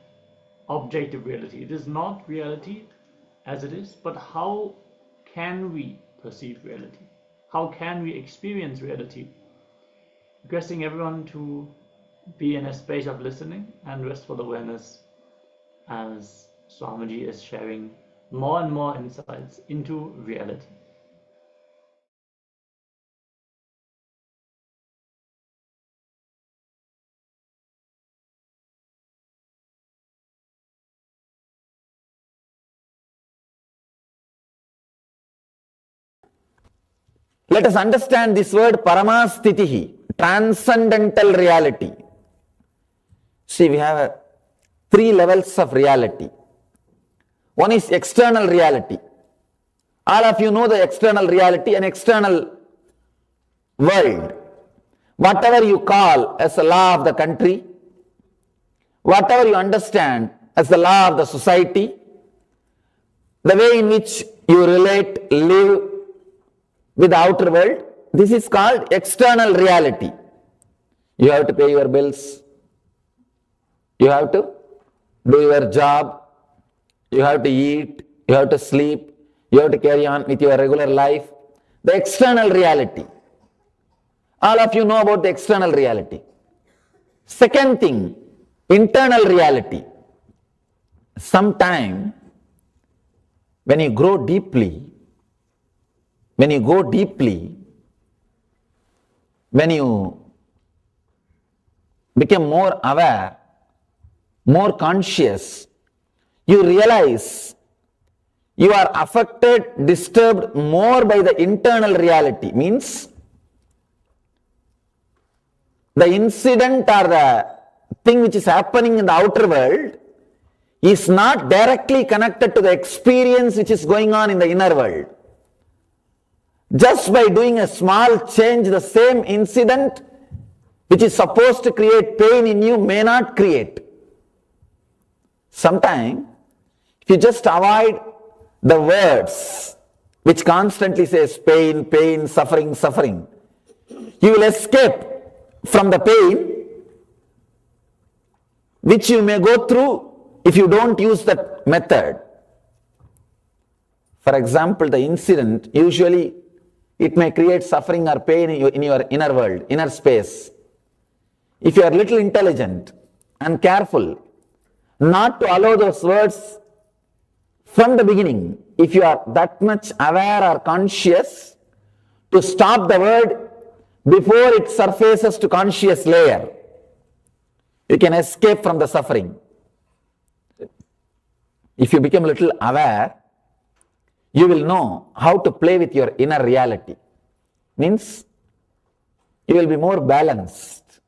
objective reality. It is not reality as it is, but how can we perceive reality? How can we experience reality? Requesting everyone to be in a space of listening and restful awareness as Swamiji is sharing more and more insights into reality. Let us understand this word Paramastitihi, transcendental reality. See, we have three levels of reality. One is external reality. All of you know the external reality, an external world. Whatever you call as the law of the country, whatever you understand as the law of the society, the way in which you relate, live with the outer world, this is called external reality. You have to pay your bills, you have to do your job, you have to eat, you have to sleep, you have to carry on with your regular life. The external reality. All of you know about the external reality. Second thing, internal reality. Sometime when you grow deeply, when you become more aware, more conscious, you realize you are affected, disturbed more by the internal reality. Means the incident or the thing which is happening in the outer world is not directly connected to the experience which is going on in the inner world. Just by doing a small change, the same incident which is supposed to create pain in you may not create. Sometimes, if you just avoid the words which constantly says pain, pain, suffering, suffering. You will escape from the pain which you may go through if you don't use that method. For example, the incident, usually it may create suffering or pain in your inner world, inner space. If you are little intelligent and careful not to allow those words from the beginning, if you are that much aware or conscious to stop the word before it surfaces to conscious layer, you can escape from the suffering. If you become a little aware, you will know how to play with your inner reality. Means you will be more balanced.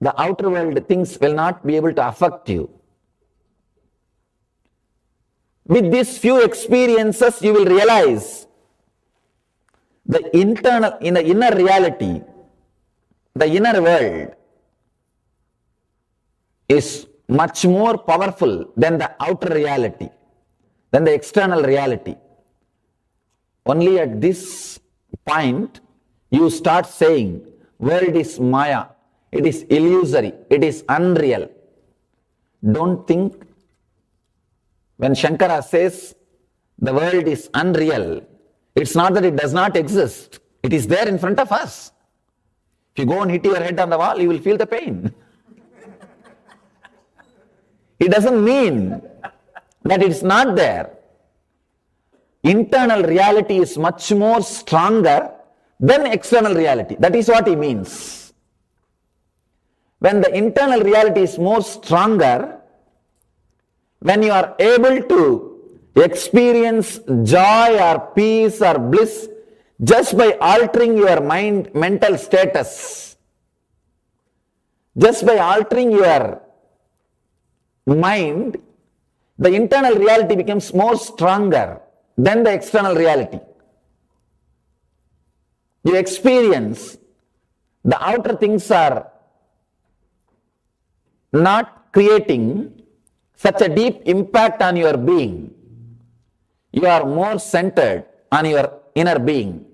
The outer world things will not be able to affect you. With these few experiences, you will realize in the inner reality, the inner world is much more powerful than the outer reality, than the external reality. Only at this point, you start saying, world is Maya, it is illusory, it is unreal. Don't think, when Shankara says the world is unreal, it's not that it does not exist. It is there in front of us. If you go and hit your head on the wall, you will feel the pain. It doesn't mean that it's not there. Internal reality is much more stronger than external reality. That is what he means. When the internal reality is more stronger, when you are able to experience joy or peace or bliss just by altering your mental status, just by altering your mind, the internal reality becomes more stronger than the external reality. You experience the outer things are not creating such a deep impact on your being. You are more centered on your inner being.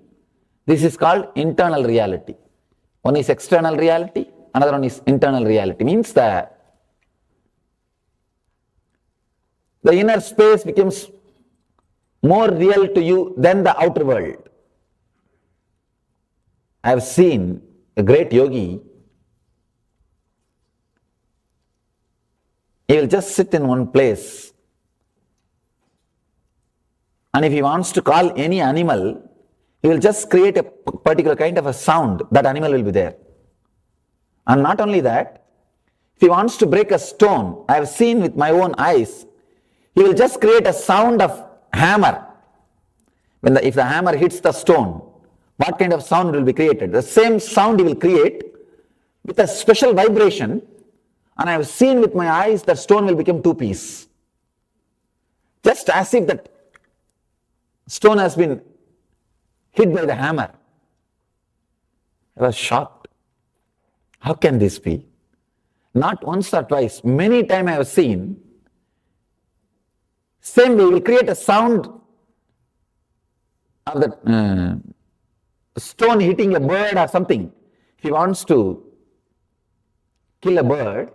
This is called internal reality. One is external reality, another one is internal reality. Means that the inner space becomes more real to you than the outer world. I have seen a great yogi. He will just sit in one place, and if he wants to call any animal, he will just create a particular kind of a sound. That animal will be there. And not only that, if he wants to break a stone, I have seen with my own eyes, he will just create a sound of hammer. If the hammer hits the stone, what kind of sound will be created? The same sound he will create with a special vibration, and I have seen with my eyes that stone will become two pieces. Just as if that stone has been hit by the hammer. I was shocked. How can this be? Not once or twice, many times I have seen. Same way, he will create a sound of the stone hitting a bird or something. If he wants to kill a bird,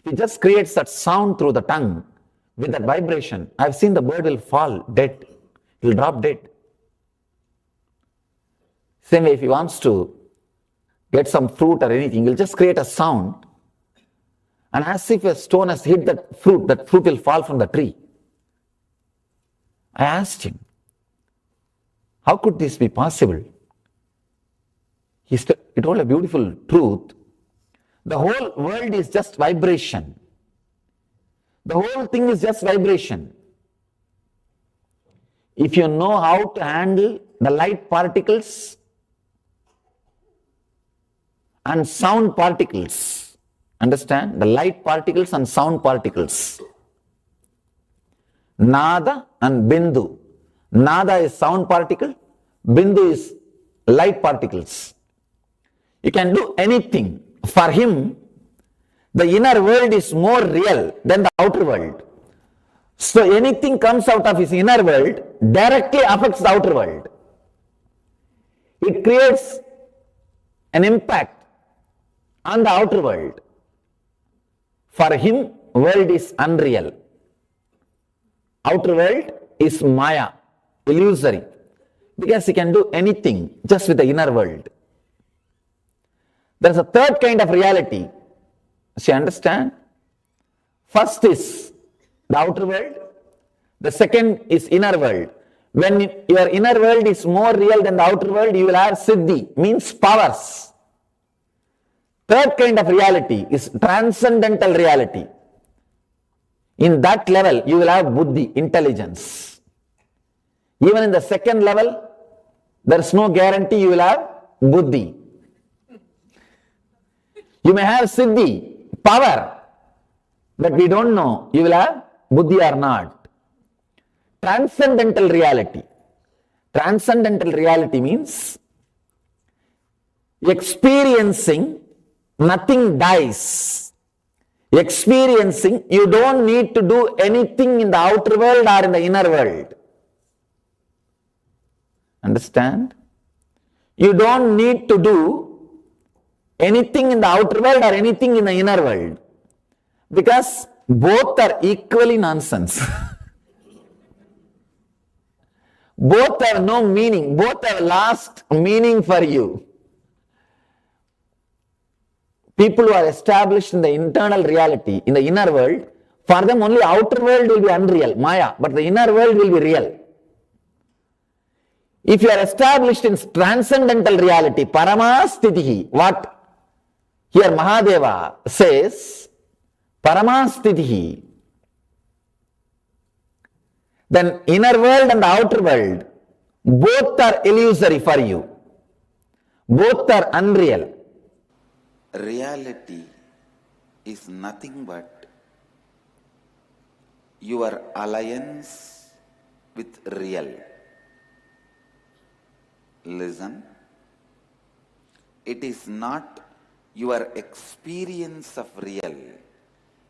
he just creates that sound through the tongue with that vibration. I have seen the bird will fall dead. It will drop dead. Same way, if he wants to get some fruit or anything, he will just create a sound, and as if a stone has hit that fruit will fall from the tree. I asked him, how could this be possible? He told a beautiful truth. The whole world is just vibration. The whole thing is just vibration. If you know how to handle the light particles and sound particles, understand? The light particles and sound particles. Nada and Bindu. Nada is sound particle, Bindu is light particles. You can do anything. For him, the inner world is more real than the outer world. So anything comes out of his inner world directly affects the outer world. It creates an impact on the outer world. For him, world is unreal. Outer world is maya, illusory, because he can do anything just with the inner world. There is a third kind of reality. So you understand? First is the outer world. The second is inner world. When your inner world is more real than the outer world, you will have siddhi, means powers. Third kind of reality is transcendental reality. In that level, you will have buddhi, intelligence. Even in the second level, there is no guarantee you will have buddhi. You may have siddhi, power, but we don't know you will have buddhi or not. Transcendental reality. Transcendental reality means experiencing nothing dies. Experiencing, you don't need to do anything in the outer world or in the inner world. Understand? You don't need to do anything in the outer world or anything in the inner world, because both are equally nonsense. Both have no meaning. Both have lost meaning for you. People who are established in the internal reality, in the inner world, for them only outer world will be unreal, maya, but the inner world will be real. If you are established in transcendental reality, Paramastitihi, what here Mahadeva says, Paramastitihi, then inner world and the outer world, both are illusory for you. Both are unreal. Reality is nothing but your alliance with real. Listen, it is not your experience of real,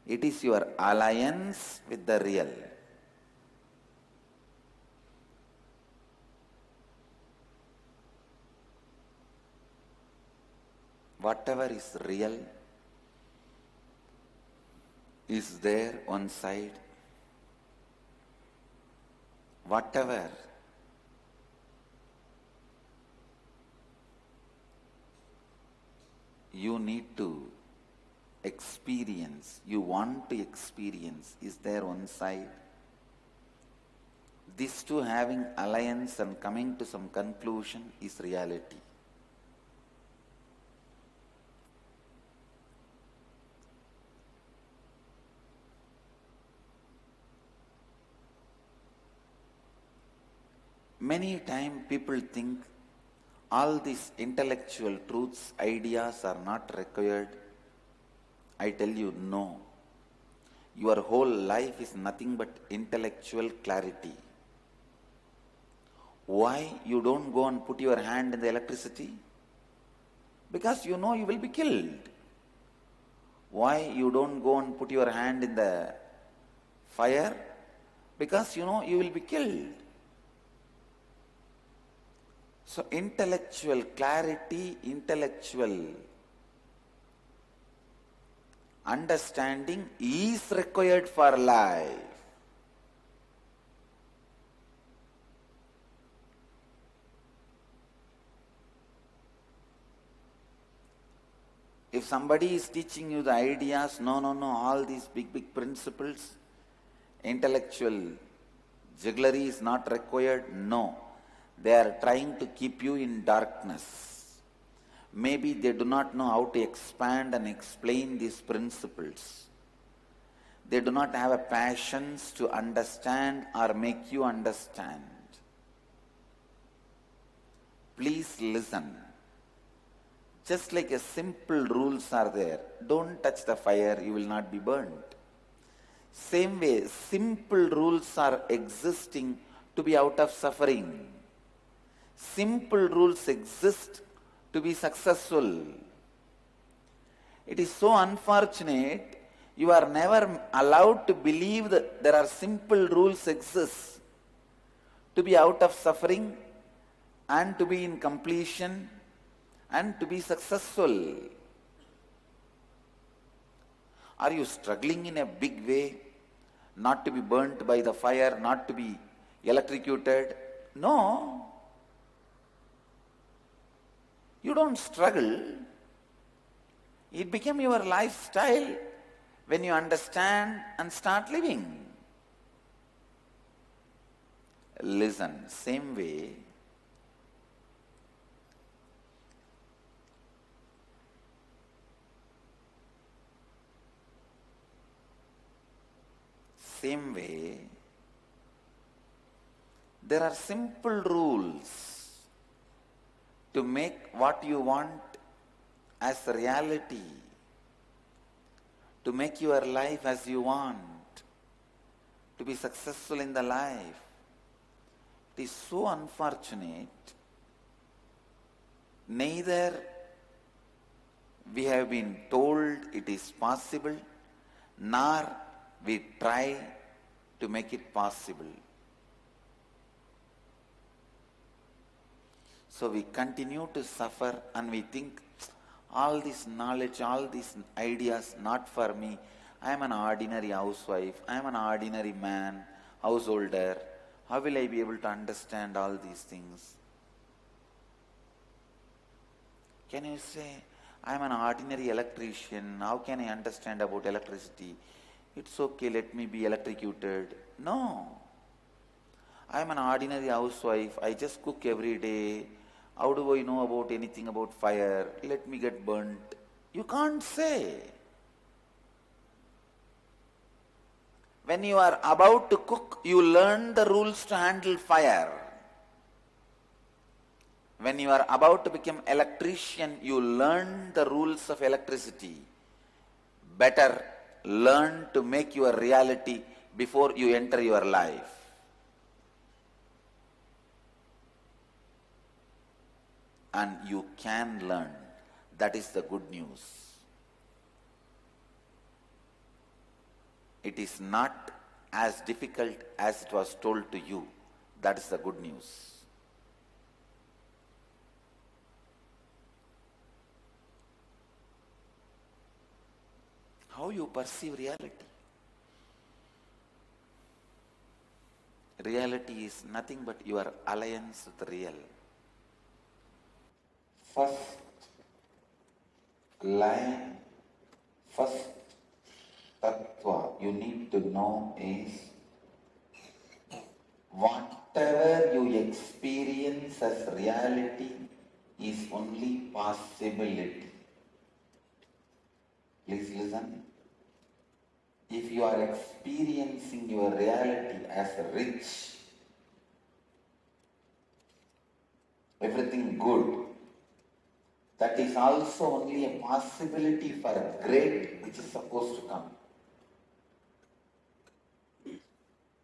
it is your alliance with the real. Whatever is real is there on side. Whatever you need to experience, you want to experience, is there on side. These two having alliance and coming to some conclusion is reality. Many times people think all these intellectual truths, ideas are not required. I tell you, no. Your whole life is nothing but intellectual clarity. Why you don't go and put your hand in the electricity? Because you know you will be killed. Why you don't go and put your hand in the fire? Because you know you will be killed. So intellectual clarity, intellectual understanding is required for life. If somebody is teaching you the ideas, no, all these big principles, intellectual jugglery is not required, no. They are trying to keep you in darkness. Maybe they do not know how to expand and explain these principles. They do not have a passion to understand or make you understand. Please listen. Just like a simple rules are there. Don't touch the fire, you will not be burnt. Same way, simple rules are existing to be out of suffering. Simple rules exist to be successful. It is so unfortunate, You are never allowed to believe that there are simple rules exist to be out of suffering and to be in completion and to be successful. Are you struggling in a big way? Not to be burnt by the fire, not to be electrocuted? No. You don't struggle. It became your lifestyle when you understand and start living. Listen, same way, there are simple rules to make what you want as reality, to make your life as you want, to be successful in the life. It is so unfortunate. Neither we have been told it is possible, nor we try to make it possible. So we continue to suffer and we think, all this knowledge, all these ideas, not for me. I am an ordinary housewife, I am an ordinary man, householder. How will I be able to understand all these things? Can you say, I am an ordinary electrician, how can I understand about electricity? It's okay, let me be electrocuted. No. I am an ordinary housewife, I just cook every day. How do I know about anything about fire? Let me get burnt. You can't say. When you are about to cook, you learn the rules to handle fire. When you are about to become electrician, you learn the rules of electricity. Better learn to make your reality before you enter your life. And you can learn. That is the good news. It is not as difficult as it was told to you. That is the good news. How you perceive reality? Reality is nothing but your alliance with real. First line, first tattva you need to know is, whatever you experience as reality is only possibility. Please listen. If you are experiencing your reality as rich, everything good, that is also only a possibility for a great which is supposed to come.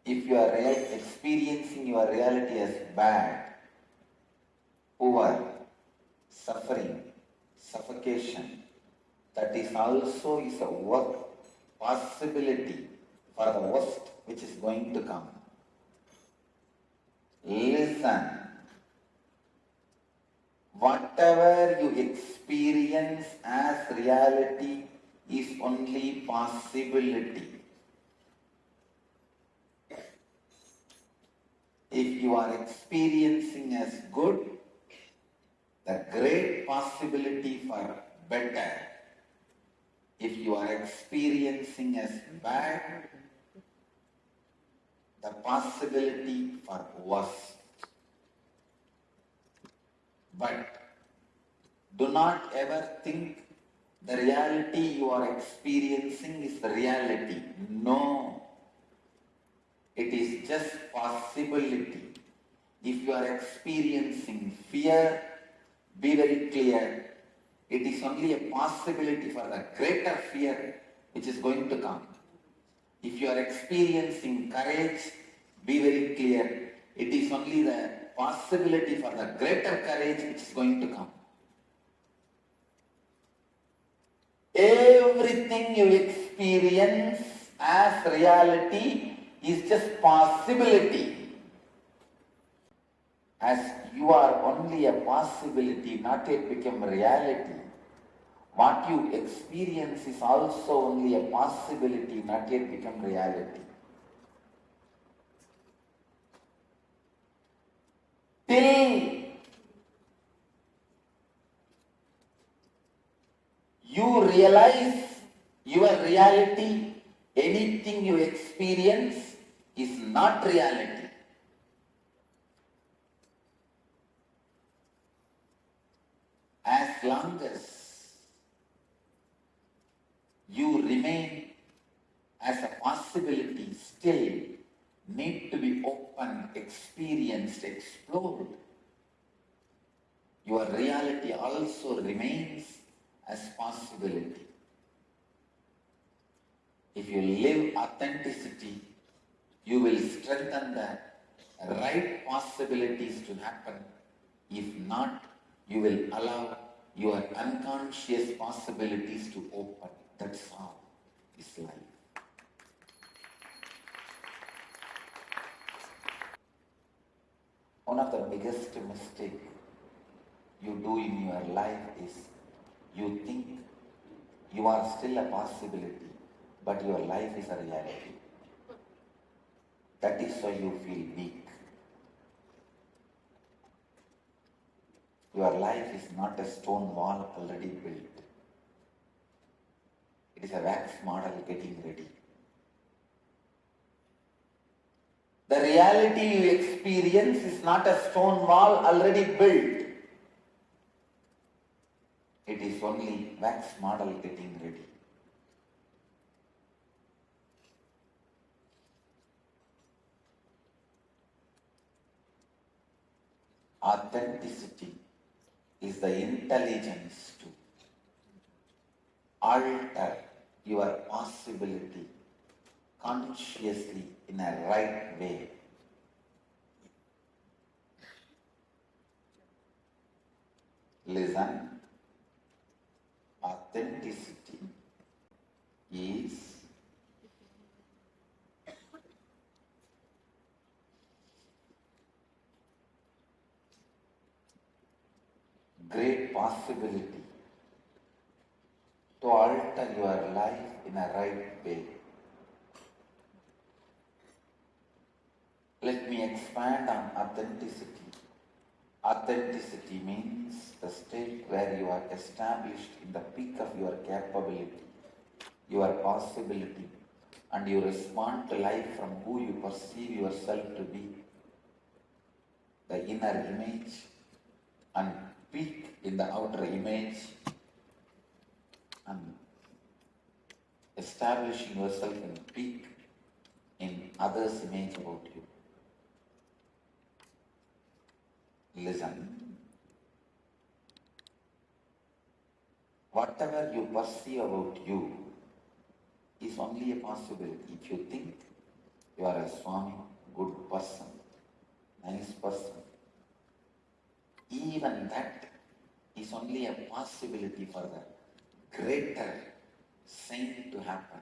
If you are experiencing your reality as bad, poor, suffering, suffocation, that is also is a possibility for the worst which is going to come. Listen. Whatever you experience as reality is only possibility. If you are experiencing as good, the great possibility for better. If you are experiencing as bad, the possibility for worse. But do not ever think the reality you are experiencing is the reality. No. It is just possibility. If you are experiencing fear, be very clear. It is only a possibility for the greater fear which is going to come. If you are experiencing courage, be very clear. It is only the possibility for the greater courage which is going to come. Everything you experience experience as reality is just possibility. As you are only a possibility, not yet become reality. What you experience is also only a possibility, not yet become reality. Till you realize your reality, anything you experience is not reality. As long as you remain as a possibility, still need to be open, experienced, explored, your reality also remains as possibility. If you live authenticity, you will strengthen the right possibilities to happen. If not, you will allow your unconscious possibilities to open. That's how is life. One of the biggest mistakes you do in your life is you think you are still a possibility, but your life is a reality. That is why you feel weak. Your life is not a stone wall already built. It is a wax model getting ready. The reality you experience is not a stone wall already built. It is only wax model getting ready. Authenticity is the intelligence to alter your possibility consciously in a right way. Listen, authenticity is great possibility to alter your life in a right way. Let me expand on authenticity. Authenticity means the state where you are established in the peak of your capability, your possibility, and you respond to life from who you perceive yourself to be, the inner image, and peak in the outer image, and establishing yourself in peak in others' image about you. Listen, whatever you perceive about you is only a possibility. If you think you are a Swami, good person, nice person, even that is only a possibility for the greater saint to happen.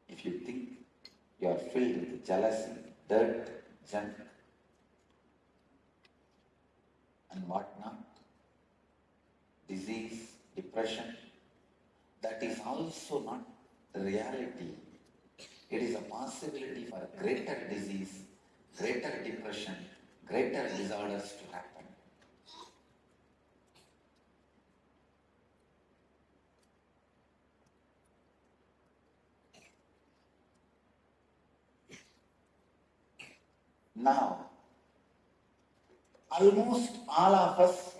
If you think you are filled with jealousy, dirt, junk, and whatnot, disease, depression, that is also not the reality. It is a possibility for greater disease, greater depression, greater disorders to happen. Now, almost all of us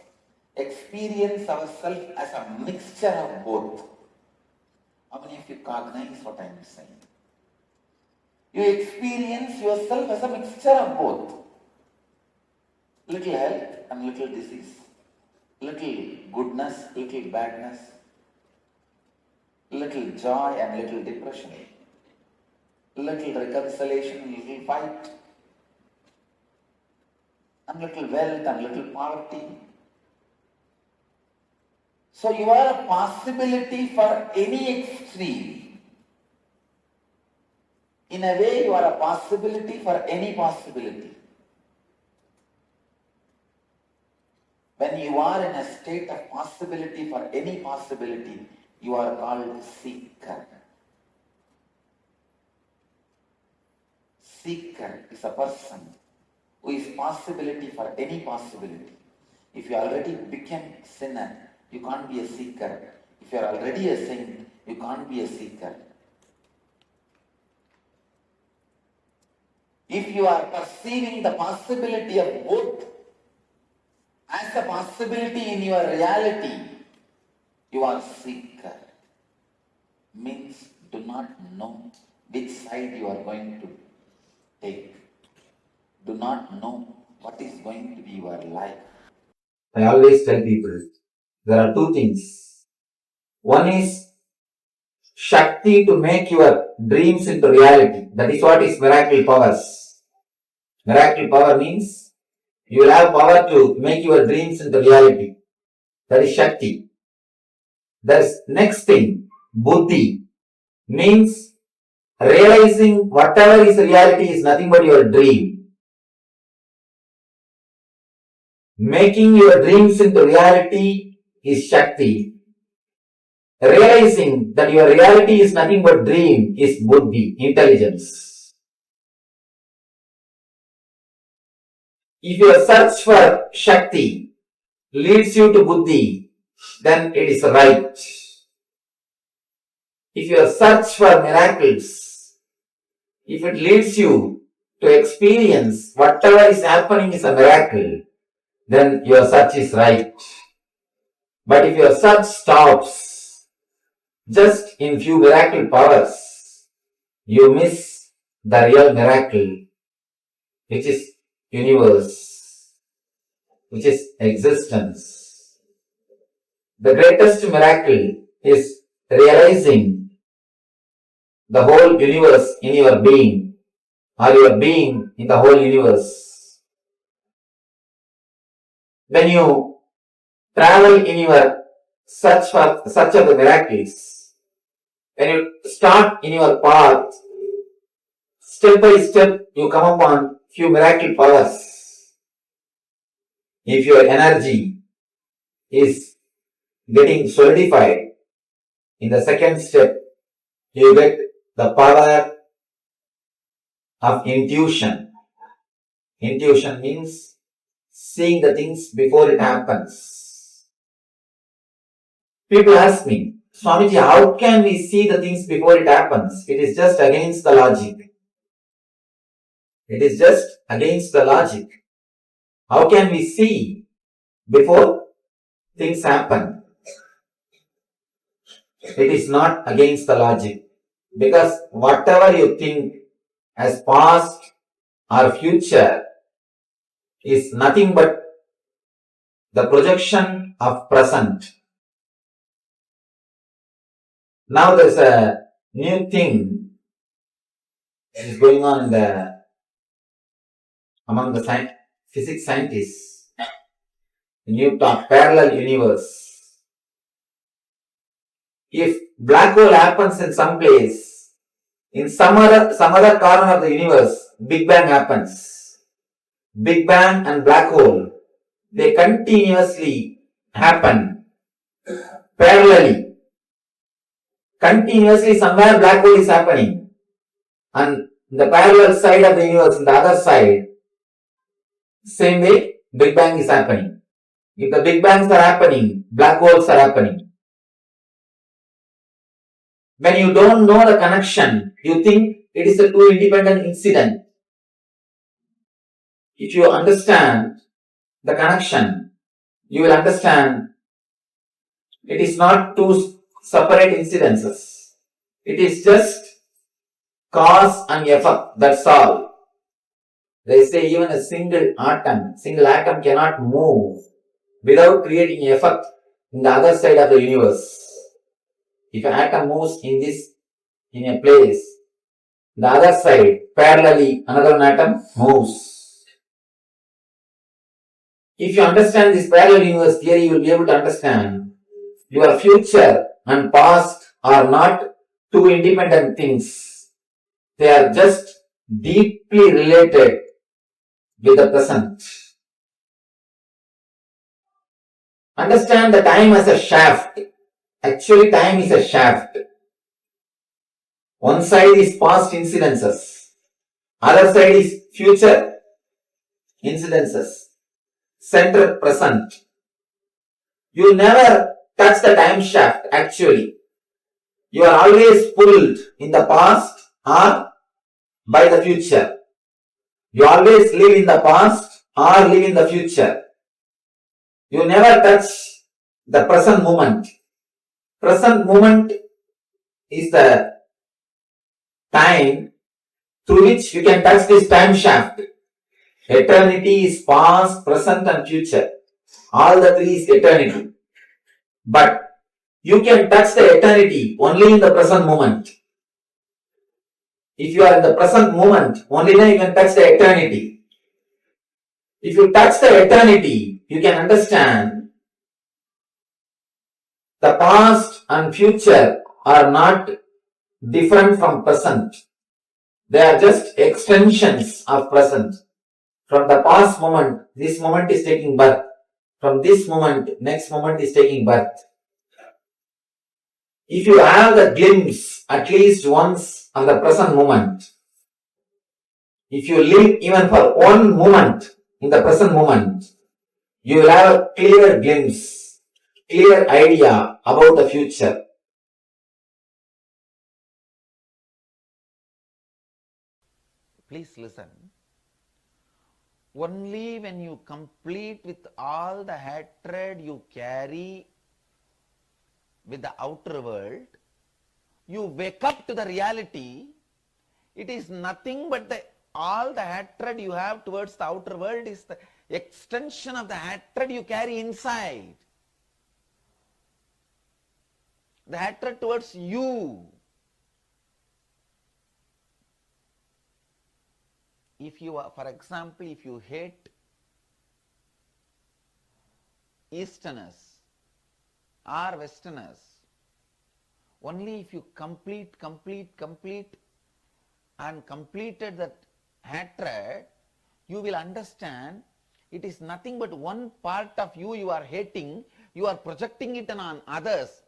experience ourselves as a mixture of both. How many of you cognize what I am saying? You experience yourself as a mixture of both. Little health and little disease. Little goodness, little badness. Little joy and little depression. Little reconciliation, little fight. And little wealth and little poverty. So you are a possibility for any extreme. In a way, you are a possibility for any possibility. When you are in a state of possibility for any possibility, you are called seeker. Seeker is a person who is possibility for any possibility. If you already became sinner, you can't be a seeker. If you are already a saint, you can't be a seeker. If you are perceiving the possibility of both as a possibility in your reality, you are seeker. Means do not know which side you are going to take. Do not know what is going to be your life. I always tell people, there are two things. One is Shakti to make your dreams into reality. That is what is miracle powers. Miracle power means you will have power to make your dreams into reality. That is Shakti. There's next thing, Buddhi, means realizing whatever is reality is nothing but your dream. Making your dreams into reality is Shakti. Realizing that your reality is nothing but dream is Buddhi, intelligence. If your search for Shakti leads you to Buddhi, then it is right. If your search for miracles, if it leads you to experience whatever is happening is a miracle, then your search is right. But if your search stops just in few miracle powers, you miss the real miracle, which is universe, which is existence. The greatest miracle is realizing the whole universe in your being, or your being in the whole universe. When you travel in your search of the miracles, when you start in your path, step by step you come upon few miracle powers. If your energy is getting solidified, in the second step you get the power of intuition. Intuition means seeing the things before it happens. People ask me, Swamiji, how can we see the things before it happens? It is just against the logic. It is just against the logic. How can we see before things happen? It is not against the logic. Because whatever you think as past or future is nothing but the projection of present. Now there is a new thing that is going on among the physics scientists. The new talk, parallel universe. If black hole happens in some place, in some other corner of the universe, Big Bang happens. Big Bang and black hole, they continuously happen parallelly. Continuously somewhere black hole is happening. And the parallel side of the universe, the other side, same way Big Bang is happening. If the Big Bangs are happening, black holes are happening. When you don't know the connection, you think it is a two independent incident. If you understand the connection, you will understand it is not two separate incidences. It is just cause and effect, that's all. They say even a single atom cannot move without creating effect in the other side of the universe. If an atom moves in a place, the other side, parallelly, another atom moves. If you understand this parallel universe theory, you will be able to understand your future and past are not two independent things. They are just deeply related with the present. Understand the time as a shaft. Actually, time is a shaft. One side is past incidences. Other side is future incidences. Center present. You never touch the time shaft actually. You are always pulled in the past or by the future. You always live in the past or live in the future. You never touch the present moment. Present moment is the time through which you can touch this time shaft. Eternity is past, present and future. All the three is eternity. But you can touch the eternity only in the present moment. If you are in the present moment, only then you can touch the eternity. If you touch the eternity, you can understand the past and future are not different from present. They are just extensions of present. From the past moment, this moment is taking birth. From this moment, next moment is taking birth. If you have the glimpse at least once of the present moment, if you live even for one moment in the present moment, you will have a clear glimpse, clear idea about the future. Please listen. Only when you complete with all the hatred you carry with the outer world, you wake up to the reality. It is nothing but all the hatred you have towards the outer world is the extension of the hatred you carry inside. The hatred towards you. If you are, for example, if you hate Easterners or Westerners, only if you complete and completed that hatred, you will understand it is nothing but one part of you are hating, you are projecting it on others.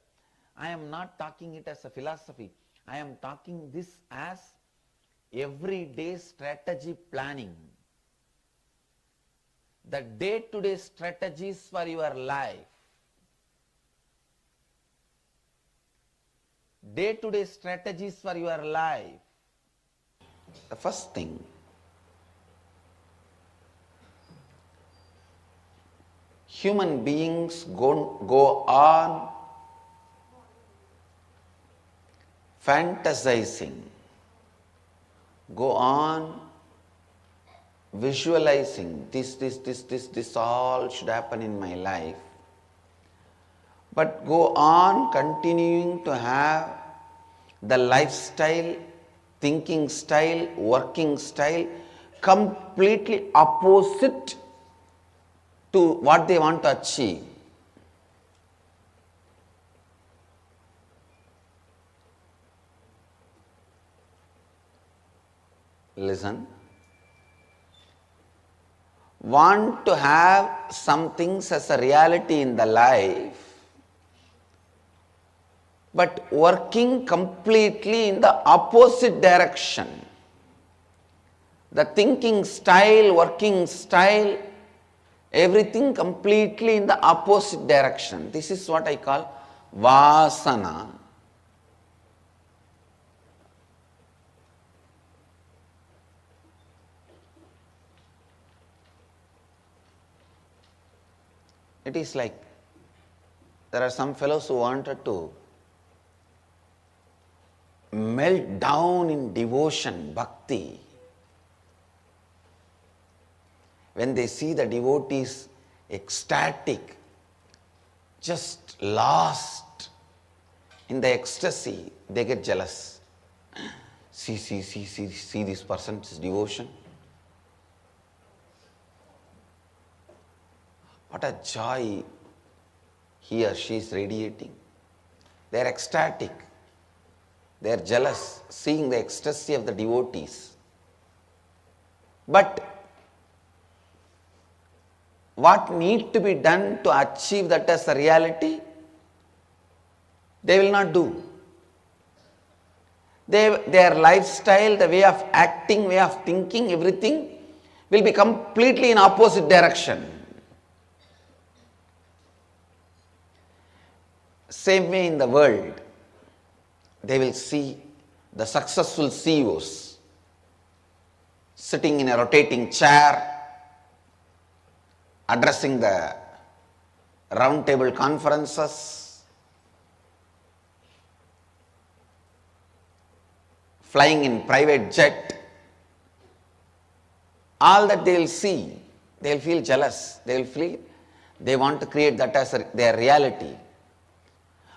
I am not talking it as a philosophy. I am talking this as everyday strategy planning. The day-to-day strategies for your life. Day-to-day strategies for your life. The first thing, human beings go on fantasizing, go on visualizing, this all should happen in my life. But go on continuing to have the lifestyle, thinking style, working style completely opposite to what they want to achieve. Listen. Want to have some things as a reality in the life, but working completely in the opposite direction. The thinking style, working style, everything completely in the opposite direction. This is what I call vasana. It is like there are some fellows who wanted to melt down in devotion, bhakti. When they see the devotees ecstatic, just lost in the ecstasy, they get jealous. See this person's devotion. What a joy he or she is radiating. They are ecstatic. They are jealous, seeing the ecstasy of the devotees. But what need to be done to achieve that as a reality, they will not do. Their lifestyle, the way of acting, way of thinking, everything will be completely in opposite direction. Same way in the world, they will see the successful CEOs sitting in a rotating chair, addressing the round table conferences, flying in private jet. All that they will see, they will feel jealous, they will feel they want to create that as their reality.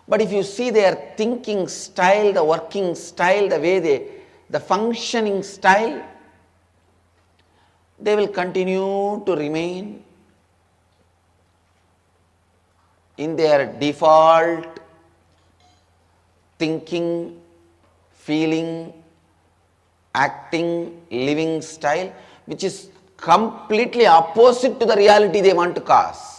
But if you see their thinking style, the working style, the way the functioning style, they will continue to remain in their default thinking, feeling, acting, living style, which is completely opposite to the reality they want to cause.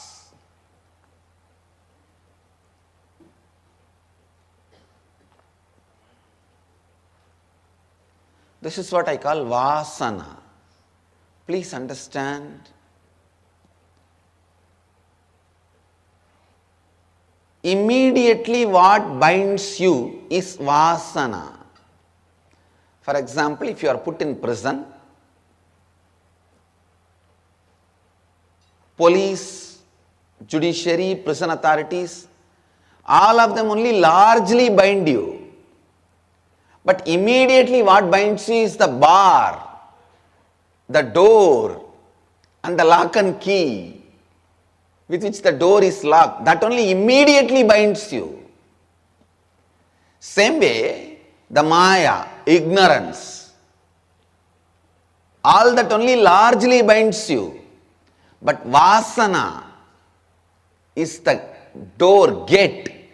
This is what I call vasana. Please understand. Immediately what binds you is vasana. For example, if you are put in prison, police, judiciary, prison authorities, all of them only largely bind you. But immediately what binds you is the bar, the door, and the lock and key with which the door is locked. That only immediately binds you. Same way, the maya, ignorance, all that only largely binds you. But vasana is the door, gate,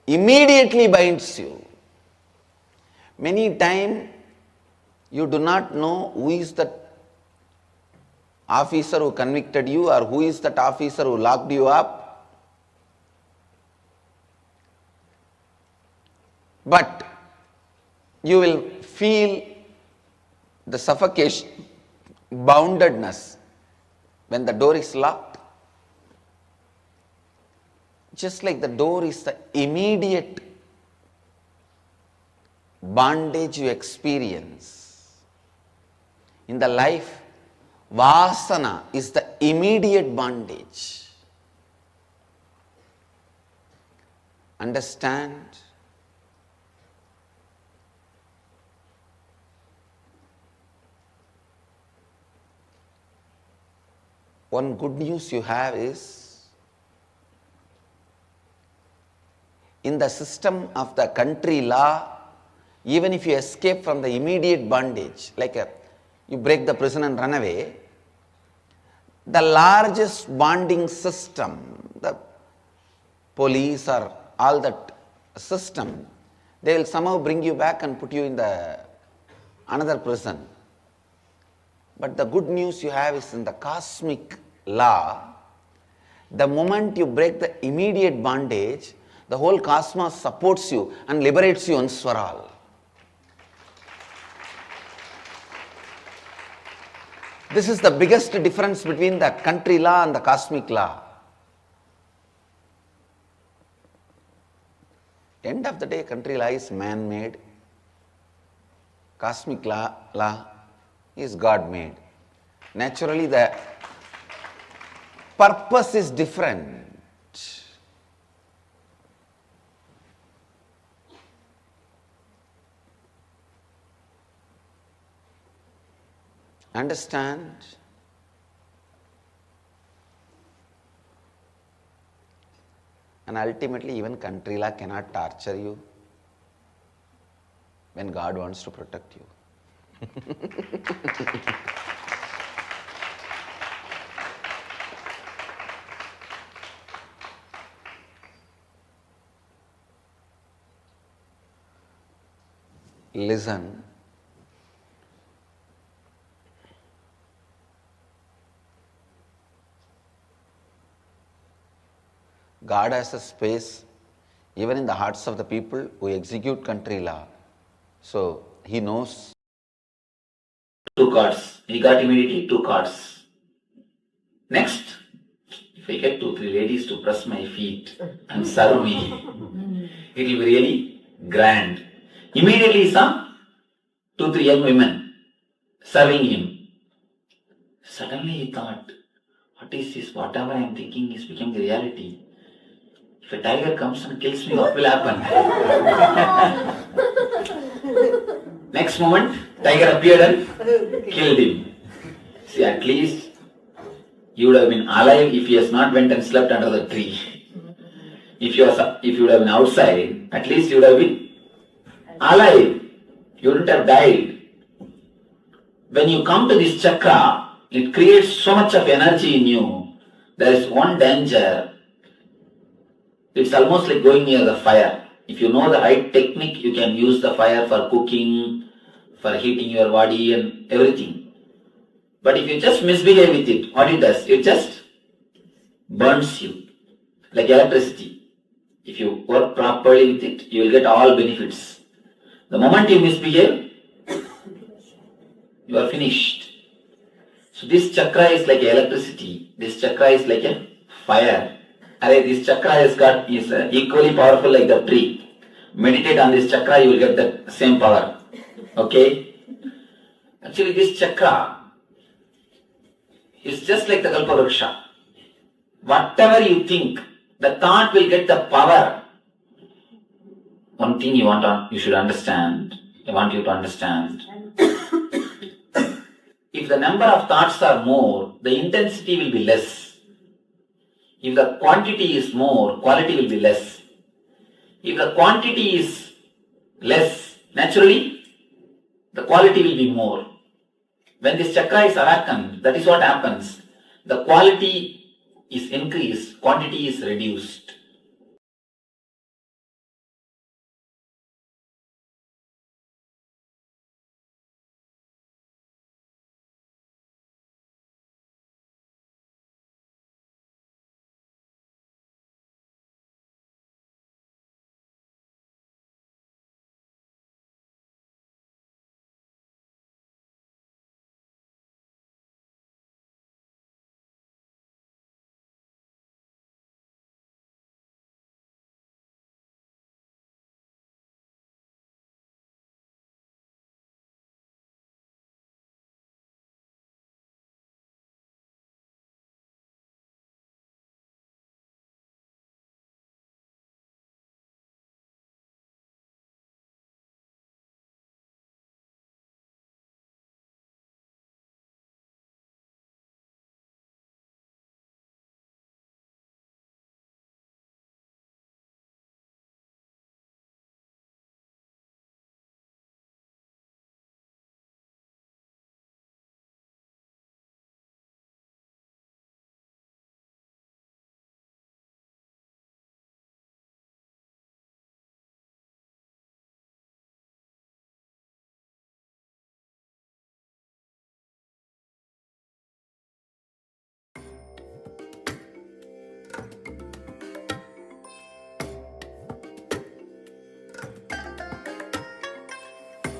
immediately binds you. Many times you do not know who is that officer who convicted you or who is that officer who locked you up. But you will feel the suffocation, boundedness when the door is locked. Just like the door is the immediate bondage you experience. In the life, vasana is the immediate bondage. Understand? One good news you have is, in the system of the country law, even if you escape from the immediate bondage, like you break the prison and run away, the largest bonding system, the police or all that system, they will somehow bring you back and put you in the another prison. But the good news you have is in the cosmic law, the moment you break the immediate bondage, the whole cosmos supports you and liberates you once for all. This is the biggest difference between the country law and the cosmic law. End of the day, country law is man-made. Cosmic law is God-made. Naturally, the purpose is different. Understand? And ultimately, even country law cannot torture you when God wants to protect you. listen, God has a space even in the hearts of the people who execute country law. So He knows. 2 cards. He got immediately 2 cards. Next, if I get 2-3 ladies to press my feet and serve me, it will be really grand. Immediately some 2-3 young women serving him. Suddenly he thought, what is this? Whatever I am thinking is becoming reality. If a tiger comes and kills me, what will happen? Next moment, tiger appeared and killed him. See, at least you would have been alive if he has not went and slept under the tree. If you would have been outside, at least you would have been alive. You wouldn't have died. When you come to this chakra, it creates so much of energy in you. There is one danger. It's almost like going near the fire. If you know the right technique, you can use the fire for cooking, for heating your body and everything. But if you just misbehave with it, what it does? It just burns you, like electricity. If you work properly with it, you will get all benefits. The moment you misbehave, you are finished. So this chakra is like electricity. This chakra is like a fire. This chakra is equally powerful like the tree. Meditate on this chakra, you will get the same power. Okay? Actually, this chakra is just like the kalpavruksha. Whatever you think, the thought will get the power. One thing you should understand. I want you to understand. If the number of thoughts are more, the intensity will be less. If the quantity is more, quality will be less. If the quantity is less, naturally, the quality will be more. When this chakra is awakened, that is what happens. The quality is increased, quantity is reduced.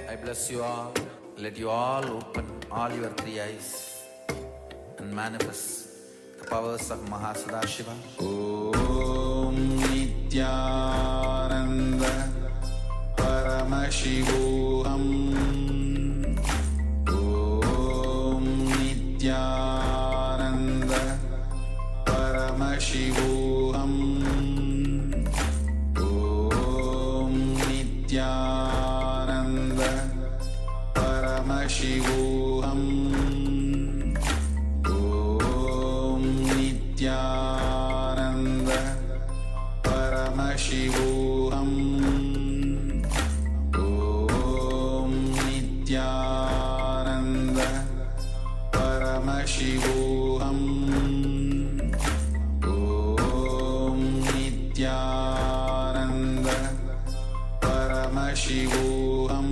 I bless you all. Let you all open all your 3 eyes and manifest the powers of Mahasadashiva. Om Nityananda Paramashivoham. Om Nityananda Paramashivoham. Om Nityananda Paramashivoham. Om Nityananda Paramashivoham. Om Nityananda Paramashivoham. Om Nityananda Paramashivoham.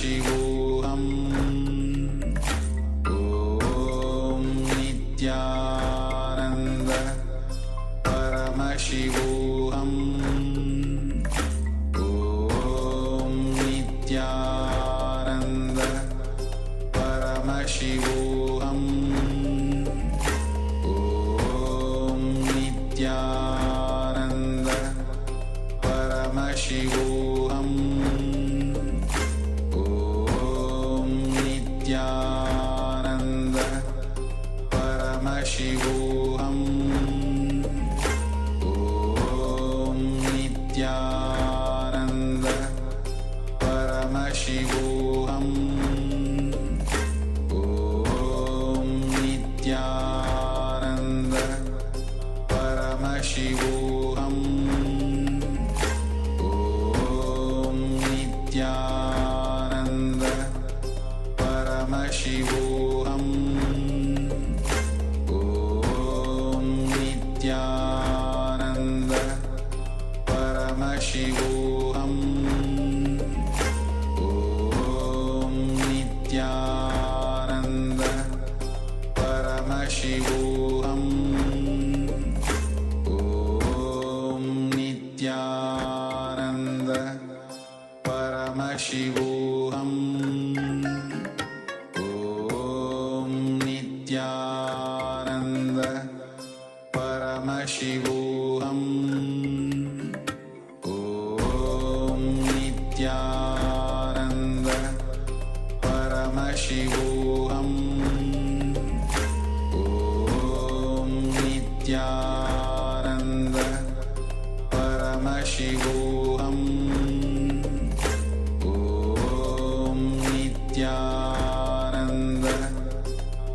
Paramashivoham Om Nityananda Paramashivoham Om Nityananda Paramashivoham Om Nityananda Paramashivoham Om Nityananda Paramashivoham Om Nityananda Paramashivoham Om Nityananda Paramashivoham Om Nityananda Paramashivoham Om Nityananda Paramashivoham Om Nityananda Paramashivoham Om Nityananda Paramashivoham Om Nityananda Paramashivoham Om Nityananda Paramashivoham Om Nityananda Paramashivoham Om Nityananda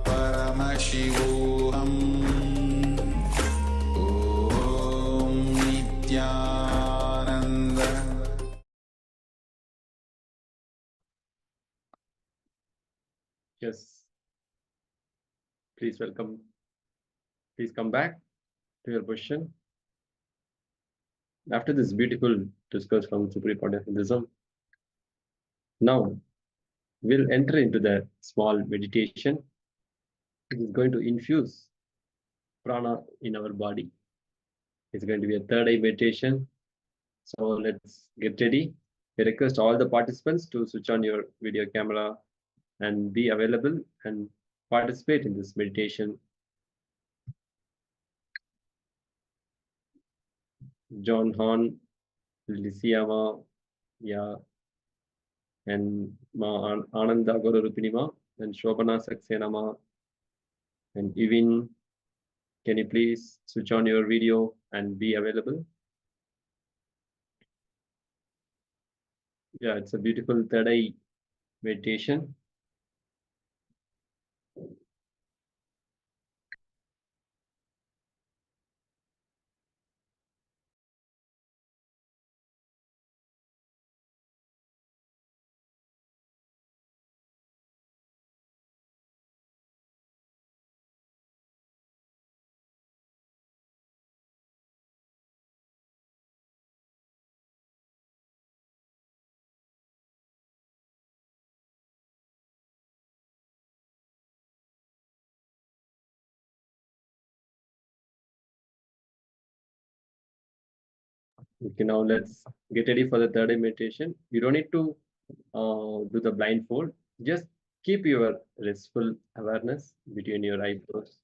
Paramashivoham Om Nityananda. Yes. Please welcome. Please come back to your question. After this beautiful discourse from Supreme Pontiff of Hinduism, now we'll enter into the small meditation. It is going to infuse prana in our body. It's going to be a third eye meditation. So let's get ready. We request all the participants to switch on your video camera and be available and participate in this meditation. John Horn, Lisiama, yeah, and Ma Ananda Gororupinima, and Shobana Saksenama, and Ivin, can you please switch on your video and be available? Yeah, it's a beautiful third eye meditation. Okay, now let's get ready for the third eye meditation. You don't need to do the blindfold. Just keep your restful awareness between your eyebrows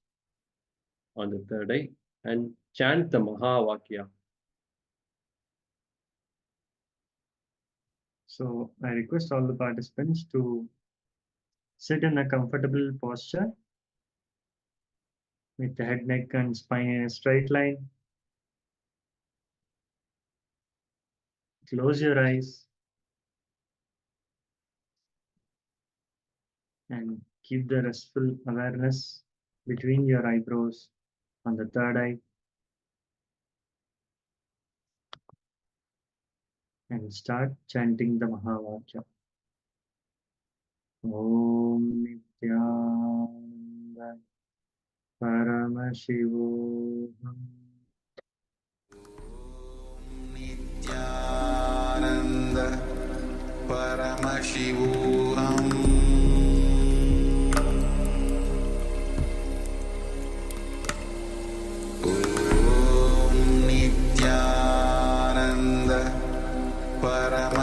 on the third eye and chant the Mahavakya. So I request all the participants to sit in a comfortable posture with the head, neck, and spine in a straight line. Close your eyes and keep the restful awareness between your eyebrows on the third eye. And start chanting the Mahavakya. Om Nityananda Paramashivoham Nityananda Paramashivoham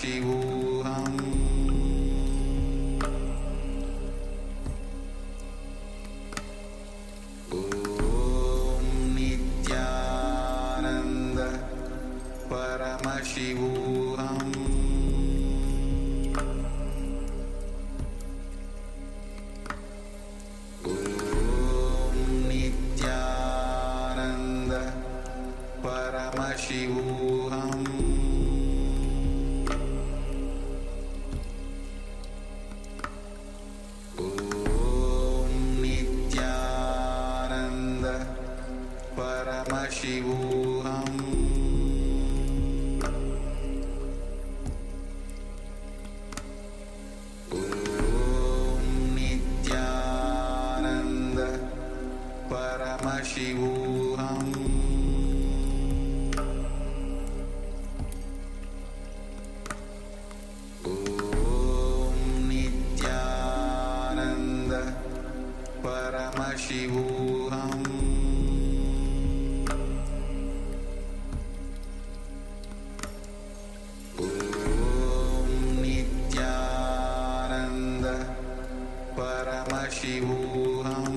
Paramashivoham Om Nityananda Paramashivoham Om Nityananda Paramashivoham Om Nityananda Paramashivoham Om Nityananda Paramashivoham Om Nityananda Paramashivoham Om Nityananda Paramashivoham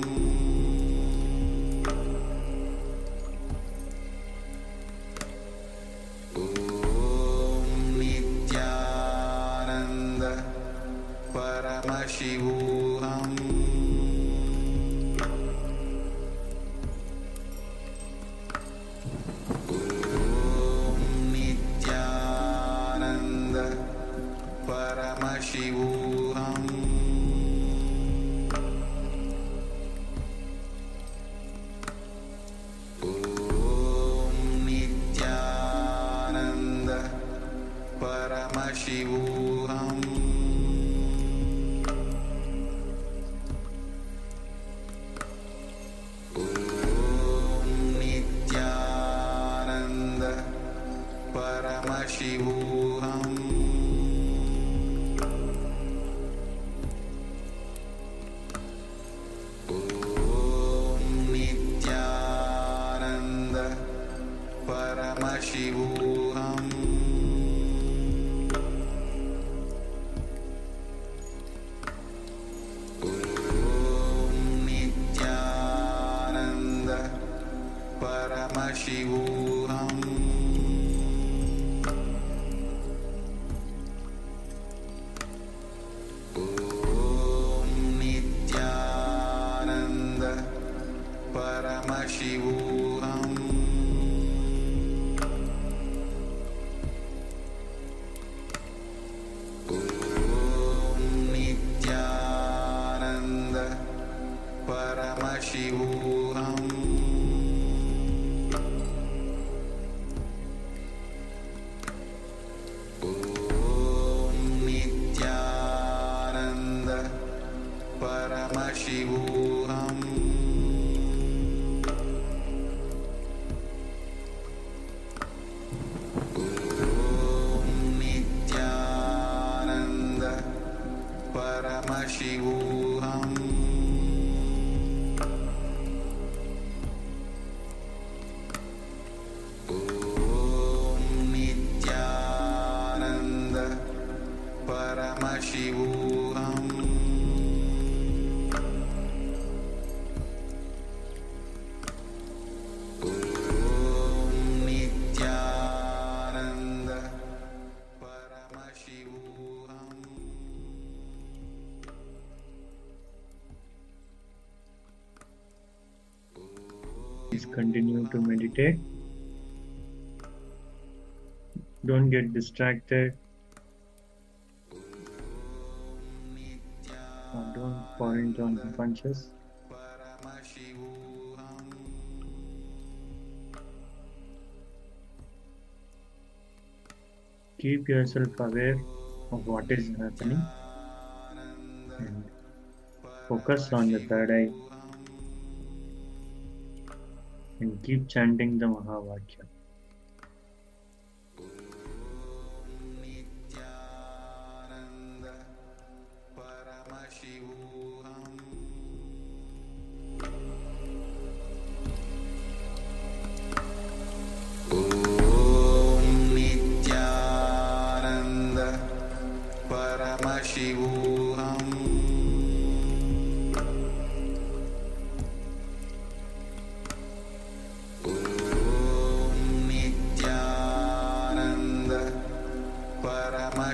Om Nityananda Paramashivoham Om Nityananda Paramashivoham Om Nityananda Paramashivoham Om Nityananda Paramashivoham Om Nityananda Paramashivoham Om Nityananda Paramashivoham Om Nityananda Paramashivoham Om Nityananda Paramashivoham Om Nityananda Paramashivoham Om Nityananda Paramashivoham Om Nityananda Paramashivoham Om Nityananda Paramashivoham Please continue to meditate. Don't get distracted. Or don't fall into unconscious. Keep yourself aware of what is happening and focus on the third eye and keep chanting the Mahavakya. Om Nityananda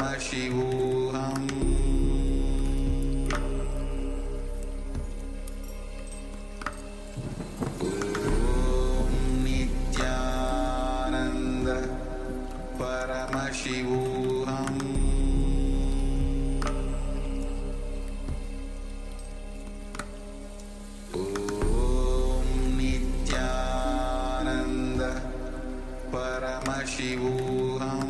Paramashivoham Nityananda Paramashivoham Nityananda Paramashivoham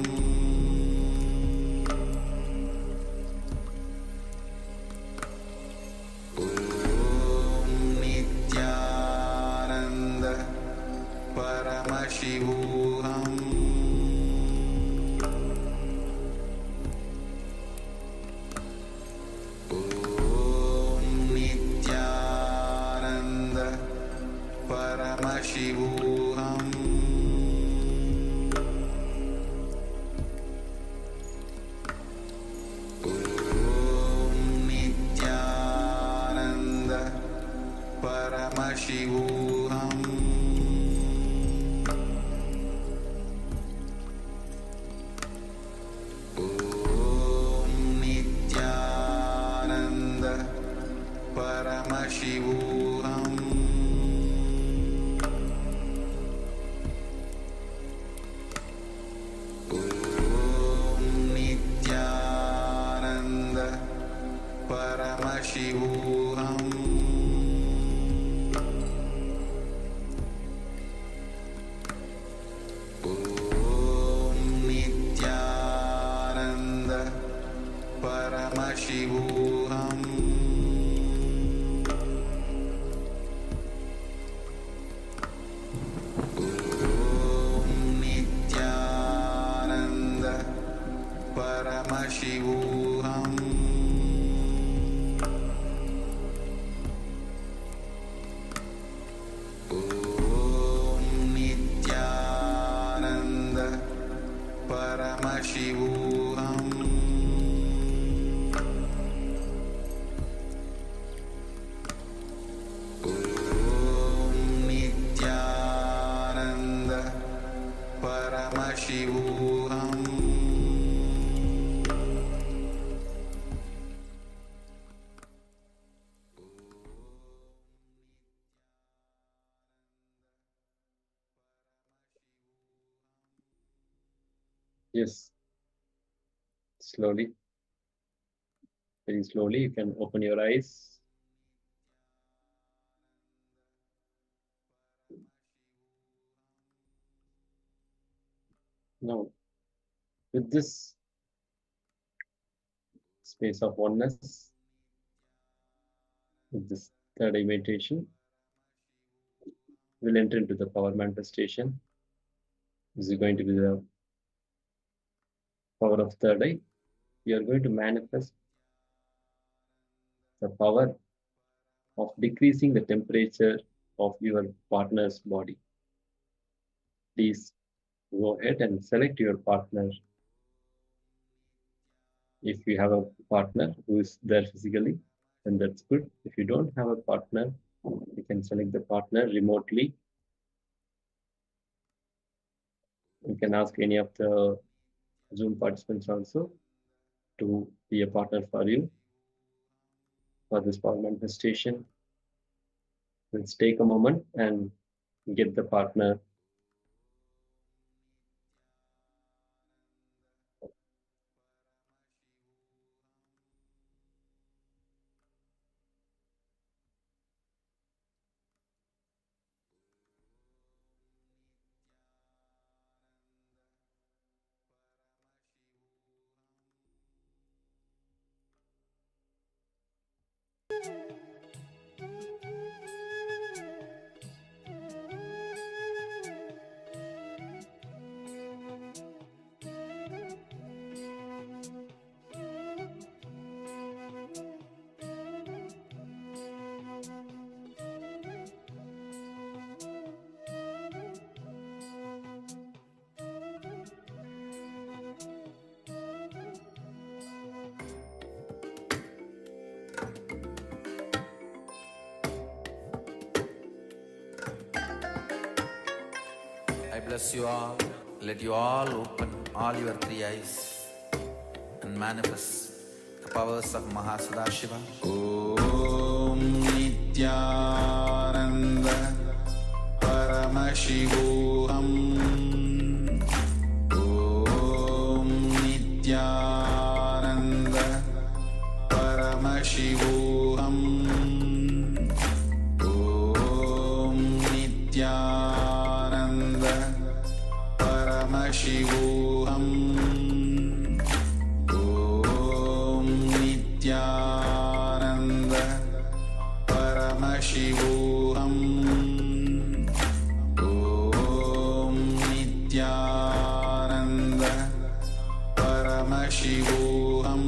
Nityananda Paramashivoham Nityananda Paramashivoham Nityananda Paramashivoham Nityananda Paramashivoham Nityananda Paramashivoham Nityananda Paramashivoham Nityananda Paramashivoham Nityananda Paramashivoham Nityananda Paramashivoham Yes, slowly, very slowly, you can open your eyes. Now, with this space of oneness, with this third eye meditation, we'll enter into the power manifestation. This is going to be the power of third eye. You are going to manifest the power of decreasing the temperature of your partner's body. Please go ahead and select your partner. If you have a partner who is there physically, then that's good. If you don't have a partner, you can select the partner remotely. You can ask any of the Zoom participants also to be a partner for you for this power manifestation. Let's take a moment and get the partner. I bless you all. Let you all open all your three eyes manifest the powers of Mahasadashiva. Om Nityananda Paramashivoham. Om Nityananda Paramashivoham. Om Nityananda Paramashivoham. Om Nityananda Paramashivoham. Om Nityananda Paramashivoham.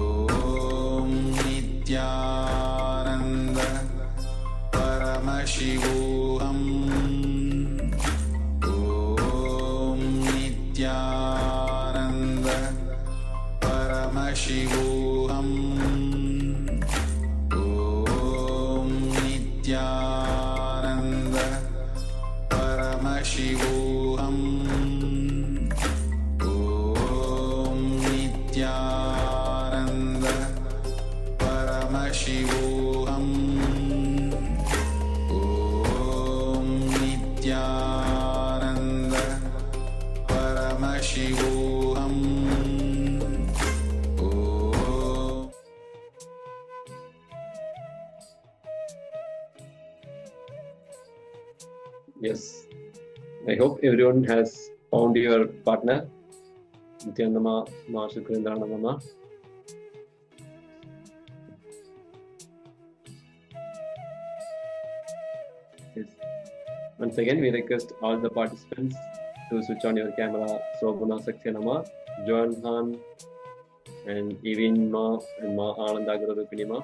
Om Nityananda Paramashivoham. Om Nityananda Paramashivoham. Om Nityananda Paramashivoham. Om Nityananda Paramashivoham. Om Nityananda Paramashivoham. Yes, I hope everyone has found your partner. Nityanama Ma Shukrendrana. Yes. Once again, we request all the participants to switch on your camera. Sobuna Saksyanama, Joan Han, and Evin Ma, and Ma Anandagara Ma.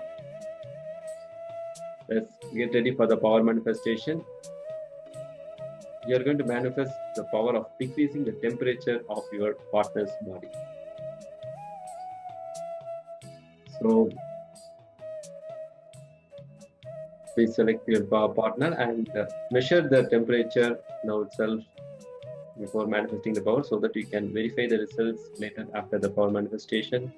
Let's get ready for the power manifestation. You are going to manifest the power of decreasing the temperature of your partner's body. So, please select your partner and measure the temperature now itself before manifesting the power, so that you can verify the results later after the power manifestation.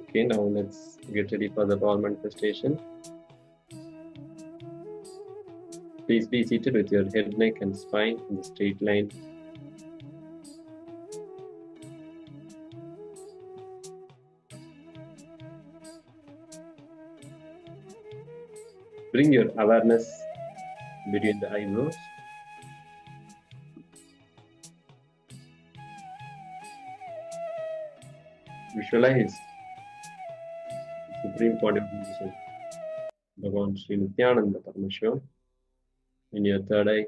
Okay, now let's get ready for the power manifestation. Please be seated with your head, neck, and spine in the straight line. Bring your awareness between the eyebrows. Visualize Supreme Pontiff of Hinduism, Bhagavan Sri Nityananda Paramashivoham, in your third eye,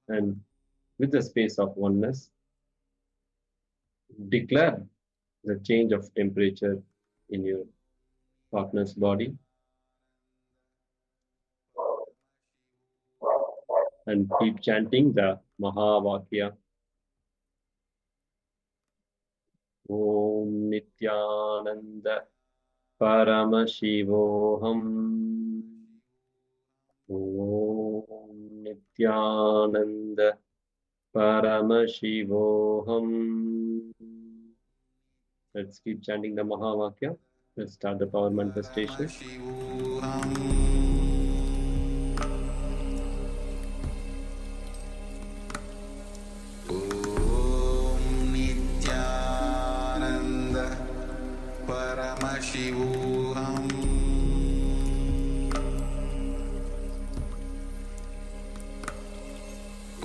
and with the space of oneness, declare the change of temperature in your partner's body, and keep chanting the Mahavakya. Om Nityananda Paramashivoham. Om Nityananda Paramashivoham. Let's keep chanting the Mahavakya. Let's start the power manifestation. Paramashivoham.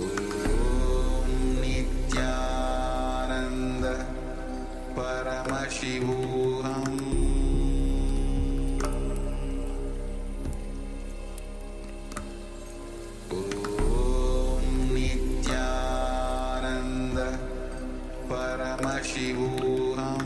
Om Nityananda Paramashivoham. Om Nityananda Paramashivoham.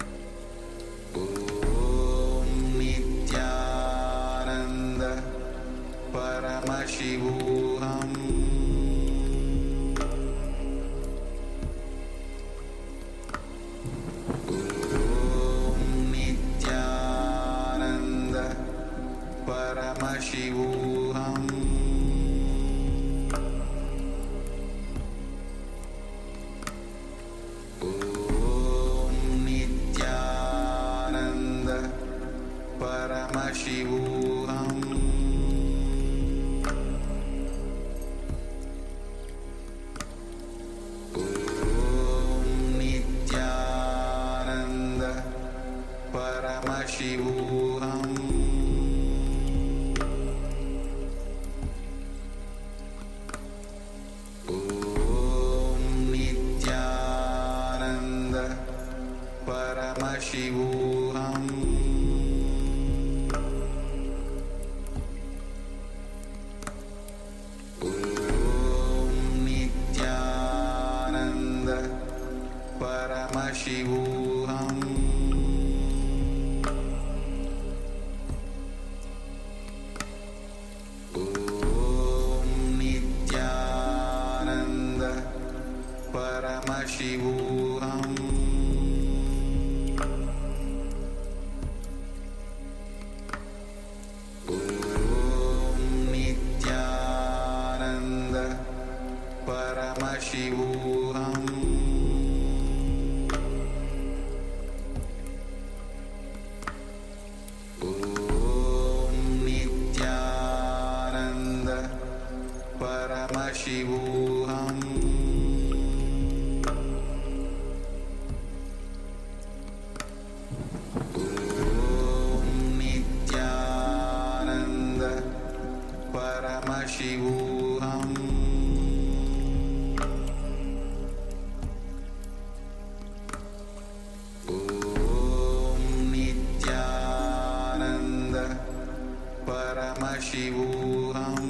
Paramashivoham Om Nityananda Paramashivoham Om Nityananda Paramashivoham Om Nityananda Paramashivoham Om Nityananda Paramashivoham Om Nityananda Paramashivoham Om Nityananda Paramashivoham Om Nityananda Paramashivoham Om Nityananda Paramashivoham Om Nityananda Paramashivoham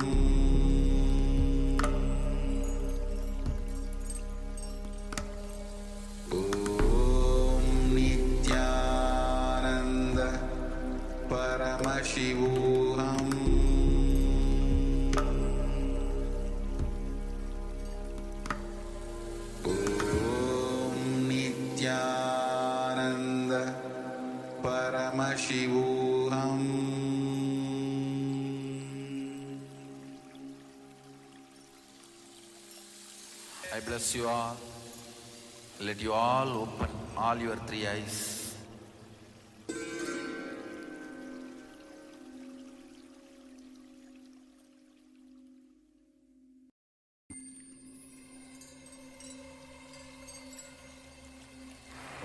Om Nityananda Paramashivoham Om Nityananda Paramashivoham I bless you all. Let you all open all your three eyes.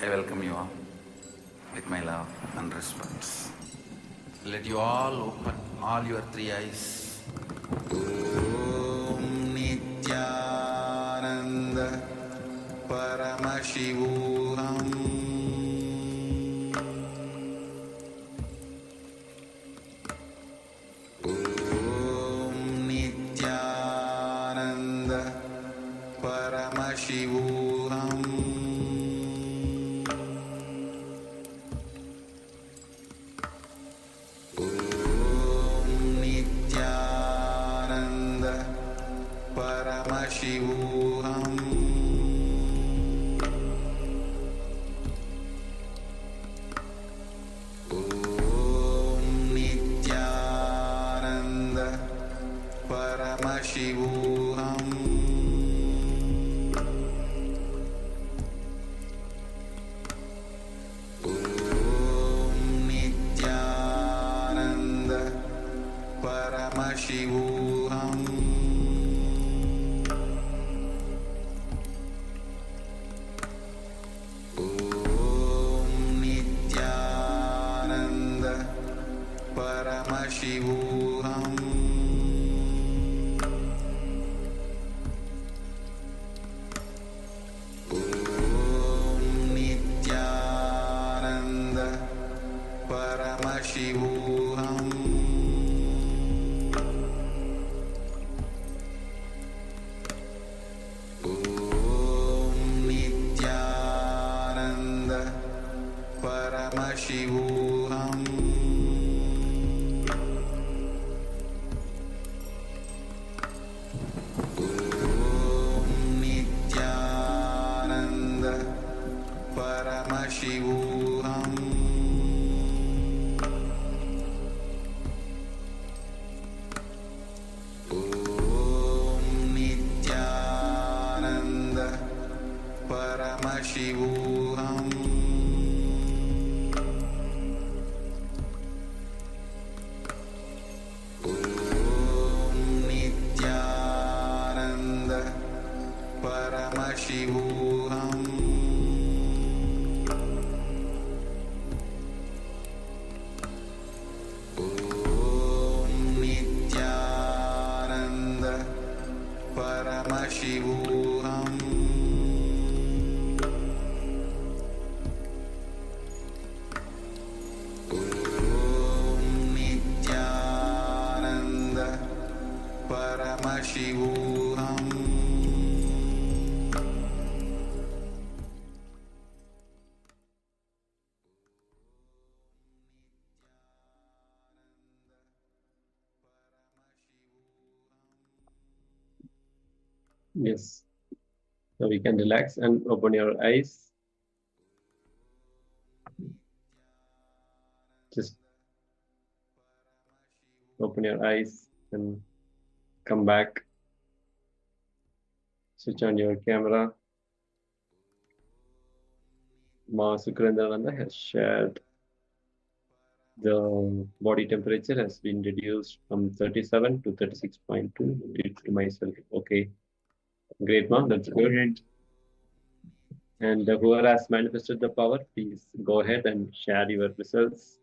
I welcome you all with my love and respect. Let you all open all your three eyes. Om Nityananda Paramashivoham Om Nityananda Paramashivoham Om Nityananda Paramashivoham Om Nityananda Paramashivoham Om Nityananda Paramashivoham Om Nityananda Paramashivoham Om Nityananda Paramashivoham Om Nityananda Paramashivoham Om Nityananda Paramashivoham Paramashivoham. Yes. So we can relax and open your eyes. Just open your eyes and come back. Switch on your camera. Ma Sukrendananda has shared the body temperature has been reduced from 37 to 36.2. Did to myself. Okay. Great, Ma. That's good. Great. And whoever has manifested the power, please go ahead and share your results.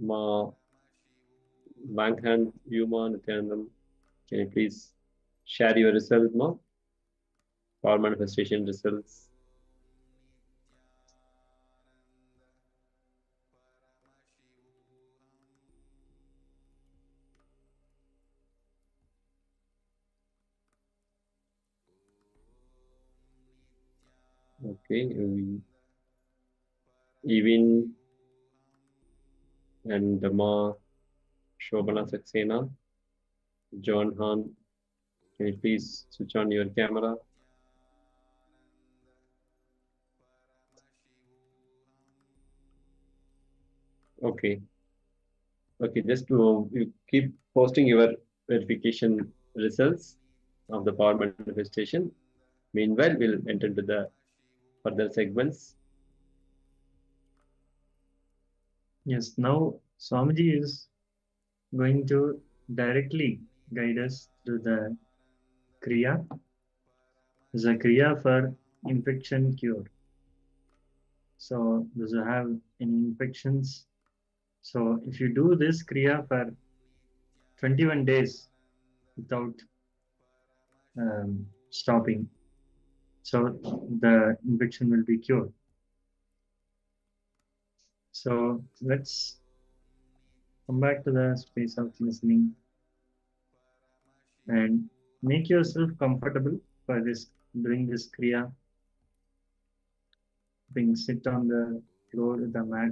Ma Bankhand, Yuma, Nityanandam, can you please share your result, Ma? Power manifestation results. Okay, Evin and Ma Shobana Saxena, John Han, can you please switch on your camera? Okay. Okay, just to you keep posting your verification results of the power manifestation. Meanwhile, we'll enter into the further segments. Yes, now Swamiji is going to directly guide us through the Kriya. There's a Kriya for infection cure. So, does it have any infections? So, if you do this Kriya for 21 days without stopping, so the infection will be cured. So, let's come back to the space of listening and make yourself comfortable for this doing this Kriya. Being sit on the floor with the mat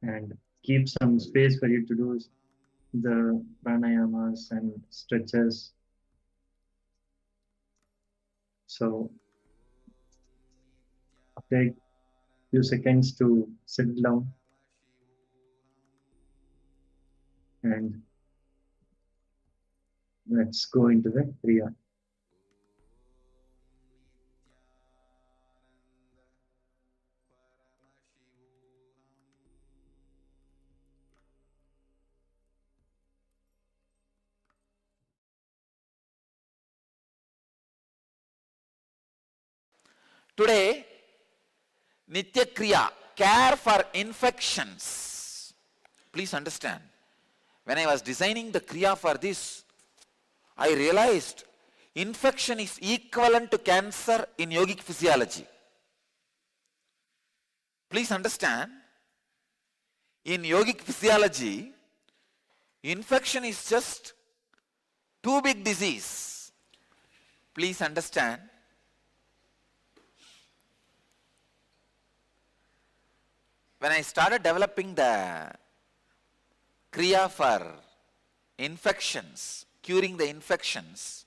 and keep some space for you to do the pranayamas and stretches. So take few seconds to sit down and let's go into the Kriya. Today, Nitya Kriya, care for infections. Please understand, when I was designing the Kriya for this, I realized infection is equivalent to cancer in yogic physiology. Please understand, in yogic physiology, infection is just too big disease. Please understand, when I started developing the Kriya for infections, curing the infections,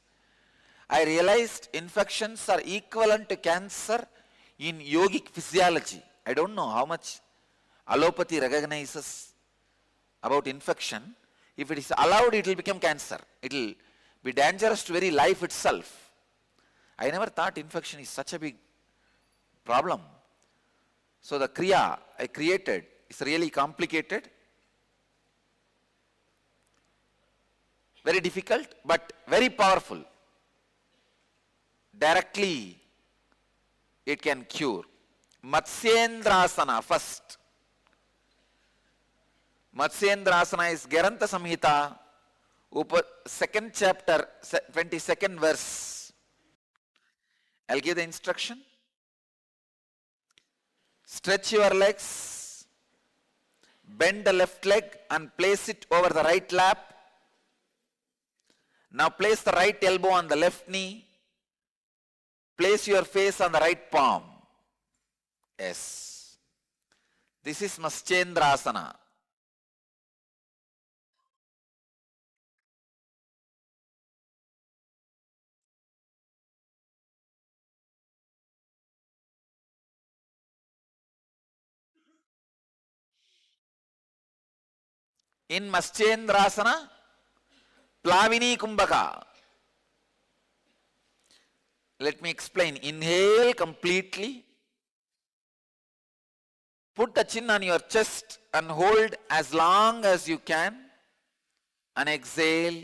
I realized infections are equivalent to cancer in yogic physiology. I don't know how much allopathy recognizes about infection. If it is allowed, it will become cancer. It will be dangerous to very life itself. I never thought infection is such a big problem. So the Kriya I created is really complicated, very difficult, but very powerful. Directly it can cure. Matsyendrasana first. Matsyendrasana is Garanta Samhita, second chapter, 22nd verse. I'll give the instruction. Stretch your legs, bend the left leg and place it over the right lap. Now place the right elbow on the left knee. Place your face on the right palm. Yes. This is Maschendrasana. In Maschendrasana, Plavini Kumbhaka. Let me explain. Inhale completely. Put the chin on your chest and hold as long as you can. And exhale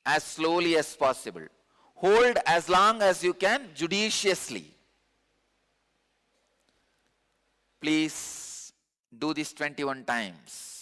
as slowly as possible. Hold as long as you can, judiciously. Please do this 21 times.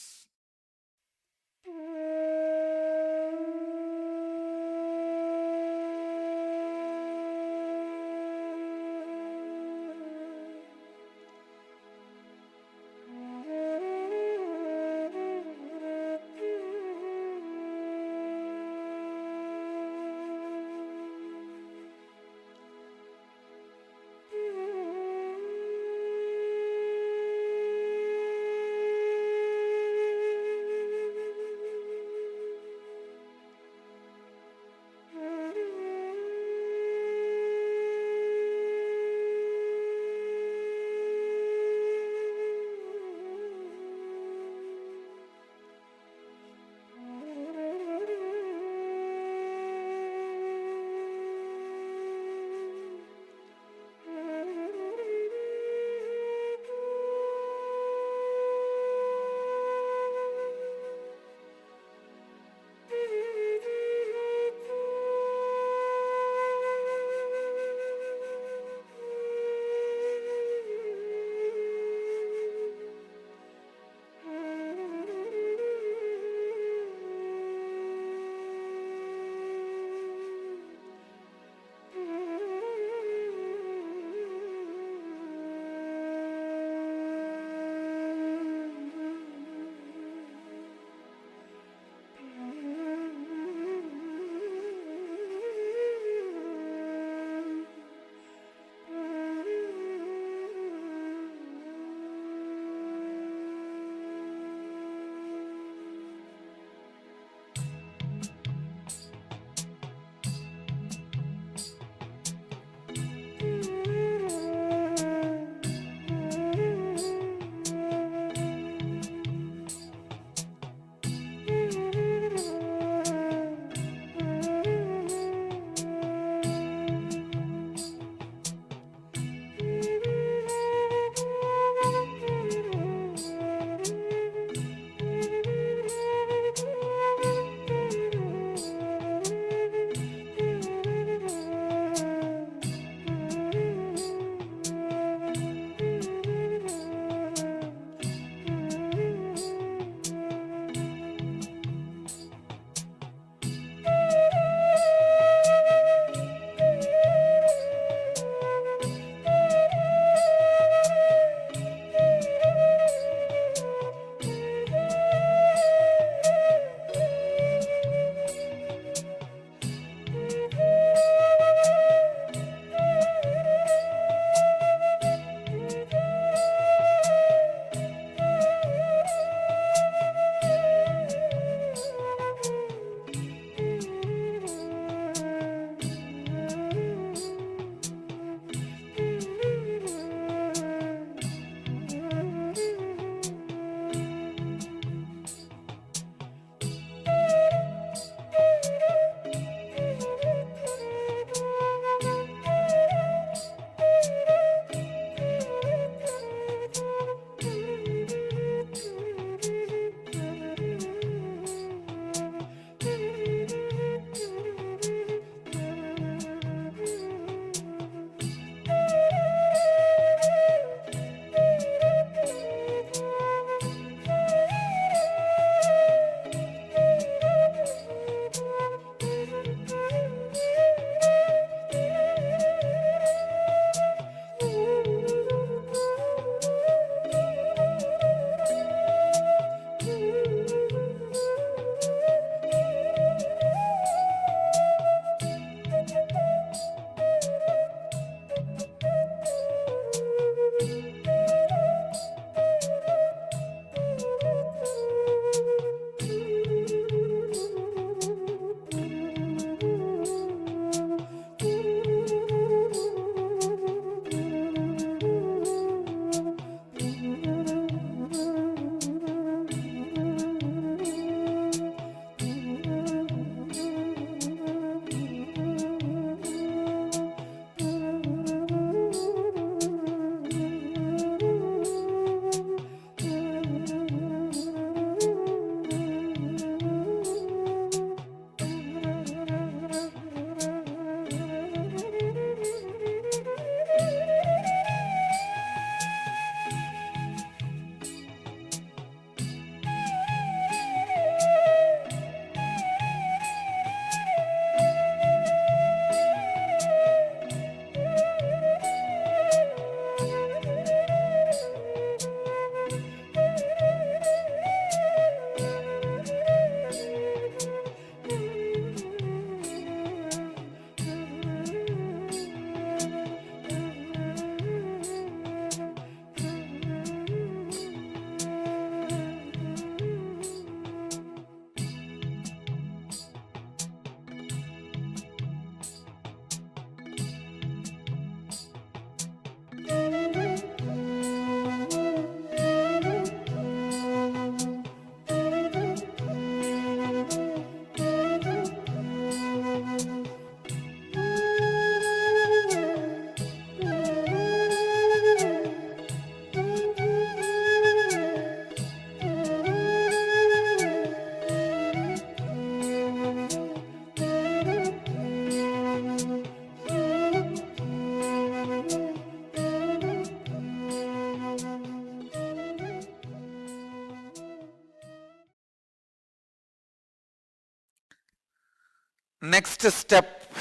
Next step,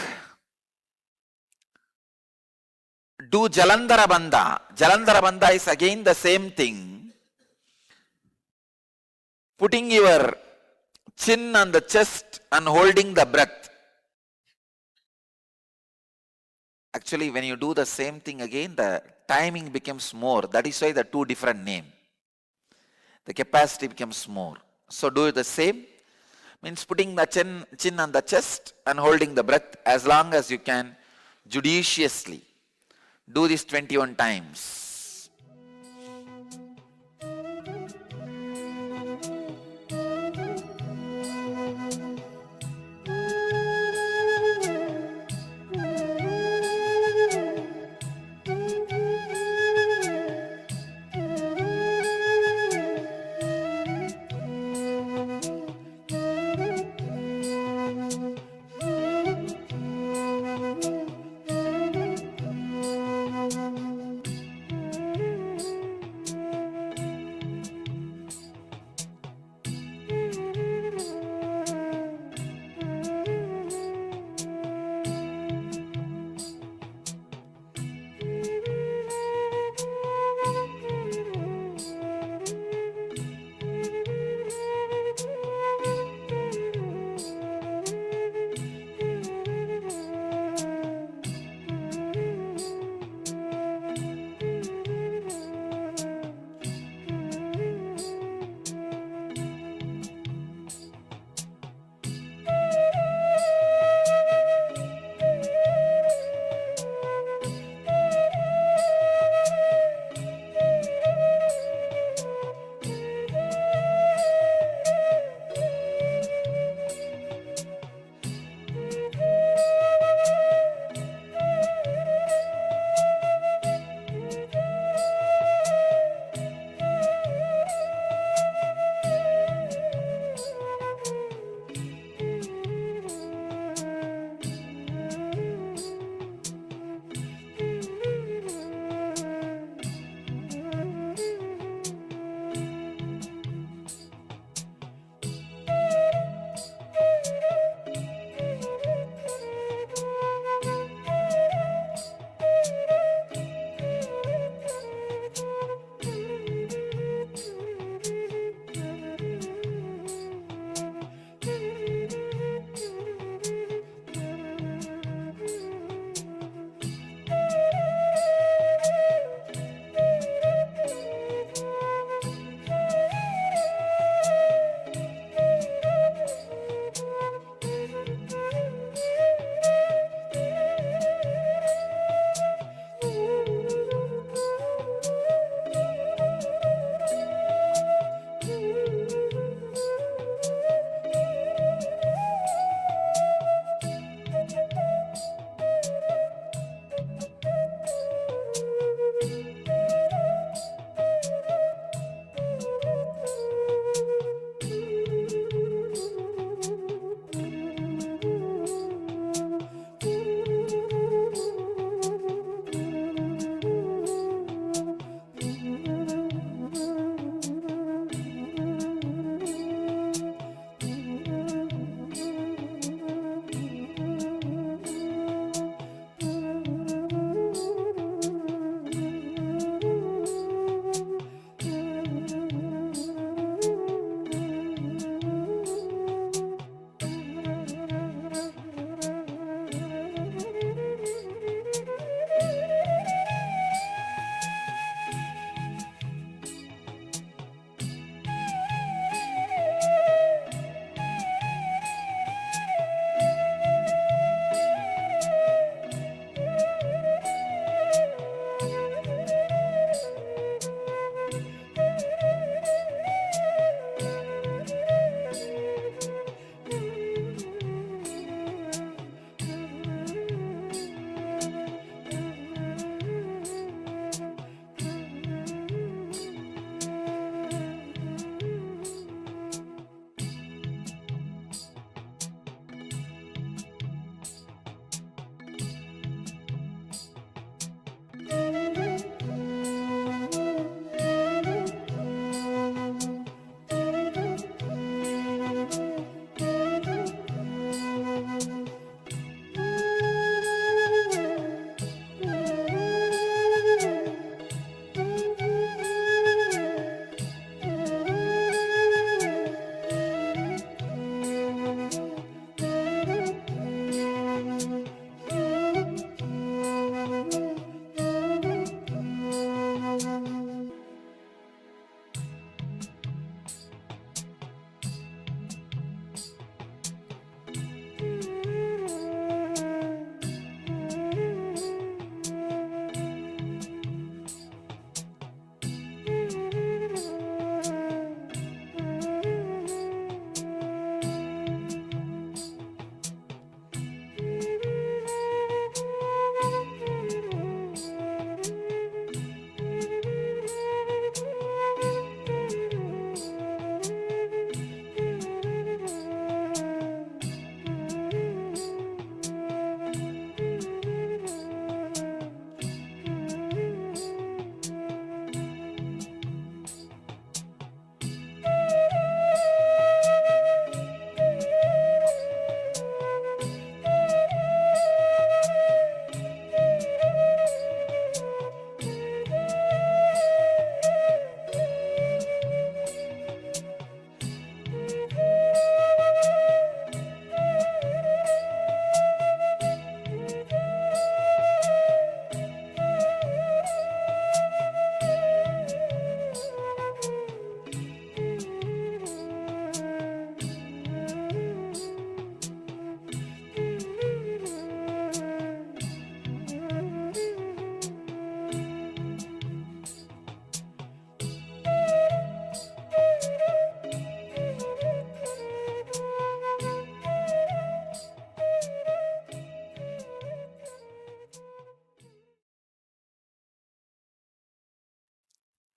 do Jalandhara Bandha. Jalandhara Bandha is again the same thing. Putting your chin on the chest and holding the breath. Actually, when you do the same thing again, the timing becomes more. That is why the two different name. The capacity becomes more. So do the same. Means putting the chin on the chest and holding the breath as long as you can judiciously. Do this 21 times.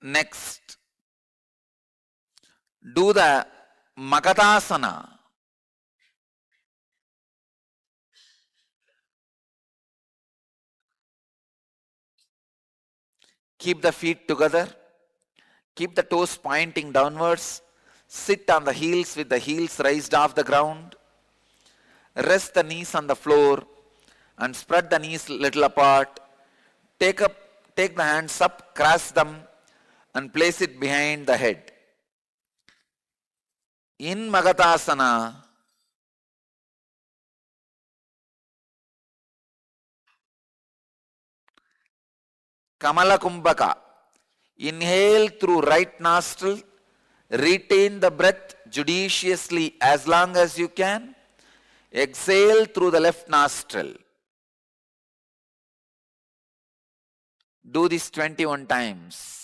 Next, do the Magatasana. Keep the feet together. Keep the toes pointing downwards. Sit on the heels with the heels raised off the ground. Rest the knees on the floor and spread the knees little apart. Take the hands up, cross them and place it behind the head. In Magatasana, Kamala Kumbhaka. Inhale through right nostril. Retain the breath judiciously as long as you can. Exhale through the left nostril. Do this 21 times.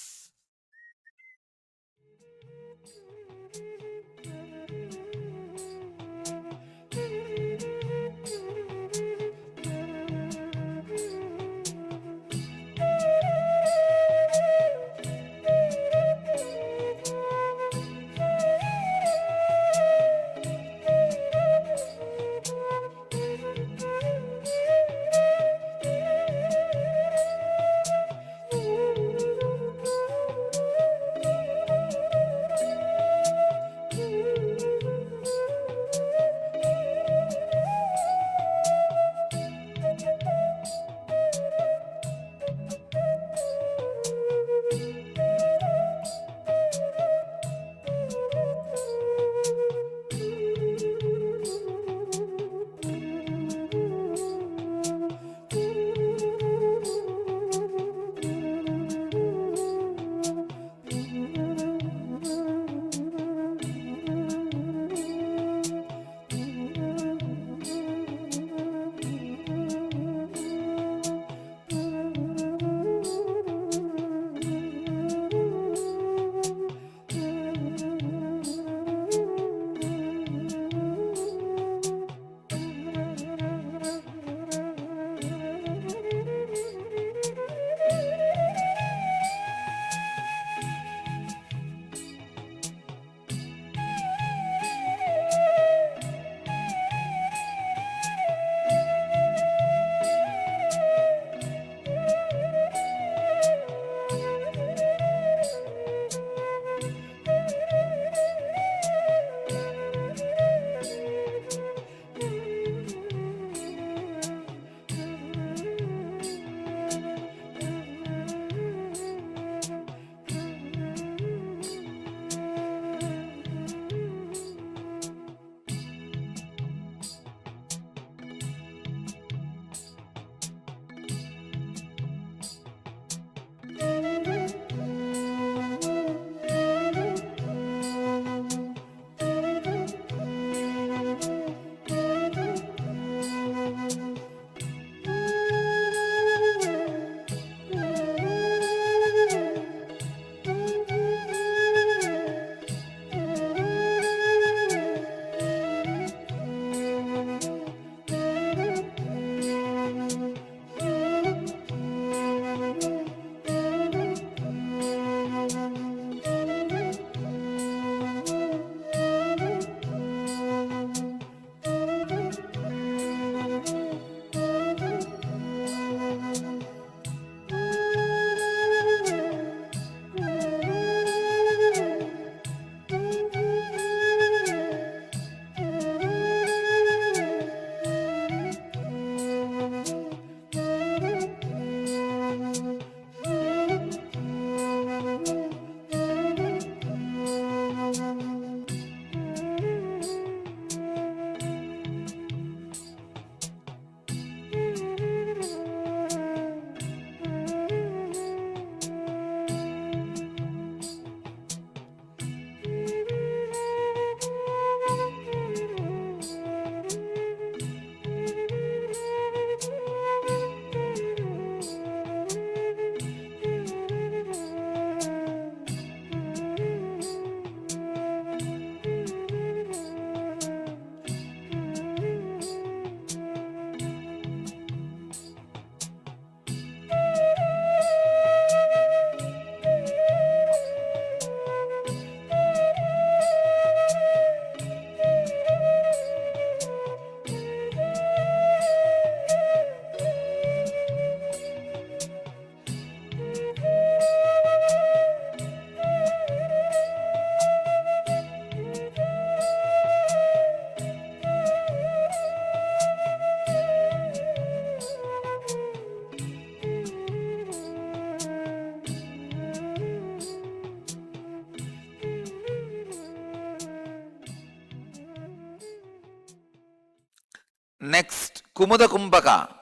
Next, Kumudha Kumbhaka.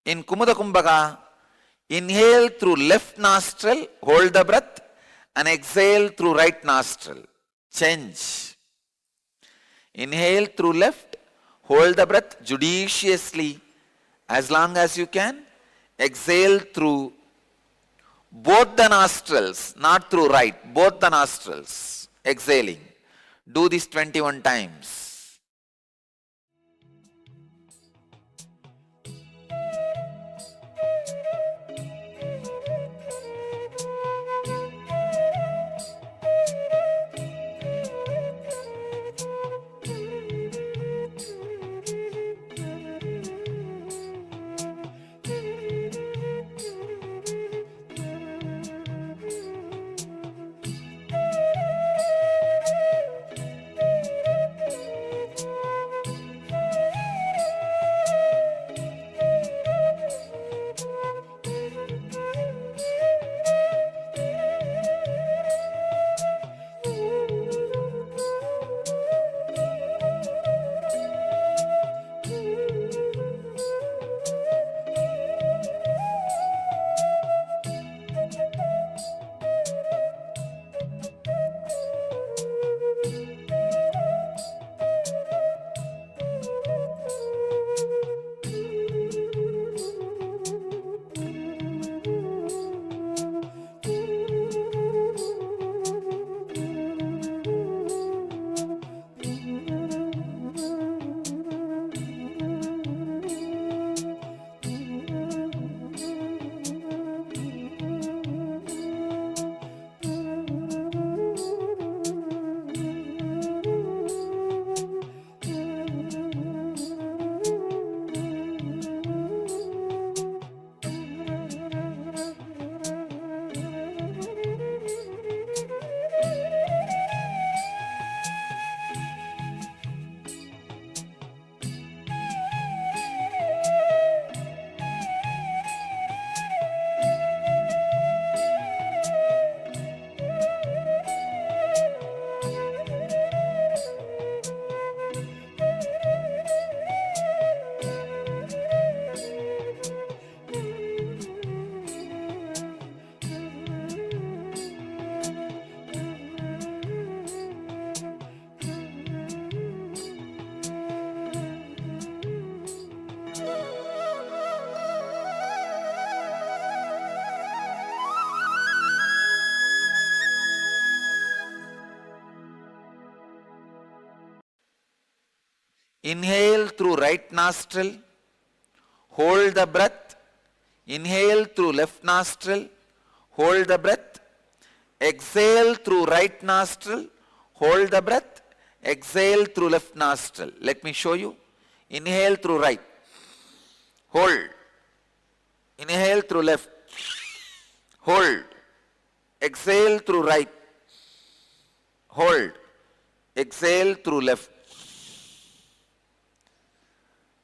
In Kumudha Kumbhaka, inhale through left nostril, hold the breath, and exhale through right nostril. Change. Inhale through left, hold the breath judiciously as long as you can. Exhale through both the nostrils, not through right, both the nostrils. Exhaling. Do this 21 times. Inhale through right nostril, hold the breath. Inhale through left nostril, hold the breath. Exhale through right nostril, hold the breath. Exhale through left nostril. Let me show you. Inhale through right, hold. Inhale through left, hold. Exhale through right, hold. Exhale through left.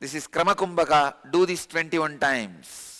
This is Krama Kumbhaka. Do this 21 times.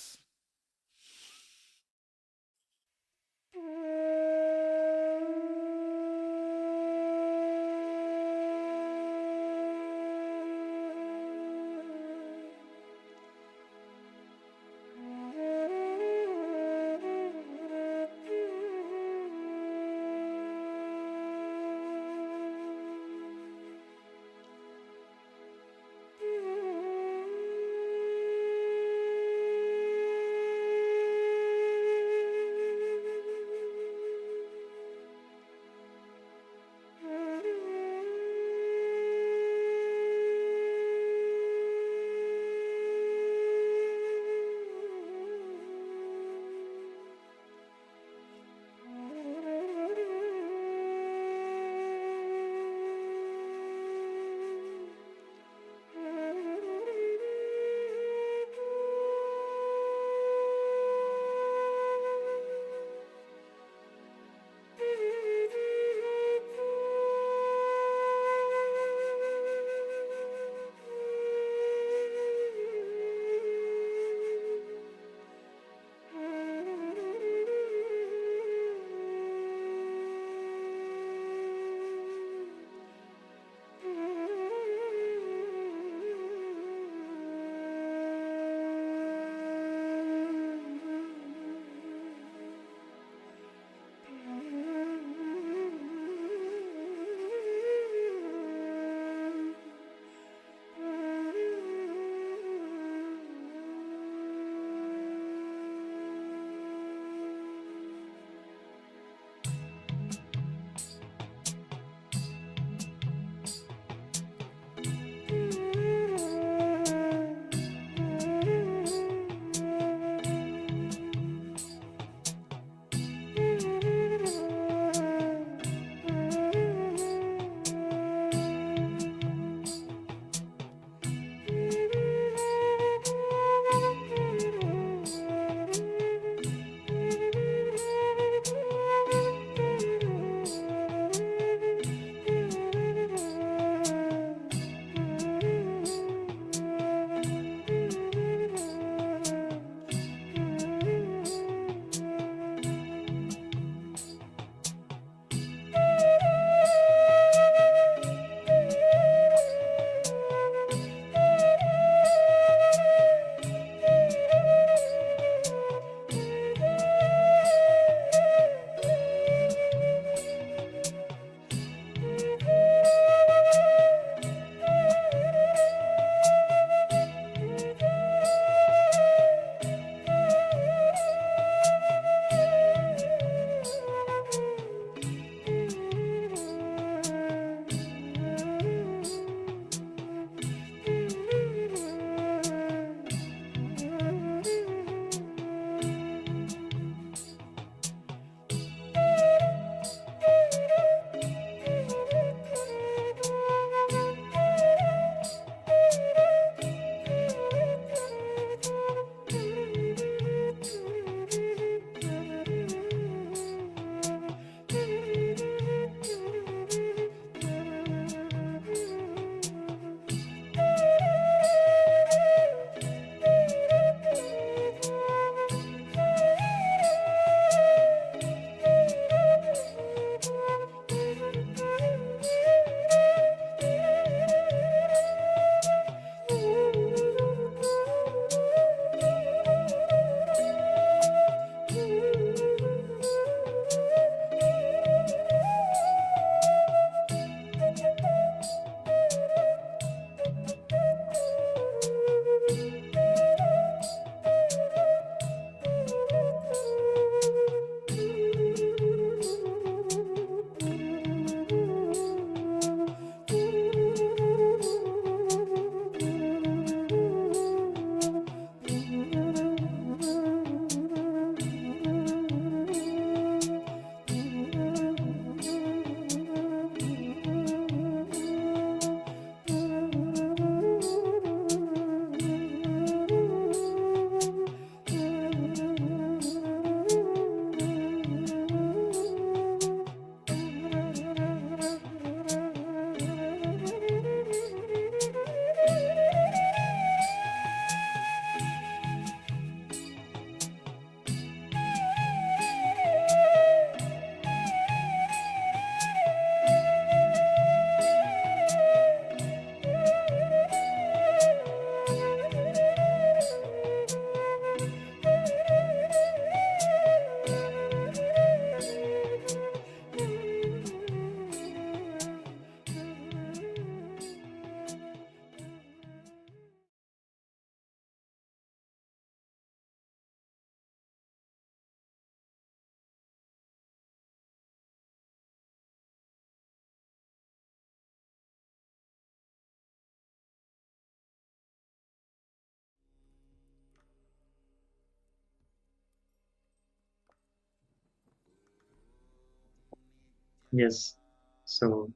Yes. So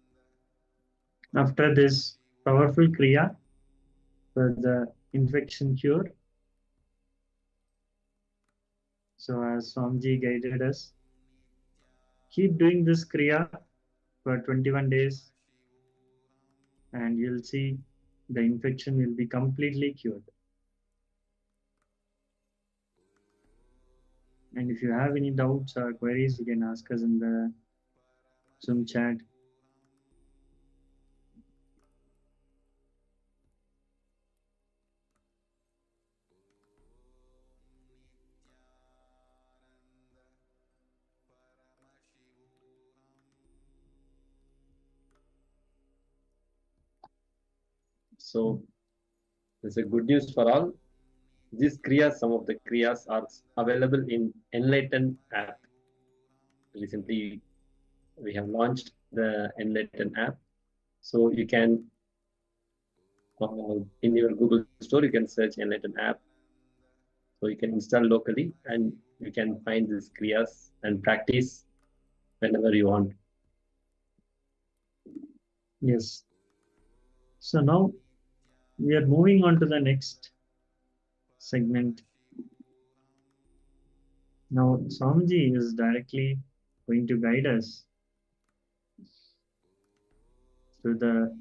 after this powerful Kriya for the infection cure, so as Swamiji guided us, keep doing this Kriya for 21 days and you'll see the infection will be completely cured. And if you have any doubts or queries, you can ask us in the Zoom chat. So there's a good news for all. These kriyas, some of the kriyas are available in Enlightened app. Recently, we have launched the Enlightened app. So you can, in your Google store, you can search Enlightened app. So you can install locally and you can find these kriyas and practice whenever you want. Yes. So now we are moving on to the next segment. Now Swamiji is directly going to guide us through the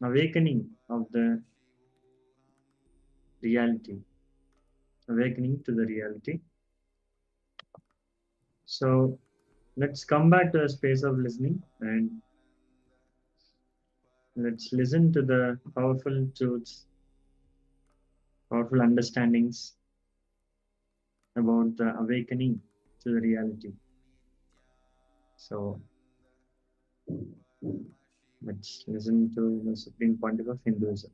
awakening of the reality, awakening to the reality. So let's come back to a space of listening and let's listen to the powerful truths, powerful understandings about the awakening to the reality. So let's listen to the Supreme Pontiff of Hinduism.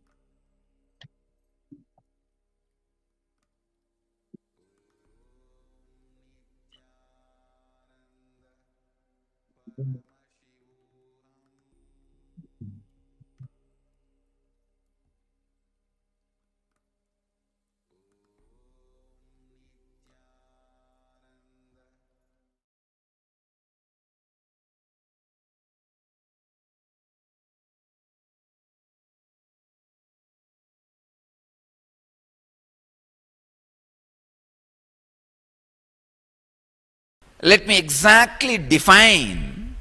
Let me exactly define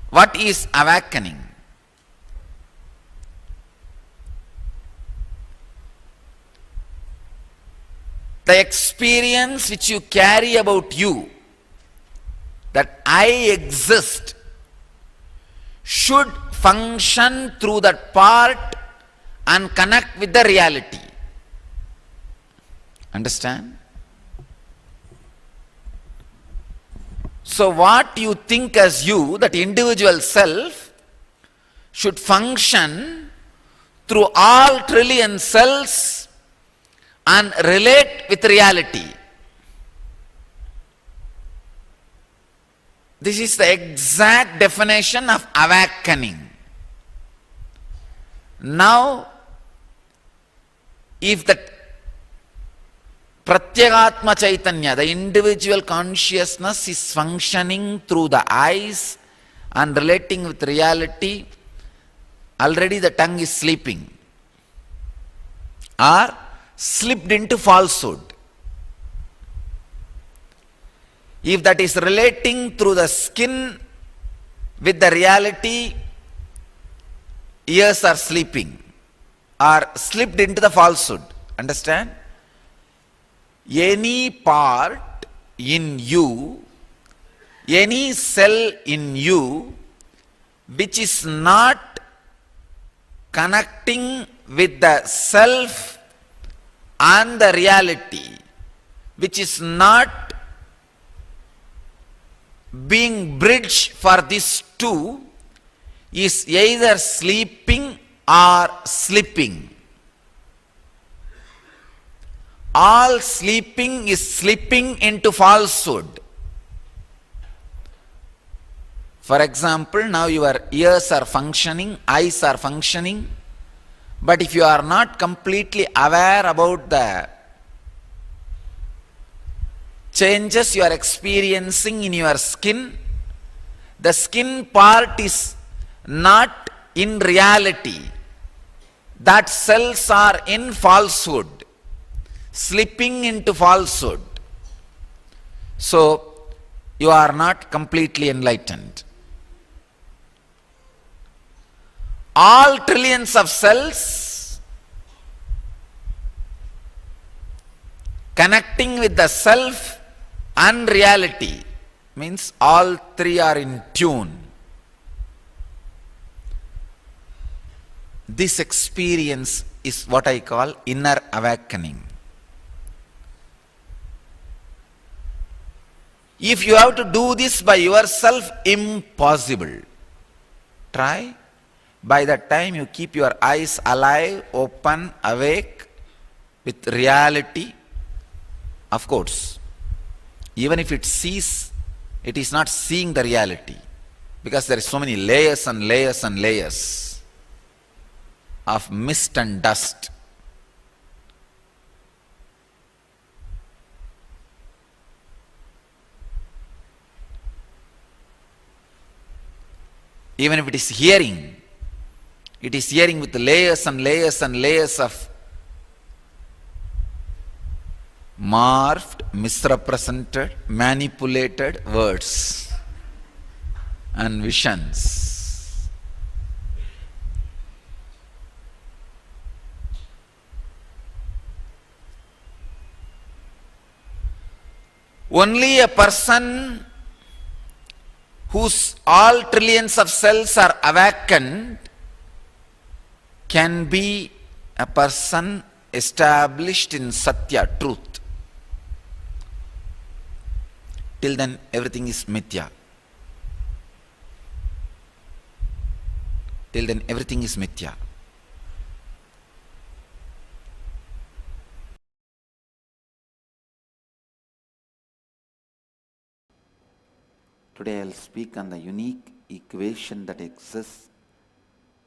what is awakening. The experience which you carry about you, that I exist, should function through that part and connect with the reality. Understand? So what you think as you, that individual self, should function through all trillion cells and relate with reality. This is the exact definition of awakening. Now, if that Pratyagatma Chaitanya, the individual consciousness, is functioning through the eyes and relating with reality, already the tongue is sleeping or slipped into falsehood. If that is relating through the skin with the reality, ears are sleeping or slipped into the falsehood. Understand? Any part in you, any cell in you which is not connecting with the self and the reality, which is not being bridge for these two, is either sleeping or slipping. All sleeping is slipping into falsehood. For example, now your ears are functioning, eyes are functioning, but if you are not completely aware about the changes you are experiencing in your skin, the skin part is not in reality. That cells are in falsehood, slipping into falsehood. So, you are not completely enlightened. All trillions of cells connecting with the self and reality means all three are in tune. This experience is what I call inner awakening. If you have to do this by yourself, impossible. Try. By that time you keep your eyes alive, open, awake with reality. Of course, even if it sees, it is not seeing the reality, because there is so many layers and layers and layers of mist and dust. Even if it is hearing with layers and layers and layers of morphed, misrepresented, manipulated words and visions. Only a person whose all trillions of cells are awakened can be a person established in Satya, truth. Till then everything is mithya. Till then everything is mithya. Today I'll speak on the unique equation that exists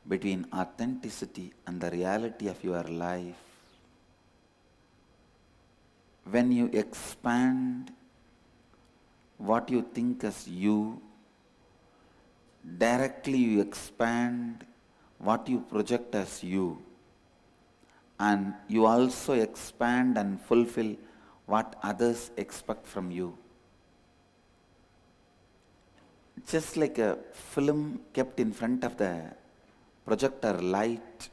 between authenticity and the reality of your life. When you expand what you think as you, directly you expand what you project as you, and you also expand and fulfill what others expect from you. Just like a film kept in front of the projector light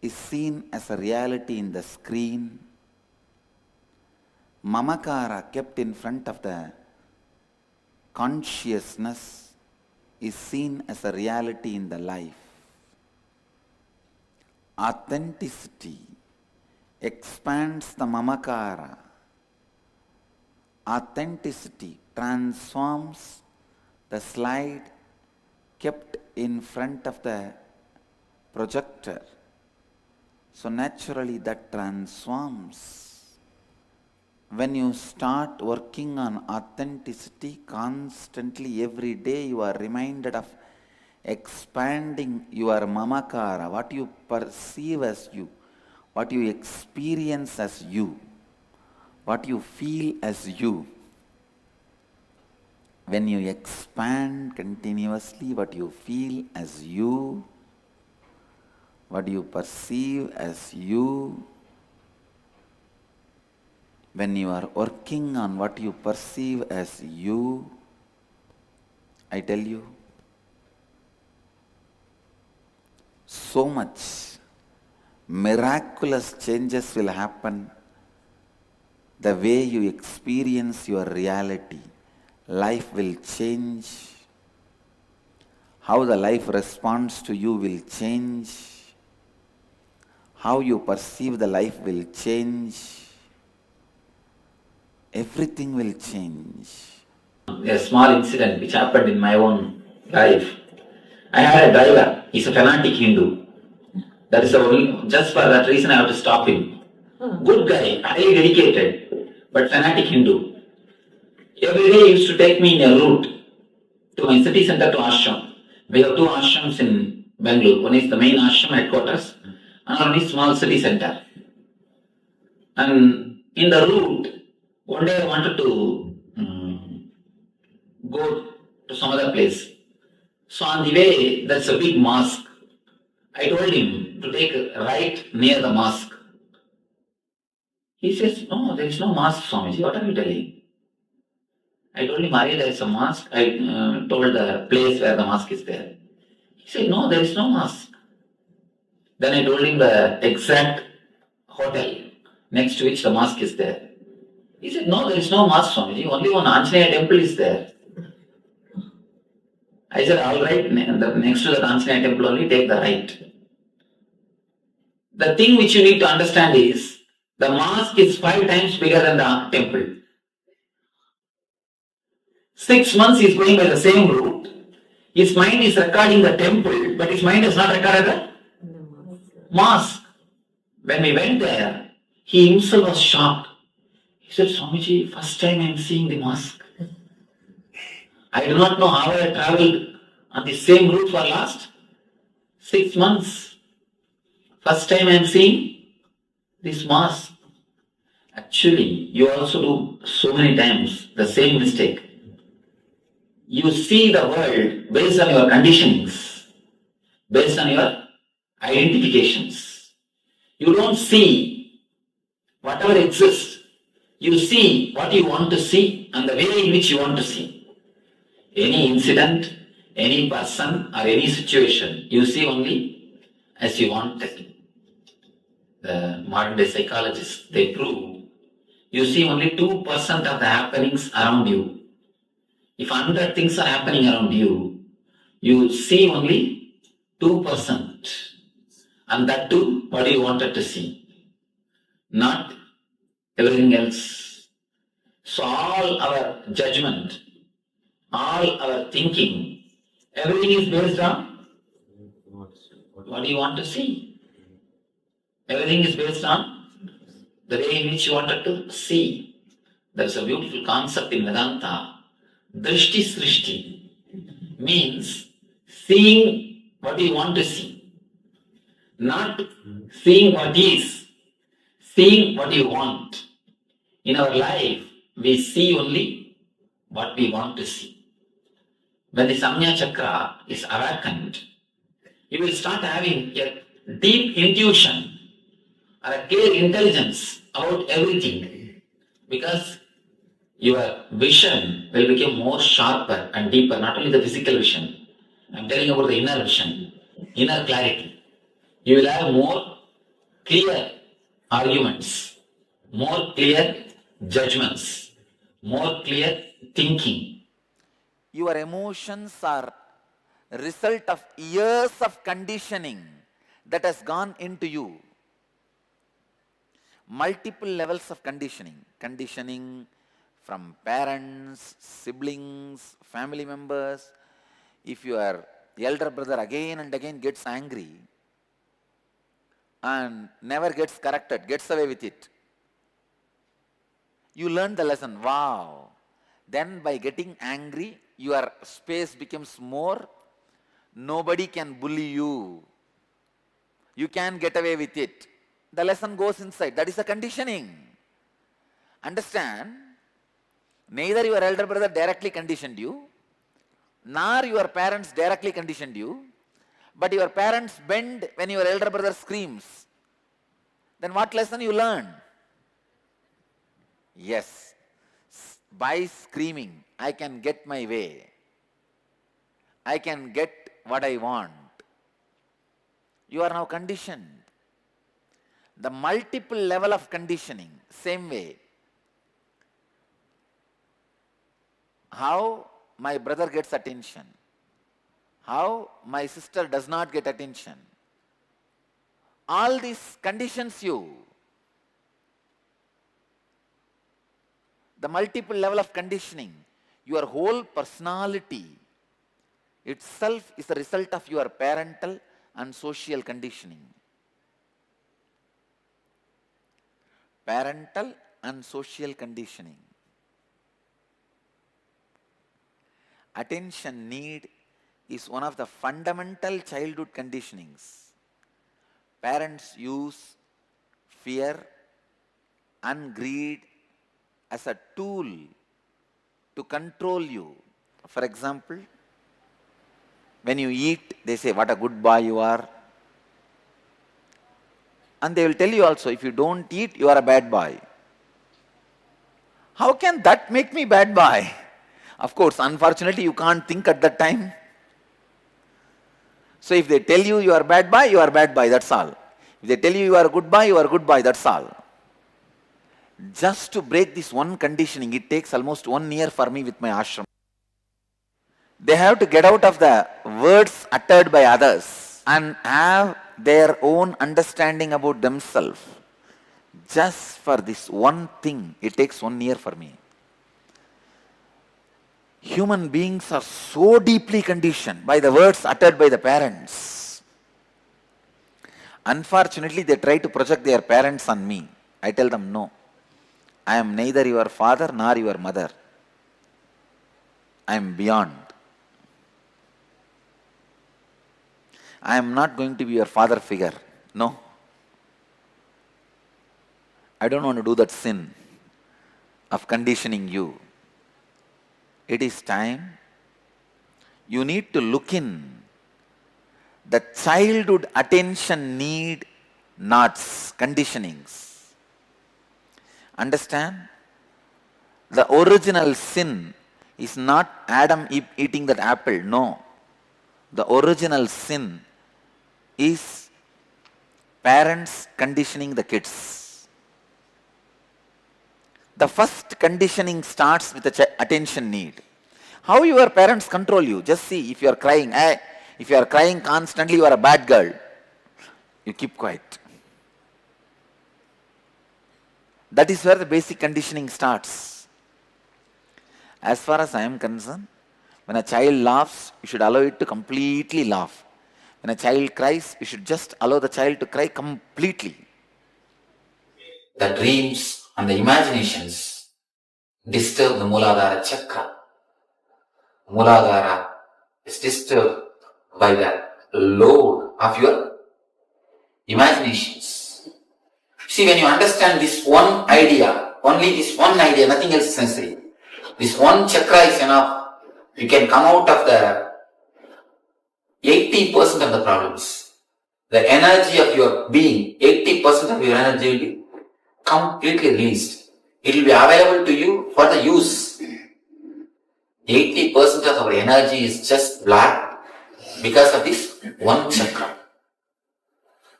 is seen as a reality in the screen, mamakara kept in front of the consciousness is seen as a reality in the life. Authenticity expands the mamakara. Authenticity transforms the slide kept in front of the projector. So naturally that transforms. When you start working on authenticity constantly, every day you are reminded of expanding your mamakara, what you perceive as you, what you experience as you, what you feel as you. When you expand continuously what you feel as you, what you perceive as you, when you are working on what you perceive as you, I tell you, so much miraculous changes will happen. The way you experience your reality, life will change. How the life responds to you will change. How you perceive the life will change. Everything will change. A small incident which happened in my own life. I had a driver, he's a fanatic Hindu. That is the only, just for that reason I have to stop him. Good guy, highly dedicated, but fanatic Hindu. Every day he used to take me in a route to my city center to ashram. We have two ashrams in Bangalore. One is the main ashram headquarters, and one is small city center. And in the route, one day I wanted to go to some other place. So on the way, there's a big mosque. I told him to take a right near the mosque. He says, no, there is no mosque, Swamiji. What are you telling? I told him, Ari, there is a mosque. I told the place where the mosque is there. He said, no, there is no mosque. Then I told him the exact hotel next to which the mosque is there. He said, no, there is no mosque, Swamiji. Only one Anjaneya temple is there. I said, all right, next to the Anjaneya temple only, take the right. The thing which you need to understand is, the mosque is 5 times bigger than the temple. 6 months he is going by the same route. His mind is recording the temple, but his mind is not recorded the mosque. When we went there, he himself was shocked. He said, Swamiji, first time I am seeing the mosque. I do not know how I traveled on the same route for last 6 months. First time I am seeing this mosque. Actually, you also do so many times the same mistake. You see the world based on your conditionings, based on your identifications. You don't see whatever exists. You see what you want to see and the way in which you want to see. Any incident, any person or any situation, you see only as you want it. The modern day psychologists, they prove you see only 2% of the happenings around you. If 100 things are happening around you, you see only 2%. And that too, what you wanted to see. Not everything else. So all our judgment, all our thinking, everything is based on what you want to see. Everything is based on the way in which you wanted to see. There's a beautiful concept in Vedanta. Drishti Srishti means seeing what you want to see. Not seeing what is, seeing what you want. In our life, we see only what we want to see. When the Samnya Chakra is awakened, you will start having a deep intuition or a clear intelligence about everything, because your vision will become more sharper and deeper, not only the physical vision. I'm telling about the inner vision, inner clarity. You will have more clear arguments, more clear judgments, more clear thinking. Your emotions are a result of years of conditioning that has gone into you. Multiple levels of conditioning. Conditioning from parents, siblings, family members. If your elder brother again and again gets angry and never gets corrected, gets away with it, you learn the lesson. Wow. Then by getting angry, your space becomes more. Nobody can bully you. You can get away with it. The lesson goes inside. That is the conditioning. Understand? Neither your elder brother directly conditioned you, nor your parents directly conditioned you, but your parents bend when your elder brother screams. Then what lesson you learn? Yes, by screaming, I can get my way. I can get what I want. You are now conditioned. The multiple level of conditioning, same way. How my brother gets attention, how my sister does not get attention. All these conditions you. The multiple level of conditioning, your whole personality itself is a result of your parental and social conditioning. Parental and social conditioning. Attention need is one of the fundamental childhood conditionings. Parents use fear, and greed as a tool to control you. For example, when you eat, they say, what a good boy you are. And they will tell you also, if you don't eat, you are a bad boy. How can that make me bad boy? Of course, unfortunately, you can't think at that time. So if they tell you you are bad boy, you are bad boy, that's all. If they tell you you are good boy, you are good boy, that's all. Just to break this one conditioning, it takes almost 1 year for me with my ashram. They have to get out of the words uttered by others and have their own understanding about themselves. Just for this one thing, it takes 1 year for me. Human beings are so deeply conditioned by the words uttered by the parents. Unfortunately, they try to project their parents on me. I tell them, no. I am neither your father nor your mother. I am beyond. I am not going to be your father figure. No. I don't want to do that sin of conditioning you. It is time. You need to look in. The childhood attention need knots, conditionings. Understand? The original sin is not Adam eating that apple. No. The original sin is parents conditioning the kids. The first conditioning starts with the attention need. How your parents control you? Just see, if you are crying, if you are crying constantly, you are a bad girl. You keep quiet. That is where the basic conditioning starts. As far as I am concerned, when a child laughs, you should allow it to completely laugh. When a child cries, you should just allow the child to cry completely. The dreams and the imaginations disturb the Muladhara chakra. Muladhara is disturbed by the load of your imaginations. See, when you understand this one idea, only this one idea, nothing else is necessary. This one chakra is enough. You can come out of the 80% of the problems. The energy of your being, 80% of your energy will be completely released. It will be available to you for the use. 80% of our energy is just black because of this one chakra.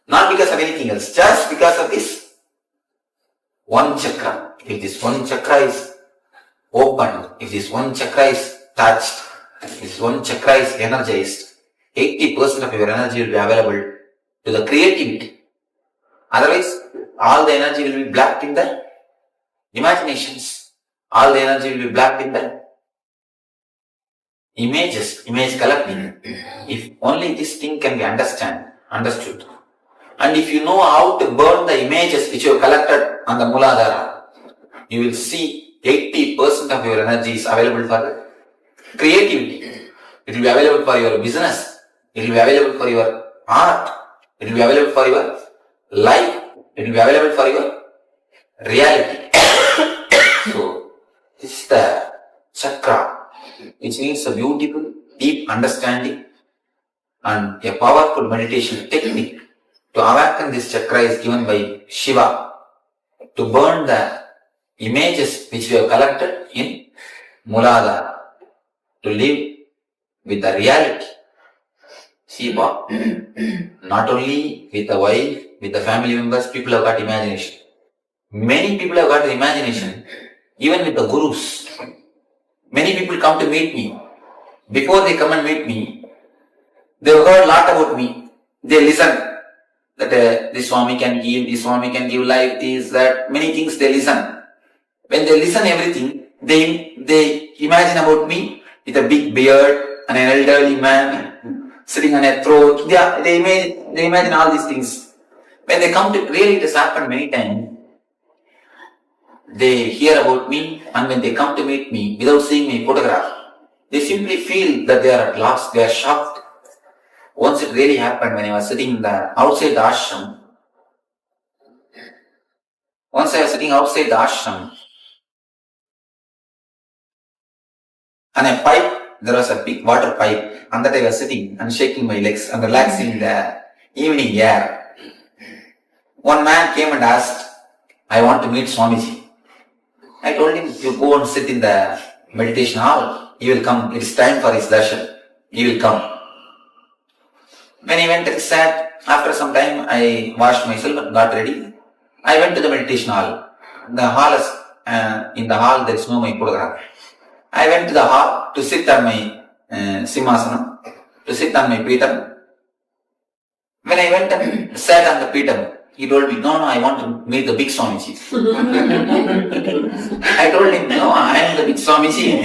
Not because of anything else, just because of this one chakra. If this one chakra is opened, if this one chakra is touched, if this one chakra is energized, 80% of your energy will be available to the creativity. Otherwise, all the energy will be blocked in the imaginations. All the energy will be blocked in the images, image collecting. If only this thing can be understood. And if you know how to burn the images which you have collected on the Muladhara, you will see 80% of your energy is available for creativity. It will be available for your business. It will be available for your art. It will be available for your life. It will be available for your reality. So, this is the chakra, which needs a beautiful, deep understanding and a powerful meditation technique. To awaken this chakra is given by Shiva to burn the images which we have collected in Muladhara, to live with the reality. See, not only with the wife, with the family members, people have got imagination. Many people have got the imagination, even with the gurus. Many people come to meet me. Before they come and meet me, they have heard a lot about me. They listen. That this Swami can give life, this, that, many things they listen. When they listen everything, they imagine about me with a big beard and an elderly man sitting on a throne. They imagine all these things. When they come to, really it has happened many times. They hear about me, and when they come to meet me without seeing my photograph, they simply feel that they are at last, they are shocked. Once it really happened when I was sitting outside the ashram. Once I was sitting outside the ashram, and a pipe, there was a big water pipe, and that I was sitting and shaking my legs and relaxing in the evening air. One man came and asked, I want to meet Swamiji. I told him, you go and sit in the meditation hall, he will come, it is time for his darshan, he will come. When he went and sat, after some time I washed myself and got ready. I went to the meditation hall. The hall is, in the hall there is no Mayapuragara. I went to the hall to sit on my simhasana, to sit on my Peetam. When I went and sat on the Peetam, he told me, no, I want to meet the big Swamiji. I told him, no, I am the big Swamiji.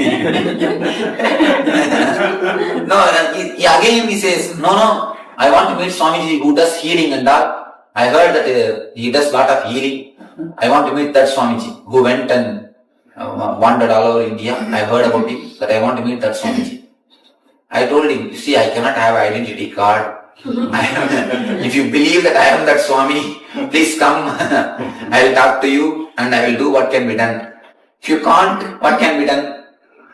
Again he says, no, I want to meet Swamiji who does healing and all. I heard that he does lot of healing. I want to meet that Swamiji who went and wandered all over India. I heard about him, that I want to meet that Swamiji. I told him, you see, I cannot have an identity card. If you believe that I am that Swami, please come. I will talk to you and I will do what can be done. If you can't, what can be done?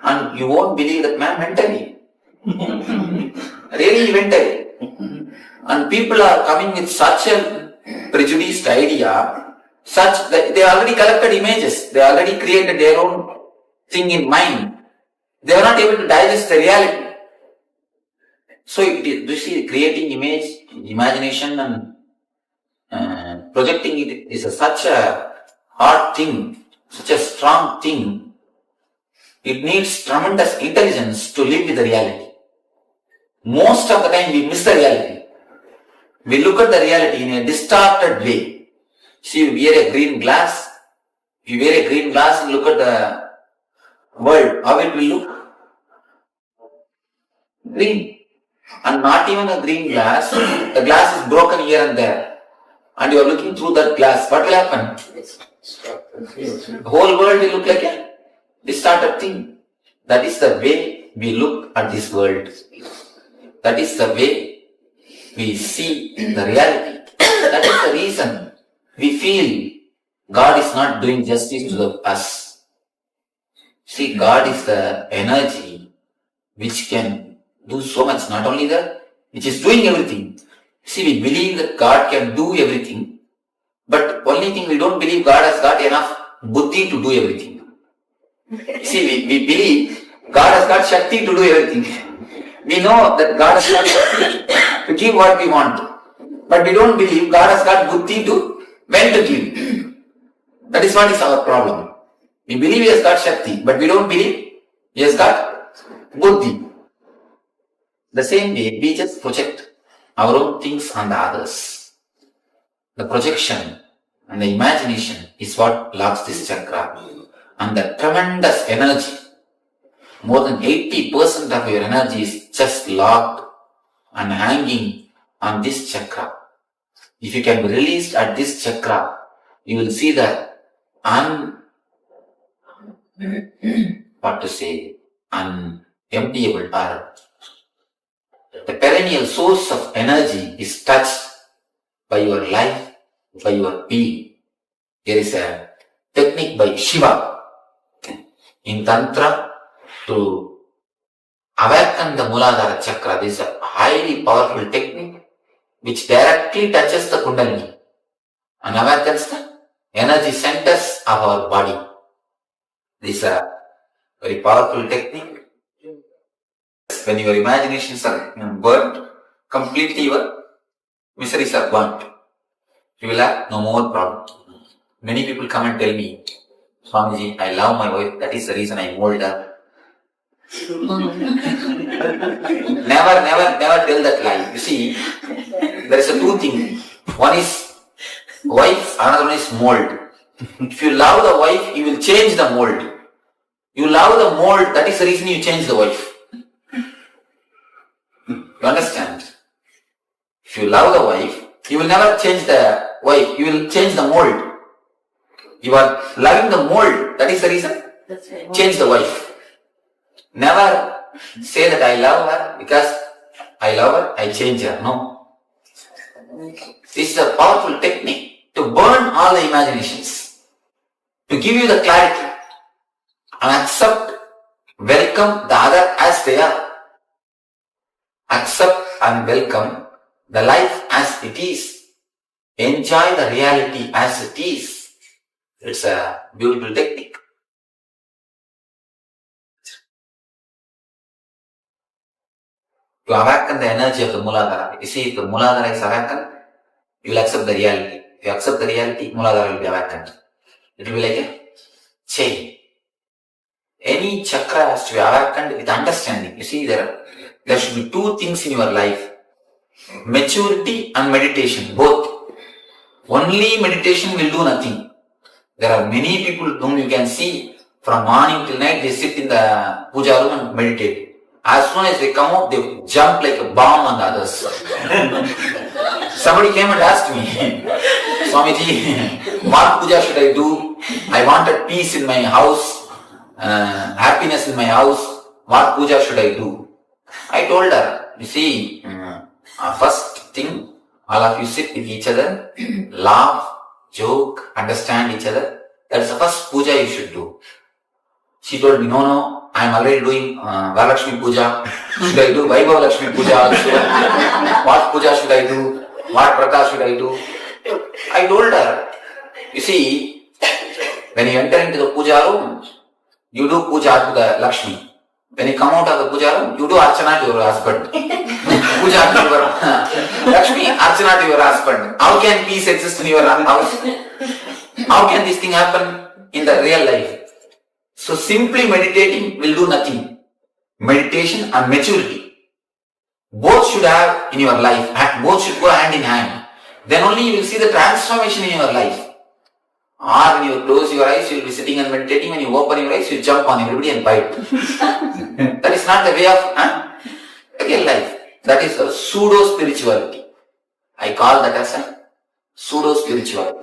And you won't believe that man mentally. Really mentally. And people are coming with such a prejudiced idea, such that they already collected images, they already created their own thing in mind. They are not able to digest the reality. So you see, creating image, imagination and projecting it is such a hard thing, such a strong thing. It needs tremendous intelligence to live with the reality. Most of the time we miss the reality. We look at the reality in a distorted way. See, you wear a green glass. If you wear a green glass and look at the world, how it will look? Green. And not even a green glass. The glass is broken here and there. And you are looking through that glass. What will happen? The whole world will look like a distorted thing. That is the way we look at this world. That is the way we see the reality. That is the reason we feel God is not doing justice to us. See, God is the energy which can do so much, not only that, which is doing everything. See, we believe that God can do everything, but only thing we don't believe God has got enough buddhi to do everything. See, we believe God has got Shakti to do everything. We know that God has got Shakti to give what we want, but we don't believe God has got buddhi to when to give. That is what is our problem. We believe He has got Shakti, but we don't believe He has got buddhi. The same way, we just project our own things on the others. The projection and the imagination is what locks this chakra. And the tremendous energy, more than 80% of your energy is just locked and hanging on this chakra. If you can be released at this chakra, you will see the unemptiable or the perennial source of energy is touched by your life, by your being. There is a technique by Shiva in Tantra to awaken the Muladhara chakra. This is a highly powerful technique which directly touches the Kundalini and awakens the energy centers of our body. This is a very powerful technique. When your imaginations are burnt, completely your miseries are burnt. You will have no more problem. Many people come and tell me, Swamiji, I love my wife, that is the reason I mold her. Never tell that lie. You see, there is a two things. One is wife, another one is mold. If you love the wife, you will change the mold. You love the mold, that is the reason you change the wife. You understand? If you love the wife, you will never change the wife, you will change the mold. You are loving the mold, that is the reason. Change the wife. Never say that I love her because I love her, I change her. No. This is a powerful technique to burn all the imaginations. to give you the clarity and accept, welcome the other as they are. Accept and welcome the life as it is. Enjoy the reality as it is. It's a beautiful technique. To awaken the energy of the Muladhara. You see, if the Muladhara is awakened, you will accept the reality. If you accept the reality, Muladhara will be awakened. It will be like a chain. Any chakra has to be awakened with understanding. You see, there should be two things in your life. Maturity and meditation, both. Only meditation will do nothing. There are many people whom you can see from morning till night, they sit in the puja room and meditate. As soon as they come out, they jump like a bomb on the others. Somebody came and asked me, Swamiji, what puja should I do? I wanted peace in my house, happiness in my house. What puja should I do? I told her, you see, first thing, all of you sit with each other, laugh, joke, understand each other. That's the first puja you should do. She told me, no, I am already doing Varalakshmi puja. Should I do Vaibhava Lakshmi puja also? What puja should I do? What prata should I do? I told her, you see, when you enter into the puja room, you do puja to the Lakshmi. When you come out of the puja room, you do archana to your husband. Puja to your Lakshmi, archana to your husband. How can peace exist in your house? How can this thing happen in the real life? So simply meditating will do nothing. Meditation and maturity, both should have in your life, both should go hand in hand. Then only you will see the transformation in your life. Or when you close your eyes, you will be sitting and meditating. When you open your eyes, you jump on everybody and bite. That is not the way of real life. That is a pseudo-spirituality. I call that as a pseudo-spirituality.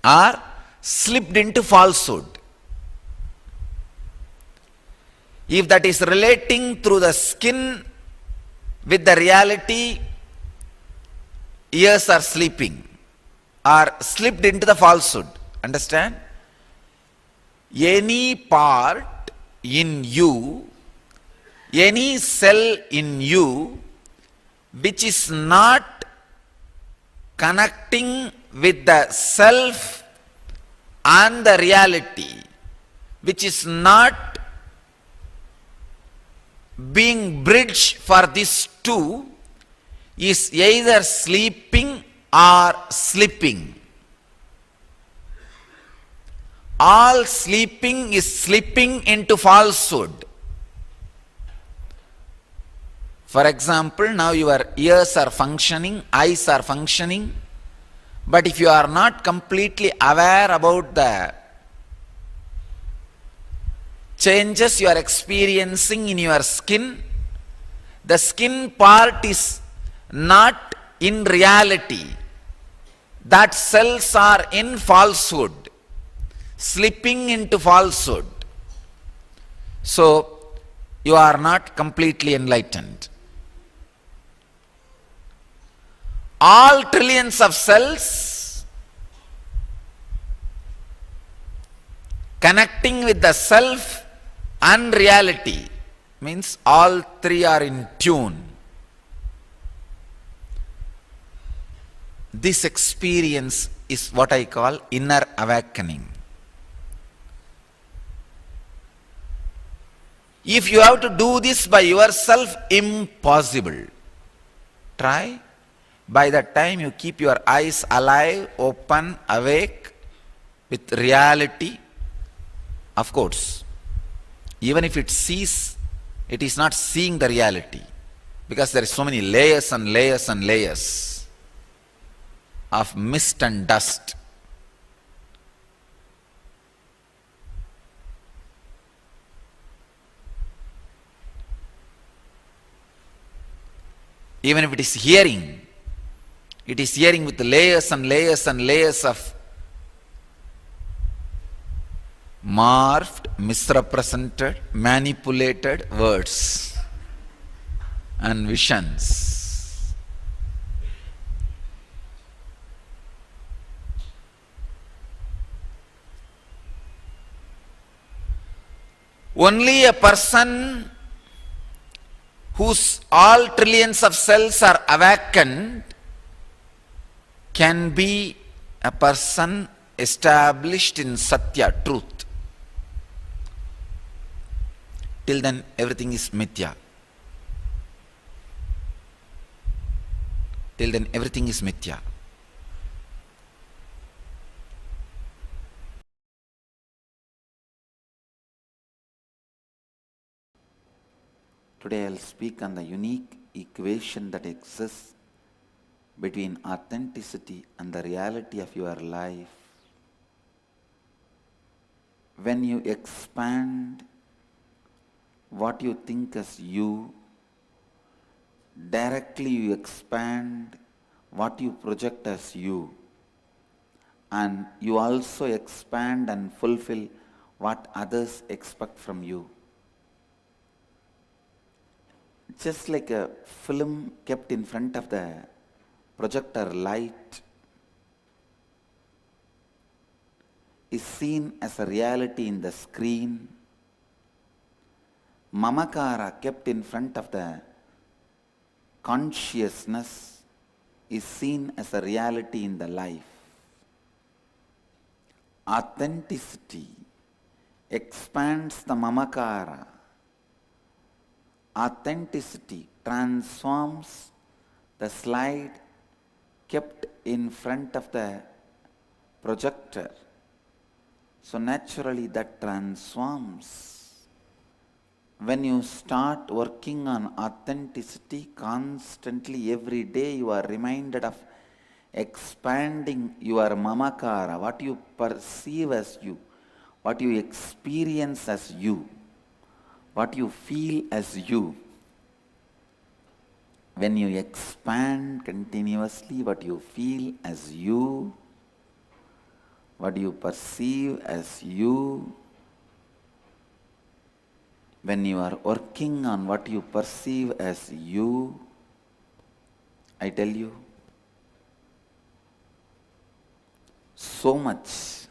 or slipped into falsehood. If that is relating through the skin with the reality, ears are sleeping or slipped into the falsehood. Understand? Any part in you, any cell in you which is not connecting with the self and the reality, which is not being bridge for these two, is either sleeping or slipping. All sleeping is slipping into falsehood. For example, now your ears are functioning, eyes are functioning, but if you are not completely aware about the changes you are experiencing in your skin, the skin part is not in reality. That cells are in falsehood, slipping into falsehood. So, you are not completely enlightened. All trillions of cells connecting with the self and reality means all three are in tune. This experience is what I call inner awakening. If you have to do this by yourself, impossible. Try. By that time you keep your eyes alive, open, awake with reality. Of course, even if it sees, it is not seeing the reality, because there are so many layers and layers and layers of mist and dust. Even if it is hearing with layers and layers and layers of morphed, misrepresented, manipulated words and visions. Only a person whose all trillions of cells are awakened can be a person established in Satya, truth. Till then everything is mithya. Till then everything is mithya. Today I'll speak on the unique equation that exists between authenticity and the reality of your life. When you expand what you think as you, directly you expand what you project as you, and you also expand and fulfill what others expect from you. Just like a film kept in front of the projector light is seen as a reality in the screen, mamakara kept in front of the consciousness is seen as a reality in the life. Authenticity expands the mamakara. Authenticity transforms the slide kept in front of the projector. So naturally that transforms. When you start working on authenticity constantly, every day you are reminded of expanding your mamakara, what you perceive as you, what you experience as you, what you feel as you. When you expand continuously what you feel as you, what you perceive as you, when you are working on what you perceive as you, I tell you, so much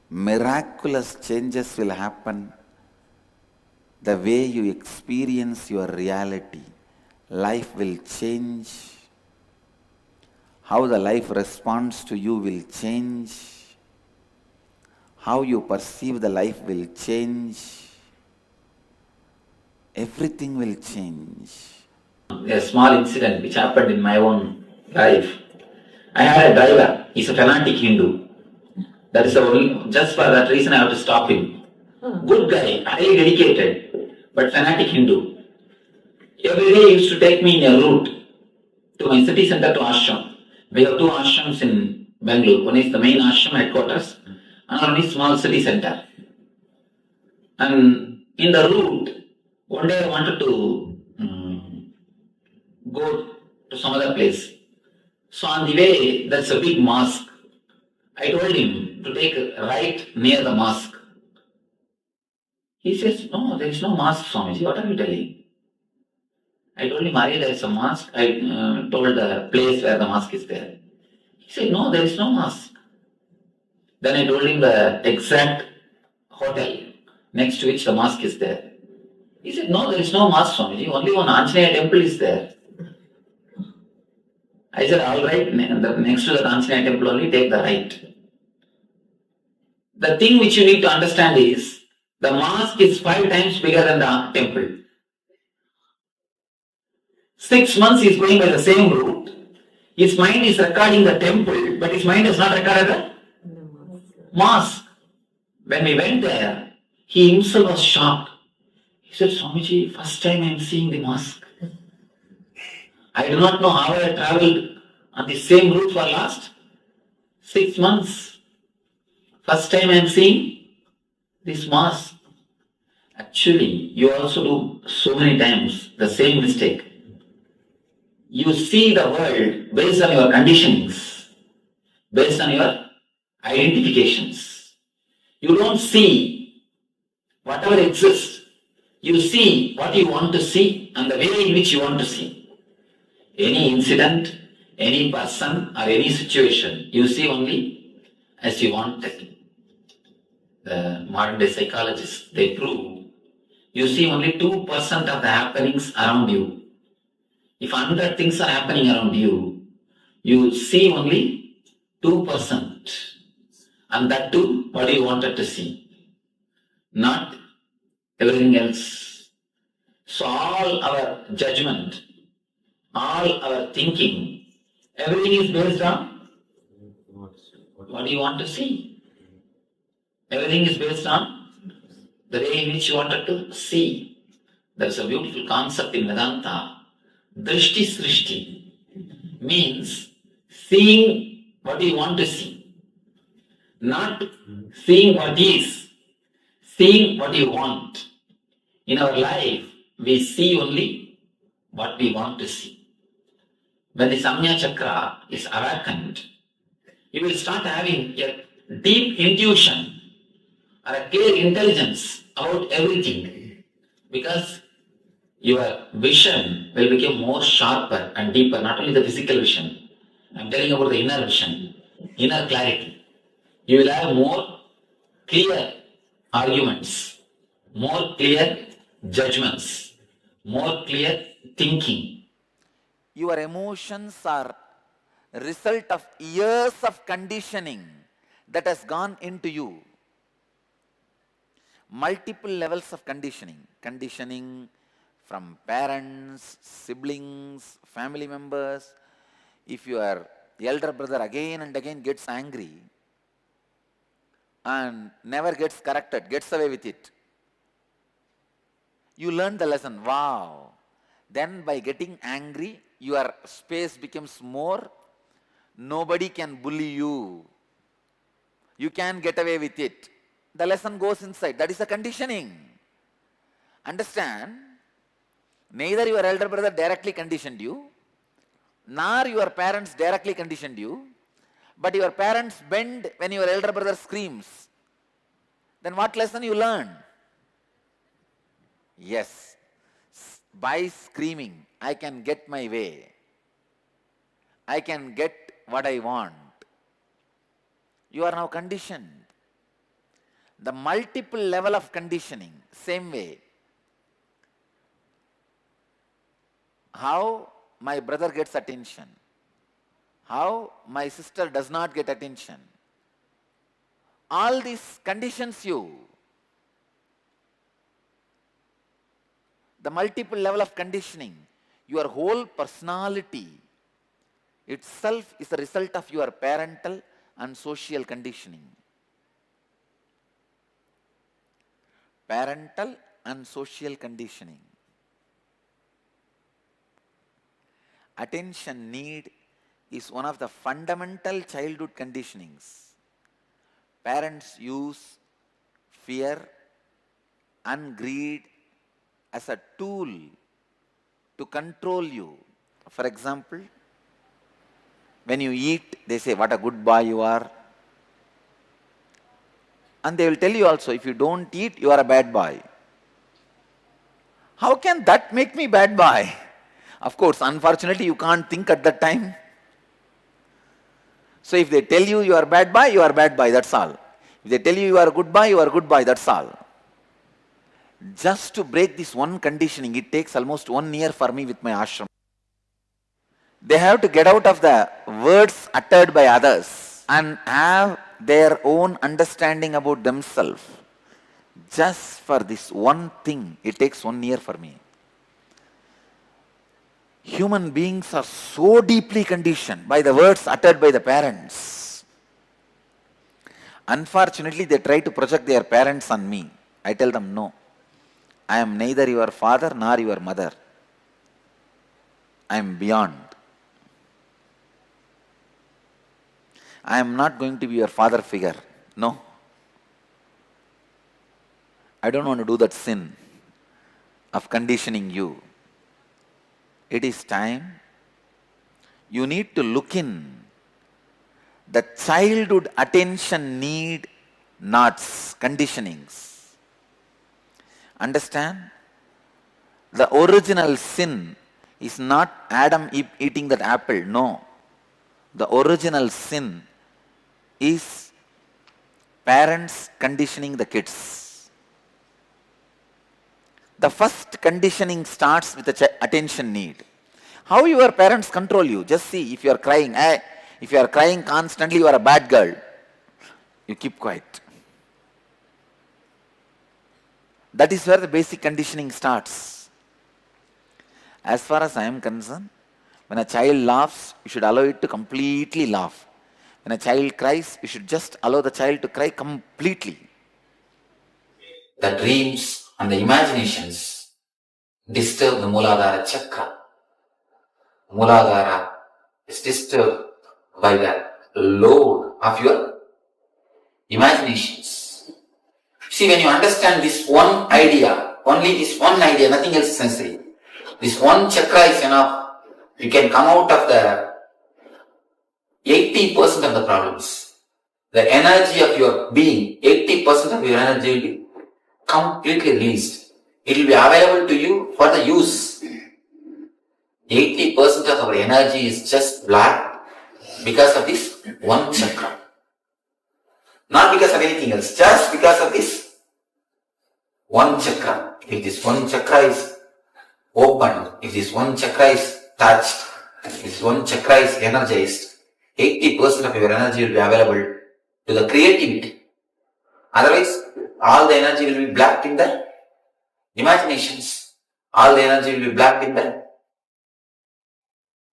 miraculous changes will happen. The way you experience your reality, life will change. How the life responds to you will change. How you perceive the life will change. Everything will change. A small incident which happened in my own life. I had a driver, he's a fanatic Hindu. That is the only, just for that reason I have to stop him. Good guy, highly dedicated, but fanatic Hindu. Every day he used to take me in a route to my city center to ashram. We have two ashrams in Bangalore. One is the main ashram headquarters, another one is small city center. And in the route, one day I wanted to go to some other place. So on the way, there's a big mosque. I told him to take a right near the mosque. He says, no, there is no mosque, Swamiji. What are you telling? I told him, Ari, there is a mosque. I told the place where the mosque is there. He said, no, there is no mosque. Then I told him the exact hotel next to which the mosque is there. He said, no, there is no mosque, Swamiji. Only one Anjaneya temple is there. I said, all right, next to the Anjaneya temple only, take the right. The thing which you need to understand is, the mosque is 5 times bigger than the temple. 6 months he is going by the same route. His mind is recording the temple, but his mind is not recorded the mosque. When we went there, he himself was shocked. He said, Swamiji, first time I am seeing the mosque. I do not know how I travelled on the same route for last 6 months. First time I am seeing this mosque. Actually, you also do so many times the same mistake. You see the world based on your conditionings, based on your identifications. You don't see whatever exists. You see what you want to see and the way in which you want to see. Any incident, any person or any situation, you see only as you want it. The modern day psychologists, they prove you see only 2% of the happenings around you. If 100 things are happening around you, you see only 2%. And that too, what you wanted to see. Not everything else. So all our judgment, all our thinking, everything is based on what you want to see. Everything is based on the way in which you wanted to see. There is a beautiful concept in Vedanta. Drishti Srishti means seeing what you want to see. Not seeing what is, seeing what you want. In our life, we see only what we want to see. When the Samnya Chakra is awakened, you will start having a deep intuition or a clear intelligence about everything, because your vision will become more sharper and deeper, not only the physical vision. I am telling about the inner vision, inner clarity. You will have more clear arguments, more clear judgments, more clear thinking. Your emotions are a result of years of conditioning that has gone into you. Multiple levels of conditioning. Conditioning from parents, siblings, family members. If your elder brother again and again gets angry and never gets corrected, gets away with it, you learn the lesson. Wow. Then by getting angry, your space becomes more. Nobody can bully you. You can get away with it. The lesson goes inside. That is a conditioning. Understand? Neither your elder brother directly conditioned you, nor your parents directly conditioned you, but your parents bend when your elder brother screams, then what lesson you learn? Yes, by screaming, I can get my way. I can get what I want. You are now conditioned. The multiple level of conditioning, same way. How my brother gets attention, how my sister does not get attention. All these conditions you. The multiple level of conditioning, your whole personality itself is a result of your parental and social conditioning. Parental and social conditioning. Attention need is one of the fundamental childhood conditionings. Parents use fear and greed as a tool to control you. For example, when you eat, they say, what a good boy you are. And they will tell you also, if you don't eat, you are a bad boy. How can that make me bad boy? Of course, unfortunately, you can't think at that time. So if they tell you you are bad boy, you are bad boy, that's all. If they tell you you are a good boy, you are good boy, that's all. Just to break this one conditioning, it takes almost 1 year for me with my ashram. They have to get out of the words uttered by others and have their own understanding about themselves. Just for this one thing, it takes 1 year for me. Human beings are so deeply conditioned by the words uttered by the parents. Unfortunately, they try to project their parents on me. I tell them, no. I am neither your father nor your mother. I am beyond. I am not going to be your father figure. No. I don't want to do that sin of conditioning you. It is time. You need to look in. The childhood attention need knots, conditionings. Understand? The original sin is not Adam eating that apple. No. The original sin is parents conditioning the kids. The first conditioning starts with the attention need. How your parents control you? Just see, if you are crying, if you are crying constantly, you are a bad girl. You keep quiet. That is where the basic conditioning starts. As far as I am concerned, when a child laughs, you should allow it to completely laugh. When a child cries, you should just allow the child to cry completely. The dreams and the imaginations disturb the Muladhara chakra. Muladhara is disturbed by the load of your imaginations. See, when you understand this one idea, only this one idea, nothing else sensory, this one chakra is enough. You can come out of the 80% of the problems. The energy of your being, 80% of your energy will be completely released. It will be available to you for the use. 80% of our energy is just black because of this one chakra. Not because of anything else, just because of this one chakra. If this one chakra is opened, if this one chakra is touched, if this one chakra is energized, 80% of your energy will be available to the creativity. Otherwise, all the energy will be blocked in the imaginations. All the energy will be blocked in the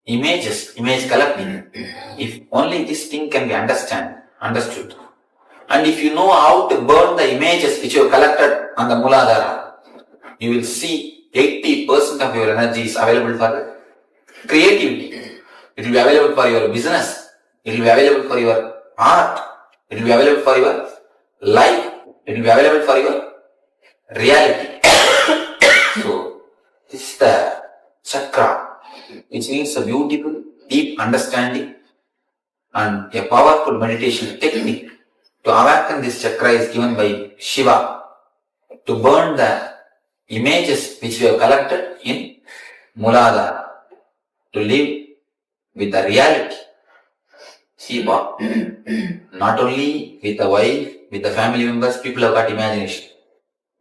images, image collecting. If only this thing can be understood. And if you know how to burn the images which you have collected on the Muladhara, you will see 80% of your energy is available for creativity. It will be available for your business. It will be available for your art. It will be available for your life. It will be available for your reality. So, this is the chakra, which means a beautiful, deep understanding And a powerful meditation technique to awaken this chakra is given by Shiva to burn the images which we have collected in Muladhara, to live with the reality. See, not only with the wife, with the family members, people have got imagination.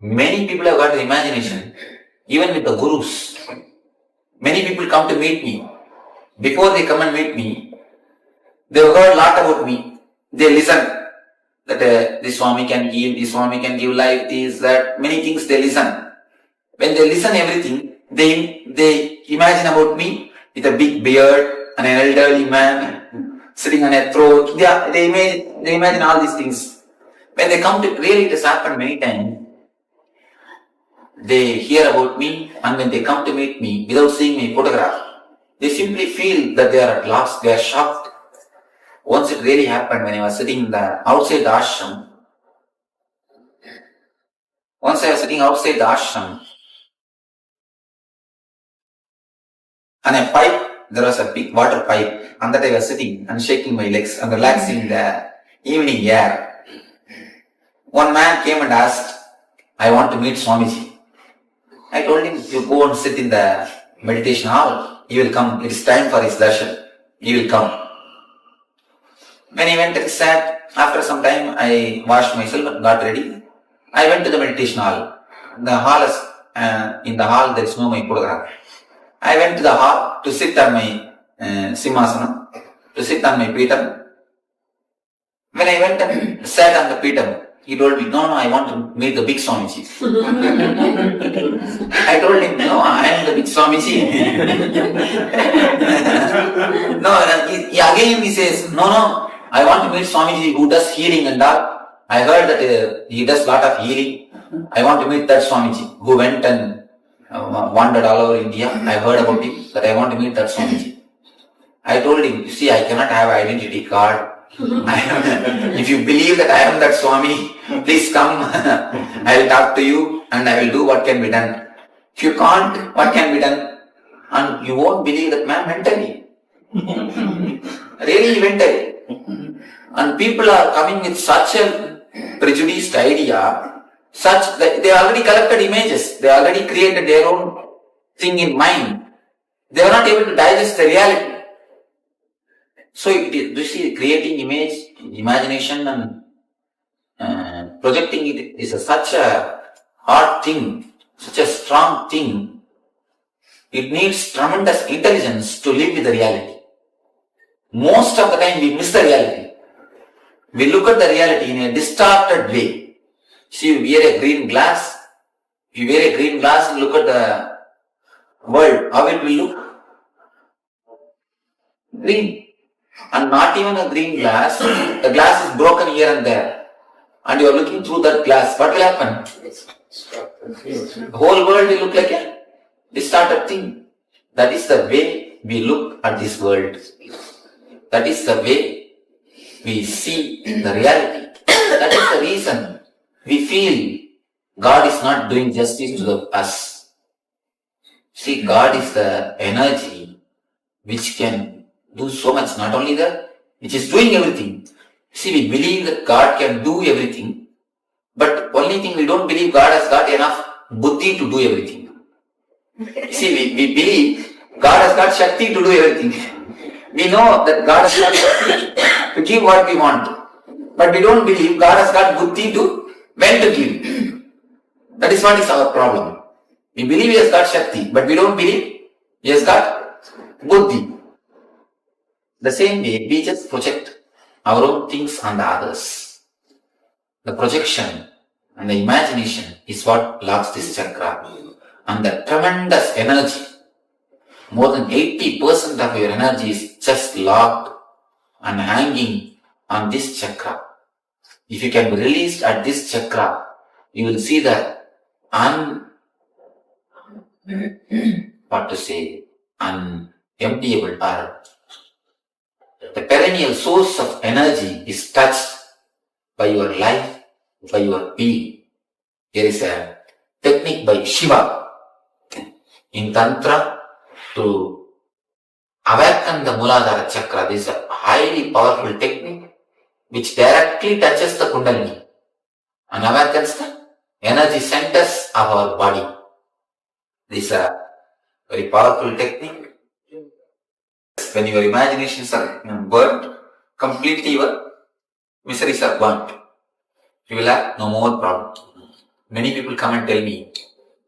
Many people have got the imagination, even with the gurus. Many people come to meet me. Before they come and meet me, they have heard a lot about me. They listen that this Swami can give life, this, that, many things they listen. When they listen everything, they imagine about me with a big beard and an elderly man sitting on a throne. They imagine all these things. When they come to, really it has happened many times. They hear about me, and when they come to meet me without seeing my photograph, they simply feel that they are at last, they are shocked. Once it really happened when I was sitting outside the ashram. Once I was sitting outside the ashram, and a pipe, there was a big water pipe, and that I was sitting and shaking my legs and relaxing the evening air. One man came and asked, I want to meet Swamiji. I told him, you go and sit in the meditation hall. He will come. It is time for his darshan. He will come. When he went and sat, after some time I washed myself and got ready. I went to the meditation hall. The hall is, in the hall there is no my photograph. I went to the hall to sit on my simhasana, to sit on my peetam. When I went and sat on the peetam, he told me, no, I want to meet the big Swamiji. I told him, no, I am the big Swamiji. Again he says, no, I want to meet Swamiji who does healing and all. I heard that he does lot of healing. I want to meet that Swamiji who went and wandered all over India. I heard about him, that I want to meet that Swamiji. I told him, you see, I cannot have an identity card. If you believe that I am that Swami, please come. I will talk to you and I will do what can be done. If you can't, what can be done? And you won't believe that man mentally. Really mentally. And people are coming with such a prejudiced idea, such that they already collected images, they already created their own thing in mind. They are not able to digest the reality. So, you see, creating image, imagination and projecting it is such a hard thing, such a strong thing. It needs tremendous intelligence to live with the reality. Most of the time we miss the reality. We look at the reality in a distorted way. See, you wear a green glass. If you wear a green glass and look at the world, how it will look? Green. And not even a green glass, the glass is broken here and there. And you are looking through that glass, what will happen? The whole world will look like a distorted thing. That is the way we look at this world. That is the way we see the reality. That is the reason we feel God is not doing justice to us. See, God is the energy which can do so much, not only that, which is doing everything. See, we believe that God can do everything, but only thing we don't believe God has got enough buddhi to do everything. See, we believe God has got shakti to do everything. We know that God has got shakti to give what we want, but we don't believe God has got buddhi to when to give. That is what is our problem. We believe He has got shakti, but we don't believe He has got buddhi. The same way, we just project our own things on the others. The projection and the imagination is what locks this chakra. And the tremendous energy, more than 80% of your energy is just locked and hanging on this chakra. If you can be released at this chakra, you will see the unemptiable or the perennial source of energy is touched by your life, by your being. There is a technique by Shiva in Tantra to awaken the Muladhara chakra. This is a highly powerful technique which directly touches the Kundalini and awakens the energy centers of our body. This is a very powerful technique. When your imaginations are burnt, completely your miseries are burnt. You will have no more problem. Many people come and tell me,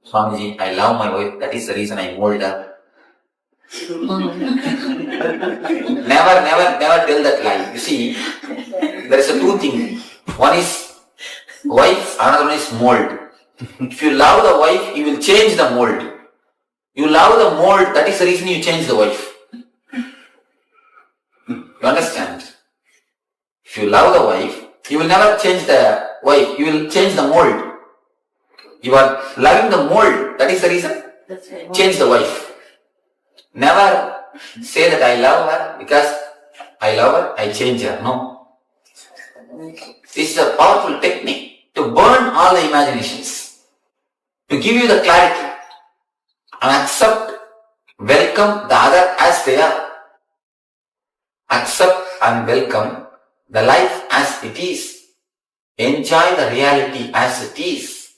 Swamiji, I love my wife, that is the reason I mold her. Never tell that lie. You see, there is a two things. One is wife, another one is mold. If you love the wife, you will change the mold. You love the mold, that is the reason you change the wife. You understand? If you love the wife, you will never change the wife, you will change the mold. You are loving the mold, that is the reason. Change the wife. Never say that I love her because I love her, I change her. No. This is a powerful technique to burn all the imaginations, to give you the clarity and accept, welcome the other as they are. Accept and welcome the life as it is. Enjoy the reality as it is.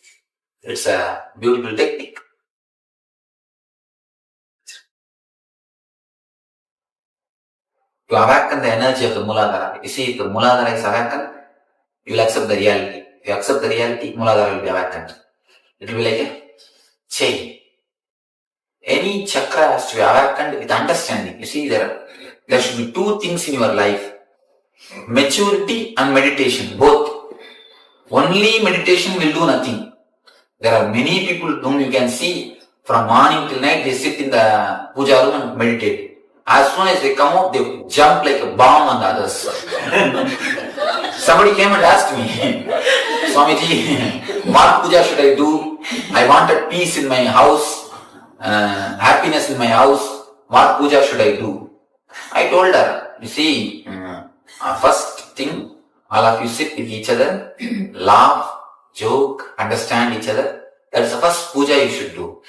It's a beautiful technique. To awaken the energy of the Muladhara. You see, if the Muladhara is awakened, you will accept the reality. If you accept the reality, Muladhara will be awakened. It will be like a chain. Any chakra has to be awakened with understanding. You see, there should be two things in your life. Maturity and meditation, both. Only meditation will do nothing. There are many people whom you can see from morning till night, they sit in the puja room and meditate. As soon as they come out, they jump like a bomb on the others. Somebody came and asked me, Swamiji, what puja should I do? I wanted peace in my house, happiness in my house. What puja should I do? I told her, you see, first thing, all of you sit with each other, laugh, joke, understand each other. That's the first puja you should do.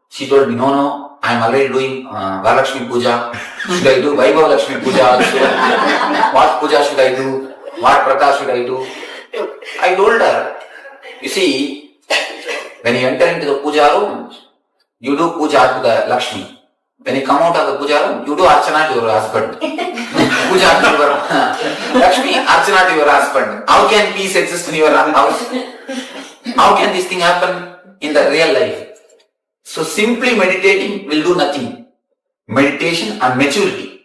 She told me, no, I am already doing Varalakshmi puja. Should I do Vaibhava Lakshmi puja also? What puja should I do? What prata should I do? I told her, you see, when you enter into the puja room, you do puja to the Lakshmi. When you come out of the puja room, you do archana to your husband. Puja to your Lakshmi, archana to your husband. How can peace exist in your house? How can this thing happen in the real life? So simply meditating will do nothing. Meditation and maturity,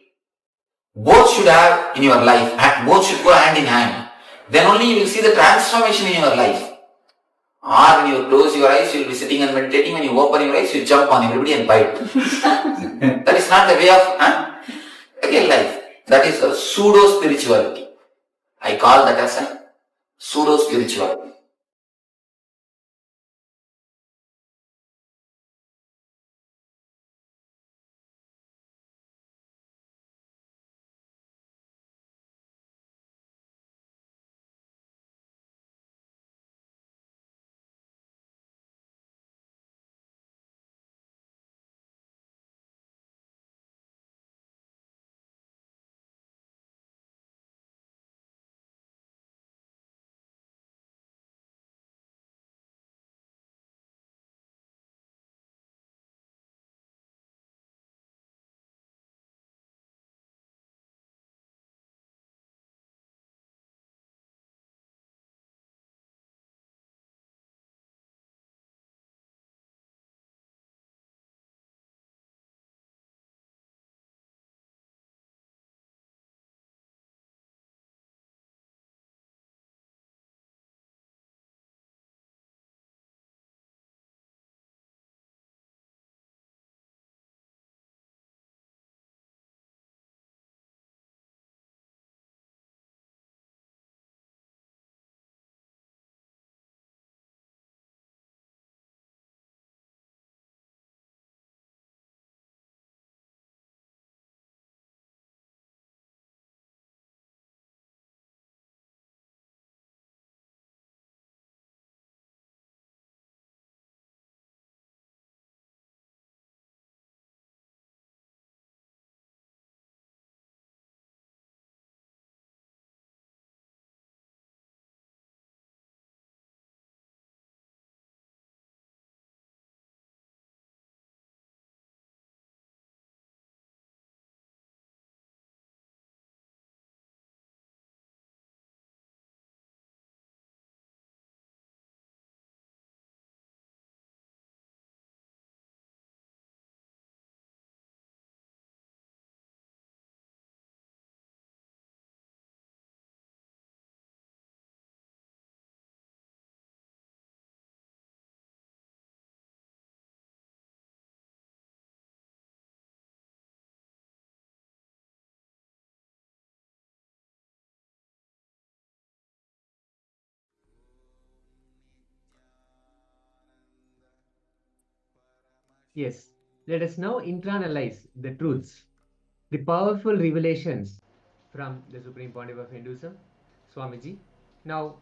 both should have in your life, and both should go hand in hand. Then only you will see the transformation in your life. Or when you close your eyes, you will be sitting and meditating. When you open your eyes, you jump on everybody and bite. That is not the way of real life. That is a pseudo-spirituality. I call that as a pseudo-spirituality. Yes, let us now internalize the truths, the powerful revelations from the Supreme Pontiff of Hinduism, Swamiji. Now,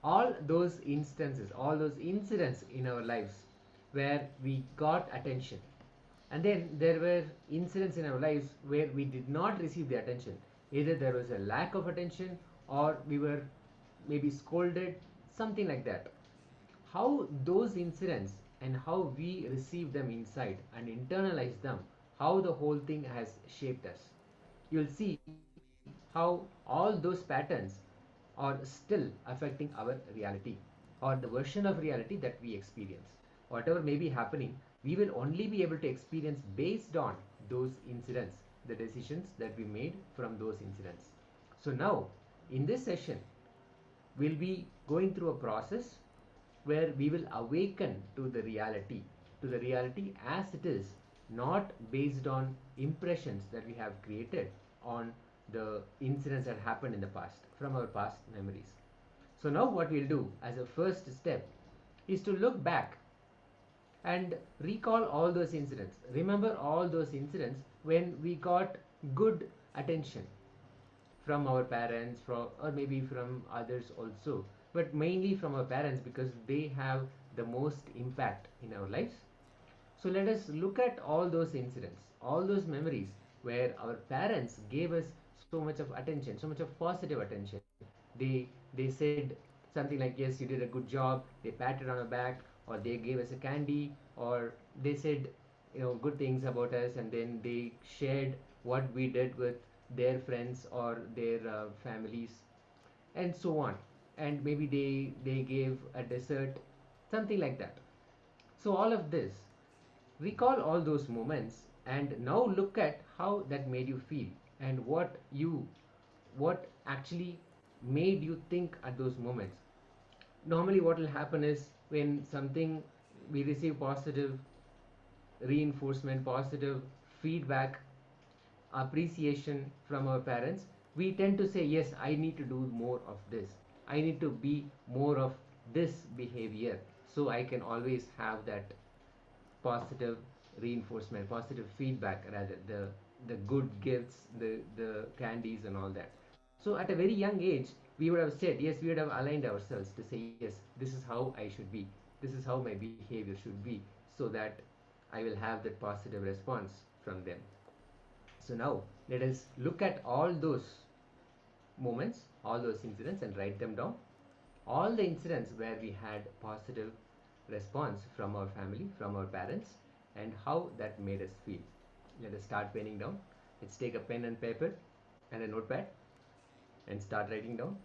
all those instances, all those incidents in our lives where we got attention, and then there were incidents in our lives where we did not receive the attention. Either there was a lack of attention or we were maybe scolded, something like that. How those incidents and how we receive them inside and internalize them, how the whole thing has shaped us. You'll see how all those patterns are still affecting our reality or the version of reality that we experience. Whatever may be happening, we will only be able to experience based on those incidents, the decisions that we made from those incidents. So now, in this session, we'll be going through a process where we will awaken to the reality as it is, not based on impressions that we have created on the incidents that happened in the past, from our past memories. So now what we'll do as a first step is to look back and recall all those incidents. Remember all those incidents when we got good attention from our parents, from, or maybe from others also, but mainly from our parents because they have the most impact in our lives. So let us look at all those incidents, all those memories where our parents gave us so much of attention, so much of positive attention. They said something like, yes, you did a good job. They patted on our back, or they gave us a candy, or they said, good things about us, and then they shared what we did with their friends or their families, and so on. And maybe they gave a dessert, something like that. So all of this, recall all those moments and now look at how that made you feel and what actually made you think at those moments. Normally what will happen is when something we receive positive reinforcement, positive feedback, appreciation from our parents, we tend to say, yes, I need to do more of this, I need to be more of this behavior, so I can always have that positive reinforcement, positive feedback, rather the good gifts, the candies and all that. So at a very young age, we would have said, yes, we would have aligned ourselves to say, yes, this is how I should be, this is how my behavior should be, so that I will have that positive response from them. So now let us look at all those moments, all those incidents, and write them down. All the incidents where we had positive response from our family, from our parents, and how that made us feel. Let us start penning down. Let's take a pen and paper and a notepad and start writing down.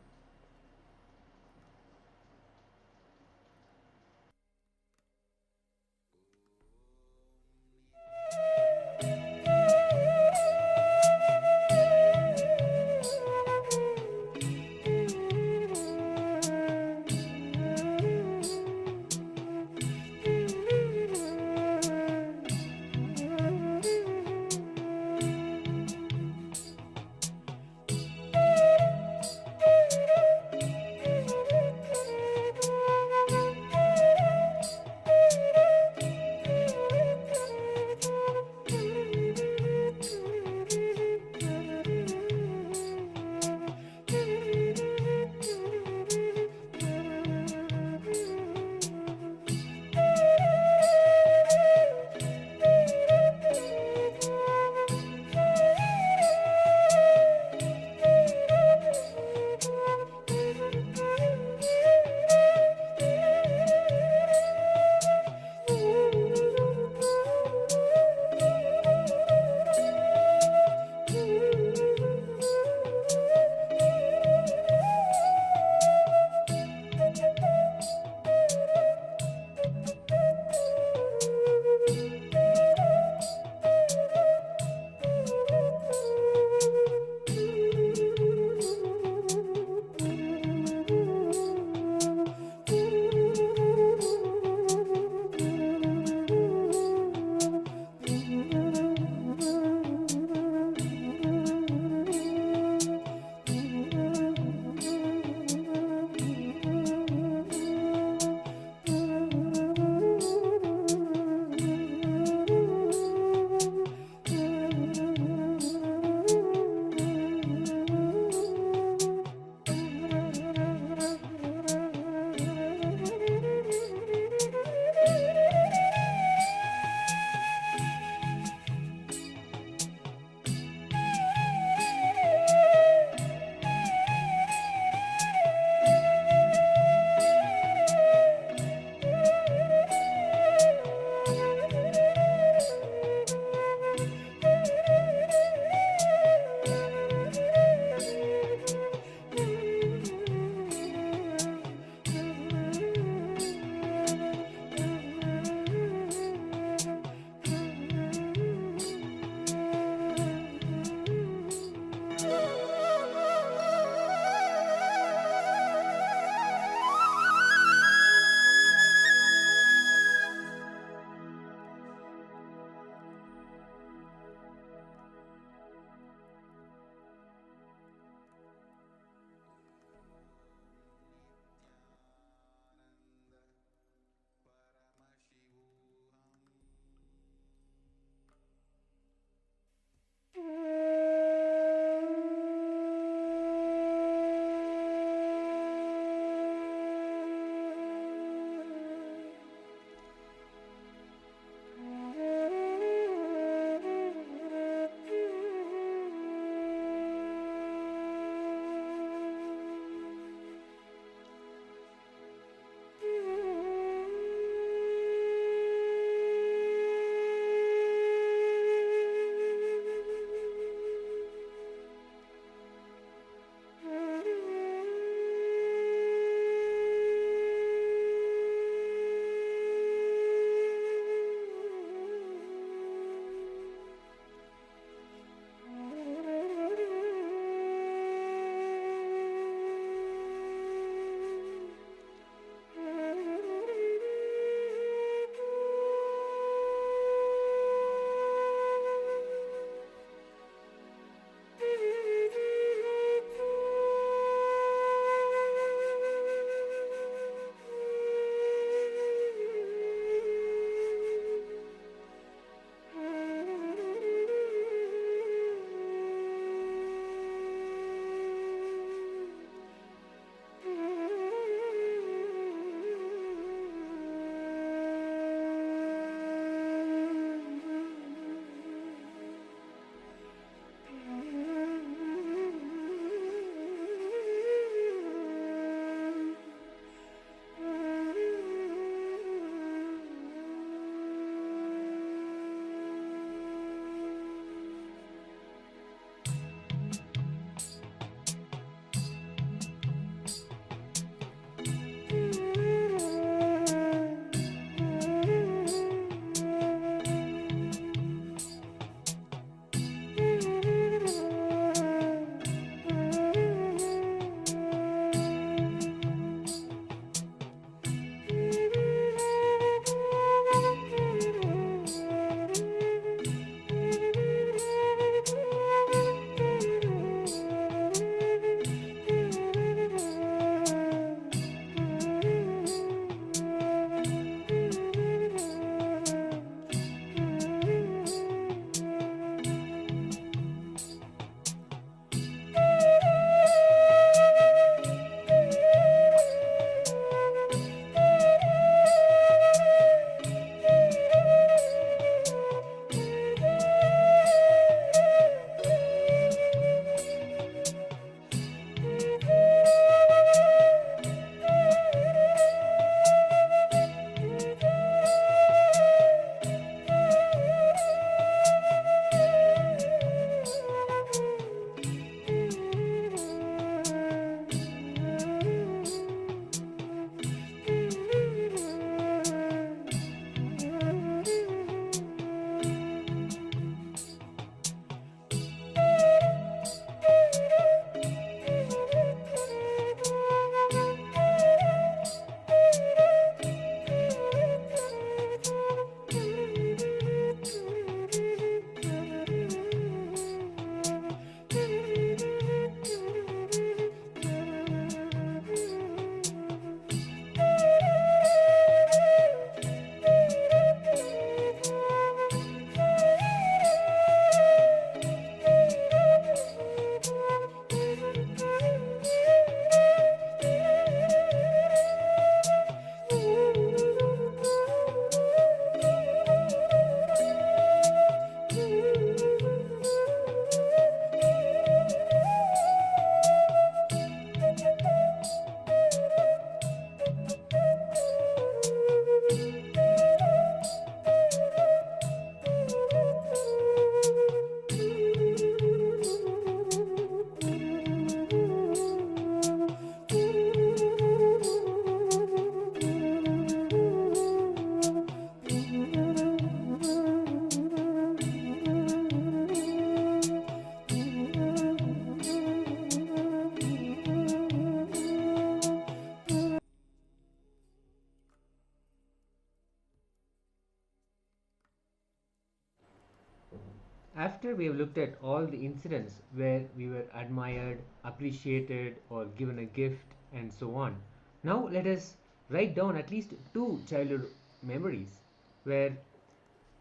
after we have looked at all the incidents where we were admired, appreciated, or given a gift, and so on, now let us write down at least 2 childhood memories where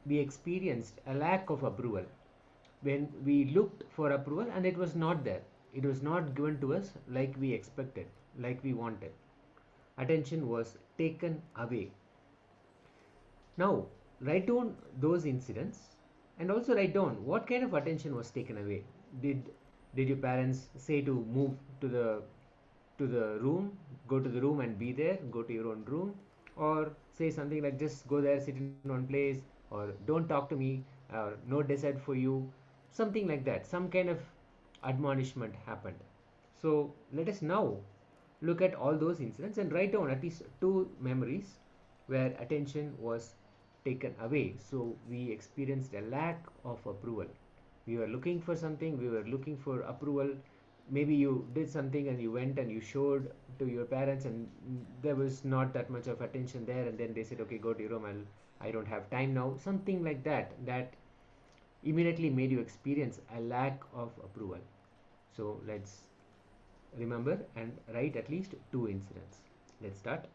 we experienced a lack of approval, when we looked for approval and it was not there. It was not given to us like we expected, like we wanted. Attention was taken away. Now, write down those incidents and also write down what kind of attention was taken away. Did your parents say to move to the room, go to the room and be there, go to your own room, or say something like just go there, sit in one place, or don't talk to me, or no dessert for you, something like that. Some kind of admonishment happened. So let us now look at all those incidents and write down at least 2 memories where attention was taken away. So we experienced a lack of approval. We were looking for something, we were looking for approval. Maybe you did something and you went and you showed to your parents and there was not that much of attention there, and then they said, okay, go to your room, I don't have time now. Something like that, that immediately made you experience a lack of approval. So let's remember and write at least 2 incidents. Let's start.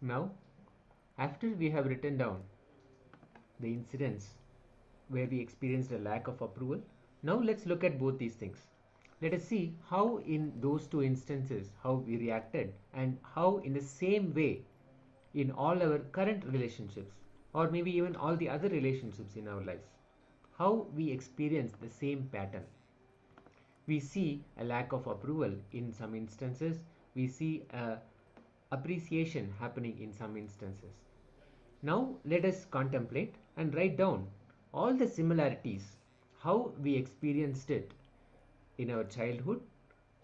Now, after we have written down the incidents where we experienced a lack of approval, now let's look at both these things. Let us see how in those two instances how we reacted, and how in the same way in all our current relationships, or maybe even all the other relationships in our lives, how we experience the same pattern. We see a lack of approval in some instances, we see appreciation happening in some instances. Now let us contemplate and write down all the similarities, how we experienced it in our childhood,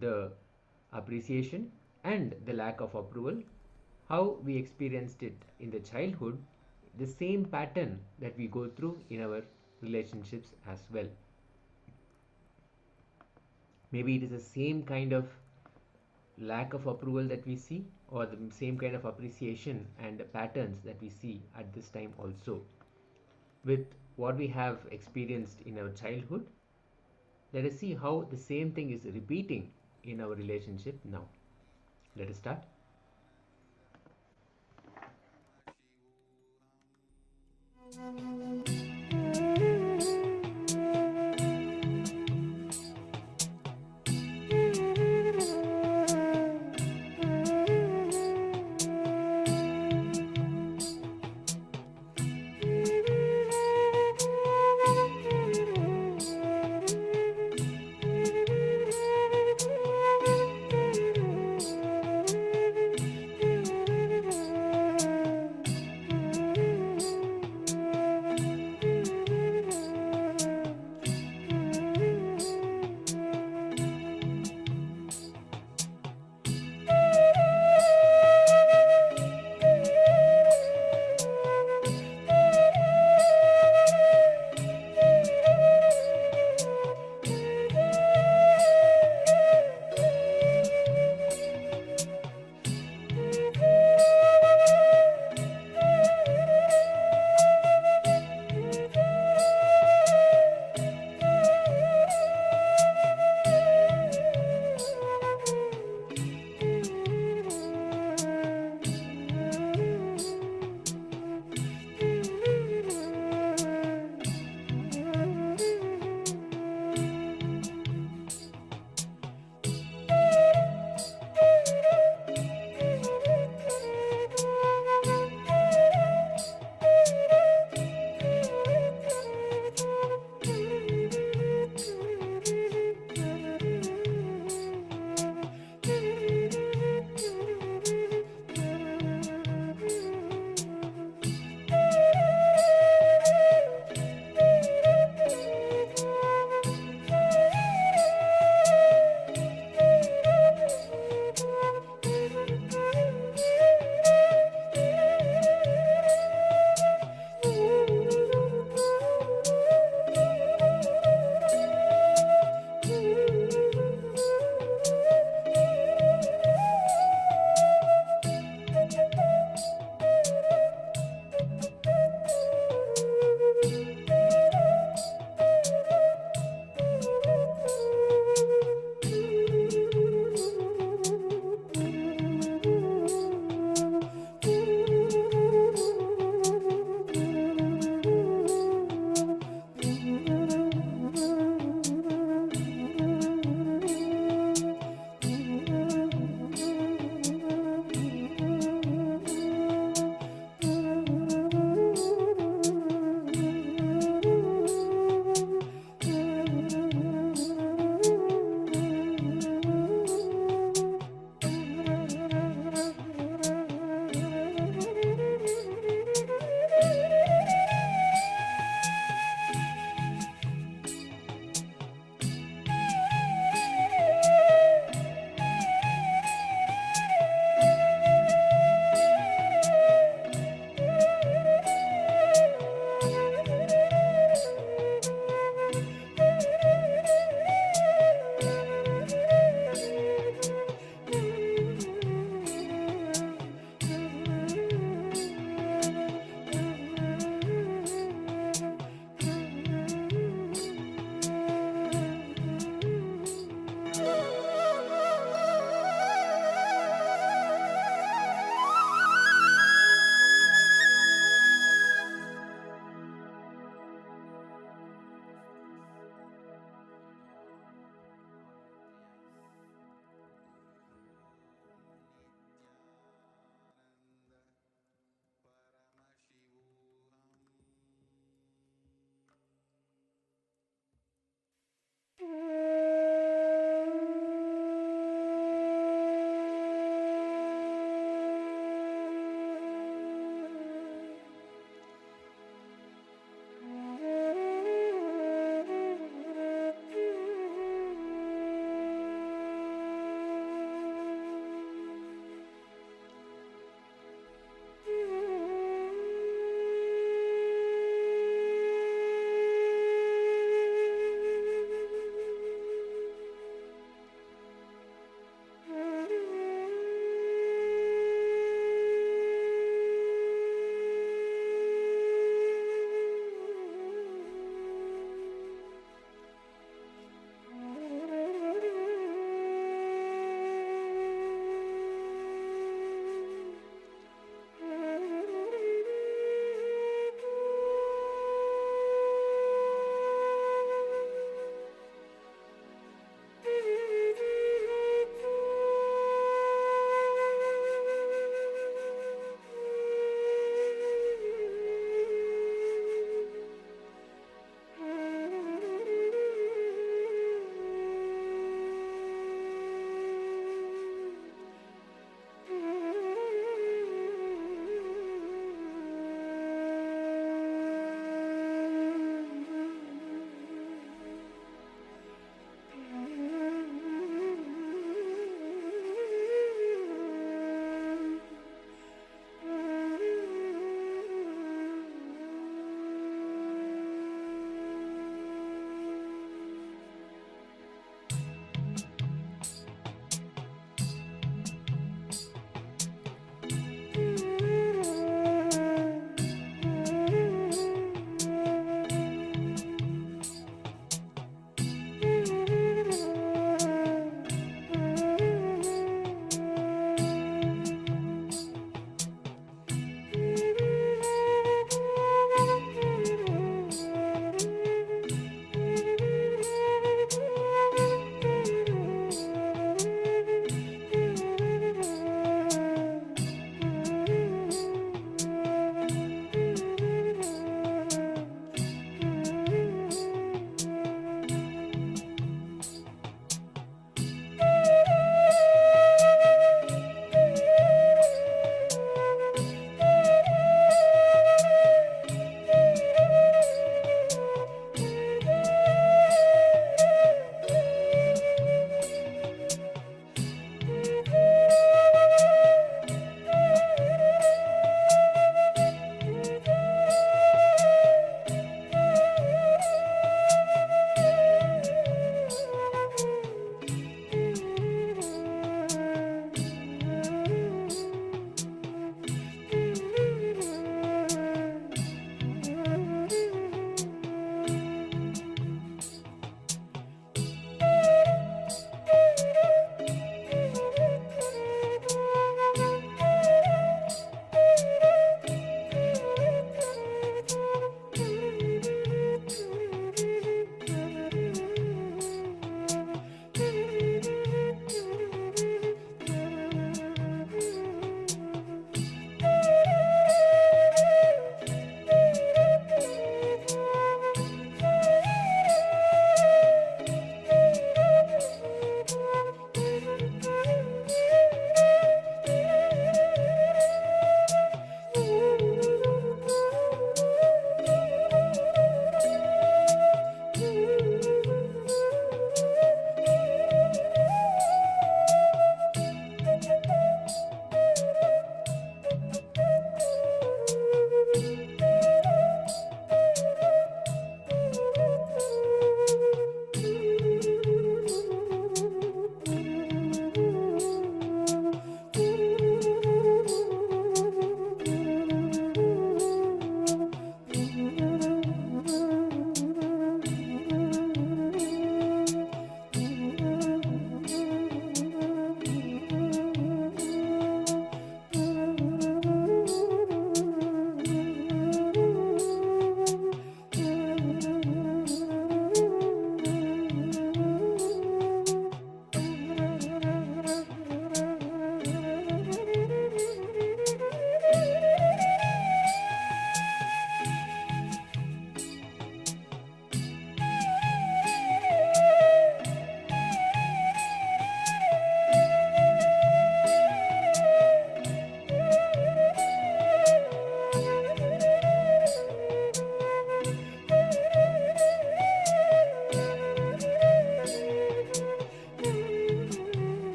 the appreciation and the lack of approval, how we experienced it in the childhood, the same pattern that we go through in our relationships as well. Maybe it is the same kind of lack of approval that we see, or the same kind of appreciation and patterns that we see at this time also. With what we have experienced in our childhood, let us see how the same thing is repeating in our relationship now. Let us start.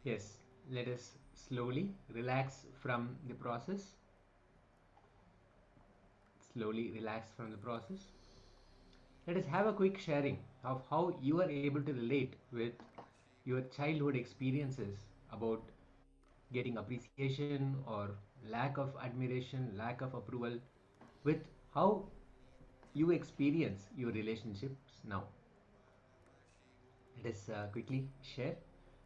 Yes, let us slowly relax from the process. Slowly relax from the process. Let us have a quick sharing of how you are able to relate with your childhood experiences about getting appreciation or lack of admiration, lack of approval, with how you experience your relationships now. Let us quickly share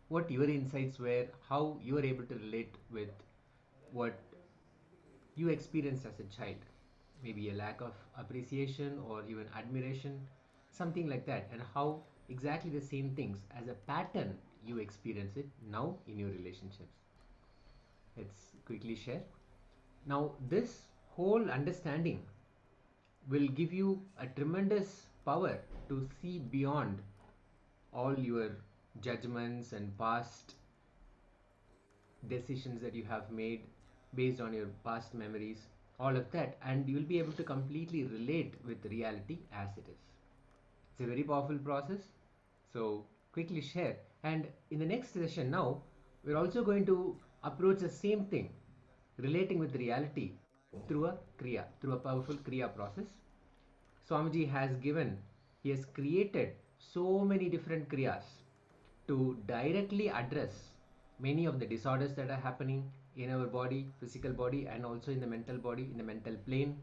what your insights were, how you are able to relate with what you experienced as a child. Maybe a lack of appreciation or even admiration, something like that, and how exactly the same things as a pattern you experience it now in your relationships. Let's quickly share. Now, this whole understanding will give you a tremendous power to see beyond all your judgments and past decisions that you have made based on your past memories, all of that, and you will be able to completely relate with reality as it is. It's a very powerful process. So, quickly share. And in the next session, now we're also going to approach the same thing, relating with reality through a Kriya, through a powerful Kriya process. Swamiji has given, he has created so many different Kriyas to directly address many of the disorders that are happening in our body, physical body, and also in the mental body, in the mental plane,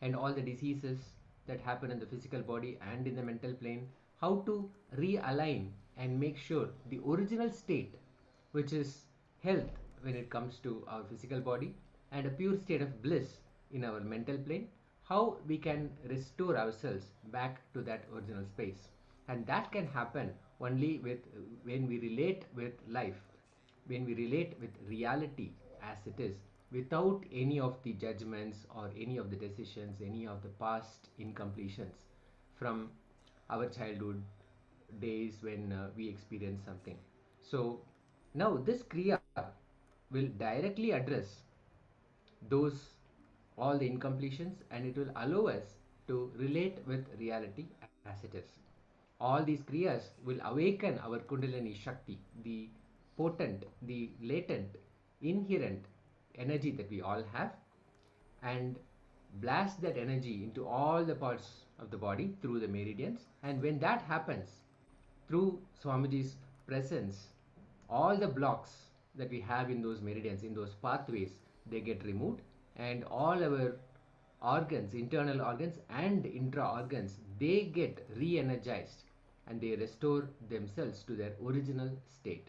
and all the diseases that happen in the physical body and in the mental plane, how to realign and make sure the original state, which is health when it comes to our physical body, and a pure state of bliss in our mental plane, how we can restore ourselves back to that original space. And that can happen only with when we relate with life, when we relate with reality as it is, without any of the judgments or any of the decisions, any of the past incompletions from our childhood days when we experience something. So now this Kriya will directly address those all the incompletions, and it will allow us to relate with reality as it is. All these kriyas will awaken our Kundalini Shakti, the potent, the latent, inherent energy that we all have, and blast that energy into all the parts of the body through the meridians. And when that happens, through Swamiji's presence, all the blocks that we have in those meridians, in those pathways, they get removed, and all our organs, internal organs and intra organs, they get re-energized and they restore themselves to their original state.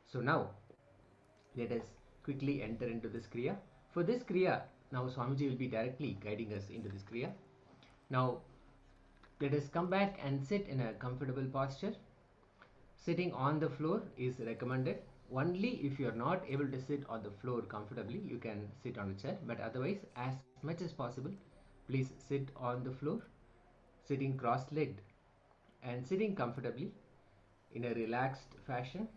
So now let us quickly enter into this Kriya. For this Kriya, now Swamiji will be directly guiding us into this Kriya. Now let us come back and sit in a comfortable posture. Sitting on the floor is recommended. Only if you are not able to sit on the floor comfortably, you can sit on a chair, but otherwise, as much as possible, please sit on the floor, sitting cross-legged and sitting comfortably in a relaxed fashion.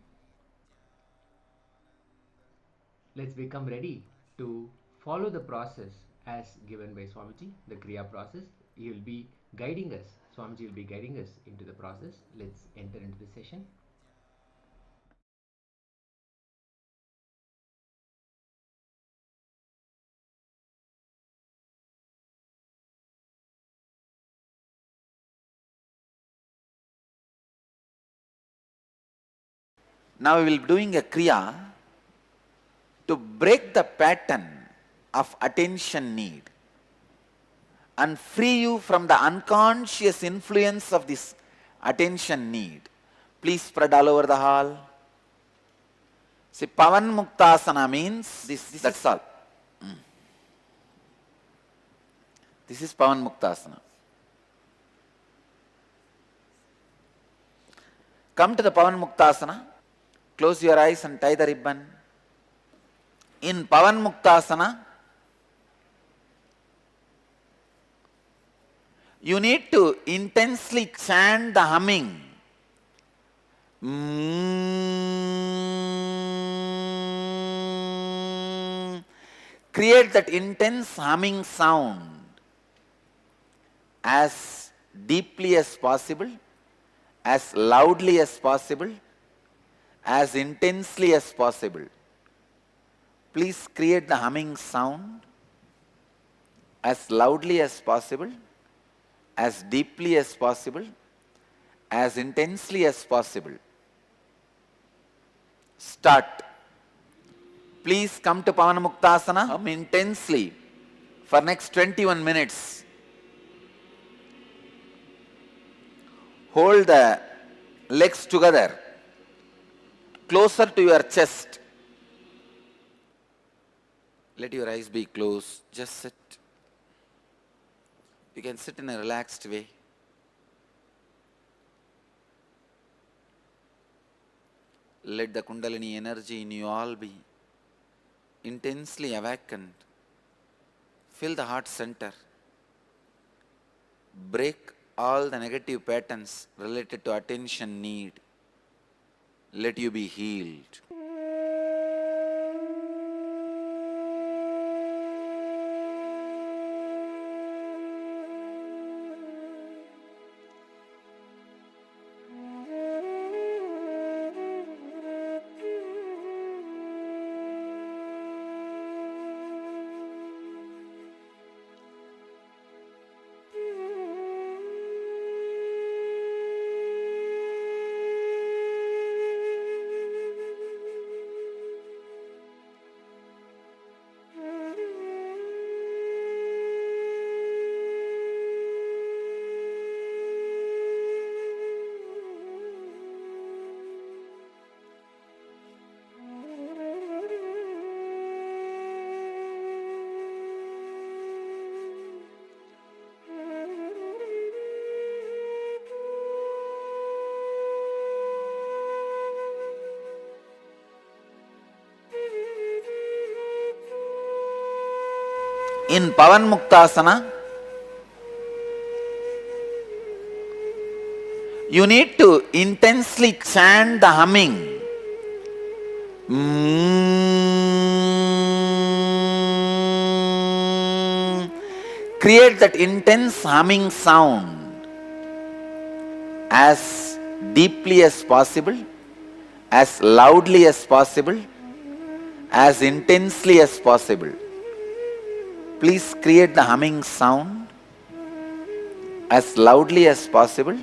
Let's become ready to follow the process as given by Swamiji, the Kriya process. He will be guiding us. Swamiji will be guiding us into the process. Let's enter into the session. Now we will be doing a Kriya to break the pattern of attention need and free you from the unconscious influence of this attention need. Please spread all over the hall. See, Pavan Muktasana means this, that's all. This is Pavan Muktasana. Come to the Pavan Muktasana. Close your eyes and tie the ribbon. In Pavan Muktasana, you need to intensely chant the humming. Create that intense humming sound as deeply as possible, as loudly as possible, as intensely as possible. Please create the humming sound as loudly as possible, as deeply as possible, as intensely as possible. Start. Please come to Pavanamuktasana, hum intensely for next 21 minutes. Hold the legs together, closer to your chest. Let your eyes be closed. Just sit. You can sit in a relaxed way. Let the Kundalini energy in you all be intensely awakened. Fill the heart center. Break all the negative patterns related to attention need. Let you be healed. In Pavanmuktasana, you need to intensely chant the humming. Create that intense humming sound as deeply as possible, as loudly as possible, as intensely as possible. Please create the humming sound as loudly as possible,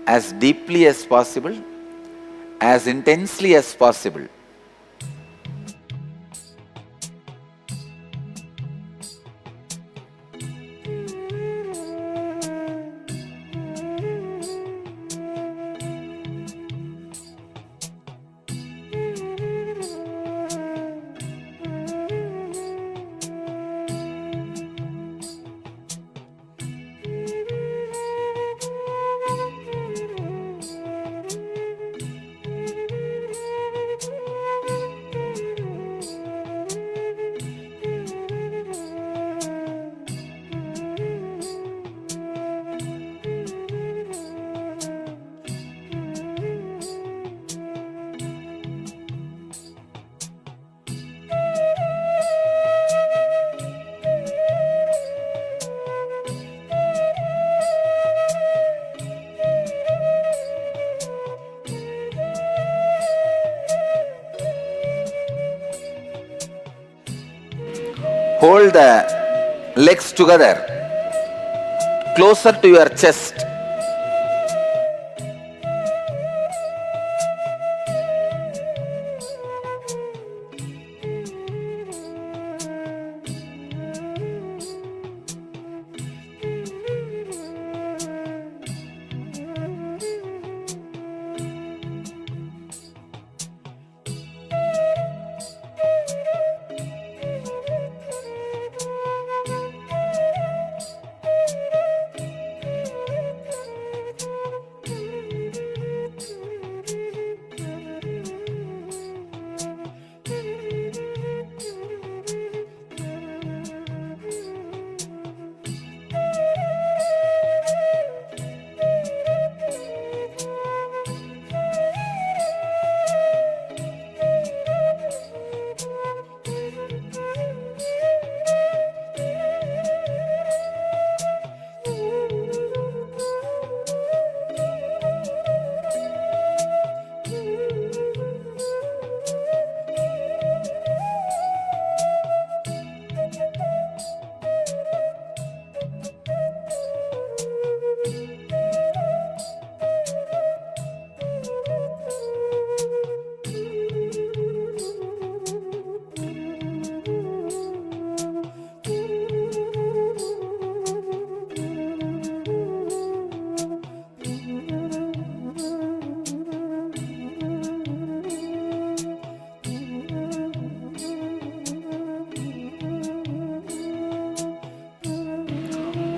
as deeply as possible, as intensely as possible. Hold the legs together, closer to your chest.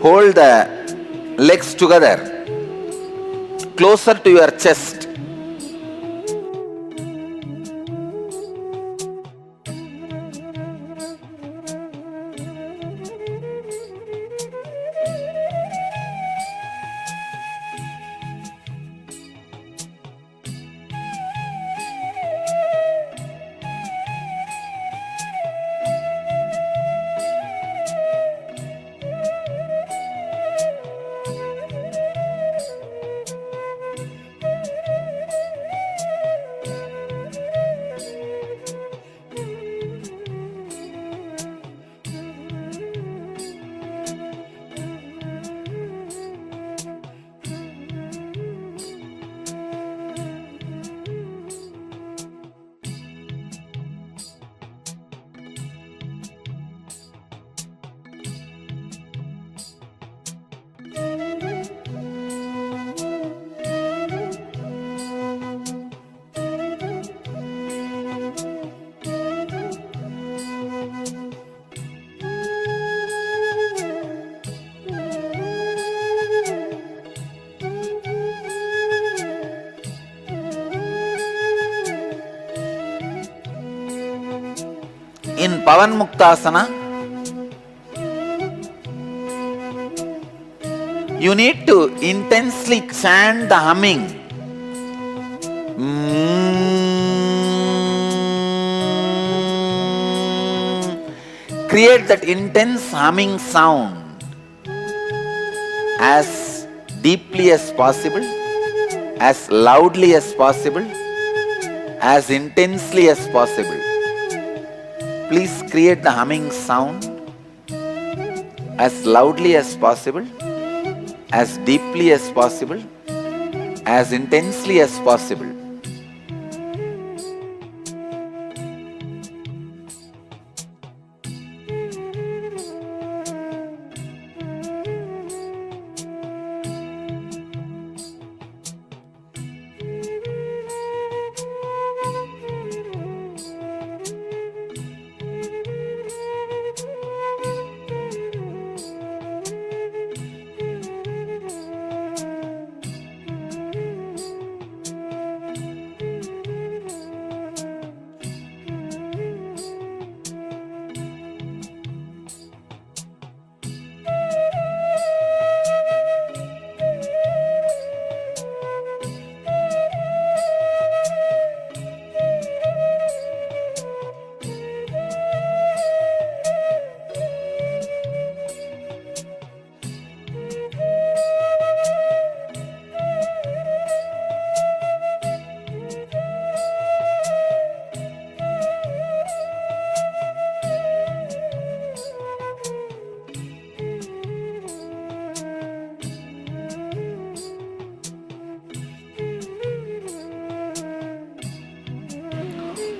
Hold the legs together, closer to your chest. In Pavan Muktasana, you need to intensely chant the humming. Create that intense humming sound as deeply as possible, as loudly as possible, as intensely as possible. Please create the humming sound as loudly as possible, as deeply as possible, as intensely as possible.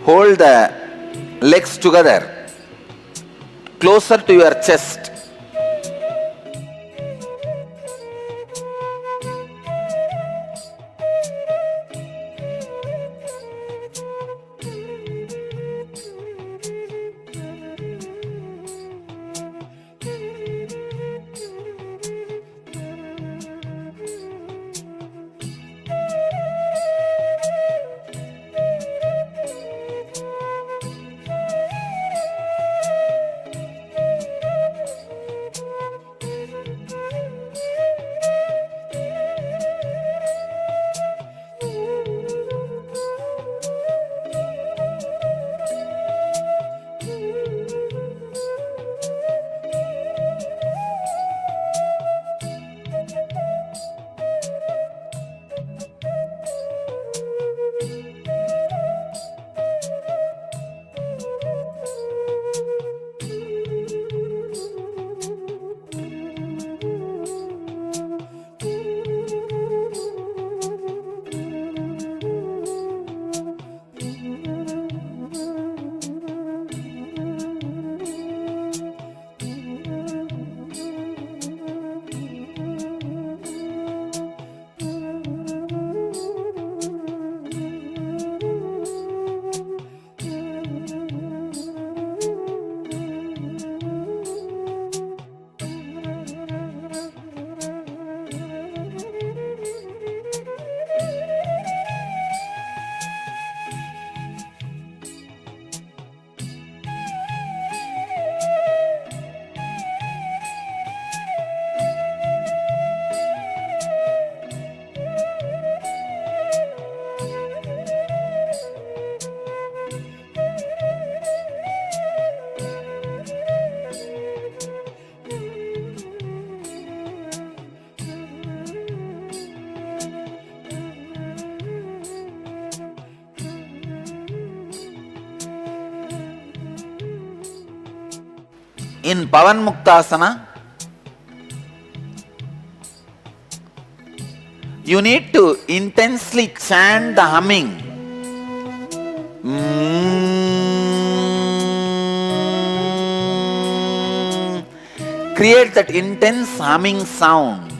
Hold the legs together, closer to your chest. In Pavan Muktasana, you need to intensely chant the humming. Create that intense humming sound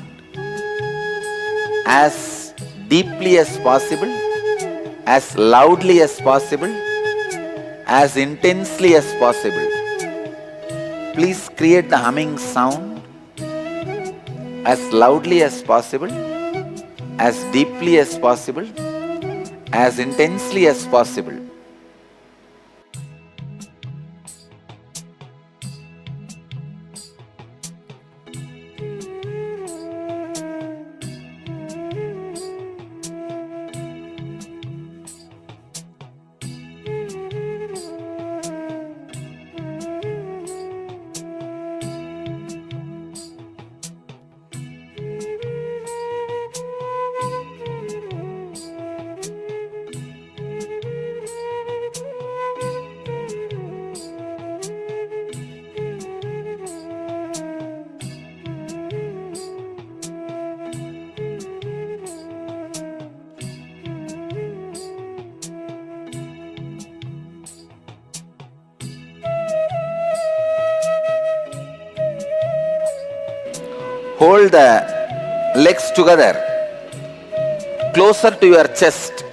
as deeply as possible, as loudly as possible, as intensely as possible. Please create the humming sound as loudly as possible, as deeply as possible, as intensely as possible. Hold the legs together, closer to your chest.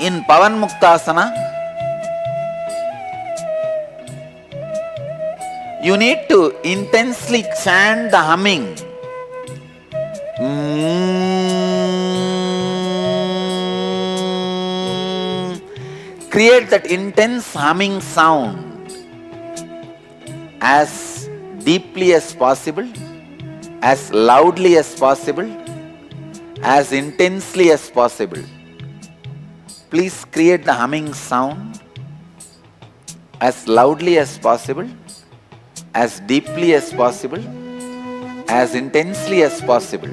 In Pavan Muktasana, you need to intensely chant the humming. Create that intense humming sound as deeply as possible, as loudly as possible, as intensely as possible. Please create the humming sound as loudly as possible, as deeply as possible, as intensely as possible.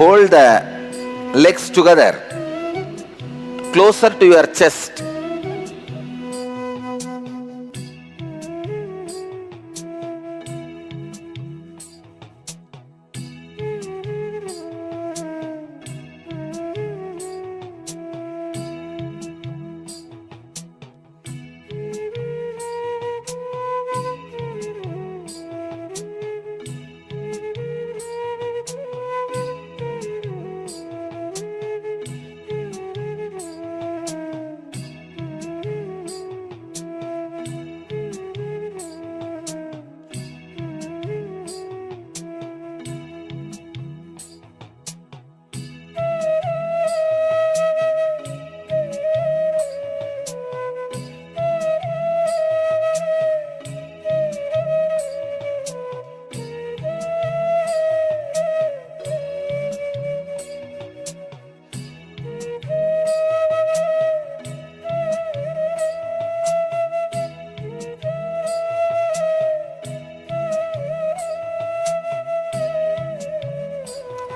Hold the legs together, closer to your chest.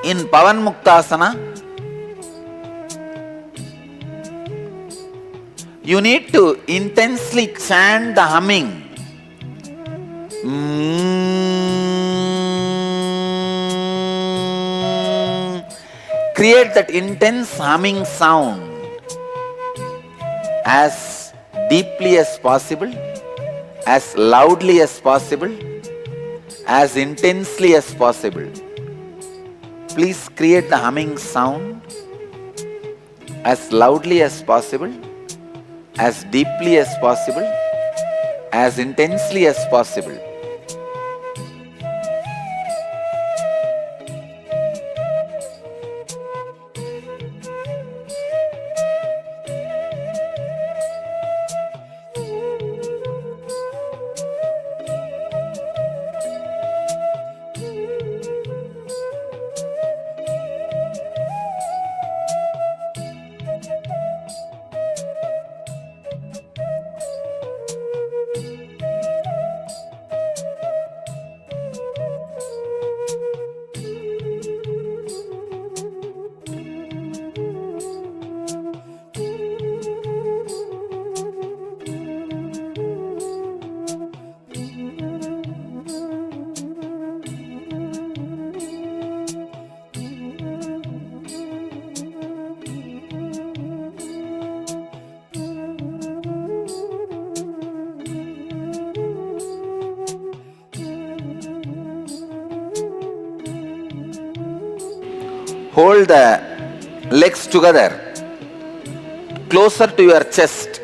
In Pavan Muktasana, you need to intensely chant the humming. Create that intense humming sound as deeply as possible, as loudly as possible, as intensely as possible. Please create the humming sound as loudly as possible, as deeply as possible, as intensely as possible. Hold the legs together, closer to your chest.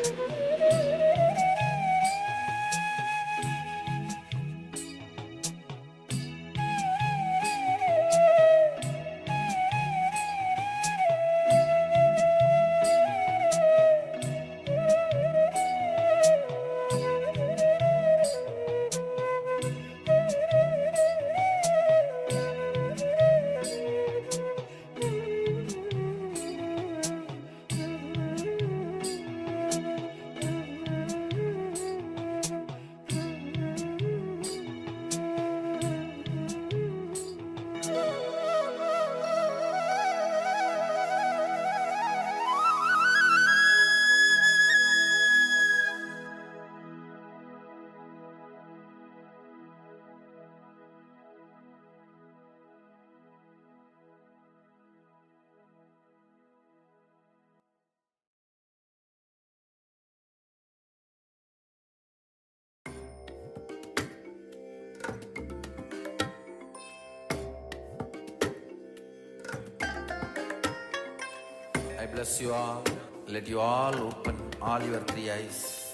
I bless you all. Let you all open all your three eyes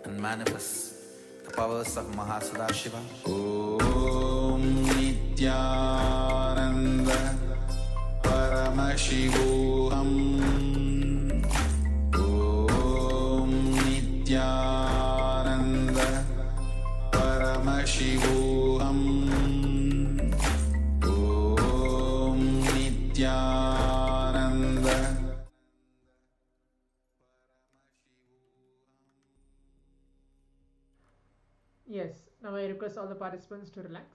and manifest the powers of Mahasadashiva. Om Nityananda Paramashivoham. Om Nityananda Paramashivoham. Om Nityananda. Yes, now I request all the participants to relax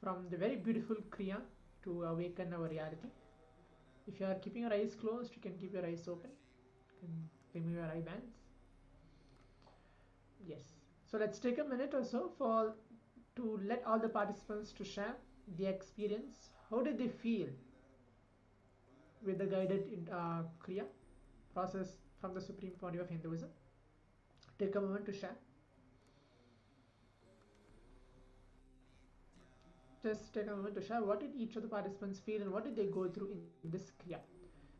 from the very beautiful Kriya to awaken our reality. If you are keeping your eyes closed, you can keep your eyes open. You can remove your eye bands. Yes. So let's take a minute or so to let all the participants to share the experience. How did they feel with the guided Kriya process from the Supreme Pontiff of Hinduism? Take a moment to share. Just take a moment to share what did each of the participants feel and what did they go through in this Kriya.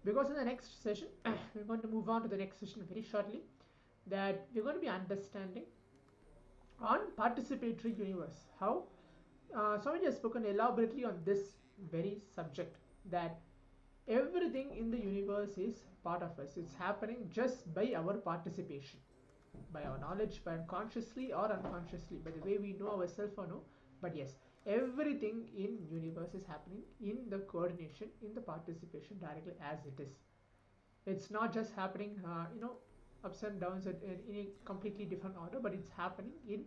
Because in the next session, we're going to move on to the next session very shortly, that we're going to be understanding on participatory universe. How Swamiji has spoken elaborately on this very subject, that everything in the universe is part of us. It's happening just by our participation, by our knowledge, by consciously or unconsciously, by the way we know ourselves or no. But yes, everything in universe is happening in the coordination, in the participation directly as it is. It's not just happening ups and downs in a completely different order, but it's happening in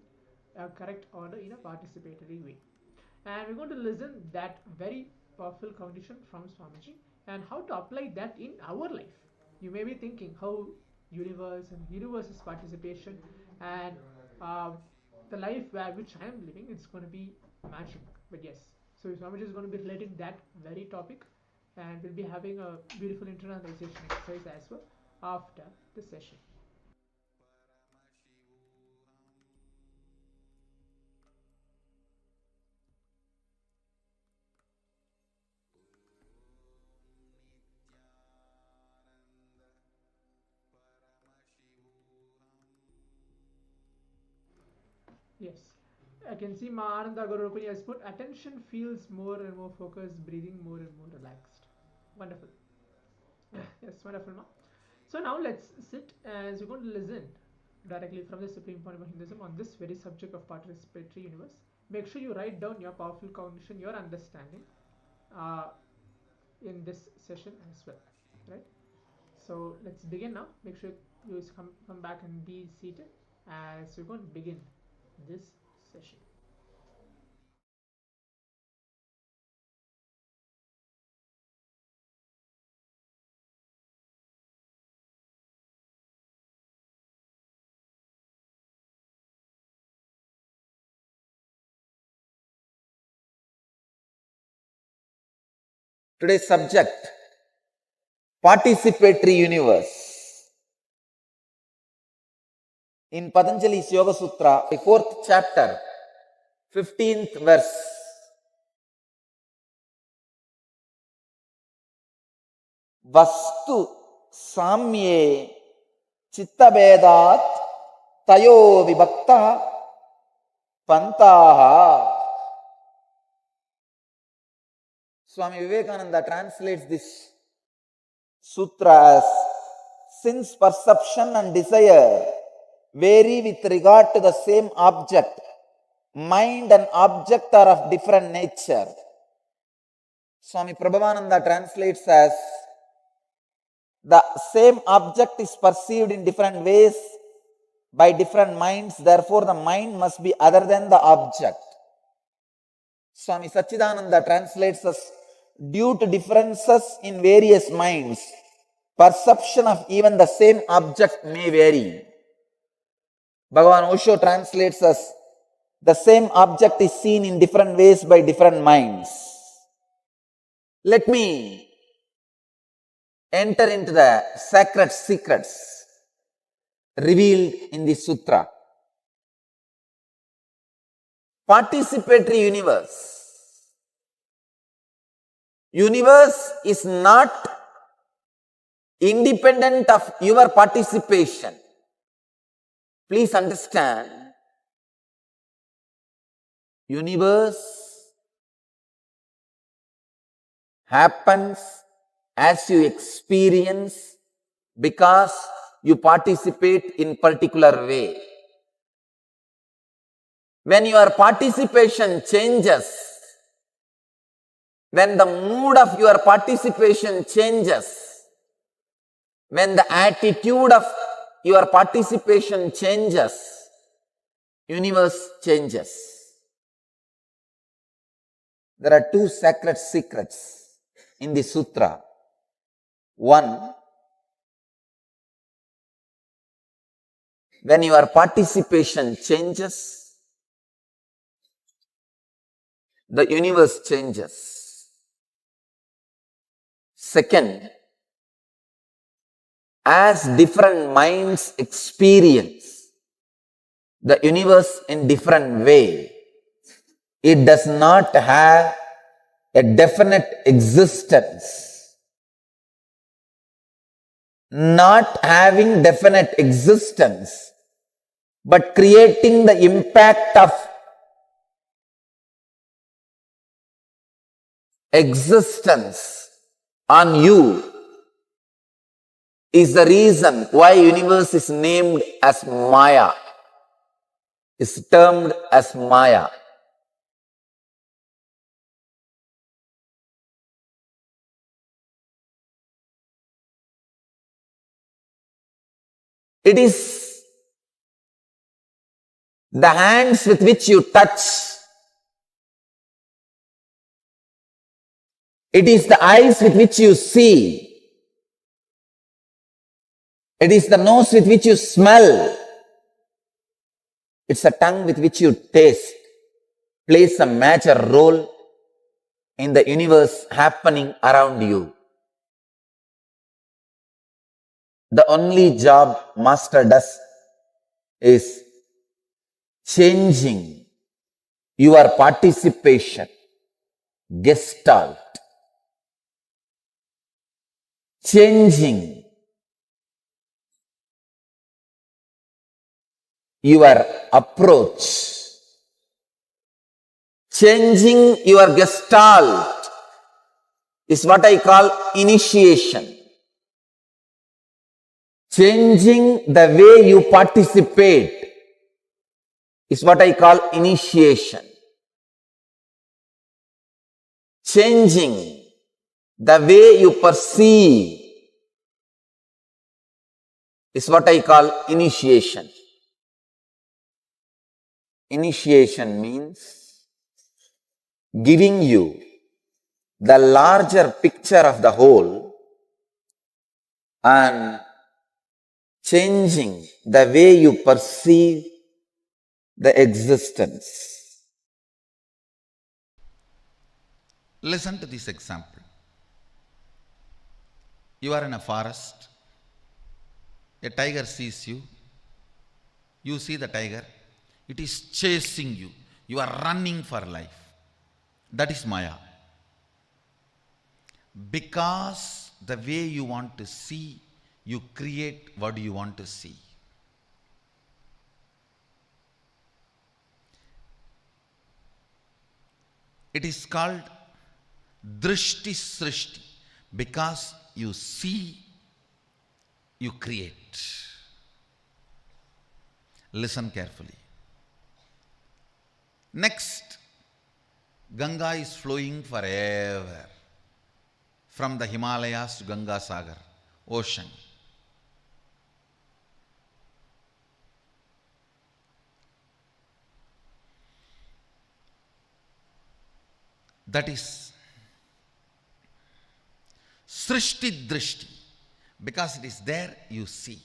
a correct order in a participatory way. And we're going to listen that very powerful condition from Swamiji and how to apply that in our life. You may be thinking how universe's participation and the life which I am living, it's going to be magic. But yes, so Swamiji is going to be relating that very topic, and we'll be having a beautiful internalization exercise as well after the session. Yes, I can see Mahananda Gaurupani has put attention feels more and more focused, breathing more and more relaxed. Wonderful. Yes, wonderful, ma. So now let's sit as we're going to listen directly from the Supreme Pontiff of Hinduism on this very subject of participatory universe. Make sure you write down your powerful cognition, your understanding uh, in this session as well, right? So let's begin now. Make sure you come back and be seated as we're going to begin this session. Today's subject, participatory universe. In Patanjali's Yoga Sutra, the 4th chapter, 15th verse. Vastu samye chittabedat tayo vibhakta pantaha. Swami Vivekananda translates this sutra as, since perception and desire vary with regard to the same object, mind and object are of different nature. Swami Prabhavananda translates as, the same object is perceived in different ways by different minds, therefore the mind must be other than the object. Swami Satchidananda translates as, due to differences in various minds, perception of even the same object may vary. Bhagavan Osho translates as, the same object is seen in different ways by different minds. Let me enter into the sacred secrets revealed in this sutra. Participatory universe. Universe is not independent of your participation. Please understand, universe happens as you experience because you participate in particular way. When your participation changes, when the mood of your participation changes, when the attitude of your participation changes, universe changes. There are two sacred secrets in the sutra. One, when your participation changes, the universe changes. Second, as different minds experience the universe in different way, it does not have a definite existence. Not having definite existence, but creating the impact of existence on you is the reason why universe is named as Maya, is termed as Maya. It is the hands with which you touch. It is the eyes with which you see. It is the nose with which you smell. It's the tongue with which you taste. Plays a major role in the universe happening around you. The only job master does is changing your participation, gestalt, changing your approach, changing your gestalt is what I call initiation. Changing the way you participate is what I call initiation. Changing the way you perceive is what I call initiation. Initiation means giving you the larger picture of the whole and changing the way you perceive the existence. Listen to this example. You are in a forest. A tiger sees you. You see the tiger. It is chasing you. You are running for life. That is Maya. Because the way you want to see, you create what you want to see. It is called drishti srishti. Because you see, you create. Listen carefully. Next, Ganga is flowing forever from the Himalayas to Ganga Sagar, ocean. That is Srishti Drishti. Because it is there, you see.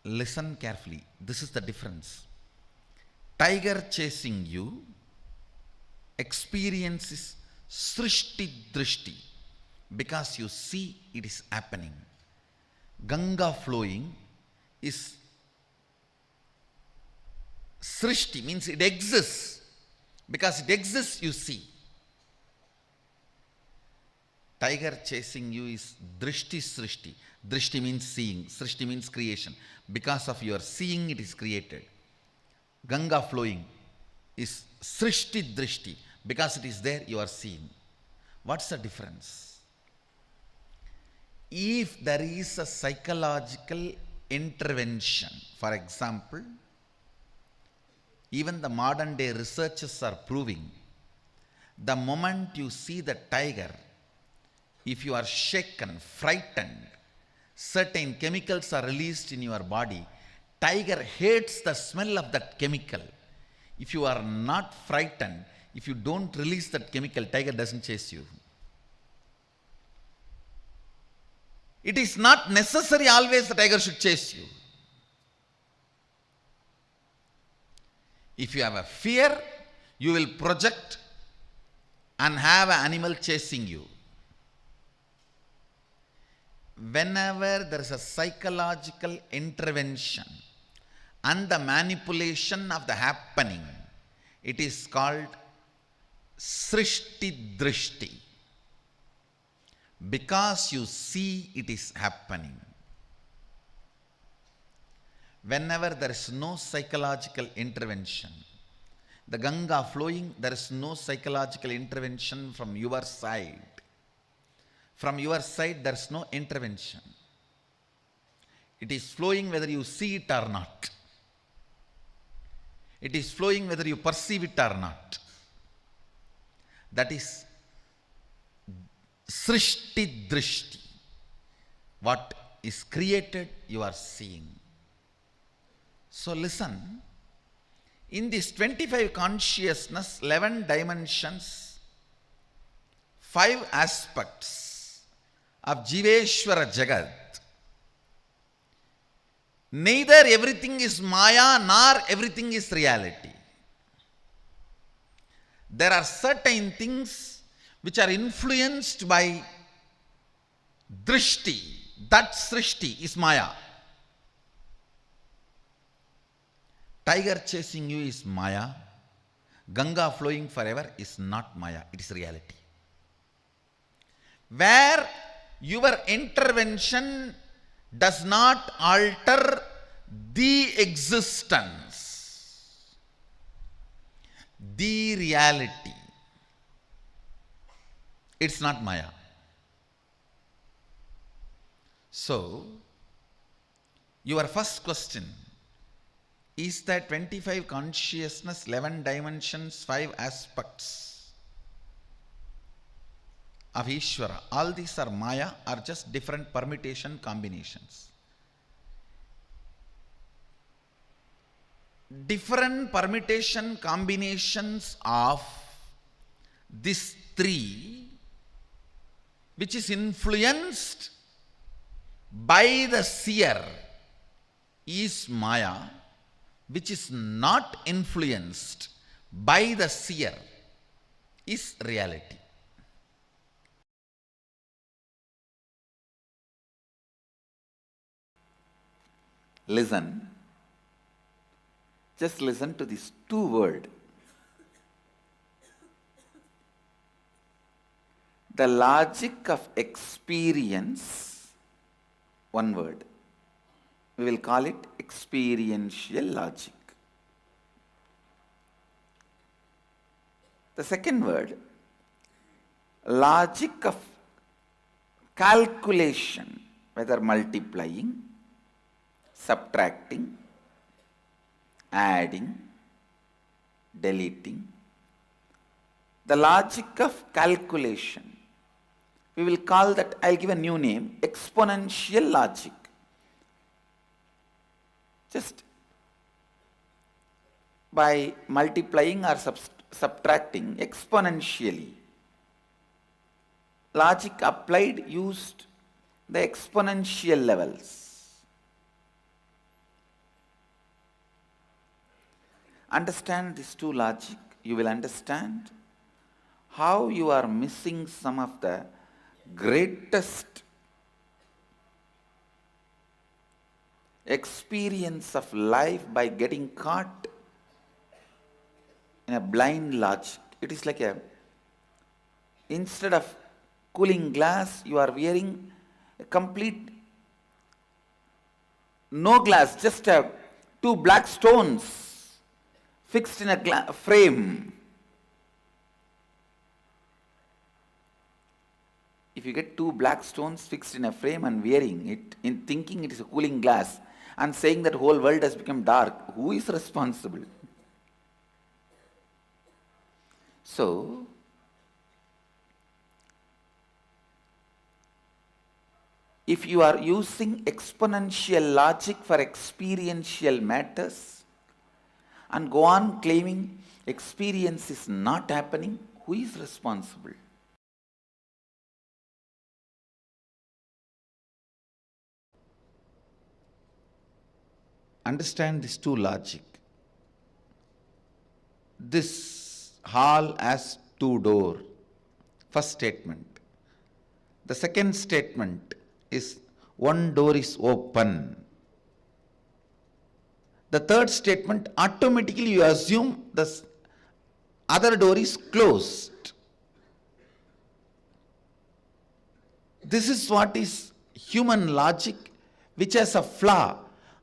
Listen carefully. This is the difference. Tiger chasing you experiences Srishti Drishti. Because you see it is happening. Ganga flowing is Srishti, means it exists. Because it exists, you see. Tiger chasing you is drishti srishti. Drishti means seeing. Srishti means creation. Because of your seeing, it is created. Ganga flowing is srishti drishti. Because it is there, you are seeing. What's the difference? If there is a psychological intervention, for example, even the modern day researchers are proving, the moment you see the tiger, if you are shaken, frightened, certain chemicals are released in your body. Tiger hates the smell of that chemical. if you are not frightened, if you don't release that chemical, tiger doesn't chase you. It is not necessary always the tiger should chase you. If you have a fear, you will project and have an animal chasing you. Whenever there is a psychological intervention and the manipulation of the happening, it is called srishti drishti. Because you see it is happening. Whenever there is no psychological intervention, the Ganga flowing, there is no psychological intervention from your side. From your side, there is no intervention. It is flowing whether you see it or not. It is flowing whether you perceive it or not. That is srishti drishti. What is created, you are seeing. So listen, in this 25 consciousness, 11 dimensions, 5 aspects of Jiveshwara Jagat, neither everything is Maya nor everything is reality. There are certain things which are influenced by drishti. That srishti is Maya. Tiger chasing you is Maya. Ganga flowing forever is not Maya, it is reality. Where your intervention does not alter the existence, the reality, it's not Maya. So, your first question is that 25 consciousness, 11 dimensions, 5 aspects of Ishvara, all these are Maya or just different permutation combinations? Different permutation combinations of these 3, which is influenced by the seer, is Maya. Which is not influenced by the seer is reality. Listen. Just listen to these 2 words. The logic of experience, 1 word. We will call it experiential logic. The second word, logic of calculation, whether multiplying, subtracting, adding, deleting. The logic of calculation, we will call that, I'll give a new name, exponential logic. Just by multiplying or subtracting exponentially. Logic applied used the exponential levels. Understand these 2 logic, you will understand how you are missing some of the greatest experience of life by getting caught in a blind logic. It is like instead of cooling glass, you are wearing a complete no glass, just 2 black stones fixed in a frame. If you get 2 black stones fixed in a frame and wearing it, in thinking it is a cooling glass, and saying that whole world has become dark, who is responsible? So, if you are using exponential logic for experiential matters, and go on claiming experience is not happening, who is responsible? Understand this two logic. This hall has two doors. First statement. The second statement is one door is open. The third statement, automatically you assume the other door is closed. This is what is human logic, which has a flaw.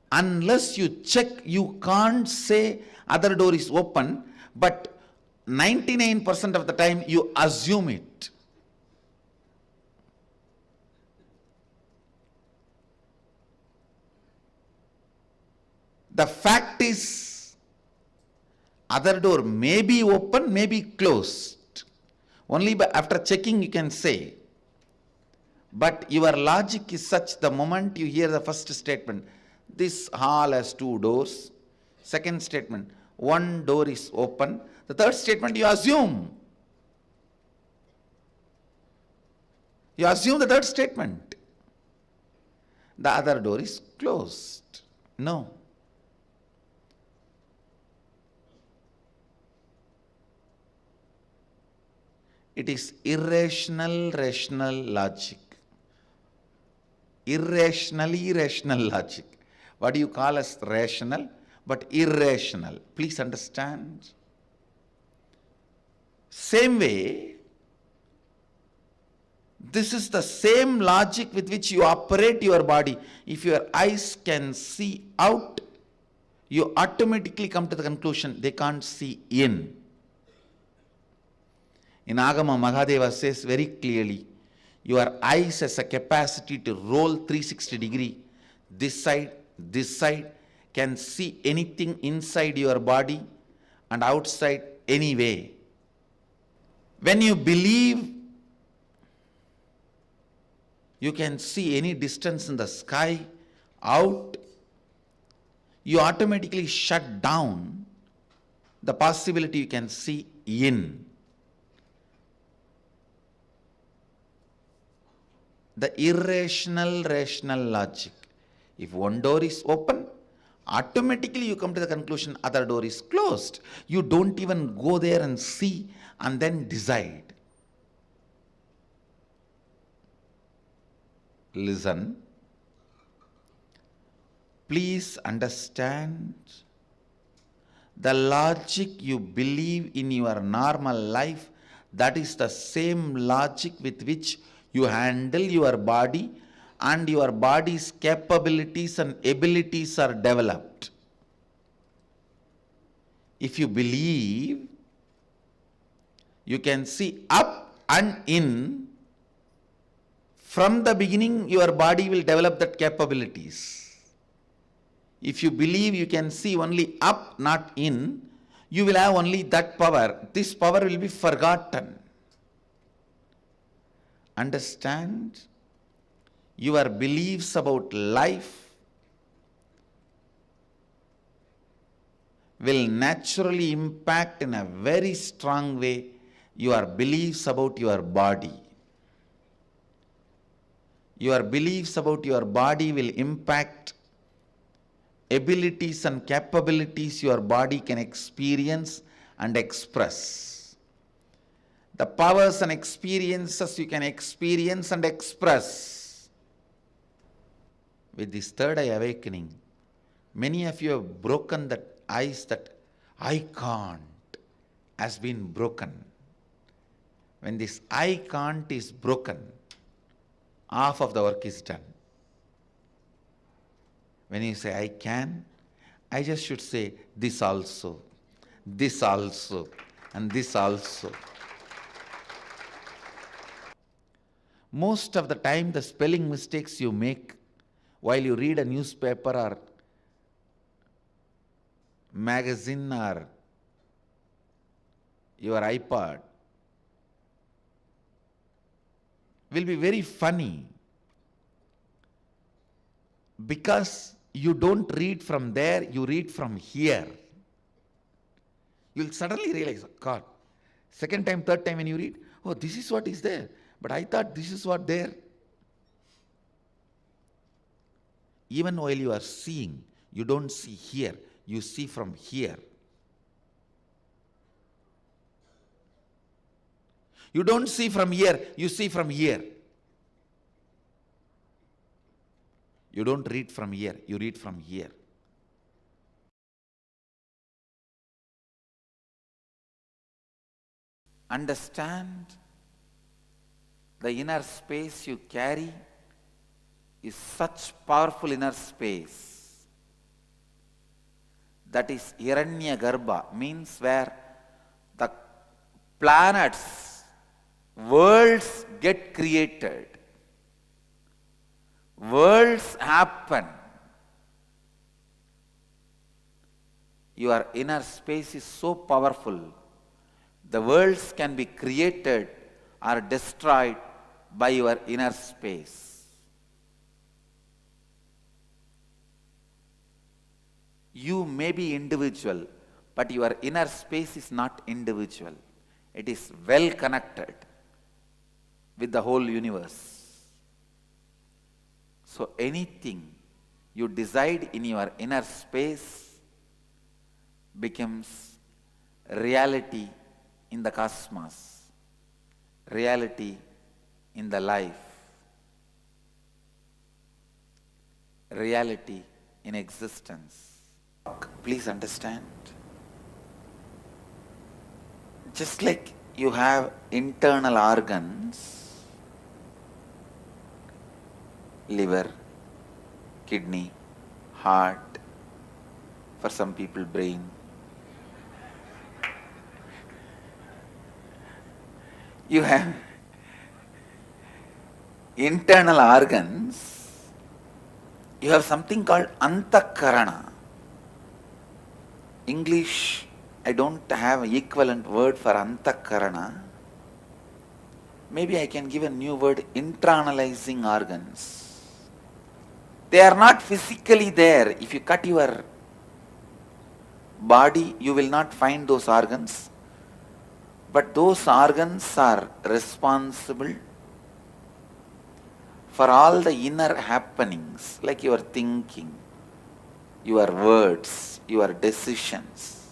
Unless you check, you can't say other door is open, but 99% of the time you assume it. The fact is, other door may be open, may be closed. Only after checking you can say. But your logic is such, the moment you hear the first statement, this hall has two doors. Second statement, one door is open. The third statement you assume. You assume the third statement. The other door is closed. No. It is irrational, rational logic. Irrationally rational logic. What do you call as rational? But irrational. Please understand. Same way, this is the same logic with which you operate your body. If your eyes can see out, you automatically come to the conclusion they can't see in. In Agama, Mahadeva says very clearly, your eyes has a capacity to roll 360 degree. This side can see anything inside your body and outside anyway. When you believe you can see any distance in the sky out, you automatically shut down the possibility you can see in. The irrational, rational logic. If one door is open, automatically you come to the conclusion other door is closed. You don't even go there and see and then decide. Listen. Please understand. The logic you believe in your normal life, that is the same logic with which you handle your body, and your body's capabilities and abilities are developed. If you believe you can see up and in, from the beginning your body will develop that capabilities. If you believe you can see only up, not in, you will have only that power. This power will be forgotten. Understand? Your beliefs about life will naturally impact in a very strong way your beliefs about your body. Your beliefs about your body will impact abilities and capabilities your body can experience and express. The powers and experiences you can experience and express. With this third eye awakening, many of you have broken that ice, that I can't has been broken. When this I can't is broken, half of the work is done. When you say I can, I just should say this also, and this also. Most of the time the spelling mistakes you make while you read a newspaper or magazine or your iPod will be very funny, because you don't read from there, you read from here. You'll suddenly realize, God, second time, third time when you read, oh, this is what is there. But I thought this is what there. Even while you are seeing, you don't see here, you see from here. You don't see from here, you see from here. You don't read from here, you read from here. Understand the inner space you carry is such powerful inner space. That is Hiranya Garbha, means where the planets, worlds get created. Worlds happen. Your inner space is so powerful. The worlds can be created or destroyed by your inner space. You may be individual, but your inner space is not individual. It is well connected with the whole universe. So anything you decide in your inner space becomes reality in the cosmos, reality in the life, reality in existence. Please understand. Just like you have internal organs, liver, kidney, heart, for some people brain. You have internal organs, you have something called antakarana. English, I don't have an equivalent word for antakarana. Maybe I can give a new word, internalizing organs. They are not physically there. If you cut your body, you will not find those organs. But those organs are responsible for all the inner happenings, like your thinking, your words, your decisions.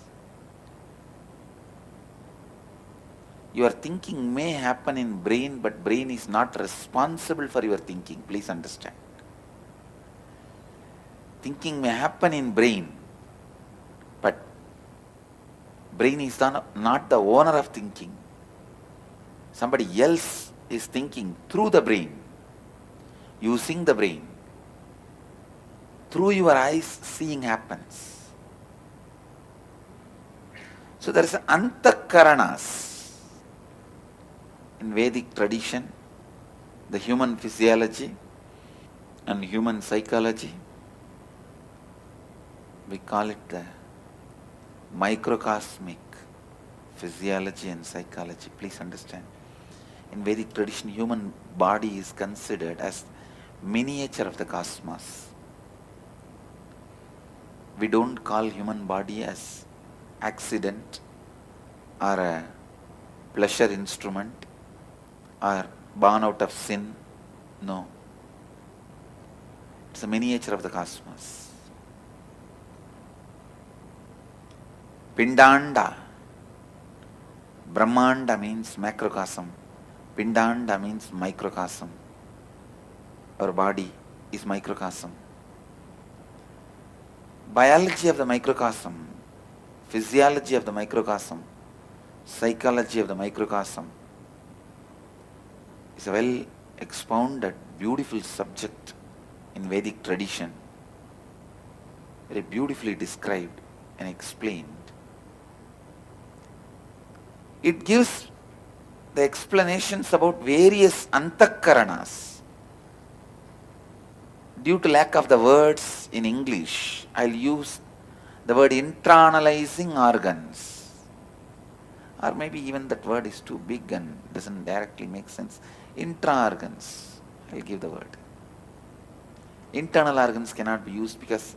Your thinking may happen in brain, but brain is not responsible for your thinking. Please understand. Thinking may happen in brain, but brain is not the owner of thinking. Somebody else is thinking through the brain, using the brain. Through your eyes, seeing happens. So there is antakaranas. In Vedic tradition, the human physiology and human psychology, we call it the microcosmic physiology and psychology. Please understand. In Vedic tradition, human body is considered as miniature of the cosmos. We don't call human body as accident or a pleasure instrument or born out of sin. No. It's a miniature of the cosmos. Pindanda. Brahmanda means macrocosm. Pindanda means microcosm. Our body is microcosm. Biology of the microcosm, physiology of the microcosm, psychology of the microcosm is a well expounded, beautiful subject in Vedic tradition. Very beautifully described and explained. It gives the explanations about various antakaranas. Due to lack of the words in English, I'll use the word internalizing organs. Or maybe even that word is too big and doesn't directly make sense. Intra-organs, I'll give the word. Internal organs cannot be used because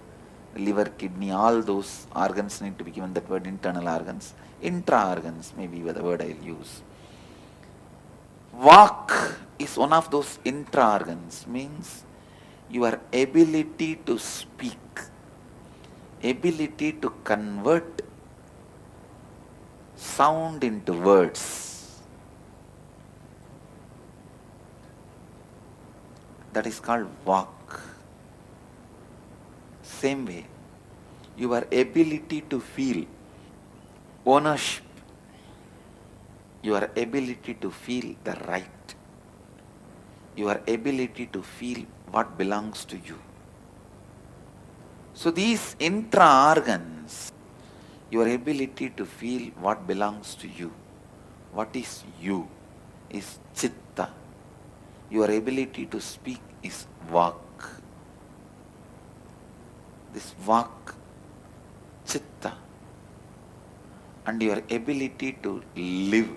liver, kidney, all those organs need to be given that word internal organs. Intra organs may be the word I'll use. Vak is one of those intra organs, means your ability to speak, ability to convert sound into words. That is called vak. Same way, your ability to feel ownership, your ability to feel the right, your ability to feel what belongs to you. So these intra organs, your ability to feel what belongs to you, what is you, is chitta. Your ability to speak is vak. This vak, chitta, and your ability to live.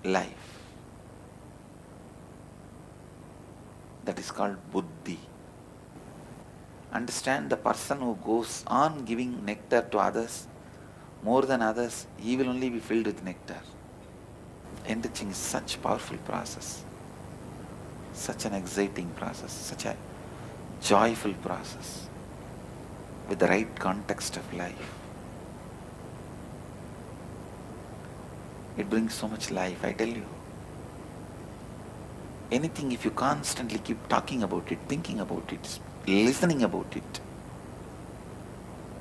Life. That is called buddhi. Understand, the person who goes on giving nectar to others more than others, he will only be filled with nectar. Enriching is such a powerful process, such an exciting process, such a joyful process with the right context of life. It brings so much life, I tell you. Anything, if you constantly keep talking about it, thinking about it, listening about it,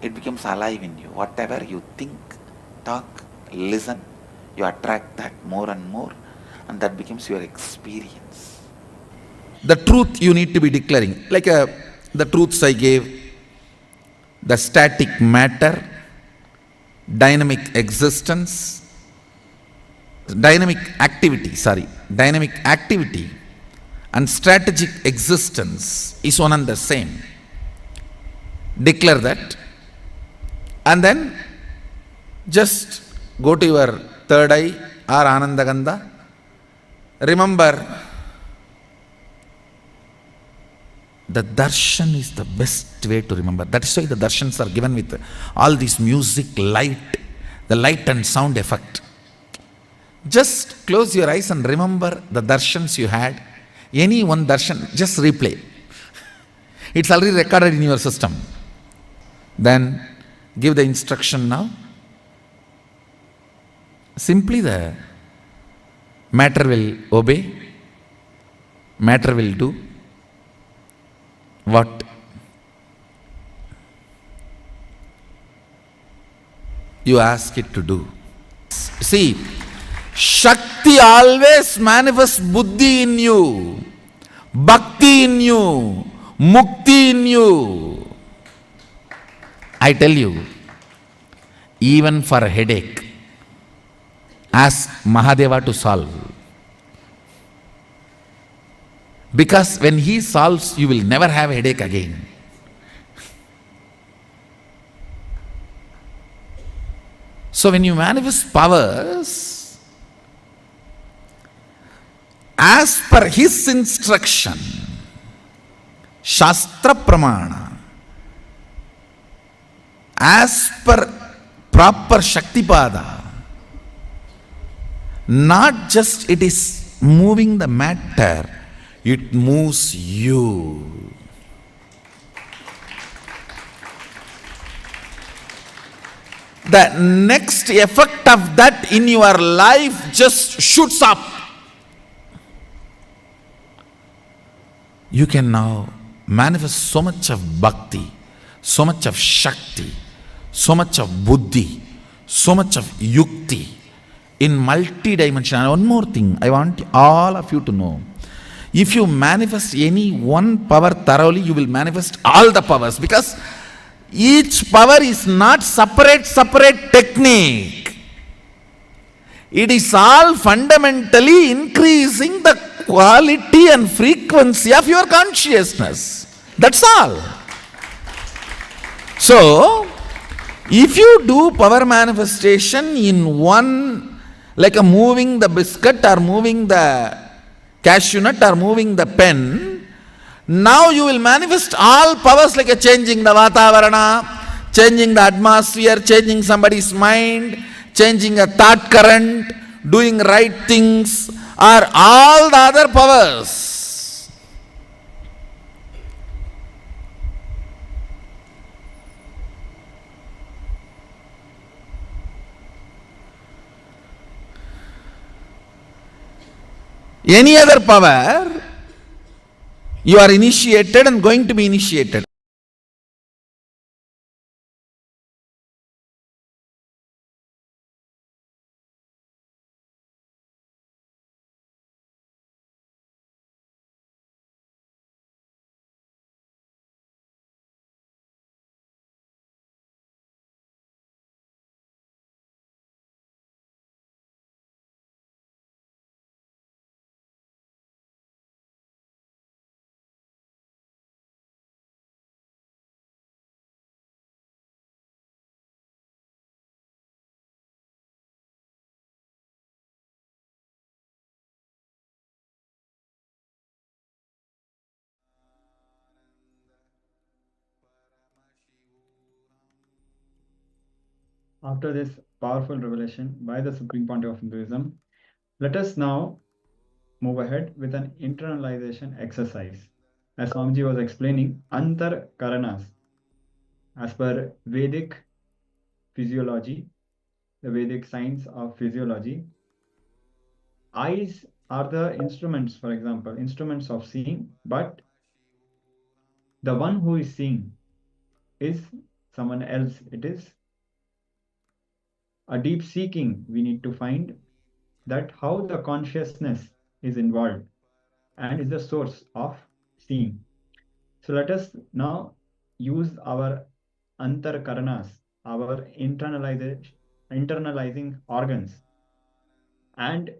it becomes alive in you. Whatever you think, talk, listen, you attract that more and more, and that becomes your experience. The truth you need to be declaring, like the truths I gave, the static matter, dynamic existence, dynamic activity and strategic existence is one and the same. Declare that, and then just go to your third eye or Anandagandha. Remember, the darshan is the best way to remember. That is why the darshans are given with all this music, light, the light and sound effect. Just close your eyes and remember the darshans you had. Any one darshan, just replay. It's already recorded in your system. Then give the instruction now. Simply the matter will obey, matter will do what you ask it to do. See, Shakti always manifests buddhi in you, bhakti in you, mukti in you. I tell you, even for a headache, ask Mahadeva to solve. Because when he solves, you will never have a headache again. So when you manifest powers, as per his instruction, Shastra Pramana, as per proper Shaktipada, not just it is moving the matter, it moves you. The next effect of that in your life just shoots up. You can now manifest so much of bhakti, so much of shakti, so much of buddhi, so much of yukti in multi-dimensional. One more thing I want all of you to know. If you manifest any one power thoroughly, you will manifest all the powers, because each power is not separate technique. It is all fundamentally increasing the quality and frequency of your consciousness. That's all. So, if you do power manifestation in one, like a moving the biscuit or moving the cashew nut or moving the pen, Now you will manifest all powers like a changing the Vatavarana, changing the atmosphere, changing somebody's mind, changing a thought current, doing right things, or all the other powers. Any other power, you are initiated and going to be initiated. After this powerful revelation by the Supreme Pontiff of Hinduism, let us now move ahead with an internalization exercise. As Swamiji was explaining, Antar Karanas, as per Vedic physiology, the Vedic science of physiology, eyes are the instruments, for example, instruments of seeing, but the one who is seeing is someone else. It is a deep seeking. We need to find that how the consciousness is involved and is the source of seeing. So let us now use our antar karanas, our internalizing organs, and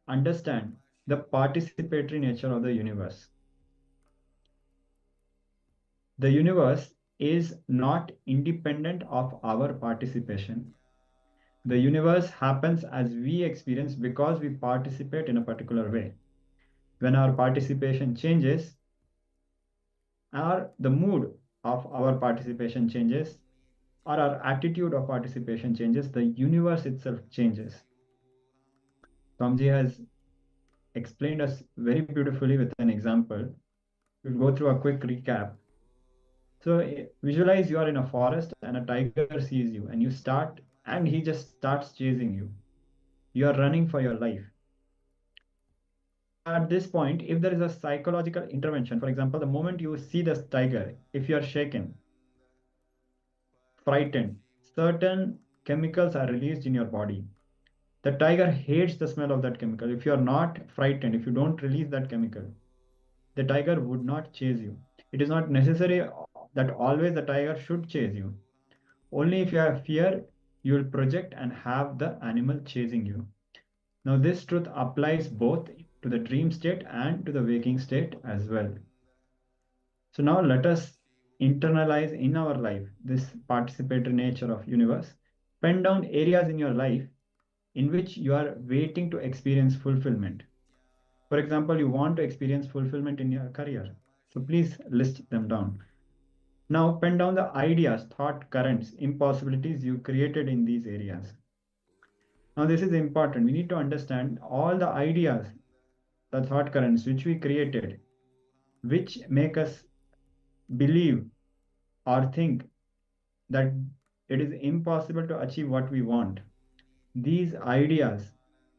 understand the participatory nature of the universe. The universe is not independent of our participation. The universe happens as we experience because we participate in a particular way. When our participation changes, or the mood of our participation changes, or our attitude of participation changes, the universe itself changes. Swamiji has explained us very beautifully with an example. We'll go through a quick recap. So visualize you are in a forest and a tiger sees you and you start, and he just starts chasing you. You are running for your life. At this point, if there is a psychological intervention, for example, the moment you see this tiger, if you are shaken, frightened, certain chemicals are released in your body. The tiger hates the smell of that chemical. If you are not frightened, if you don't release that chemical, the tiger would not chase you. It is not necessary that always the tiger should chase you. Only if you have fear, you will project and have the animal chasing you. Now, this truth applies both to the dream state and to the waking state as well. So now let us internalize in our life this participatory nature of universe. Pen down areas in your life in which you are waiting to experience fulfillment. For example, you want to experience fulfillment in your career. So please list them down. Now pen down the ideas, thought currents, impossibilities you created in these areas. Now this is important. We need to understand all the ideas, the thought currents which we created, which make us believe or think that it is impossible to achieve what we want. These ideas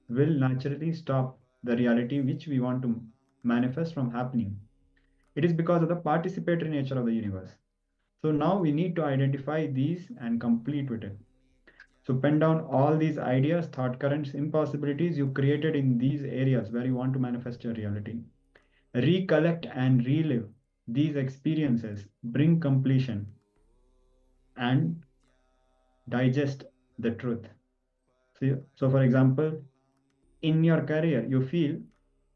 will naturally stop the reality which we want to manifest from happening. It is because of the participatory nature of the universe. So now we need to identify these and complete with it. So pen down all these ideas, thought currents, impossibilities you created in these areas where you want to manifest your reality. Recollect and relive these experiences, bring completion, and digest the truth. So for example, in your career, you feel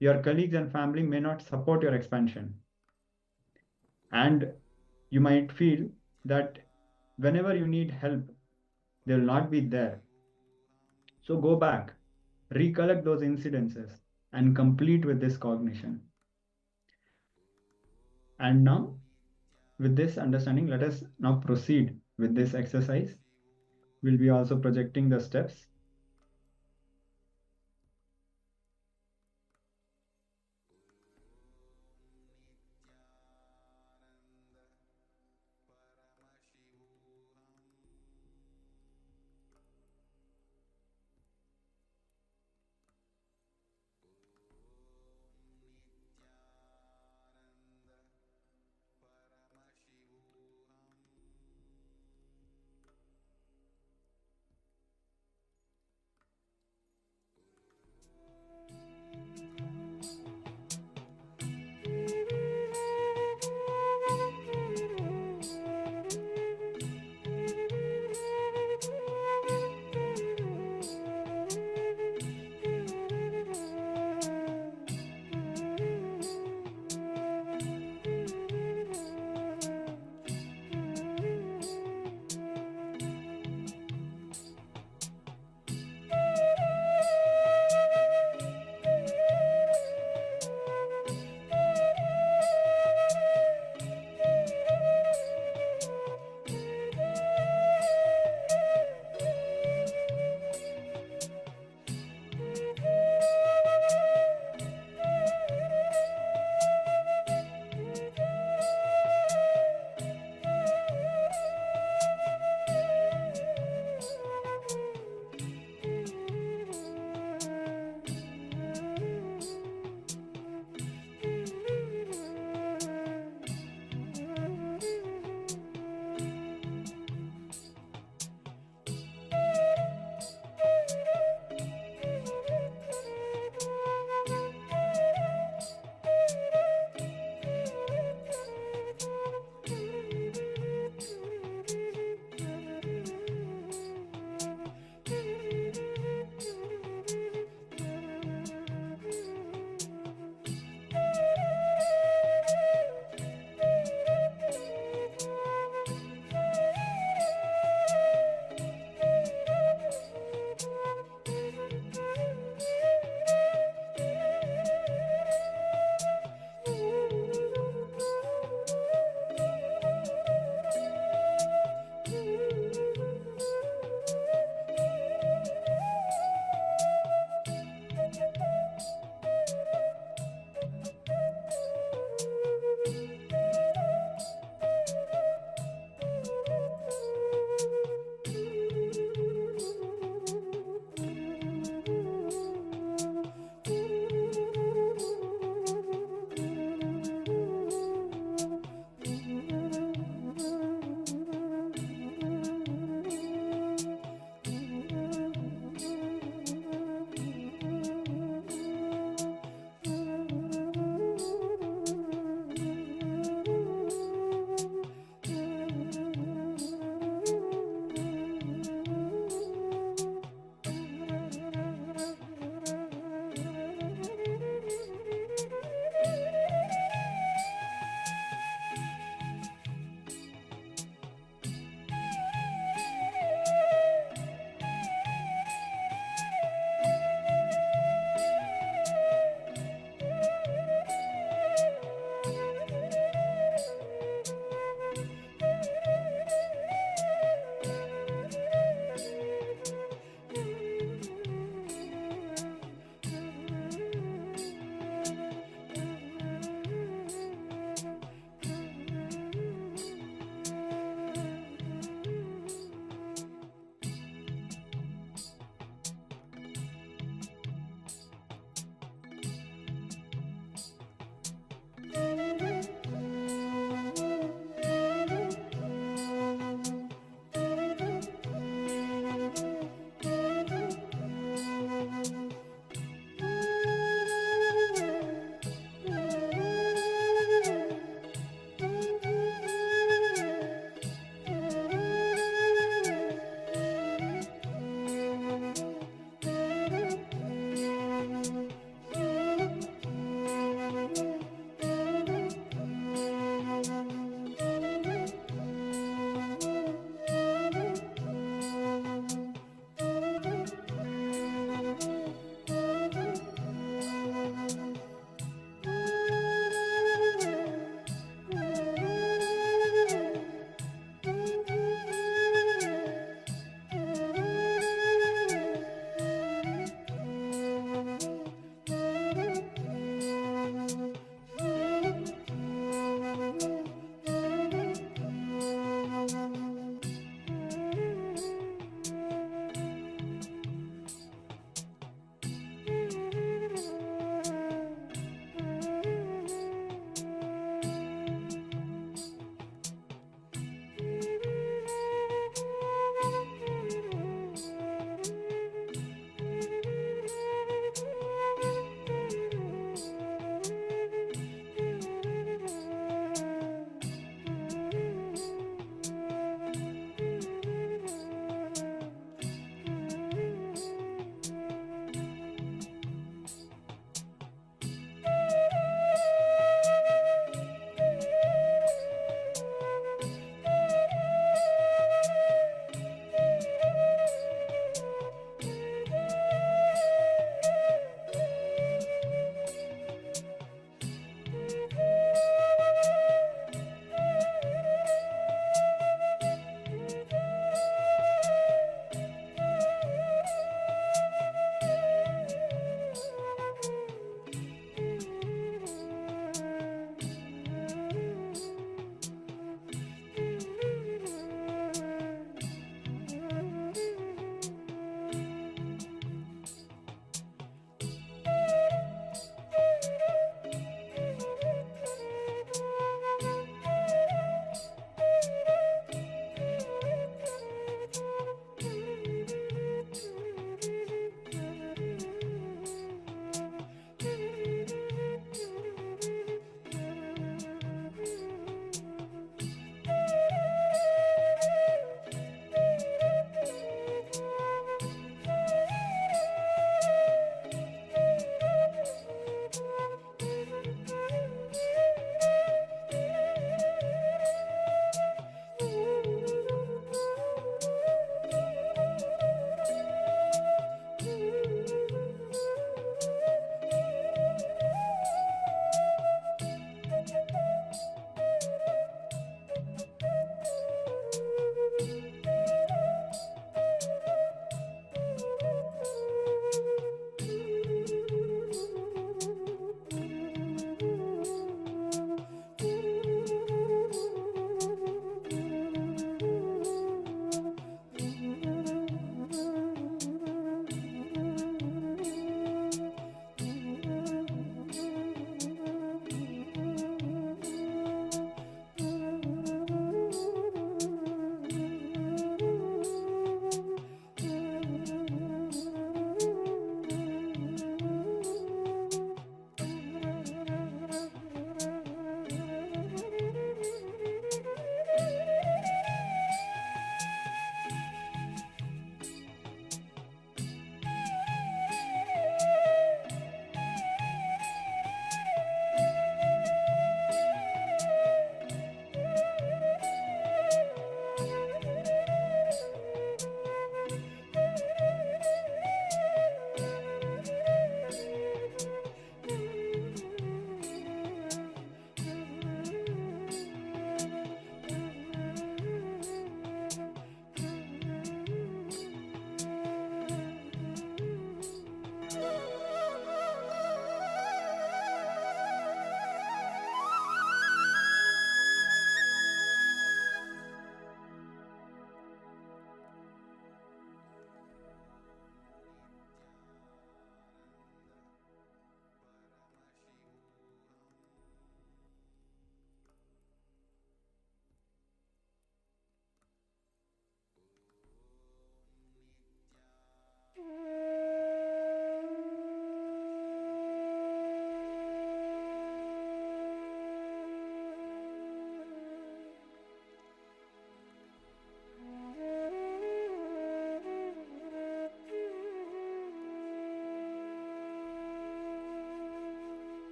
your colleagues and family may not support your expansion. And you might feel that whenever you need help, they will not be there. So go back, recollect those incidences, and complete with this cognition. And now, with this understanding, let us now proceed with this exercise. We'll be also projecting the steps.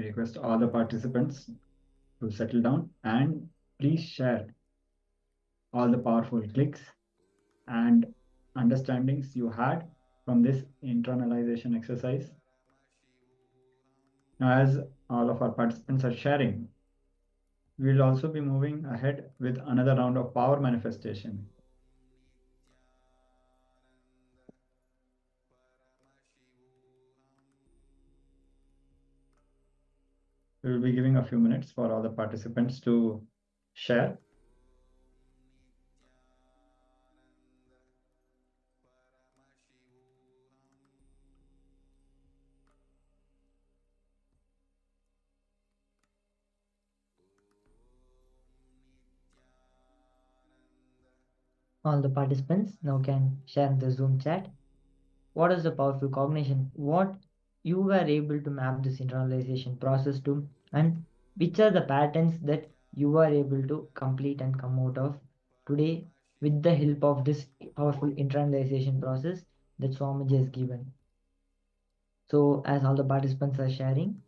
We request all the participants to settle down and please share all the powerful clicks and understandings you had from this internalization exercise. Now, as all of our participants are sharing, we will also be moving ahead with another round of power manifestation. We will be giving a few minutes for all the participants to share. All the participants now can share the Zoom chat. What is the powerful cognition? What you were able to map this internalization process to, and which are the patterns that you were able to complete and come out of today with the help of this powerful internalization process that Swamiji has given. So as all the participants are sharing,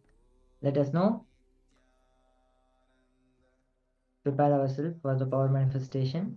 let us now prepare ourselves for the power manifestation.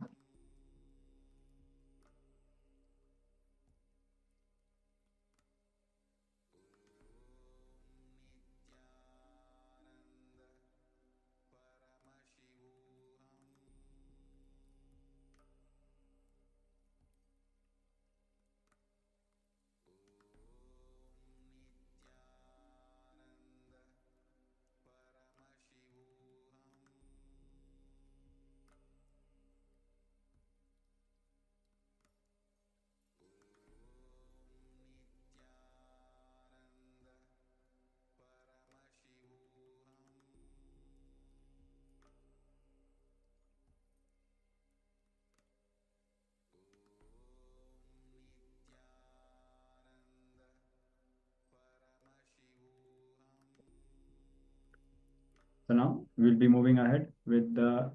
So now we'll be moving ahead with the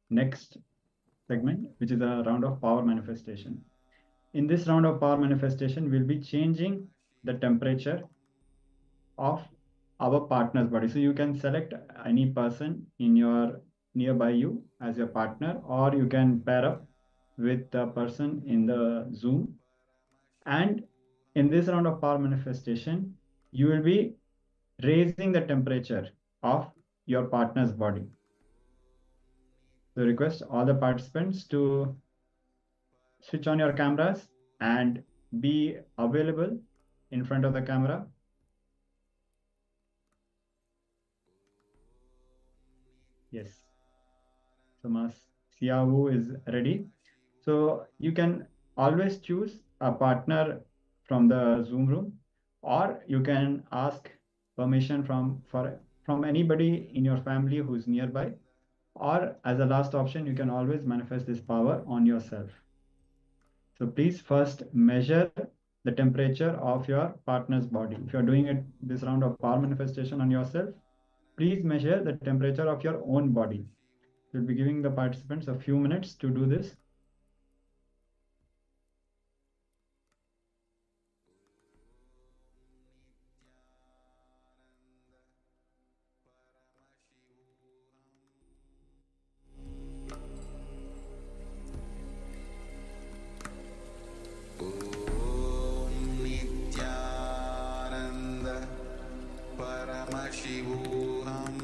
next segment, which is a round of power manifestation. In this round of power manifestation, we'll be changing the temperature of our partner's body. So you can select any person in your nearby you as your partner, or you can pair up with the person in the Zoom. And in this round of power manifestation, you will be raising the temperature of your partner's body. So request all the participants to switch on your cameras and be available in front of the camera. Yes. So Mas Siawu is ready. So you can always choose a partner from the Zoom room, or you can ask permission from anybody in your family who's nearby, or as a last option, you can always manifest this power on yourself. So please first measure the temperature of your partner's body. If you're doing this round of power manifestation on yourself, please measure the temperature of your own body. We'll be giving the participants a few minutes to do this. Paramashivoham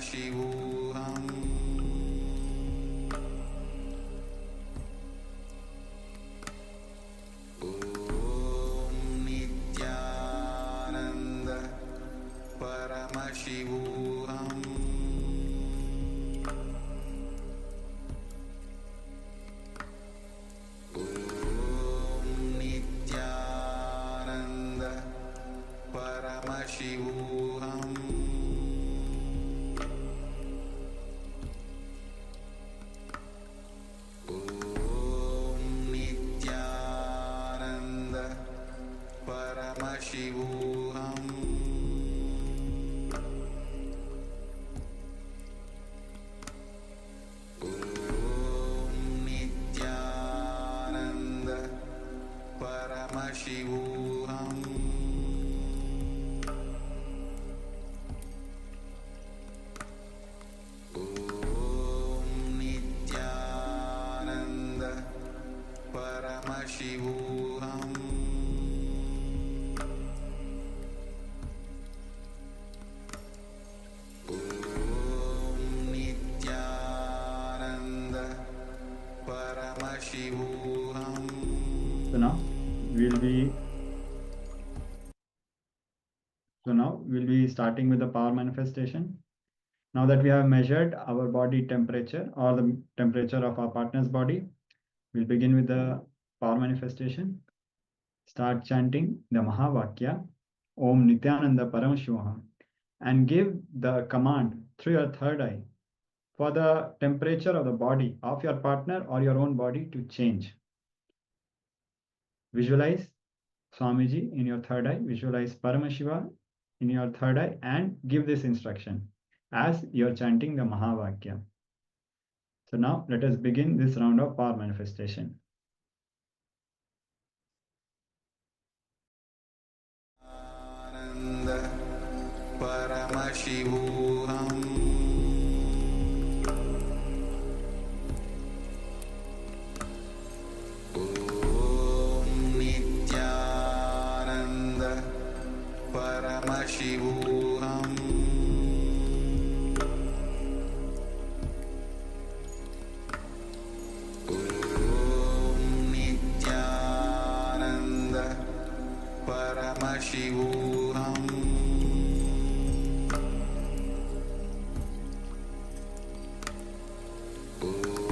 Paramashivoham Om Nityananda Paramashivoham Om Nityananda Paramashivoham Om Nityananda Paramashivoham Om Nityananda Paramashivoham Om Nityananda Paramashivoham Om Nityananda Paramashivoham. So now we'll be starting with the power manifestation. Now that we have measured our body temperature or the temperature of our partner's body, we'll begin with the power manifestation. Start chanting the Mahavakya, Om Nityananda Paramashivoham, and give the command through your third eye for the temperature of the body of your partner or your own body to change. Visualize Swamiji in your third eye, visualize Paramashiva in your third eye, and give this instruction as you're chanting the Mahavakya. So now let us begin this round of power manifestation. Ananda Paramashivoham Om Nityananda Paramashivoham Om Nityananda Paramashivoham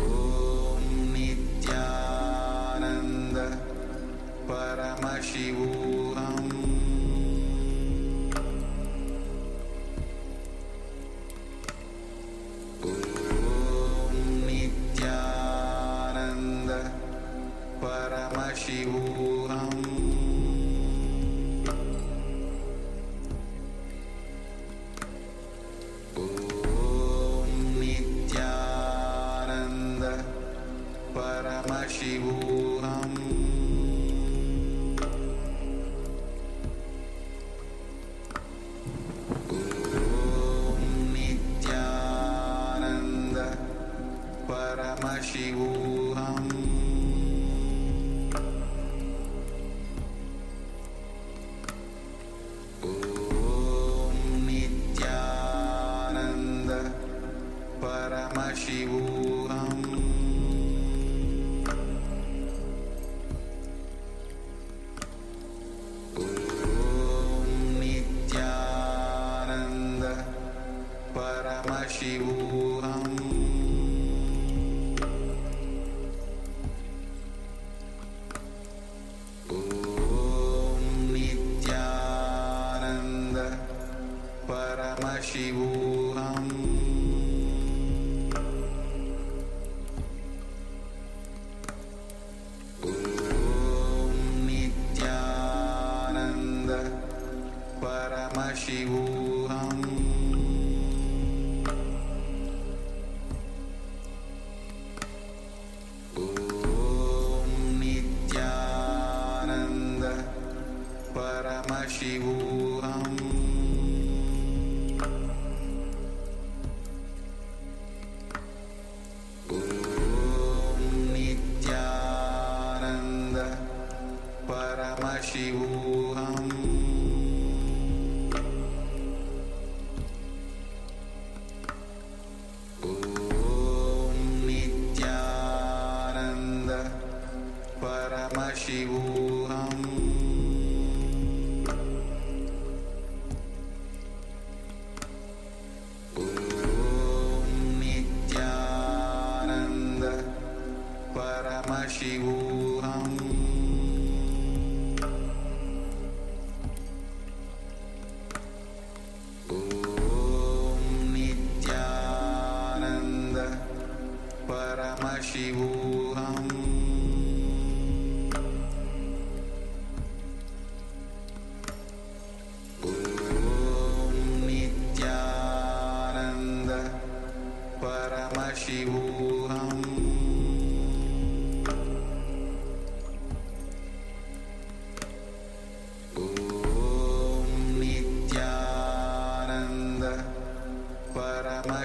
Om Nityananda Paramashivoham Om Nityananda Paramashivoham Om Nityananda Paramashivoham Om Nityananda Paramashivoham Om Nityananda Paramashivoham Om Nityananda Paramashivoham Om Nityananda Paramashivoham Om Nityananda Paramashivoham Om Nityananda Paramashivoham Om Nityananda Paramashivoham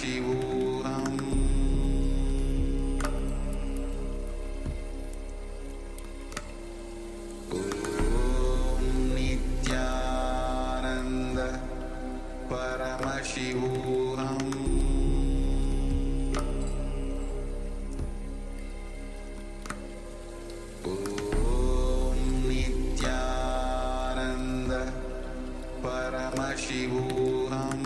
Paramashivoham Om Nityananda Paramashivoham Om Nityananda Paramashivoham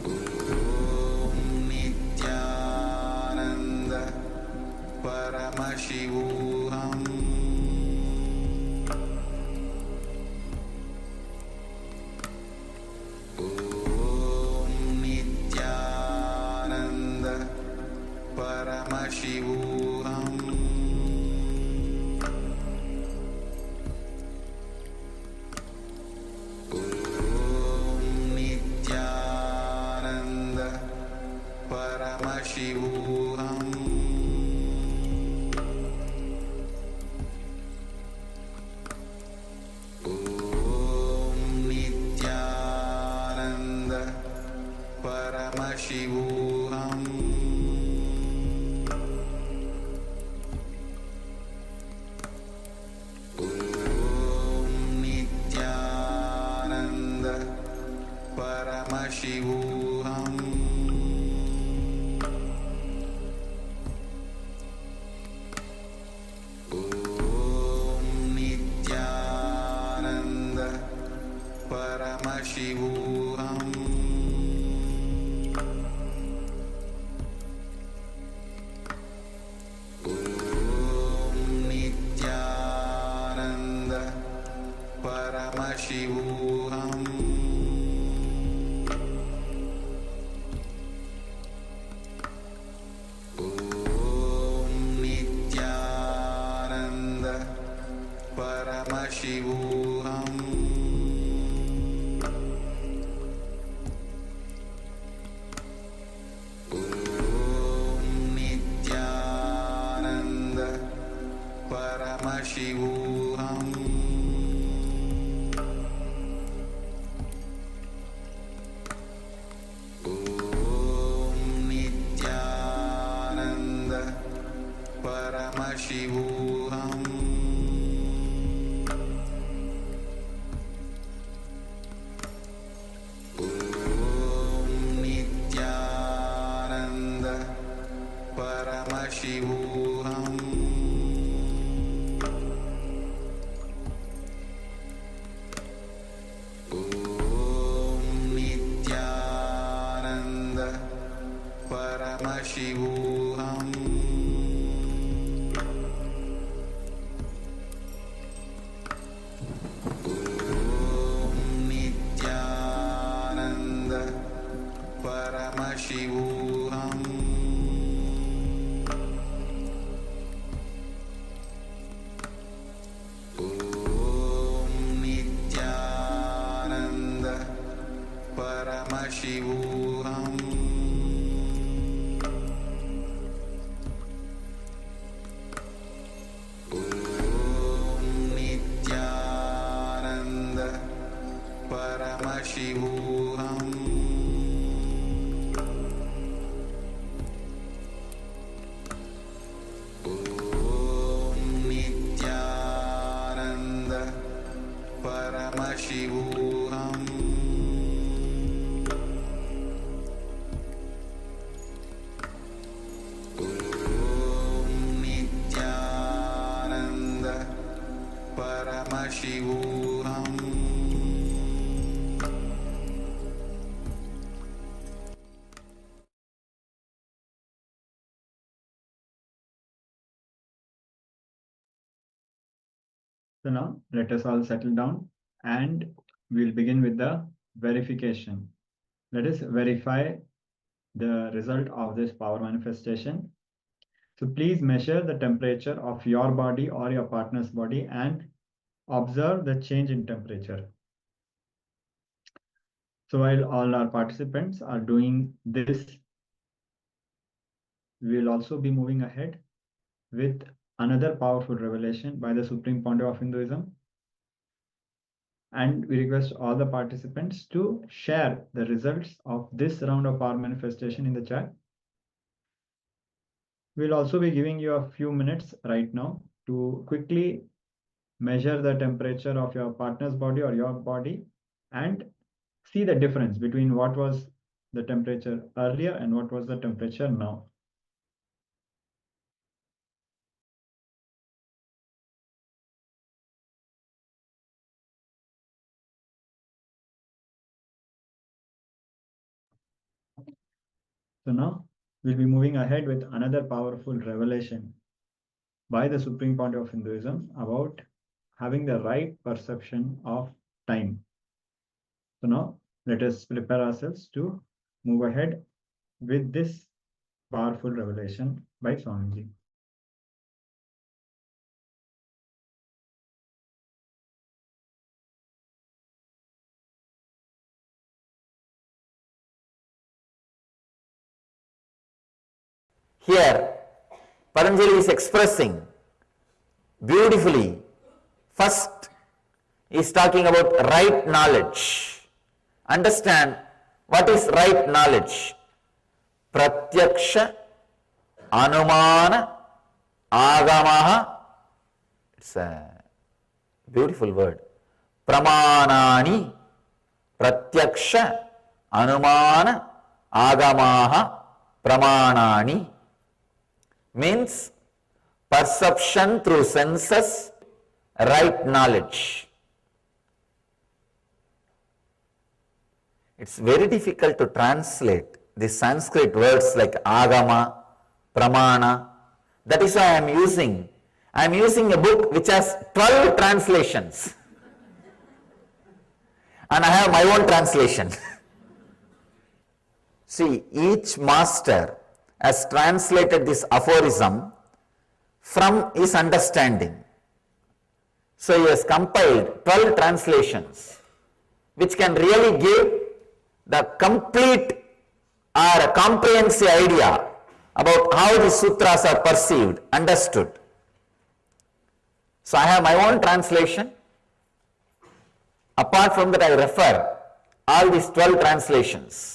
Om Nityananda Paramashivoham Om Nityananda Paramashivoham Om Nityananda Paramashivoham Om Nityananda Paramashivoham Om Nityananda Paramashivoham Om Nityananda Paramashivoham Om Nityananda Paramashivoham Om Nityananda Paramashivoham Om Nityananda Paramashivoham Om Nityananda Paramashivoham Om Nityananda Paramashivoham Om Nityananda Paramashivoham Om Nityananda Paramashivoham Om Nityananda Paramashivoham Om Nityananda Paramashivoham Om Nityananda Paramashivoham Om Nityananda Paramashivoham So now let us all settle down and we'll begin with the verification. Let us verify the result of this power manifestation. So please measure the temperature of your body or your partner's body and observe the change in temperature. So while all our participants are doing this, we will also be moving ahead with another powerful revelation by the Supreme Pontiff of Hinduism. And we request all the participants to share the results of this round of power manifestation in the chat. We'll also be giving you a few minutes right now to quickly measure the temperature of your partner's body or your body and see the difference between what was the temperature earlier and what was the temperature now. So now we'll be moving ahead with another powerful revelation by the Supreme Pontiff of Hinduism about having the right perception of time. So now let us prepare ourselves to move ahead with this powerful revelation by Swamiji. Here, Patanjali is expressing beautifully. First, he is talking about right knowledge. Understand what is right knowledge. Pratyaksha, Anumana, Agamaha. It's a beautiful word. Pramanani, Pratyaksha, Anumana, Agamaha, Pramanani. Means perception through senses, right knowledge. It's very difficult to translate these Sanskrit words like agama, pramana. That is why I am using a book which has 12 translations. And I have my own translation. See, each master has translated this aphorism from his understanding. So he has compiled 12 translations which can really give the complete or a comprehensive idea about how the sutras are perceived, understood. So I have my own translation. Apart from that, I refer all these 12 translations.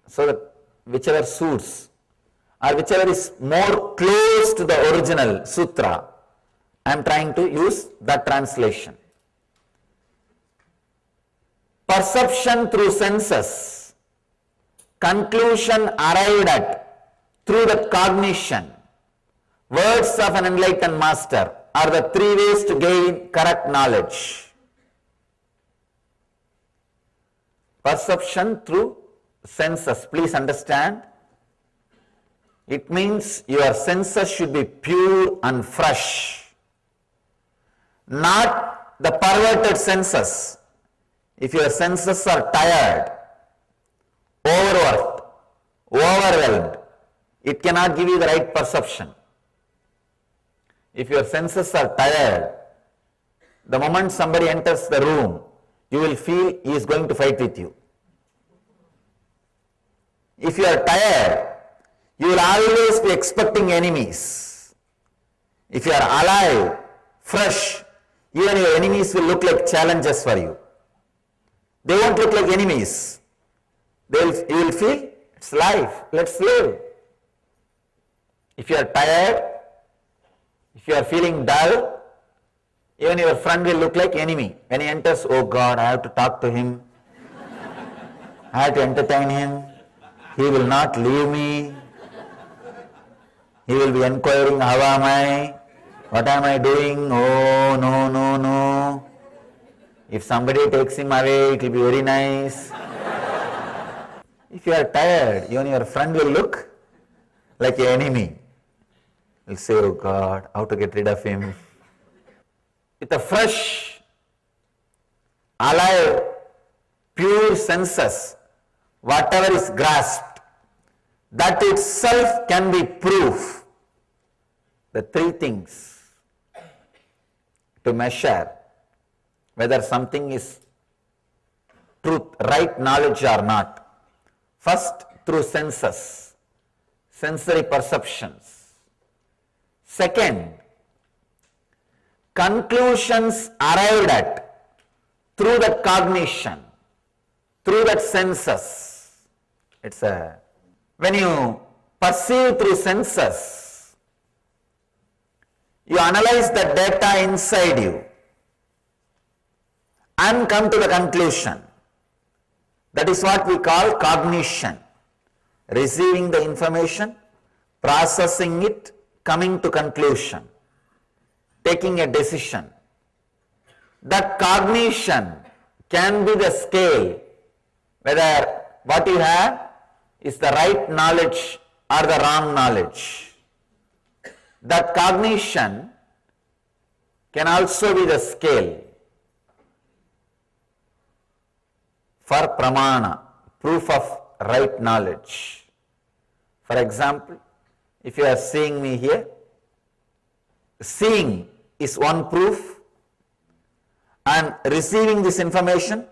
So that whichever suits or whichever is more close to the original sutra, I am trying to use that translation. Perception through senses, conclusion arrived at through the cognition, words of an enlightened master are the three ways to gain correct knowledge. Perception through senses, please understand, it means your senses should be pure and fresh, not the perverted senses. If your senses are tired, overworked, overwhelmed, it cannot give you the right perception. If your senses are tired, the moment somebody enters the room, you will feel he is going to fight with you. If you are tired, you will always be expecting enemies. If you are alive, fresh, even your enemies will look like challenges for you. They won't look like enemies. You will feel, it's life, let's live. If you are tired, if you are feeling dull, even your friend will look like enemy. When he enters, oh God, I have to talk to him. I have to entertain him. He will not leave me. He will be inquiring, how am I? What am I doing? Oh, no, no, no. If somebody takes him away, it will be very nice. If you are tired, even your friend will look like an enemy. He'll say, oh God, how to get rid of him. With a fresh, alive, pure senses, whatever is grasped, that itself can be proof. The three things to measure whether something is truth, right knowledge or not. First, through senses, sensory perceptions. Second, conclusions arrived at through that cognition, through that senses. When you perceive through senses, you analyze the data inside you and come to the conclusion. That is what we call cognition. Receiving the information, processing it, coming to conclusion, taking a decision. That cognition can be the scale, whether what you have is the right knowledge or the wrong knowledge. That cognition can also be the scale for pramana, proof of right knowledge. For example, if you are seeing me here, seeing is one proof, and receiving this information,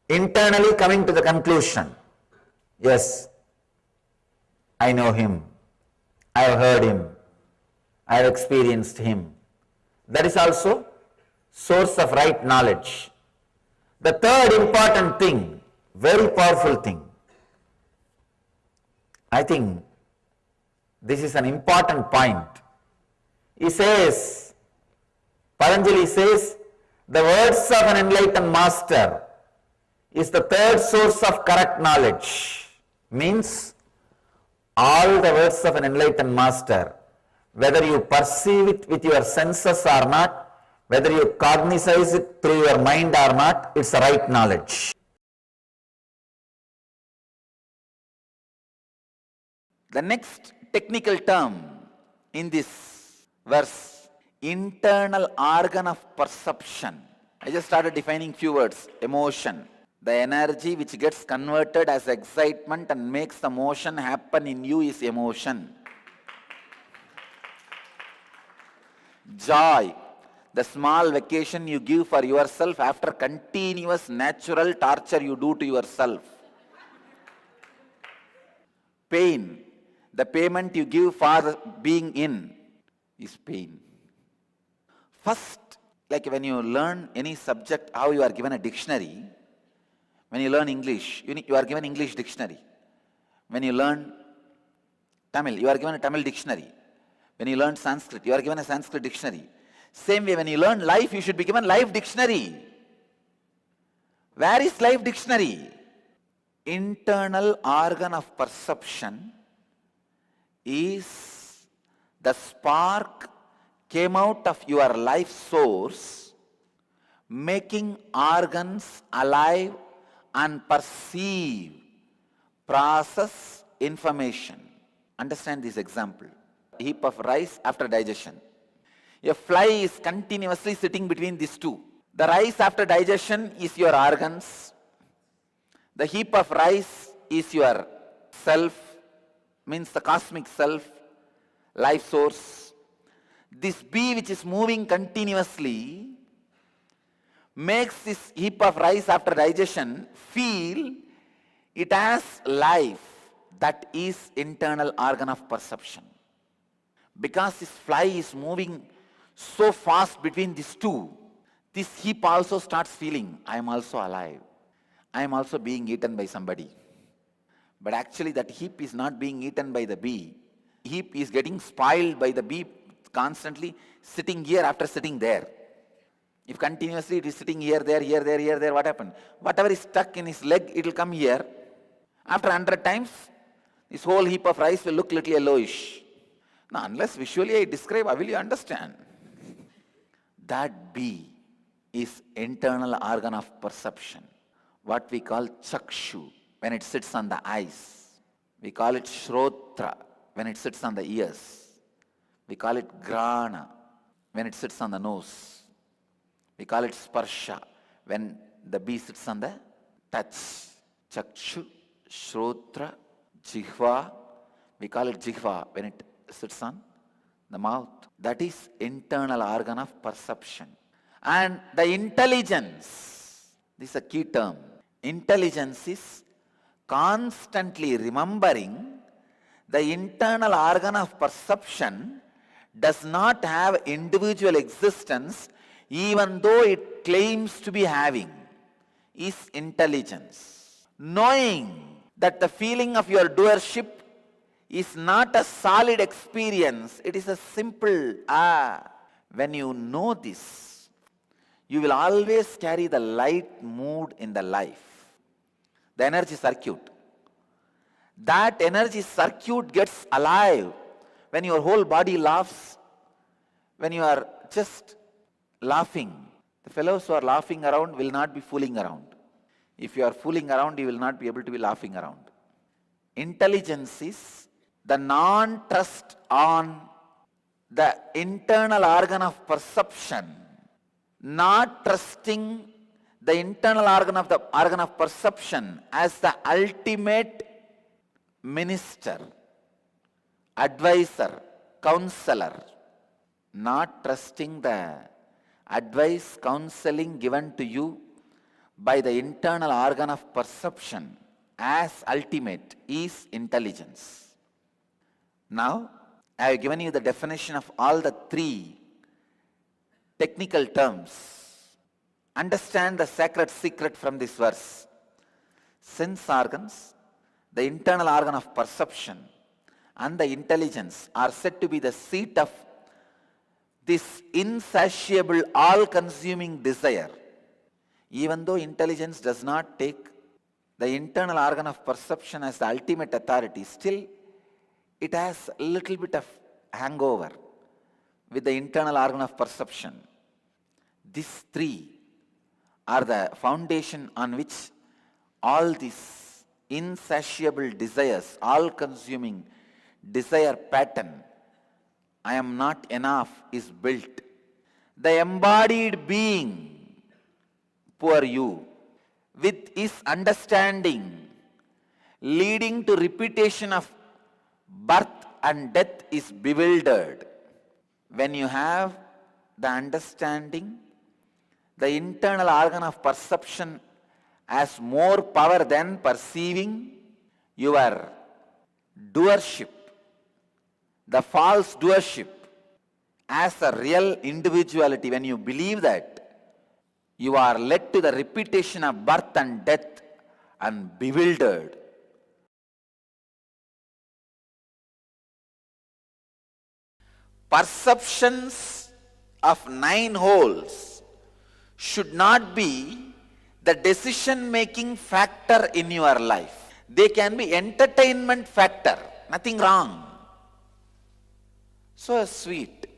internally coming to the conclusion, yes, I know him, I have heard him, I have experienced him. That is also source of right knowledge. The third important thing, very powerful thing, I think this is an important point. He says, Patanjali says, the words of an enlightened master is the third source of correct knowledge. Means, all the words of an enlightened master, whether you perceive it with your senses or not, whether you cognize it through your mind or not, it's the right knowledge. The next technical term in this verse, internal organ of perception. I just started defining few words. Emotion, the energy which gets converted as excitement and makes the motion happen in you is emotion. Joy, the small vacation you give for yourself after continuous natural torture you do to yourself. Pain, the payment you give for being in is pain. First, like when you learn any subject, how you are given a dictionary. When you learn English, you are given English dictionary. When you learn Tamil, you are given a Tamil dictionary. When you learn Sanskrit, you are given a Sanskrit dictionary. Same way, when you learn life, you should be given life dictionary. Where is life dictionary? Internal organ of perception is the spark came out of your life source, making organs alive and perceive, process information. Understand this example. A heap of rice after digestion. A fly is continuously sitting between these two. The rice after digestion is your organs. The heap of rice is your self, means the cosmic self, life source. This bee which is moving continuously makes this heap of rice after digestion feel it has life. That is internal organ of perception. Because this fly is moving so fast between these two, this heap also starts feeling, I am also alive. I am also being eaten by somebody. But actually that heap is not being eaten by the bee. Heap is getting spoiled by the bee constantly sitting here after sitting there. If continuously it is sitting here, there, what happened? Whatever is stuck in his leg, it will come here. After 100 times, this whole heap of rice will look little yellowish. Now, unless visually I describe, how will you understand? That bee is internal organ of perception. What we call chakshu, when it sits on the eyes. We call it shrotra, when it sits on the ears. We call it grana, when it sits on the nose. We call it sparsha, when the bee sits on the touch. Chakshu, shrotra, jihva. We call it jihva, when it sits on the mouth. That is internal organ of perception. And the intelligence, this is a key term. Intelligence is constantly remembering the internal organ of perception does not have individual existence even though it claims to be having, is intelligence. Knowing that the feeling of your doership is not a solid experience, it is a simple When you know this, you will always carry the light mood in the life. The energy circuit. That energy circuit gets alive when your whole body laughs, when you are just laughing. The fellows who are laughing around will not be fooling around. If you are fooling around, you will not be able to be laughing around. Intelligence is the non-trust on the internal organ of perception, not trusting the internal organ of perception as the ultimate minister, advisor, counselor, not trusting the advice, counseling given to you by the internal organ of perception as ultimate is intelligence. Now, I have given you the definition of all the three technical terms. Understand the sacred secret from this verse. Sense organs, the internal organ of perception, and the intelligence are said to be the seat of this insatiable, all-consuming desire. Even though intelligence does not take the internal organ of perception as the ultimate authority, still it has a little bit of hangover with the internal organ of perception. These three are the foundation on which all these insatiable desires, all-consuming desire pattern, I am not enough, is built. The embodied being, poor you, with his understanding leading to repetition of birth and death, is bewildered. When you have the understanding, the internal organ of perception has more power than perceiving, your doership, the false doership, as a real individuality. When you believe that, you are led to the repetition of birth and death and bewildered. Perceptions of 9 holes should not be the decision-making factor in your life. They can be entertainment factor, nothing wrong. So sweet,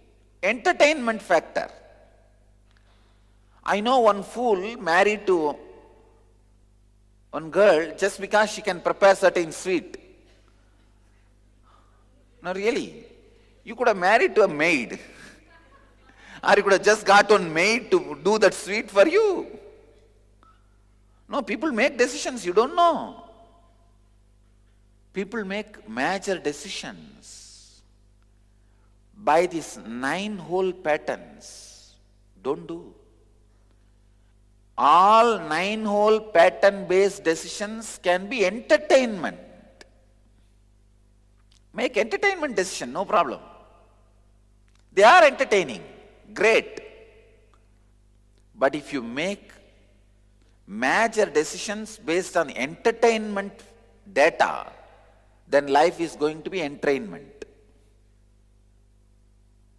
entertainment factor. I know one fool married to one girl just because she can prepare certain sweet. No, really. You could have married to a maid. Or you could have just got one maid to do that sweet for you. No, people make decisions you don't know. People make major decisions by these 9-hole patterns. Don't do. All 9-hole pattern-based decisions can be entertainment. Make entertainment decision, no problem. They are entertaining, great. But if you make major decisions based on entertainment data, then life is going to be entrainment.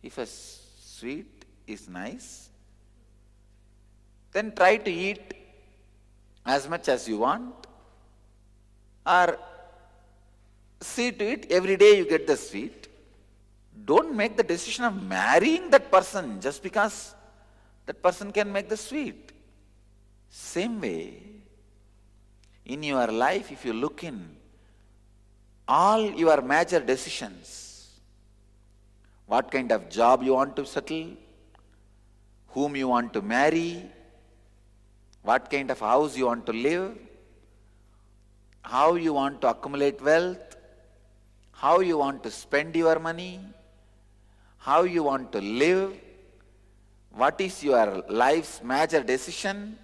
If a sweet is nice, then try to eat as much as you want, or see to it every day you get the sweet. Don't make the decision of marrying that person just because that person can make the sweet. Same way, in your life, if you look in all your major decisions, what kind of job you want to settle, whom you want to marry, what kind of house you want to live, how you want to accumulate wealth, how you want to spend your money, how you want to live, what is your life's major decision,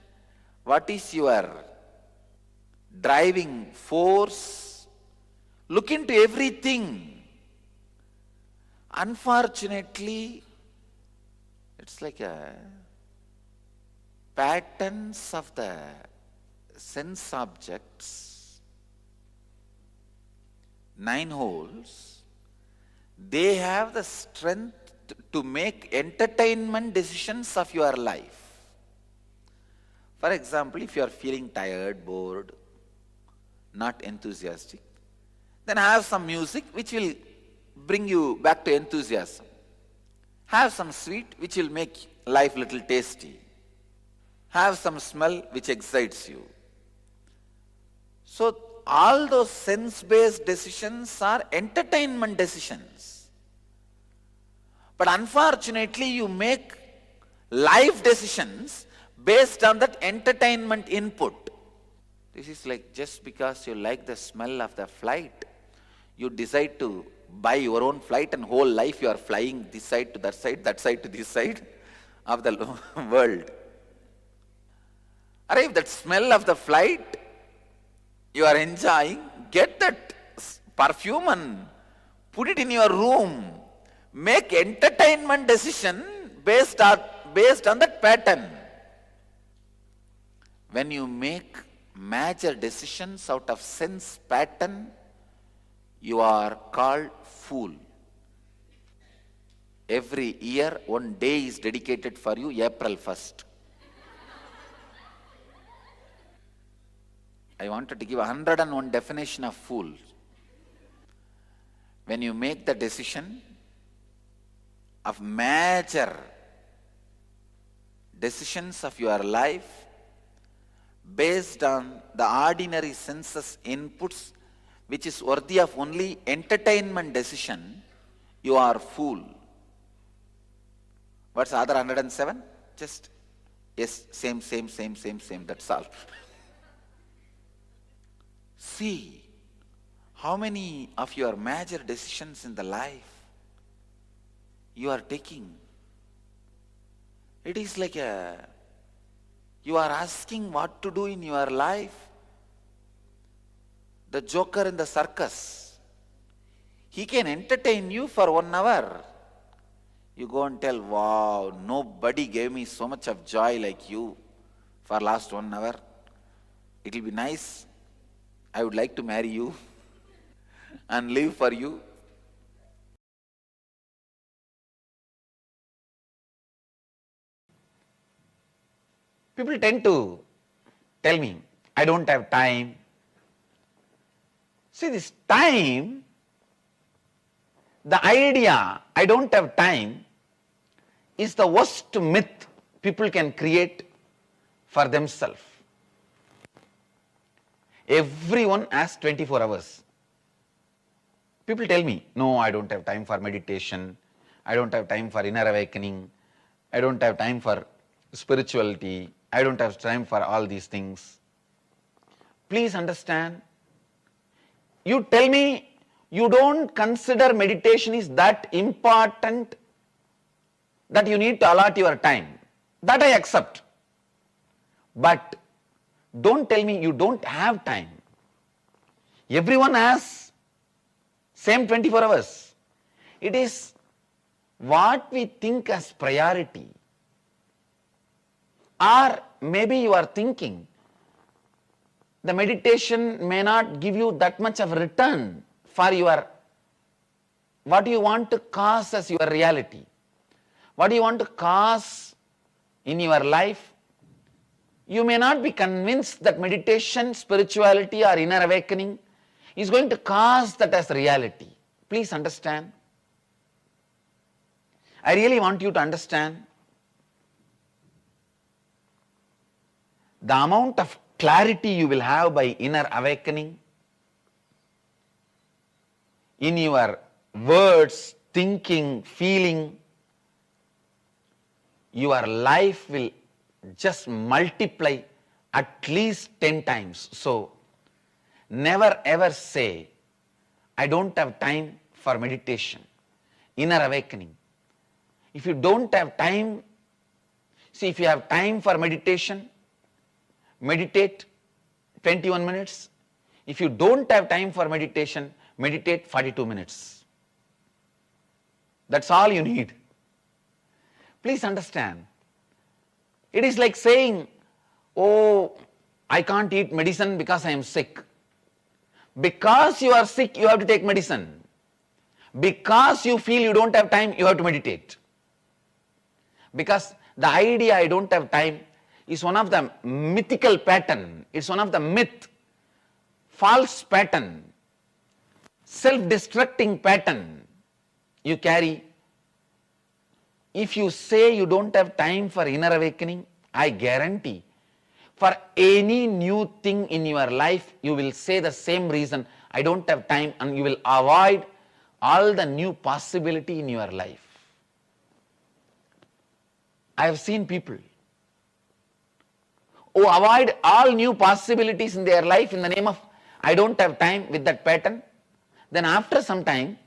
what is your driving force. Look into everything. Unfortunately, it's like a patterns of the sense objects, 9 holes, they have the strength to make entertainment decisions of your life. For example, if you are feeling tired, bored, not enthusiastic, then have some music which will bring you back to enthusiasm. Have some sweet which will make life little tasty. Have some smell which excites you. So all those sense-based decisions are entertainment decisions. But unfortunately, you make life decisions based on that entertainment input. This is like just because you like the smell of the flight, you decide to buy your own flight and whole life you are flying this side to that side to this side of the world. Or if that smell of the flight you are enjoying, get that perfume and put it in your room. Make entertainment decision based on that pattern. When you make major decisions out of sense pattern, you are called fool. Every year, one day is dedicated for you, April 1st. I wanted to give 101 definition of fool. When you make the decision of major decisions of your life based on the ordinary senses inputs, which is worthy of only entertainment decision, you are fool. What's other 107? Just, yes, same, that's all. See how many of your major decisions in the life you are taking. It is like you are asking what to do in your life. The joker in the circus, he can entertain you for 1 hour. You go and tell, wow, nobody gave me so much of joy like you for last 1 hour. It will be nice. I would like to marry you and live for you. People tend to tell me, I don't have time. See, this time, the idea, I don't have time, is the worst myth people can create for themselves. Everyone has 24 hours. People tell me, no, I don't have time for meditation, I don't have time for inner awakening, I don't have time for spirituality, I don't have time for all these things. Please understand, you tell me you don't consider meditation is that important that you need to allot your time. That I accept. But don't tell me you don't have time. Everyone has same 24 hours. It is what we think as priority. Or maybe you are thinking the meditation may not give you that much of return for your, what you want to cause as your reality. What do you want to cause in your life? You may not be convinced that meditation, spirituality or inner awakening is going to cause that as reality. Please understand. I really want you to understand the amount of clarity you will have by inner awakening in your words, thinking, feeling. Your life will just multiply at least 10 times. So, never ever say, I don't have time for meditation, inner awakening. If you don't have time, see, if you have time for meditation, meditate 21 minutes. If you don't have time for meditation, meditate 42 minutes. That's all you need. Please understand. It is like saying, oh, I can't eat medicine because I am sick. Because you are sick, you have to take medicine. Because you feel you don't have time, you have to meditate. Because the idea I don't have time is one of the mythical pattern. It's one of the myth, false pattern, self-destructing pattern you carry. If you say you don't have time for inner awakening, I guarantee for any new thing in your life, you will say the same reason, I don't have time, and you will avoid all the new possibility in your life. I have seen people who avoid all new possibilities in their life in the name of I don't have time with that pattern. Then after some time,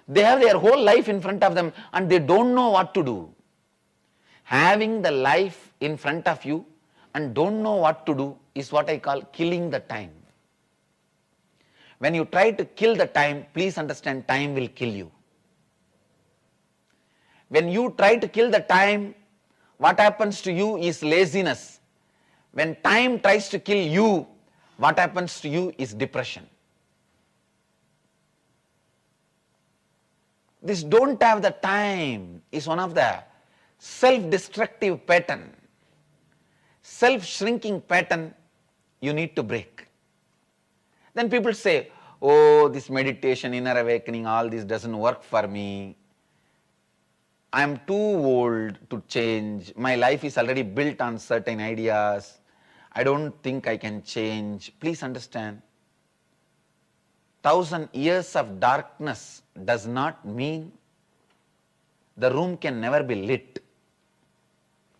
they have their whole life in front of them and they don't know what to do. Having the life in front of you and don't know what to do is what I call killing the time. When you try to kill the time, please understand, time will kill you. When you try to kill the time, what happens to you is laziness. When time tries to kill you, what happens to you is depression. This don't have the time is one of the self-destructive pattern, self-shrinking pattern you need to break. Then people say, oh, this meditation, inner awakening, all this doesn't work for me. I am too old to change. My life is already built on certain ideas. I don't think I can change. Please understand, 1,000 years of darkness does not mean the room can never be lit.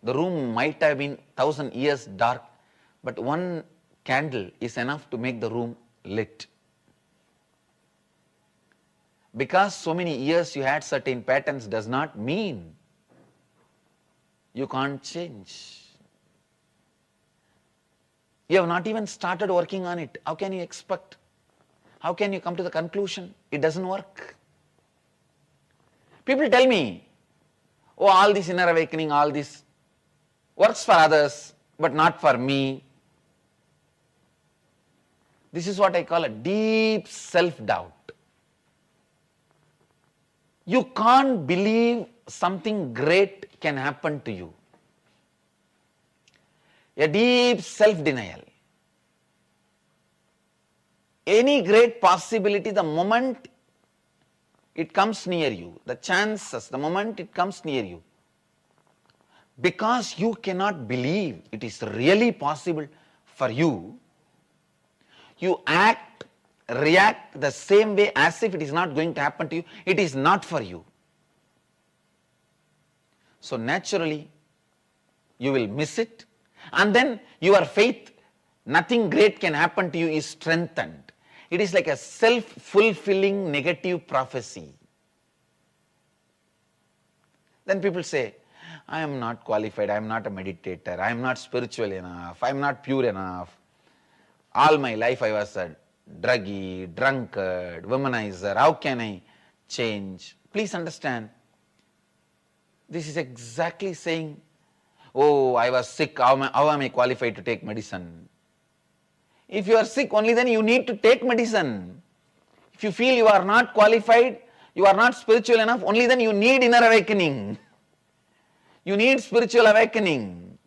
The room might have been 1,000 years dark, but one candle is enough to make the room lit. Because so many years you had certain patterns does not mean you can't change. You have not even started working on it. How can you expect? How can you come to the conclusion? It doesn't work. People tell me, oh, all this inner awakening, all this works for others, but not for me. This is what I call a deep self-doubt. You can't believe something great can happen to you. A deep self-denial. Any great possibility, the moment it comes near you, the chances, the moment it comes near you, because you cannot believe it is really possible for you, you act, react the same way as if it is not going to happen to you. It is not for you. So naturally, you will miss it, and then your faith, nothing great can happen to you, is strengthened. It is like a self-fulfilling negative prophecy. Then people say, I am not qualified, I am not a meditator, I am not spiritual enough, I am not pure enough. All my life I was a druggie, drunkard, womanizer, how can I change? Please understand, this is exactly saying, oh, I was sick, how am I qualified to take medicine? If you are sick, only then you need to take medicine. If you feel you are not qualified, you are not spiritual enough, only then you need inner awakening. You need spiritual awakening.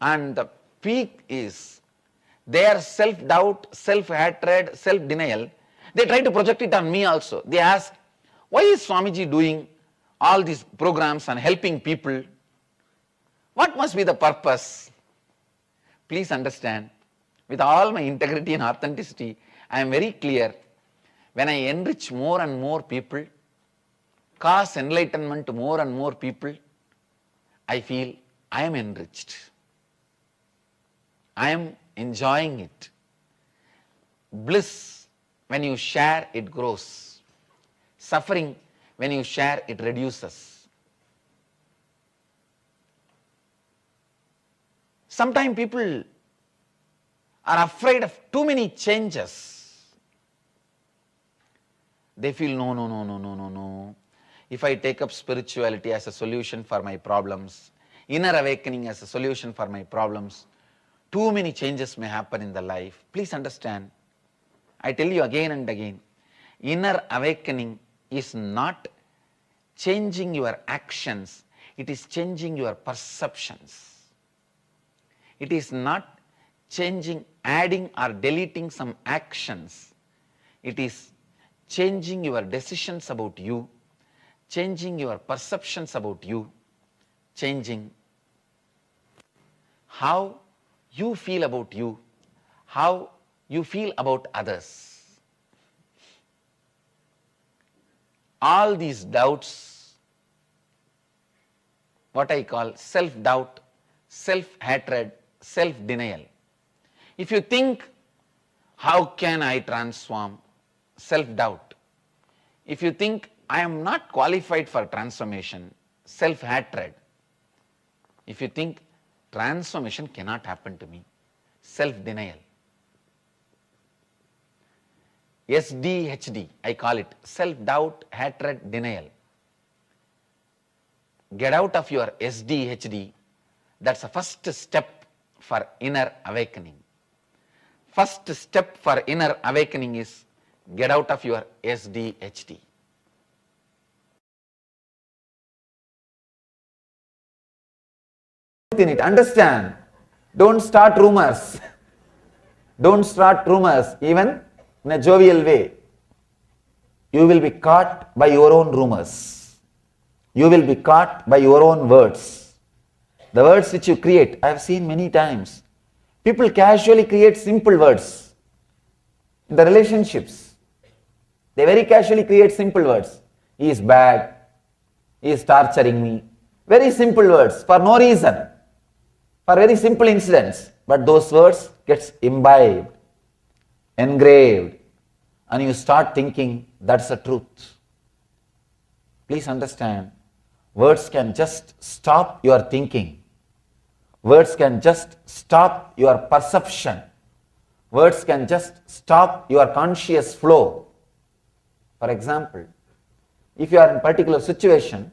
And the peak is their self-doubt, self-hatred, self-denial. They try to project it on me also. They ask, why is Swamiji doing all these programs and helping people? What must be the purpose? Please understand, with all my integrity and authenticity, I am very clear. When I enrich more and more people, cause enlightenment to more and more people, I feel I am enriched. I am enjoying it. Bliss, when you share, it grows. Suffering, when you share, it reduces. Sometimes people are afraid of too many changes. They feel, no, no, no, no, no, no, no. If I take up spirituality as a solution for my problems, inner awakening as a solution for my problems, too many changes may happen in the life. Please understand, I tell you again and again, inner awakening is not changing your actions, it is changing your perceptions. It is not changing, adding or deleting some actions. It is changing your decisions about you, changing your perceptions about you, changing how you feel about you, how you feel about others. All these doubts, what I call self-doubt, self-hatred, self-denial. If you think, how can I transform? Self-doubt. If you think, I am not qualified for transformation, self-hatred. If you think, transformation cannot happen to me, self-denial. SDHD, I call it, self-doubt, hatred, denial. Get out of your SDHD. That's the first step for inner awakening. First step for inner awakening is get out of your SDHD. In it, understand. Don't start rumors. Don't start rumors, even in a jovial way. You will be caught by your own rumors. You will be caught by your own words. The words which you create, I have seen many times. People casually create simple words in the relationships. They very casually create simple words. He is bad. He is torturing me. Very simple words for no reason. For very simple incidents. But those words gets imbibed, engraved, and you start thinking that's the truth. Please understand, words can just stop your thinking. Words can just stop your perception. Words can just stop your conscious flow. For example, if you are in a particular situation,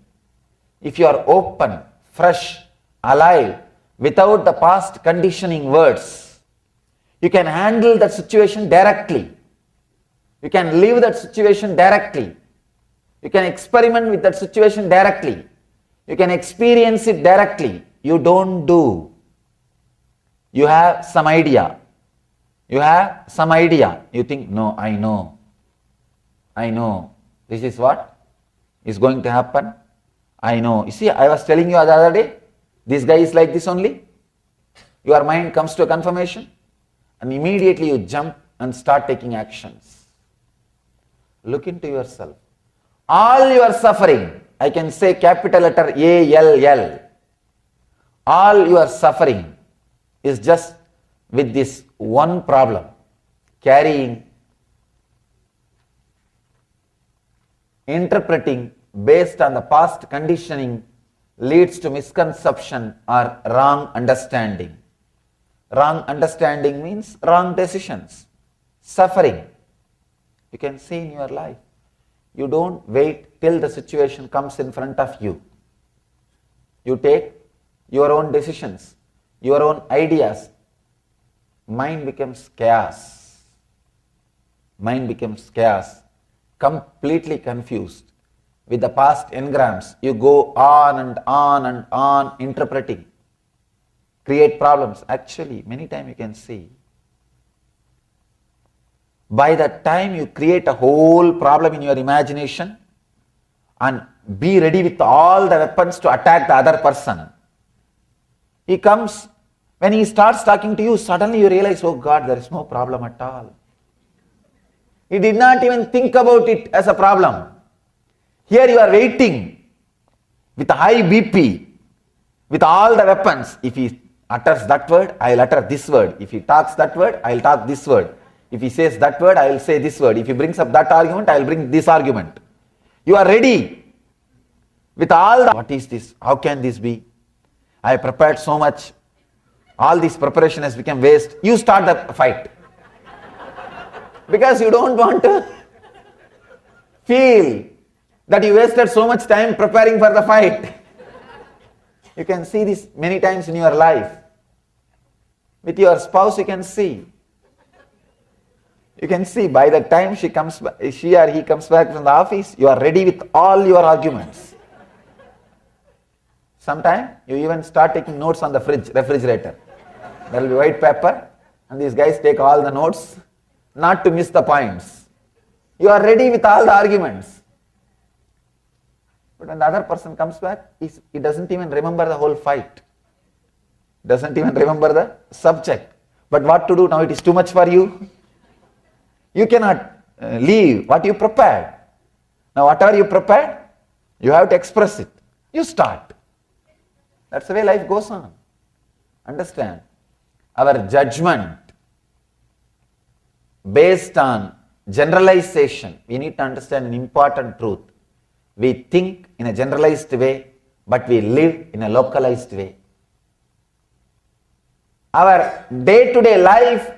if you are open, fresh, alive, without the past conditioning words, you can handle that situation directly. You can live that situation directly. You can experiment with that situation directly. You can experience it directly. You don't do. You have some idea. You have some idea. You think, no, I know. I know. This is what is going to happen. I know. You see, I was telling you the other day, this guy is like this only. Your mind comes to a confirmation and immediately you jump and start taking actions. Look into yourself. All your suffering, I can say capital letter ALL, all your suffering is just with this one problem, carrying, interpreting based on the past conditioning leads to misconception or wrong understanding. Wrong understanding means wrong decisions, suffering. You can see in your life. You don't wait till the situation comes in front of you. You take your own decisions, your own ideas. Mind becomes chaos. Mind becomes chaos, completely confused. With the past engrams, you go on and on and on interpreting, create problems. Actually, many times you can see, by the time you create a whole problem in your imagination and be ready with all the weapons to attack the other person, he comes, when he starts talking to you, suddenly you realize, oh God, there is no problem at all. He did not even think about it as a problem. Here you are waiting with a high BP, with all the weapons. If he utters that word, I will utter this word. If he talks that word, I will talk this word. If he says that word, I will say this word. If he brings up that argument, I will bring this argument. You are ready with all the, what is this? How can this be? I have prepared so much. All this preparation has become waste. You start the fight. Because you don't want to feel that you wasted so much time preparing for the fight. You can see this many times in your life. With your spouse, you can see. You can see by the time she or he comes back from the office, you are ready with all your arguments. Sometimes you even start taking notes on the refrigerator. There will be white paper, and these guys take all the notes, not to miss the points. You are ready with all the arguments. But when the other person comes back, he doesn't even remember the whole fight. Doesn't even remember the subject. But what to do now? It is too much for you. You cannot leave what you prepared. Now whatever you prepared, you have to express it. You start. That's the way life goes on. Understand? Our judgment based on generalization, we need to understand an important truth. We think in a generalized way, but we live in a localized way. Our day-to-day life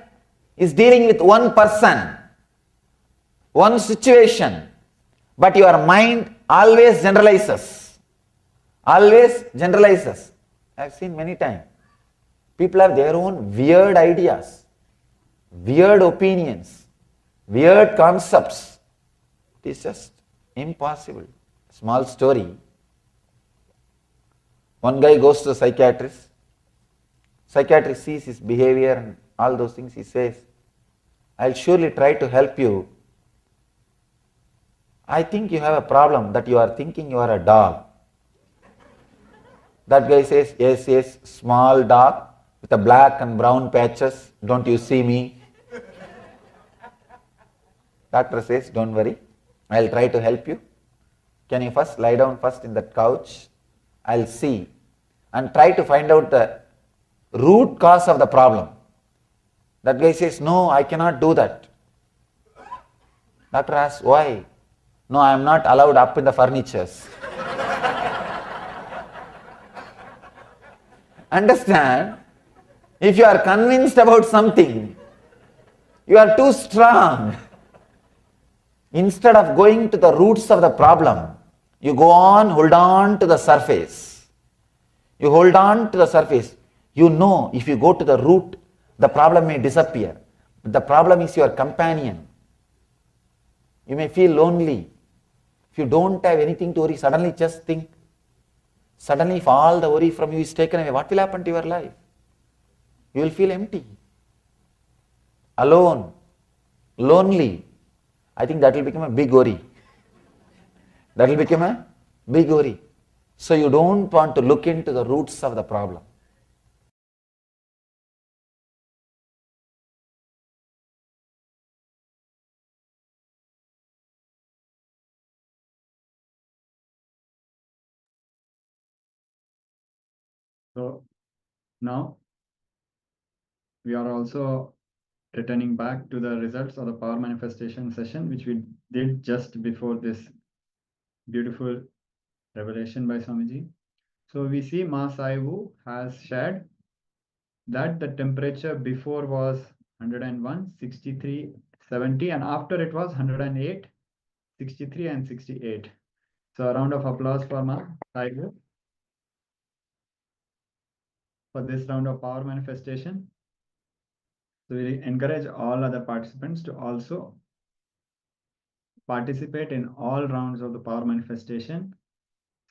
is dealing with one person, one situation, but your mind always generalizes. Always generalizes. I have seen many times. People have their own weird ideas, weird opinions, weird concepts. It is just impossible. Small story. One guy goes to a psychiatrist. Psychiatrist sees his behavior and all those things. He says, I'll surely try to help you. I think you have a problem that you are thinking you are a dog. That guy says, yes, small dog with a black and brown patches. Don't you see me? Doctor says, don't worry. I'll try to help you. Can you first lie down first in that couch? I'll see and try to find out the root cause of the problem. That guy says, no, I cannot do that. Doctor asks, why? No, I am not allowed up in the furnitures. Understand? If you are convinced about something, you are too strong. Instead of going to the roots of the problem, you hold on to the surface. You hold on to the surface. You know, if you go to the root, the problem may disappear. But the problem is your companion. You may feel lonely. If you don't have anything to worry, suddenly just think. Suddenly, if all the worry from you is taken away, what will happen to your life? You will feel empty, alone, lonely. I think that will become a big worry. That will become a big worry. So you don't want to look into the roots of the problem. So now we are also returning back to the results of the power manifestation session, which we did just before this beautiful revelation by Swamiji. So we see Ma Saivu has shared that the temperature before was 101, 63, 70, and after it was 108, 63, and 68. So a round of applause for Ma Saivu for this round of power manifestation. So we encourage all other participants to also participate in all rounds of the power manifestation.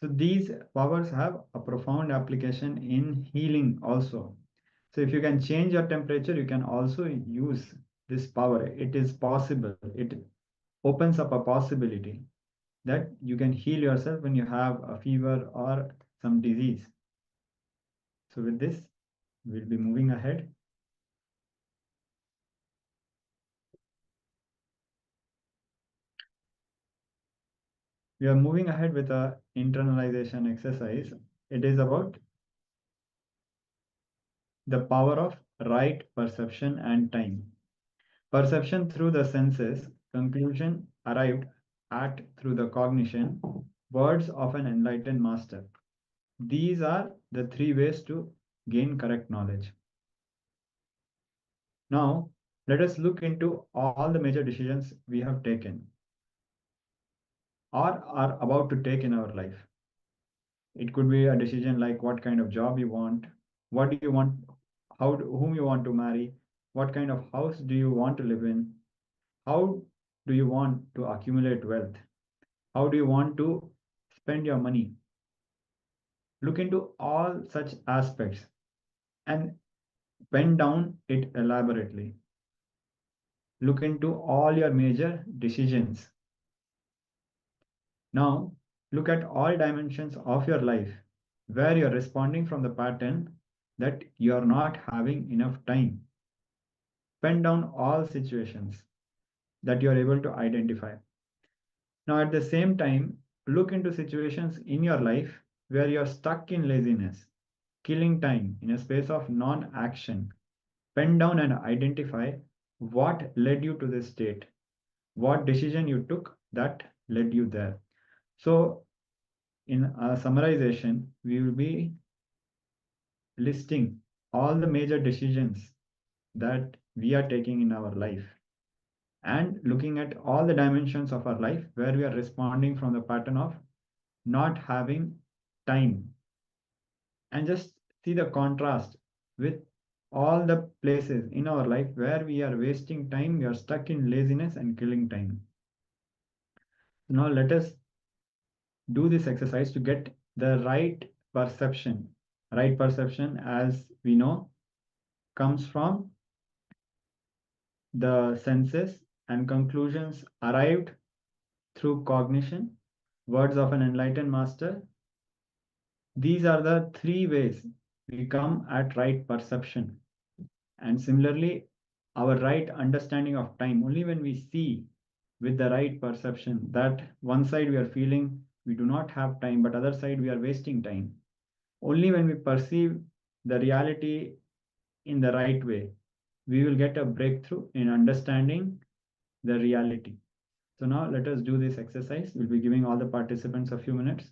So these powers have a profound application in healing also. So if you can change your temperature, you can also use this power. It is possible. It opens up a possibility that you can heal yourself when you have a fever or some disease. So with this, we'll be moving ahead. We are moving ahead with a internalization exercise. It is about the power of right perception and time. Perception through the senses, conclusion arrived at through the cognition, words of an enlightened master. These are the three ways to gain correct knowledge. Now, let us look into all the major decisions we have taken. or are about to take in our life. It could be a decision like what kind of job you want, what do you want, whom you want to marry, what kind of house do you want to live in, how do you want to accumulate wealth, how do you want to spend your money. Look into all such aspects and pen down it elaborately. Look into all your major decisions. Now, look at all dimensions of your life where you're responding from the pattern that you're not having enough time. Pen down all situations that you're able to identify. Now, at the same time, look into situations in your life where you're stuck in laziness, killing time in a space of non action. Pen down and identify what led you to this state, what decision you took that led you there. So, in a summarization, we will be listing all the major decisions that we are taking in our life and looking at all the dimensions of our life where we are responding from the pattern of not having time, and just see the contrast with all the places in our life where we are wasting time, we are stuck in laziness and killing time. Now let us do this exercise to get the right perception. Right perception, as we know, comes from the senses and conclusions arrived through cognition, words of an enlightened master. These are the three ways we come at right perception. And similarly, our right understanding of time, only when we see with the right perception that one side we are feeling we do not have time, but other side we are wasting time. Only when we perceive the reality in the right way, we will get a breakthrough in understanding the reality. So now let us do this exercise. We'll be giving all the participants a few minutes.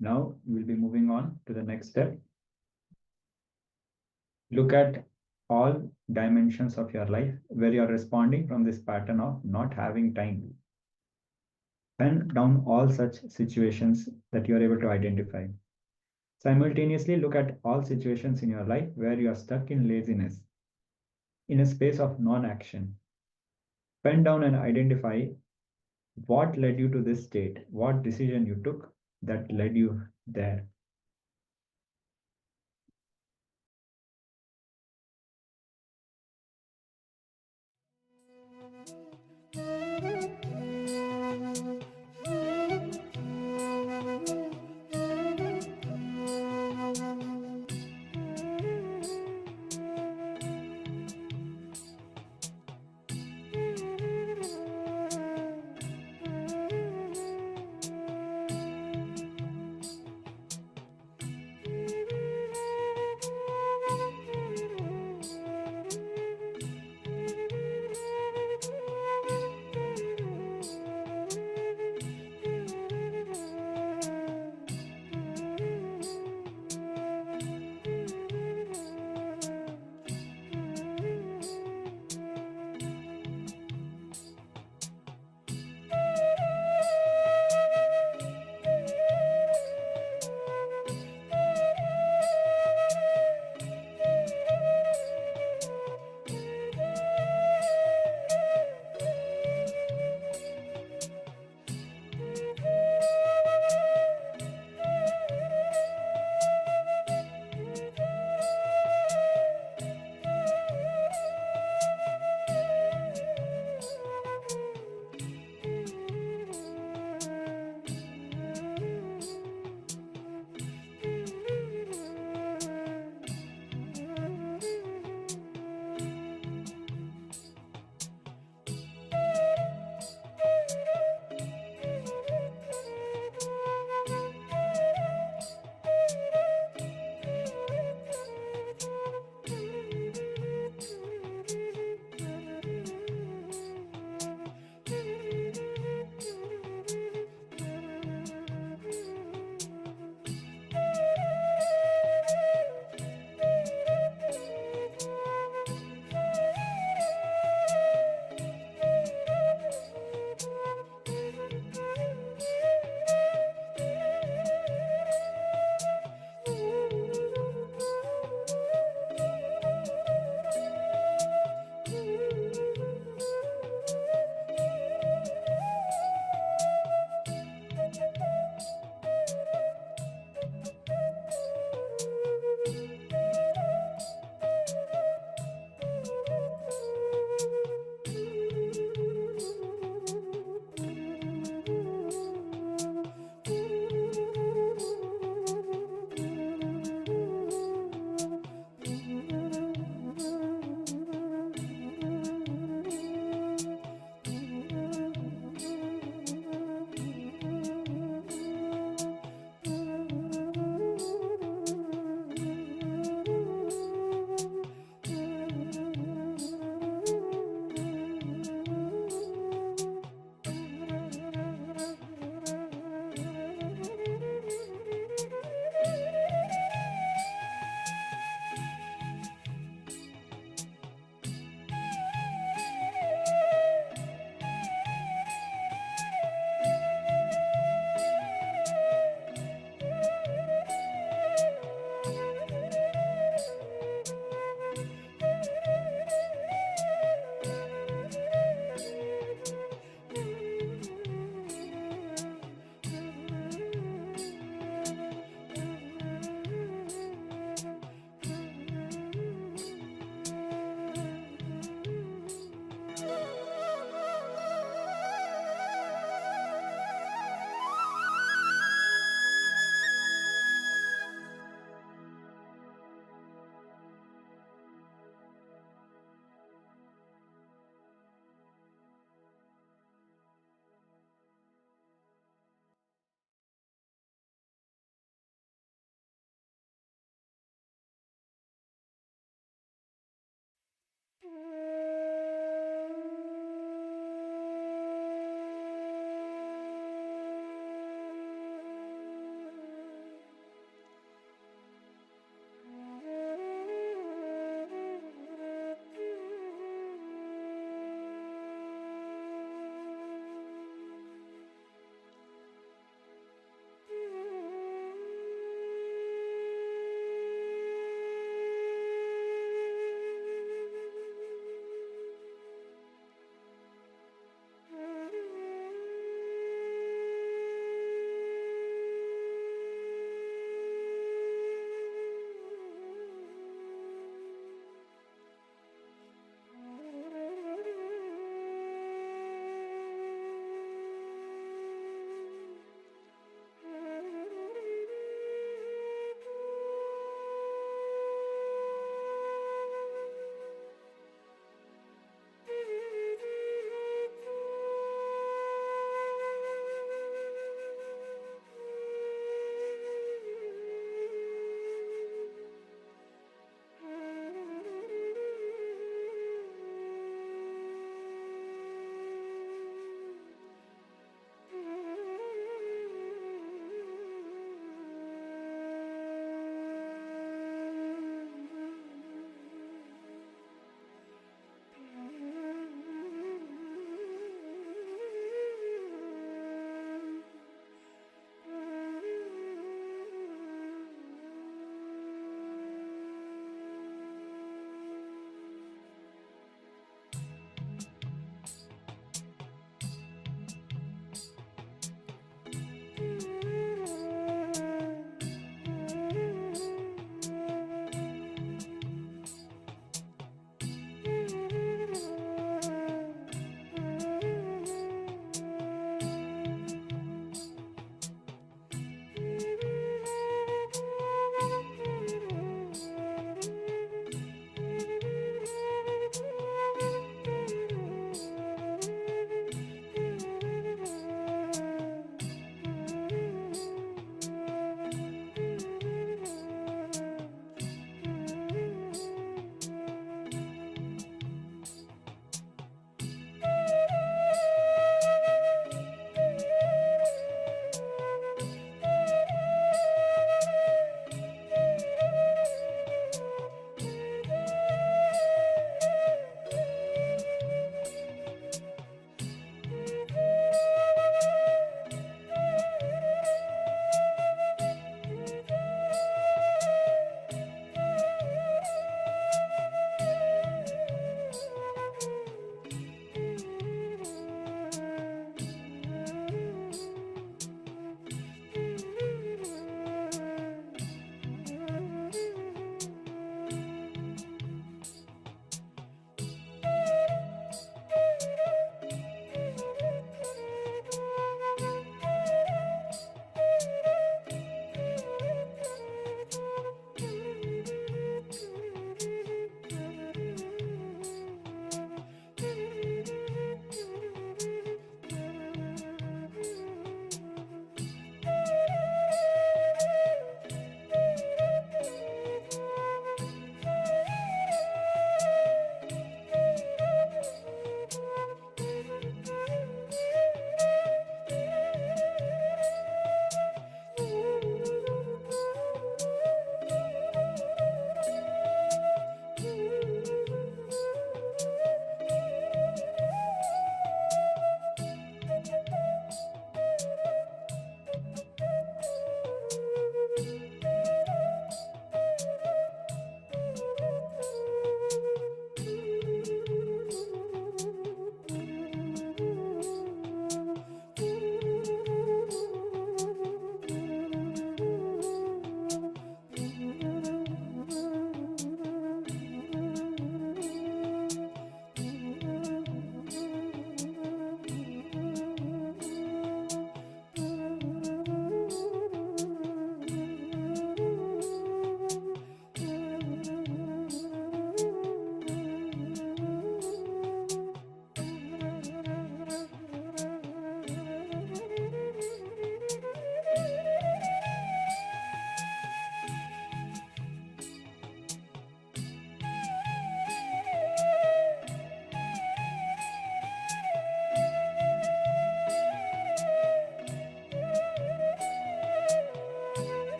Now we'll be moving on to the next step. Look at all dimensions of your life where you are responding from this pattern of not having time. Pen down all such situations that you are able to identify. Simultaneously, look at all situations in your life where you are stuck in laziness, in a space of non-action. Pen down and identify what led you to this state, what decision you took that led you there.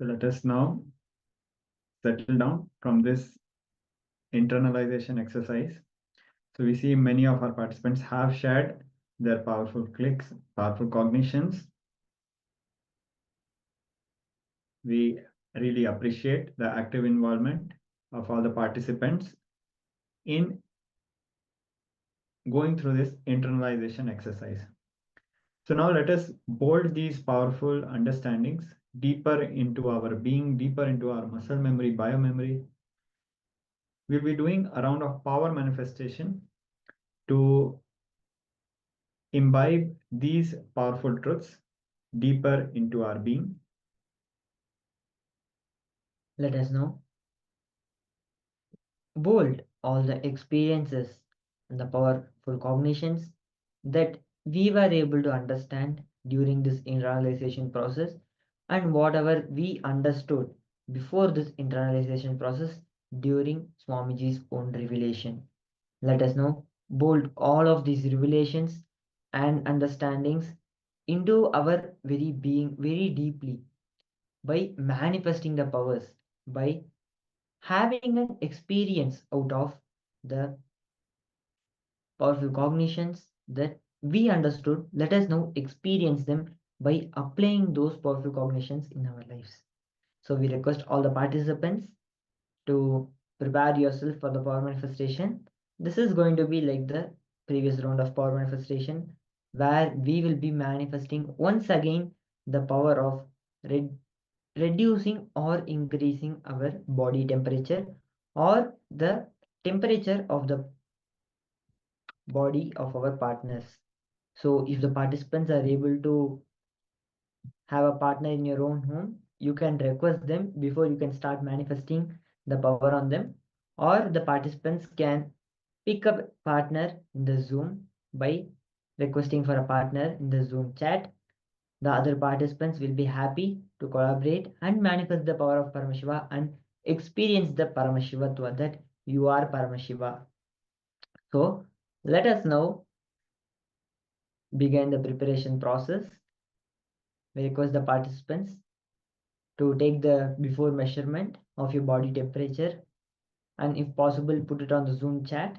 So let us now settle down from this internalization exercise. So we see many of our participants have shared their powerful clicks, powerful cognitions. We really appreciate the active involvement of all the participants in going through this internalization exercise. So now let us bolt these powerful understandings deeper into our being, deeper into our muscle memory, biomemory. We'll be doing a round of power manifestation to imbibe these powerful truths deeper into our being. Let us know. Bold all the experiences and the powerful cognitions that we were able to understand during this internalization process, and whatever we understood before this internalization process during Swamiji's own revelation. Let us now bold all of these revelations and understandings into our very being very deeply by manifesting the powers, by having an experience out of the powerful cognitions that we understood. Let us now experience them by applying those powerful cognitions in our lives. So we request all the participants to prepare yourself for the power manifestation. This is going to be like the previous round of power manifestation, where we will be manifesting once again the power of reducing or increasing our body temperature or the temperature of the body of our partners. So if the participants are able to have a partner in your own home, you can request them before you can start manifesting the power on them, or the participants can pick up a partner in the Zoom by requesting for a partner in the Zoom chat. The other participants will be happy to collaborate and manifest the power of Paramashiva and experience the Paramashivatva, that you are Paramashiva. So let us now begin the preparation process. We request the participants to take the before measurement of your body temperature, and if possible put it on the Zoom chat.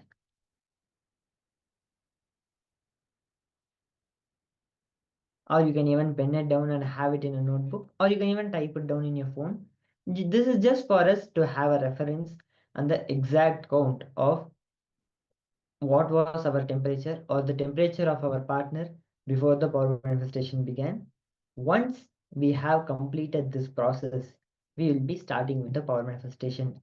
Or you can even pen it down and have it in a notebook, or you can even type it down in your phone. This is just for us to have a reference and the exact count of what was our temperature or the temperature of our partner before the power manifestation began. Once we have completed this process, we will be starting with the power manifestation.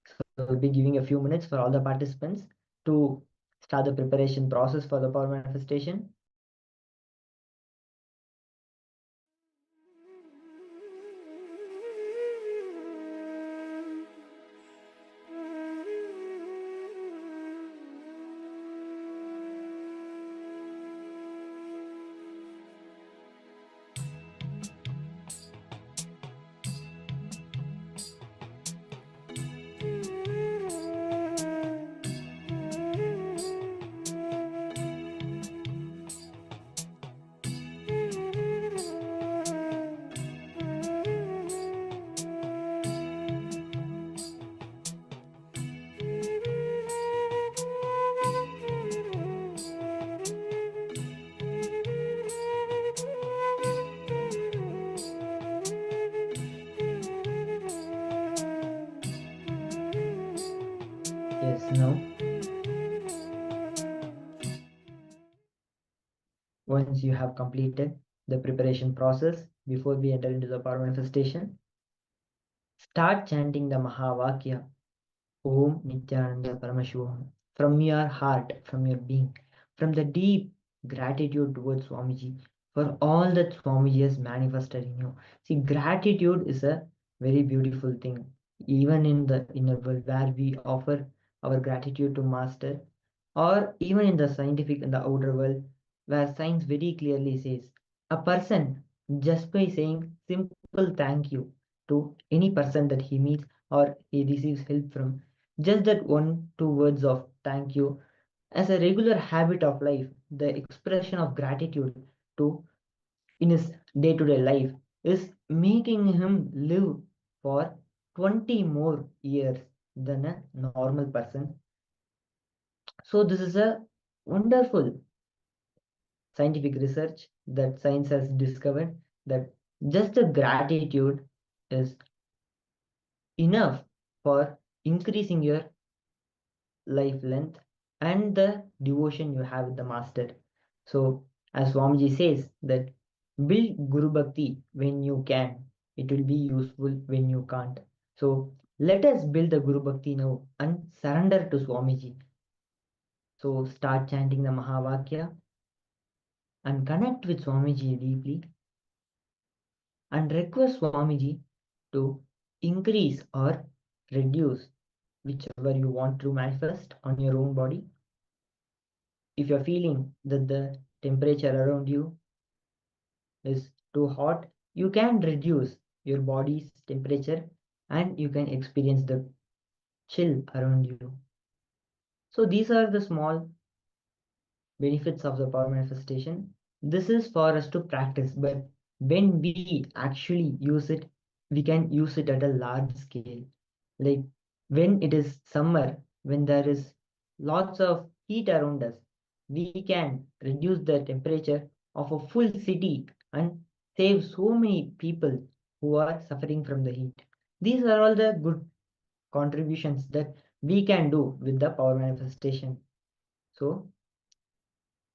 So we'll be giving a few minutes for all the participants to start the preparation process for the power manifestation. Yes, no. Once you have completed the preparation process before we enter into the power manifestation, start chanting the Mahavakya, Om Nityananda Paramashivoham, from your heart, from your being, from the deep gratitude towards Swamiji for all that Swamiji has manifested in you. See, gratitude is a very beautiful thing. Even in the inner world where we offer our gratitude to Master, or even in the scientific and the outer world where science very clearly says a person, just by saying simple thank you to any person that he meets or he receives help from, just that 1-2 words of thank you as a regular habit of life, the expression of gratitude to in his day-to-day life is making him live for 20 more years than a normal person. So this is a wonderful scientific research that science has discovered that just a gratitude is enough for increasing your life length and the devotion you have with the master. So as Swamiji says that build Guru Bhakti when you can. It will be useful when you can't. So let us build the Guru Bhakti now and surrender to Swamiji. So start chanting the Mahavakya and connect with Swamiji deeply and request Swamiji to increase or reduce whichever you want to manifest on your own body. If you're feeling that the temperature around you is too hot, you can reduce your body's temperature and you can experience the chill around you. So these are the small benefits of the power manifestation. This is for us to practice, but when we actually use it, we can use it at a large scale. Like when it is summer, when there is lots of heat around us, we can reduce the temperature of a full city and save so many people who are suffering from the heat. These are all the good contributions that we can do with the power manifestation. So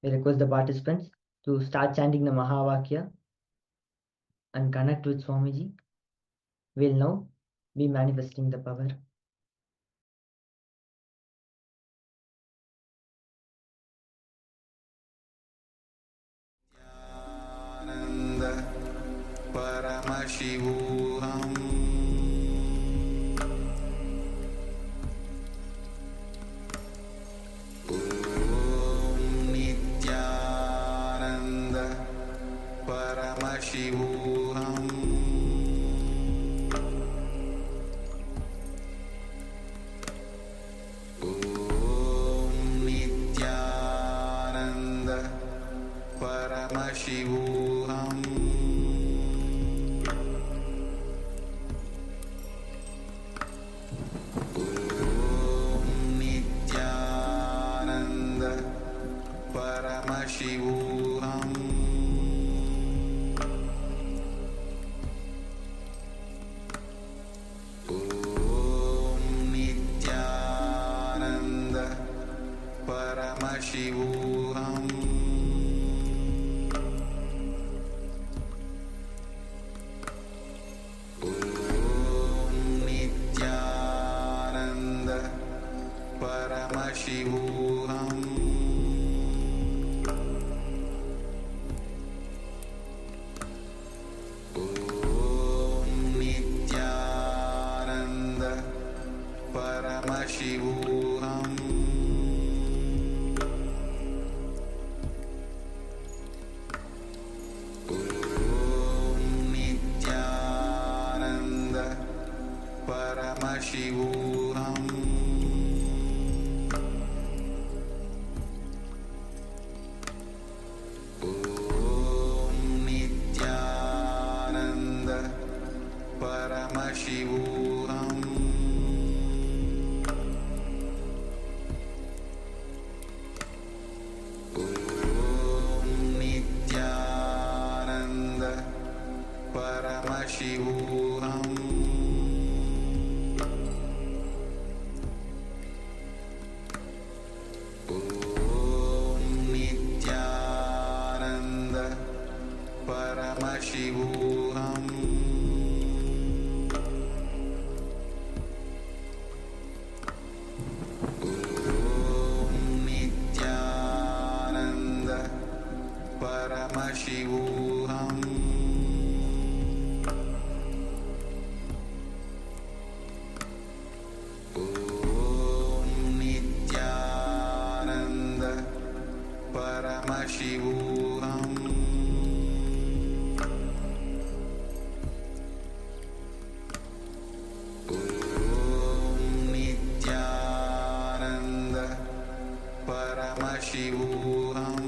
we request the participants to start chanting the Mahavakya and connect with Swamiji. We'll now be manifesting the power. Paramashivoham Nityananda Paramashivoham Nityananda Paramashivoham Nityananda Paramashivoham Nityananda Paramashivoham Nityananda Paramashivoham Nityananda Paramashivoham Nityananda Paramashivoham Nityananda Paramashivoham Nityananda Paramashivoham Nityananda Paramashivoham Nityananda Paramashivoham Nityananda Paramashivoham Nityananda Paramashivoham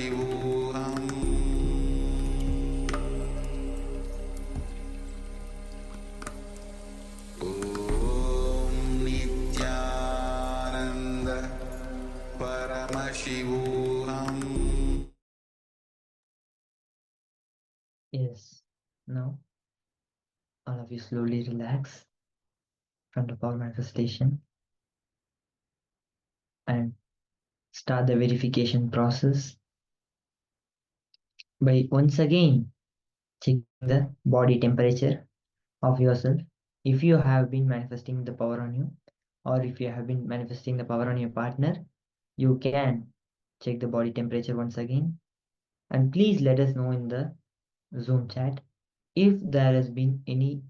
Paramashivoham Om Nityananda Paramashivoham. Yes. Now, all of you slowly relax from the power manifestation and start the verification process by once again checking the body temperature of yourself. If you have been manifesting the power on you, or if you have been manifesting the power on your partner, you can check the body temperature once again. And please let us know in the Zoom chat if there has been any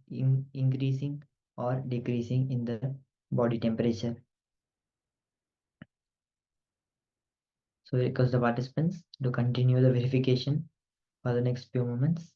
increasing or decreasing in the body temperature. So I request the participants to continue the verification for the next few moments.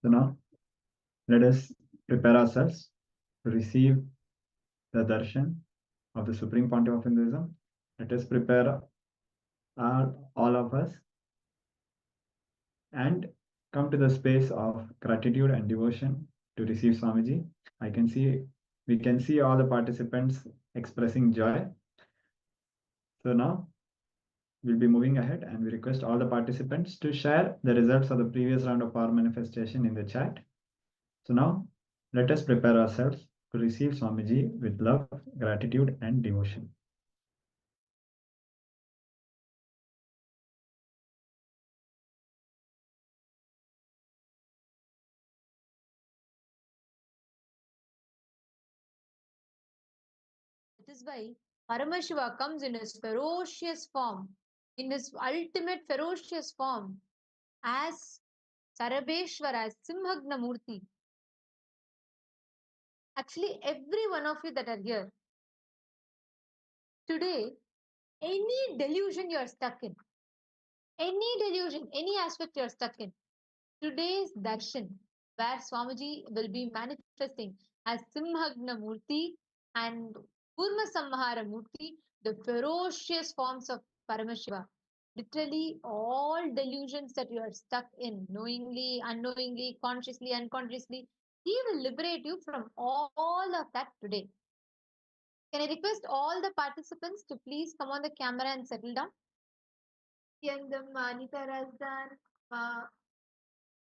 So now, let us prepare ourselves to receive the darshan of the Supreme Pontiff of Hinduism. Let us prepare all of us and come to the space of gratitude and devotion to receive Swamiji. We can see all the participants expressing joy. So now we'll be moving ahead and we request all the participants to share the results of the previous round of power manifestation in the chat. So now let us prepare ourselves to receive Swamiji with love, gratitude and devotion. That is why Paramashiva comes in his ferocious form, in his ultimate ferocious form, as Sarabeshwara, as Simhagna Murti. Actually, every one of you that are here, today, any delusion you are stuck in, any delusion, any aspect you are stuck in, today's darshan, where Swamiji will be manifesting as Simhagna Murti and Kurma Samhara Murti, the ferocious forms of Paramashiva. Literally, all delusions that you are stuck in, knowingly, unknowingly, consciously, unconsciously, he will liberate you from all of that today. Can I request all the participants to please come on the camera and settle down? Yandam Anita Razdan,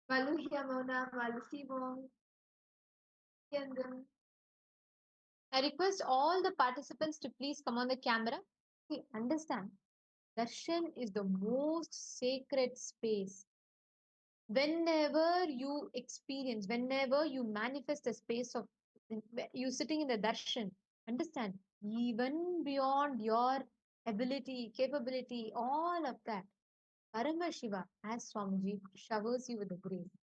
Maluhyamona, Malusivong, Yandam. I request all the participants to please come on the camera. See, understand, darshan is the most sacred space. Whenever you experience, whenever you manifest a space of you sitting in the darshan, understand, even beyond your ability, capability, all of that, Paramashiva, as Swamiji, showers you with the grace.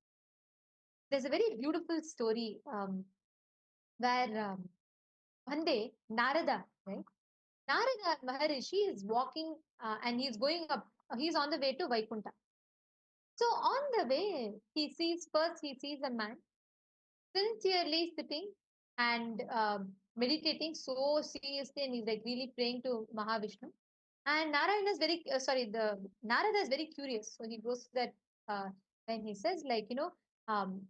There's a very beautiful story where one day Narada, right? Narada Maharishi is walking and he's going up, he's on the way to Vaikunta. So on the way, he sees a man sincerely sitting and meditating so seriously, and he's like really praying to Mahavishnu. And Narayana is Narada is very curious, so he goes to that and he says, like, I'm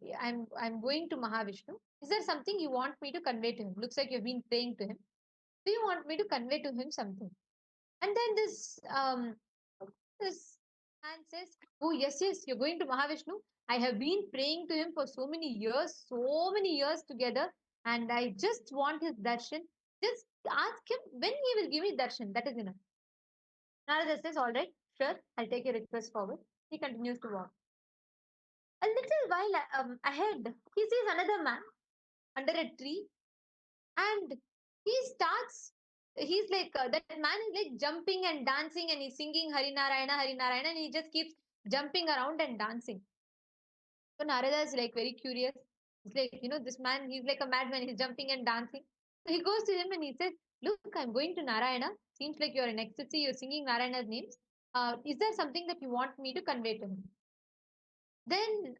going to Mahavishnu. Is there something you want me to convey to him? Looks like you've been praying to him. Do you want me to convey to him something? And then this man says, oh, yes, you're going to Mahavishnu. I have been praying to him for so many years together, and I just want his darshan. Just ask him when he will give me darshan. That is enough. Narada says, all right, sure, I'll take your request forward. He continues to walk. A little while ahead, he sees another man under a tree, and he's like, that man is like jumping and dancing, and he's singing Harinarayana, Harinarayana, and he just keeps jumping around and dancing. So Narada is like very curious. He's like, this man, he's like a madman, he's jumping and dancing. So he goes to him and he says, look, I'm going to Narayana. Seems like you're in ecstasy, you're singing Narayana's names. Is there something that you want me to convey to him? Then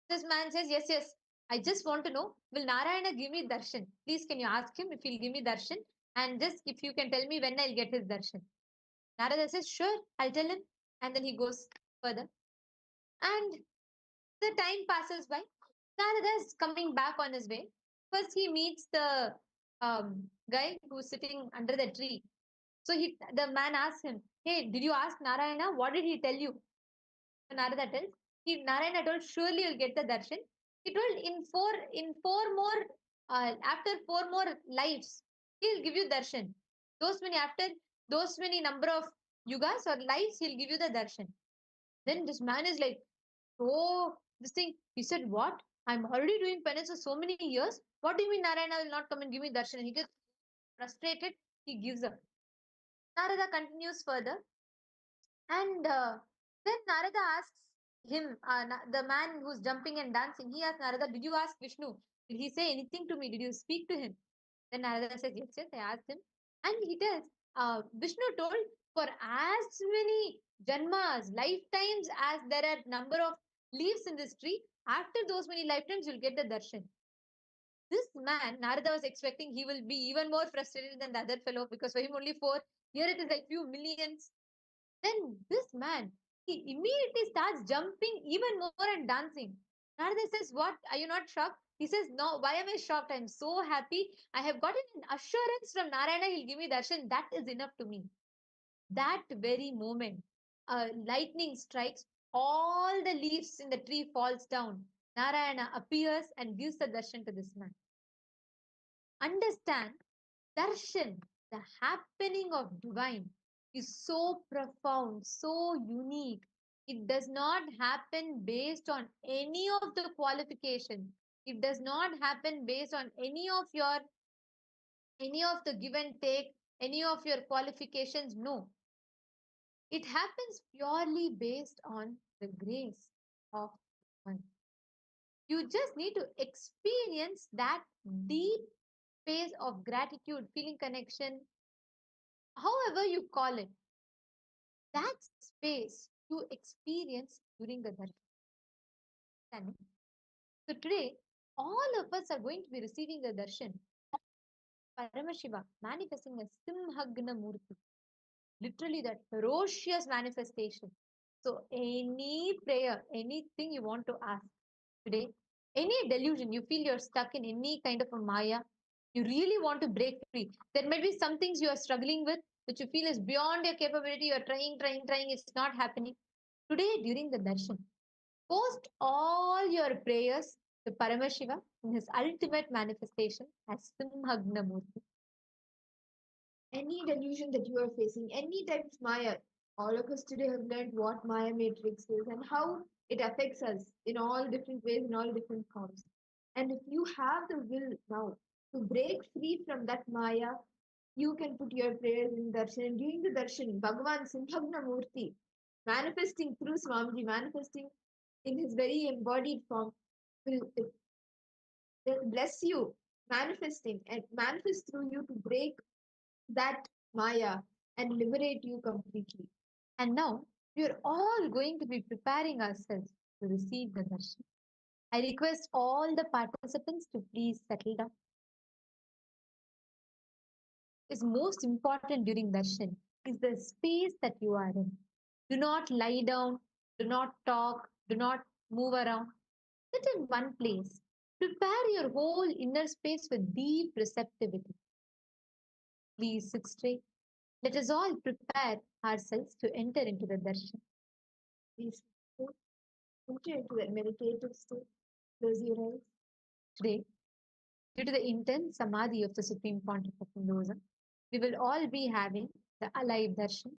this man says, yes, I just want to know, will Narayana give me darshan? Please, can you ask him if he'll give me darshan? And just if you can tell me when I'll get his darshan. Narada says, sure, I'll tell him. And then he goes further. And the time passes by. Narada is coming back on his way. First, he meets the guy who's sitting under the tree. So the man asks him, hey, did you ask Narayana? What did he tell you? So Narada tells, Narayana told, surely you'll get the darshan. He told, after 4 more lives, he'll give you darshan. After those many number of yugas or lives, he'll give you the darshan. Then this man is like, oh, this thing. He said, what? I'm already doing penance for so many years. What do you mean Narayana will not come and give me darshan? He gets frustrated. He gives up. Narada continues further. And then Narada asks him, the man who's jumping and dancing, he asks Narada, did you ask Vishnu? Did he say anything to me? Did you speak to him? Then Narada says, yes, I asked him. And he tells, Vishnu told, for as many janmas, lifetimes as there are number of leaves in this tree, after those many lifetimes, you'll get the darshan. This man, Narada was expecting he will be even more frustrated than the other fellow, because for him only 4. Here it is like few millions. Then this man, he immediately starts jumping even more and dancing. Narada says, what? Are you not shocked? He says, no, why am I shocked? I'm so happy. I have gotten an assurance from Narayana, he'll give me darshan. That is enough to me. That very moment, lightning strikes, all the leaves in the tree falls down. Narayana appears and gives the darshan to this man. Understand, darshan, the happening of divine, is so profound, so unique. It does not happen based on any of the qualifications. It does not happen based on any of the give and take, any of your qualifications. No. It happens purely based on the grace of one. You just need to experience that deep space of gratitude, feeling connection, however you call it. That space you experience during the darshan. So today, all of us are going to be receiving the darshan. Paramashiva manifesting a Simhagna Murti, literally that ferocious manifestation. So any prayer, anything you want to ask today, any delusion, you feel you're stuck in any kind of a maya, you really want to break free. There may be some things you are struggling with, which you feel is beyond your capability. You're trying, it's not happening. Today, during the darshan, post all your prayers to Paramashiva in his ultimate manifestation as Simhagna Murti. Any delusion that you are facing, any type of maya, all of us today have learned what maya matrix is and how it affects us in all different ways, in all different forms. And if you have the will now to break free from that maya, you can put your prayers in darshan. And during the darshan, Bhagavan Simhagna Murti, manifesting through Swamiji, manifesting in his very embodied form, will bless you, manifesting and manifest through you to break that maya and liberate you completely. And now we are all going to be preparing ourselves to receive the darshan. I request all the participants to please settle down. Is most important during darshan is the space that you are in. Do not lie down, do not talk, do not move around. Sit in one place. Prepare your whole inner space with deep receptivity. Please sit straight. Let us all prepare ourselves to enter into the darshan. Please enter into the meditative state. Close your eyes. Today, due to the intense samadhi of the Supreme Pontiff of Hinduism, we will all be having the alive darshan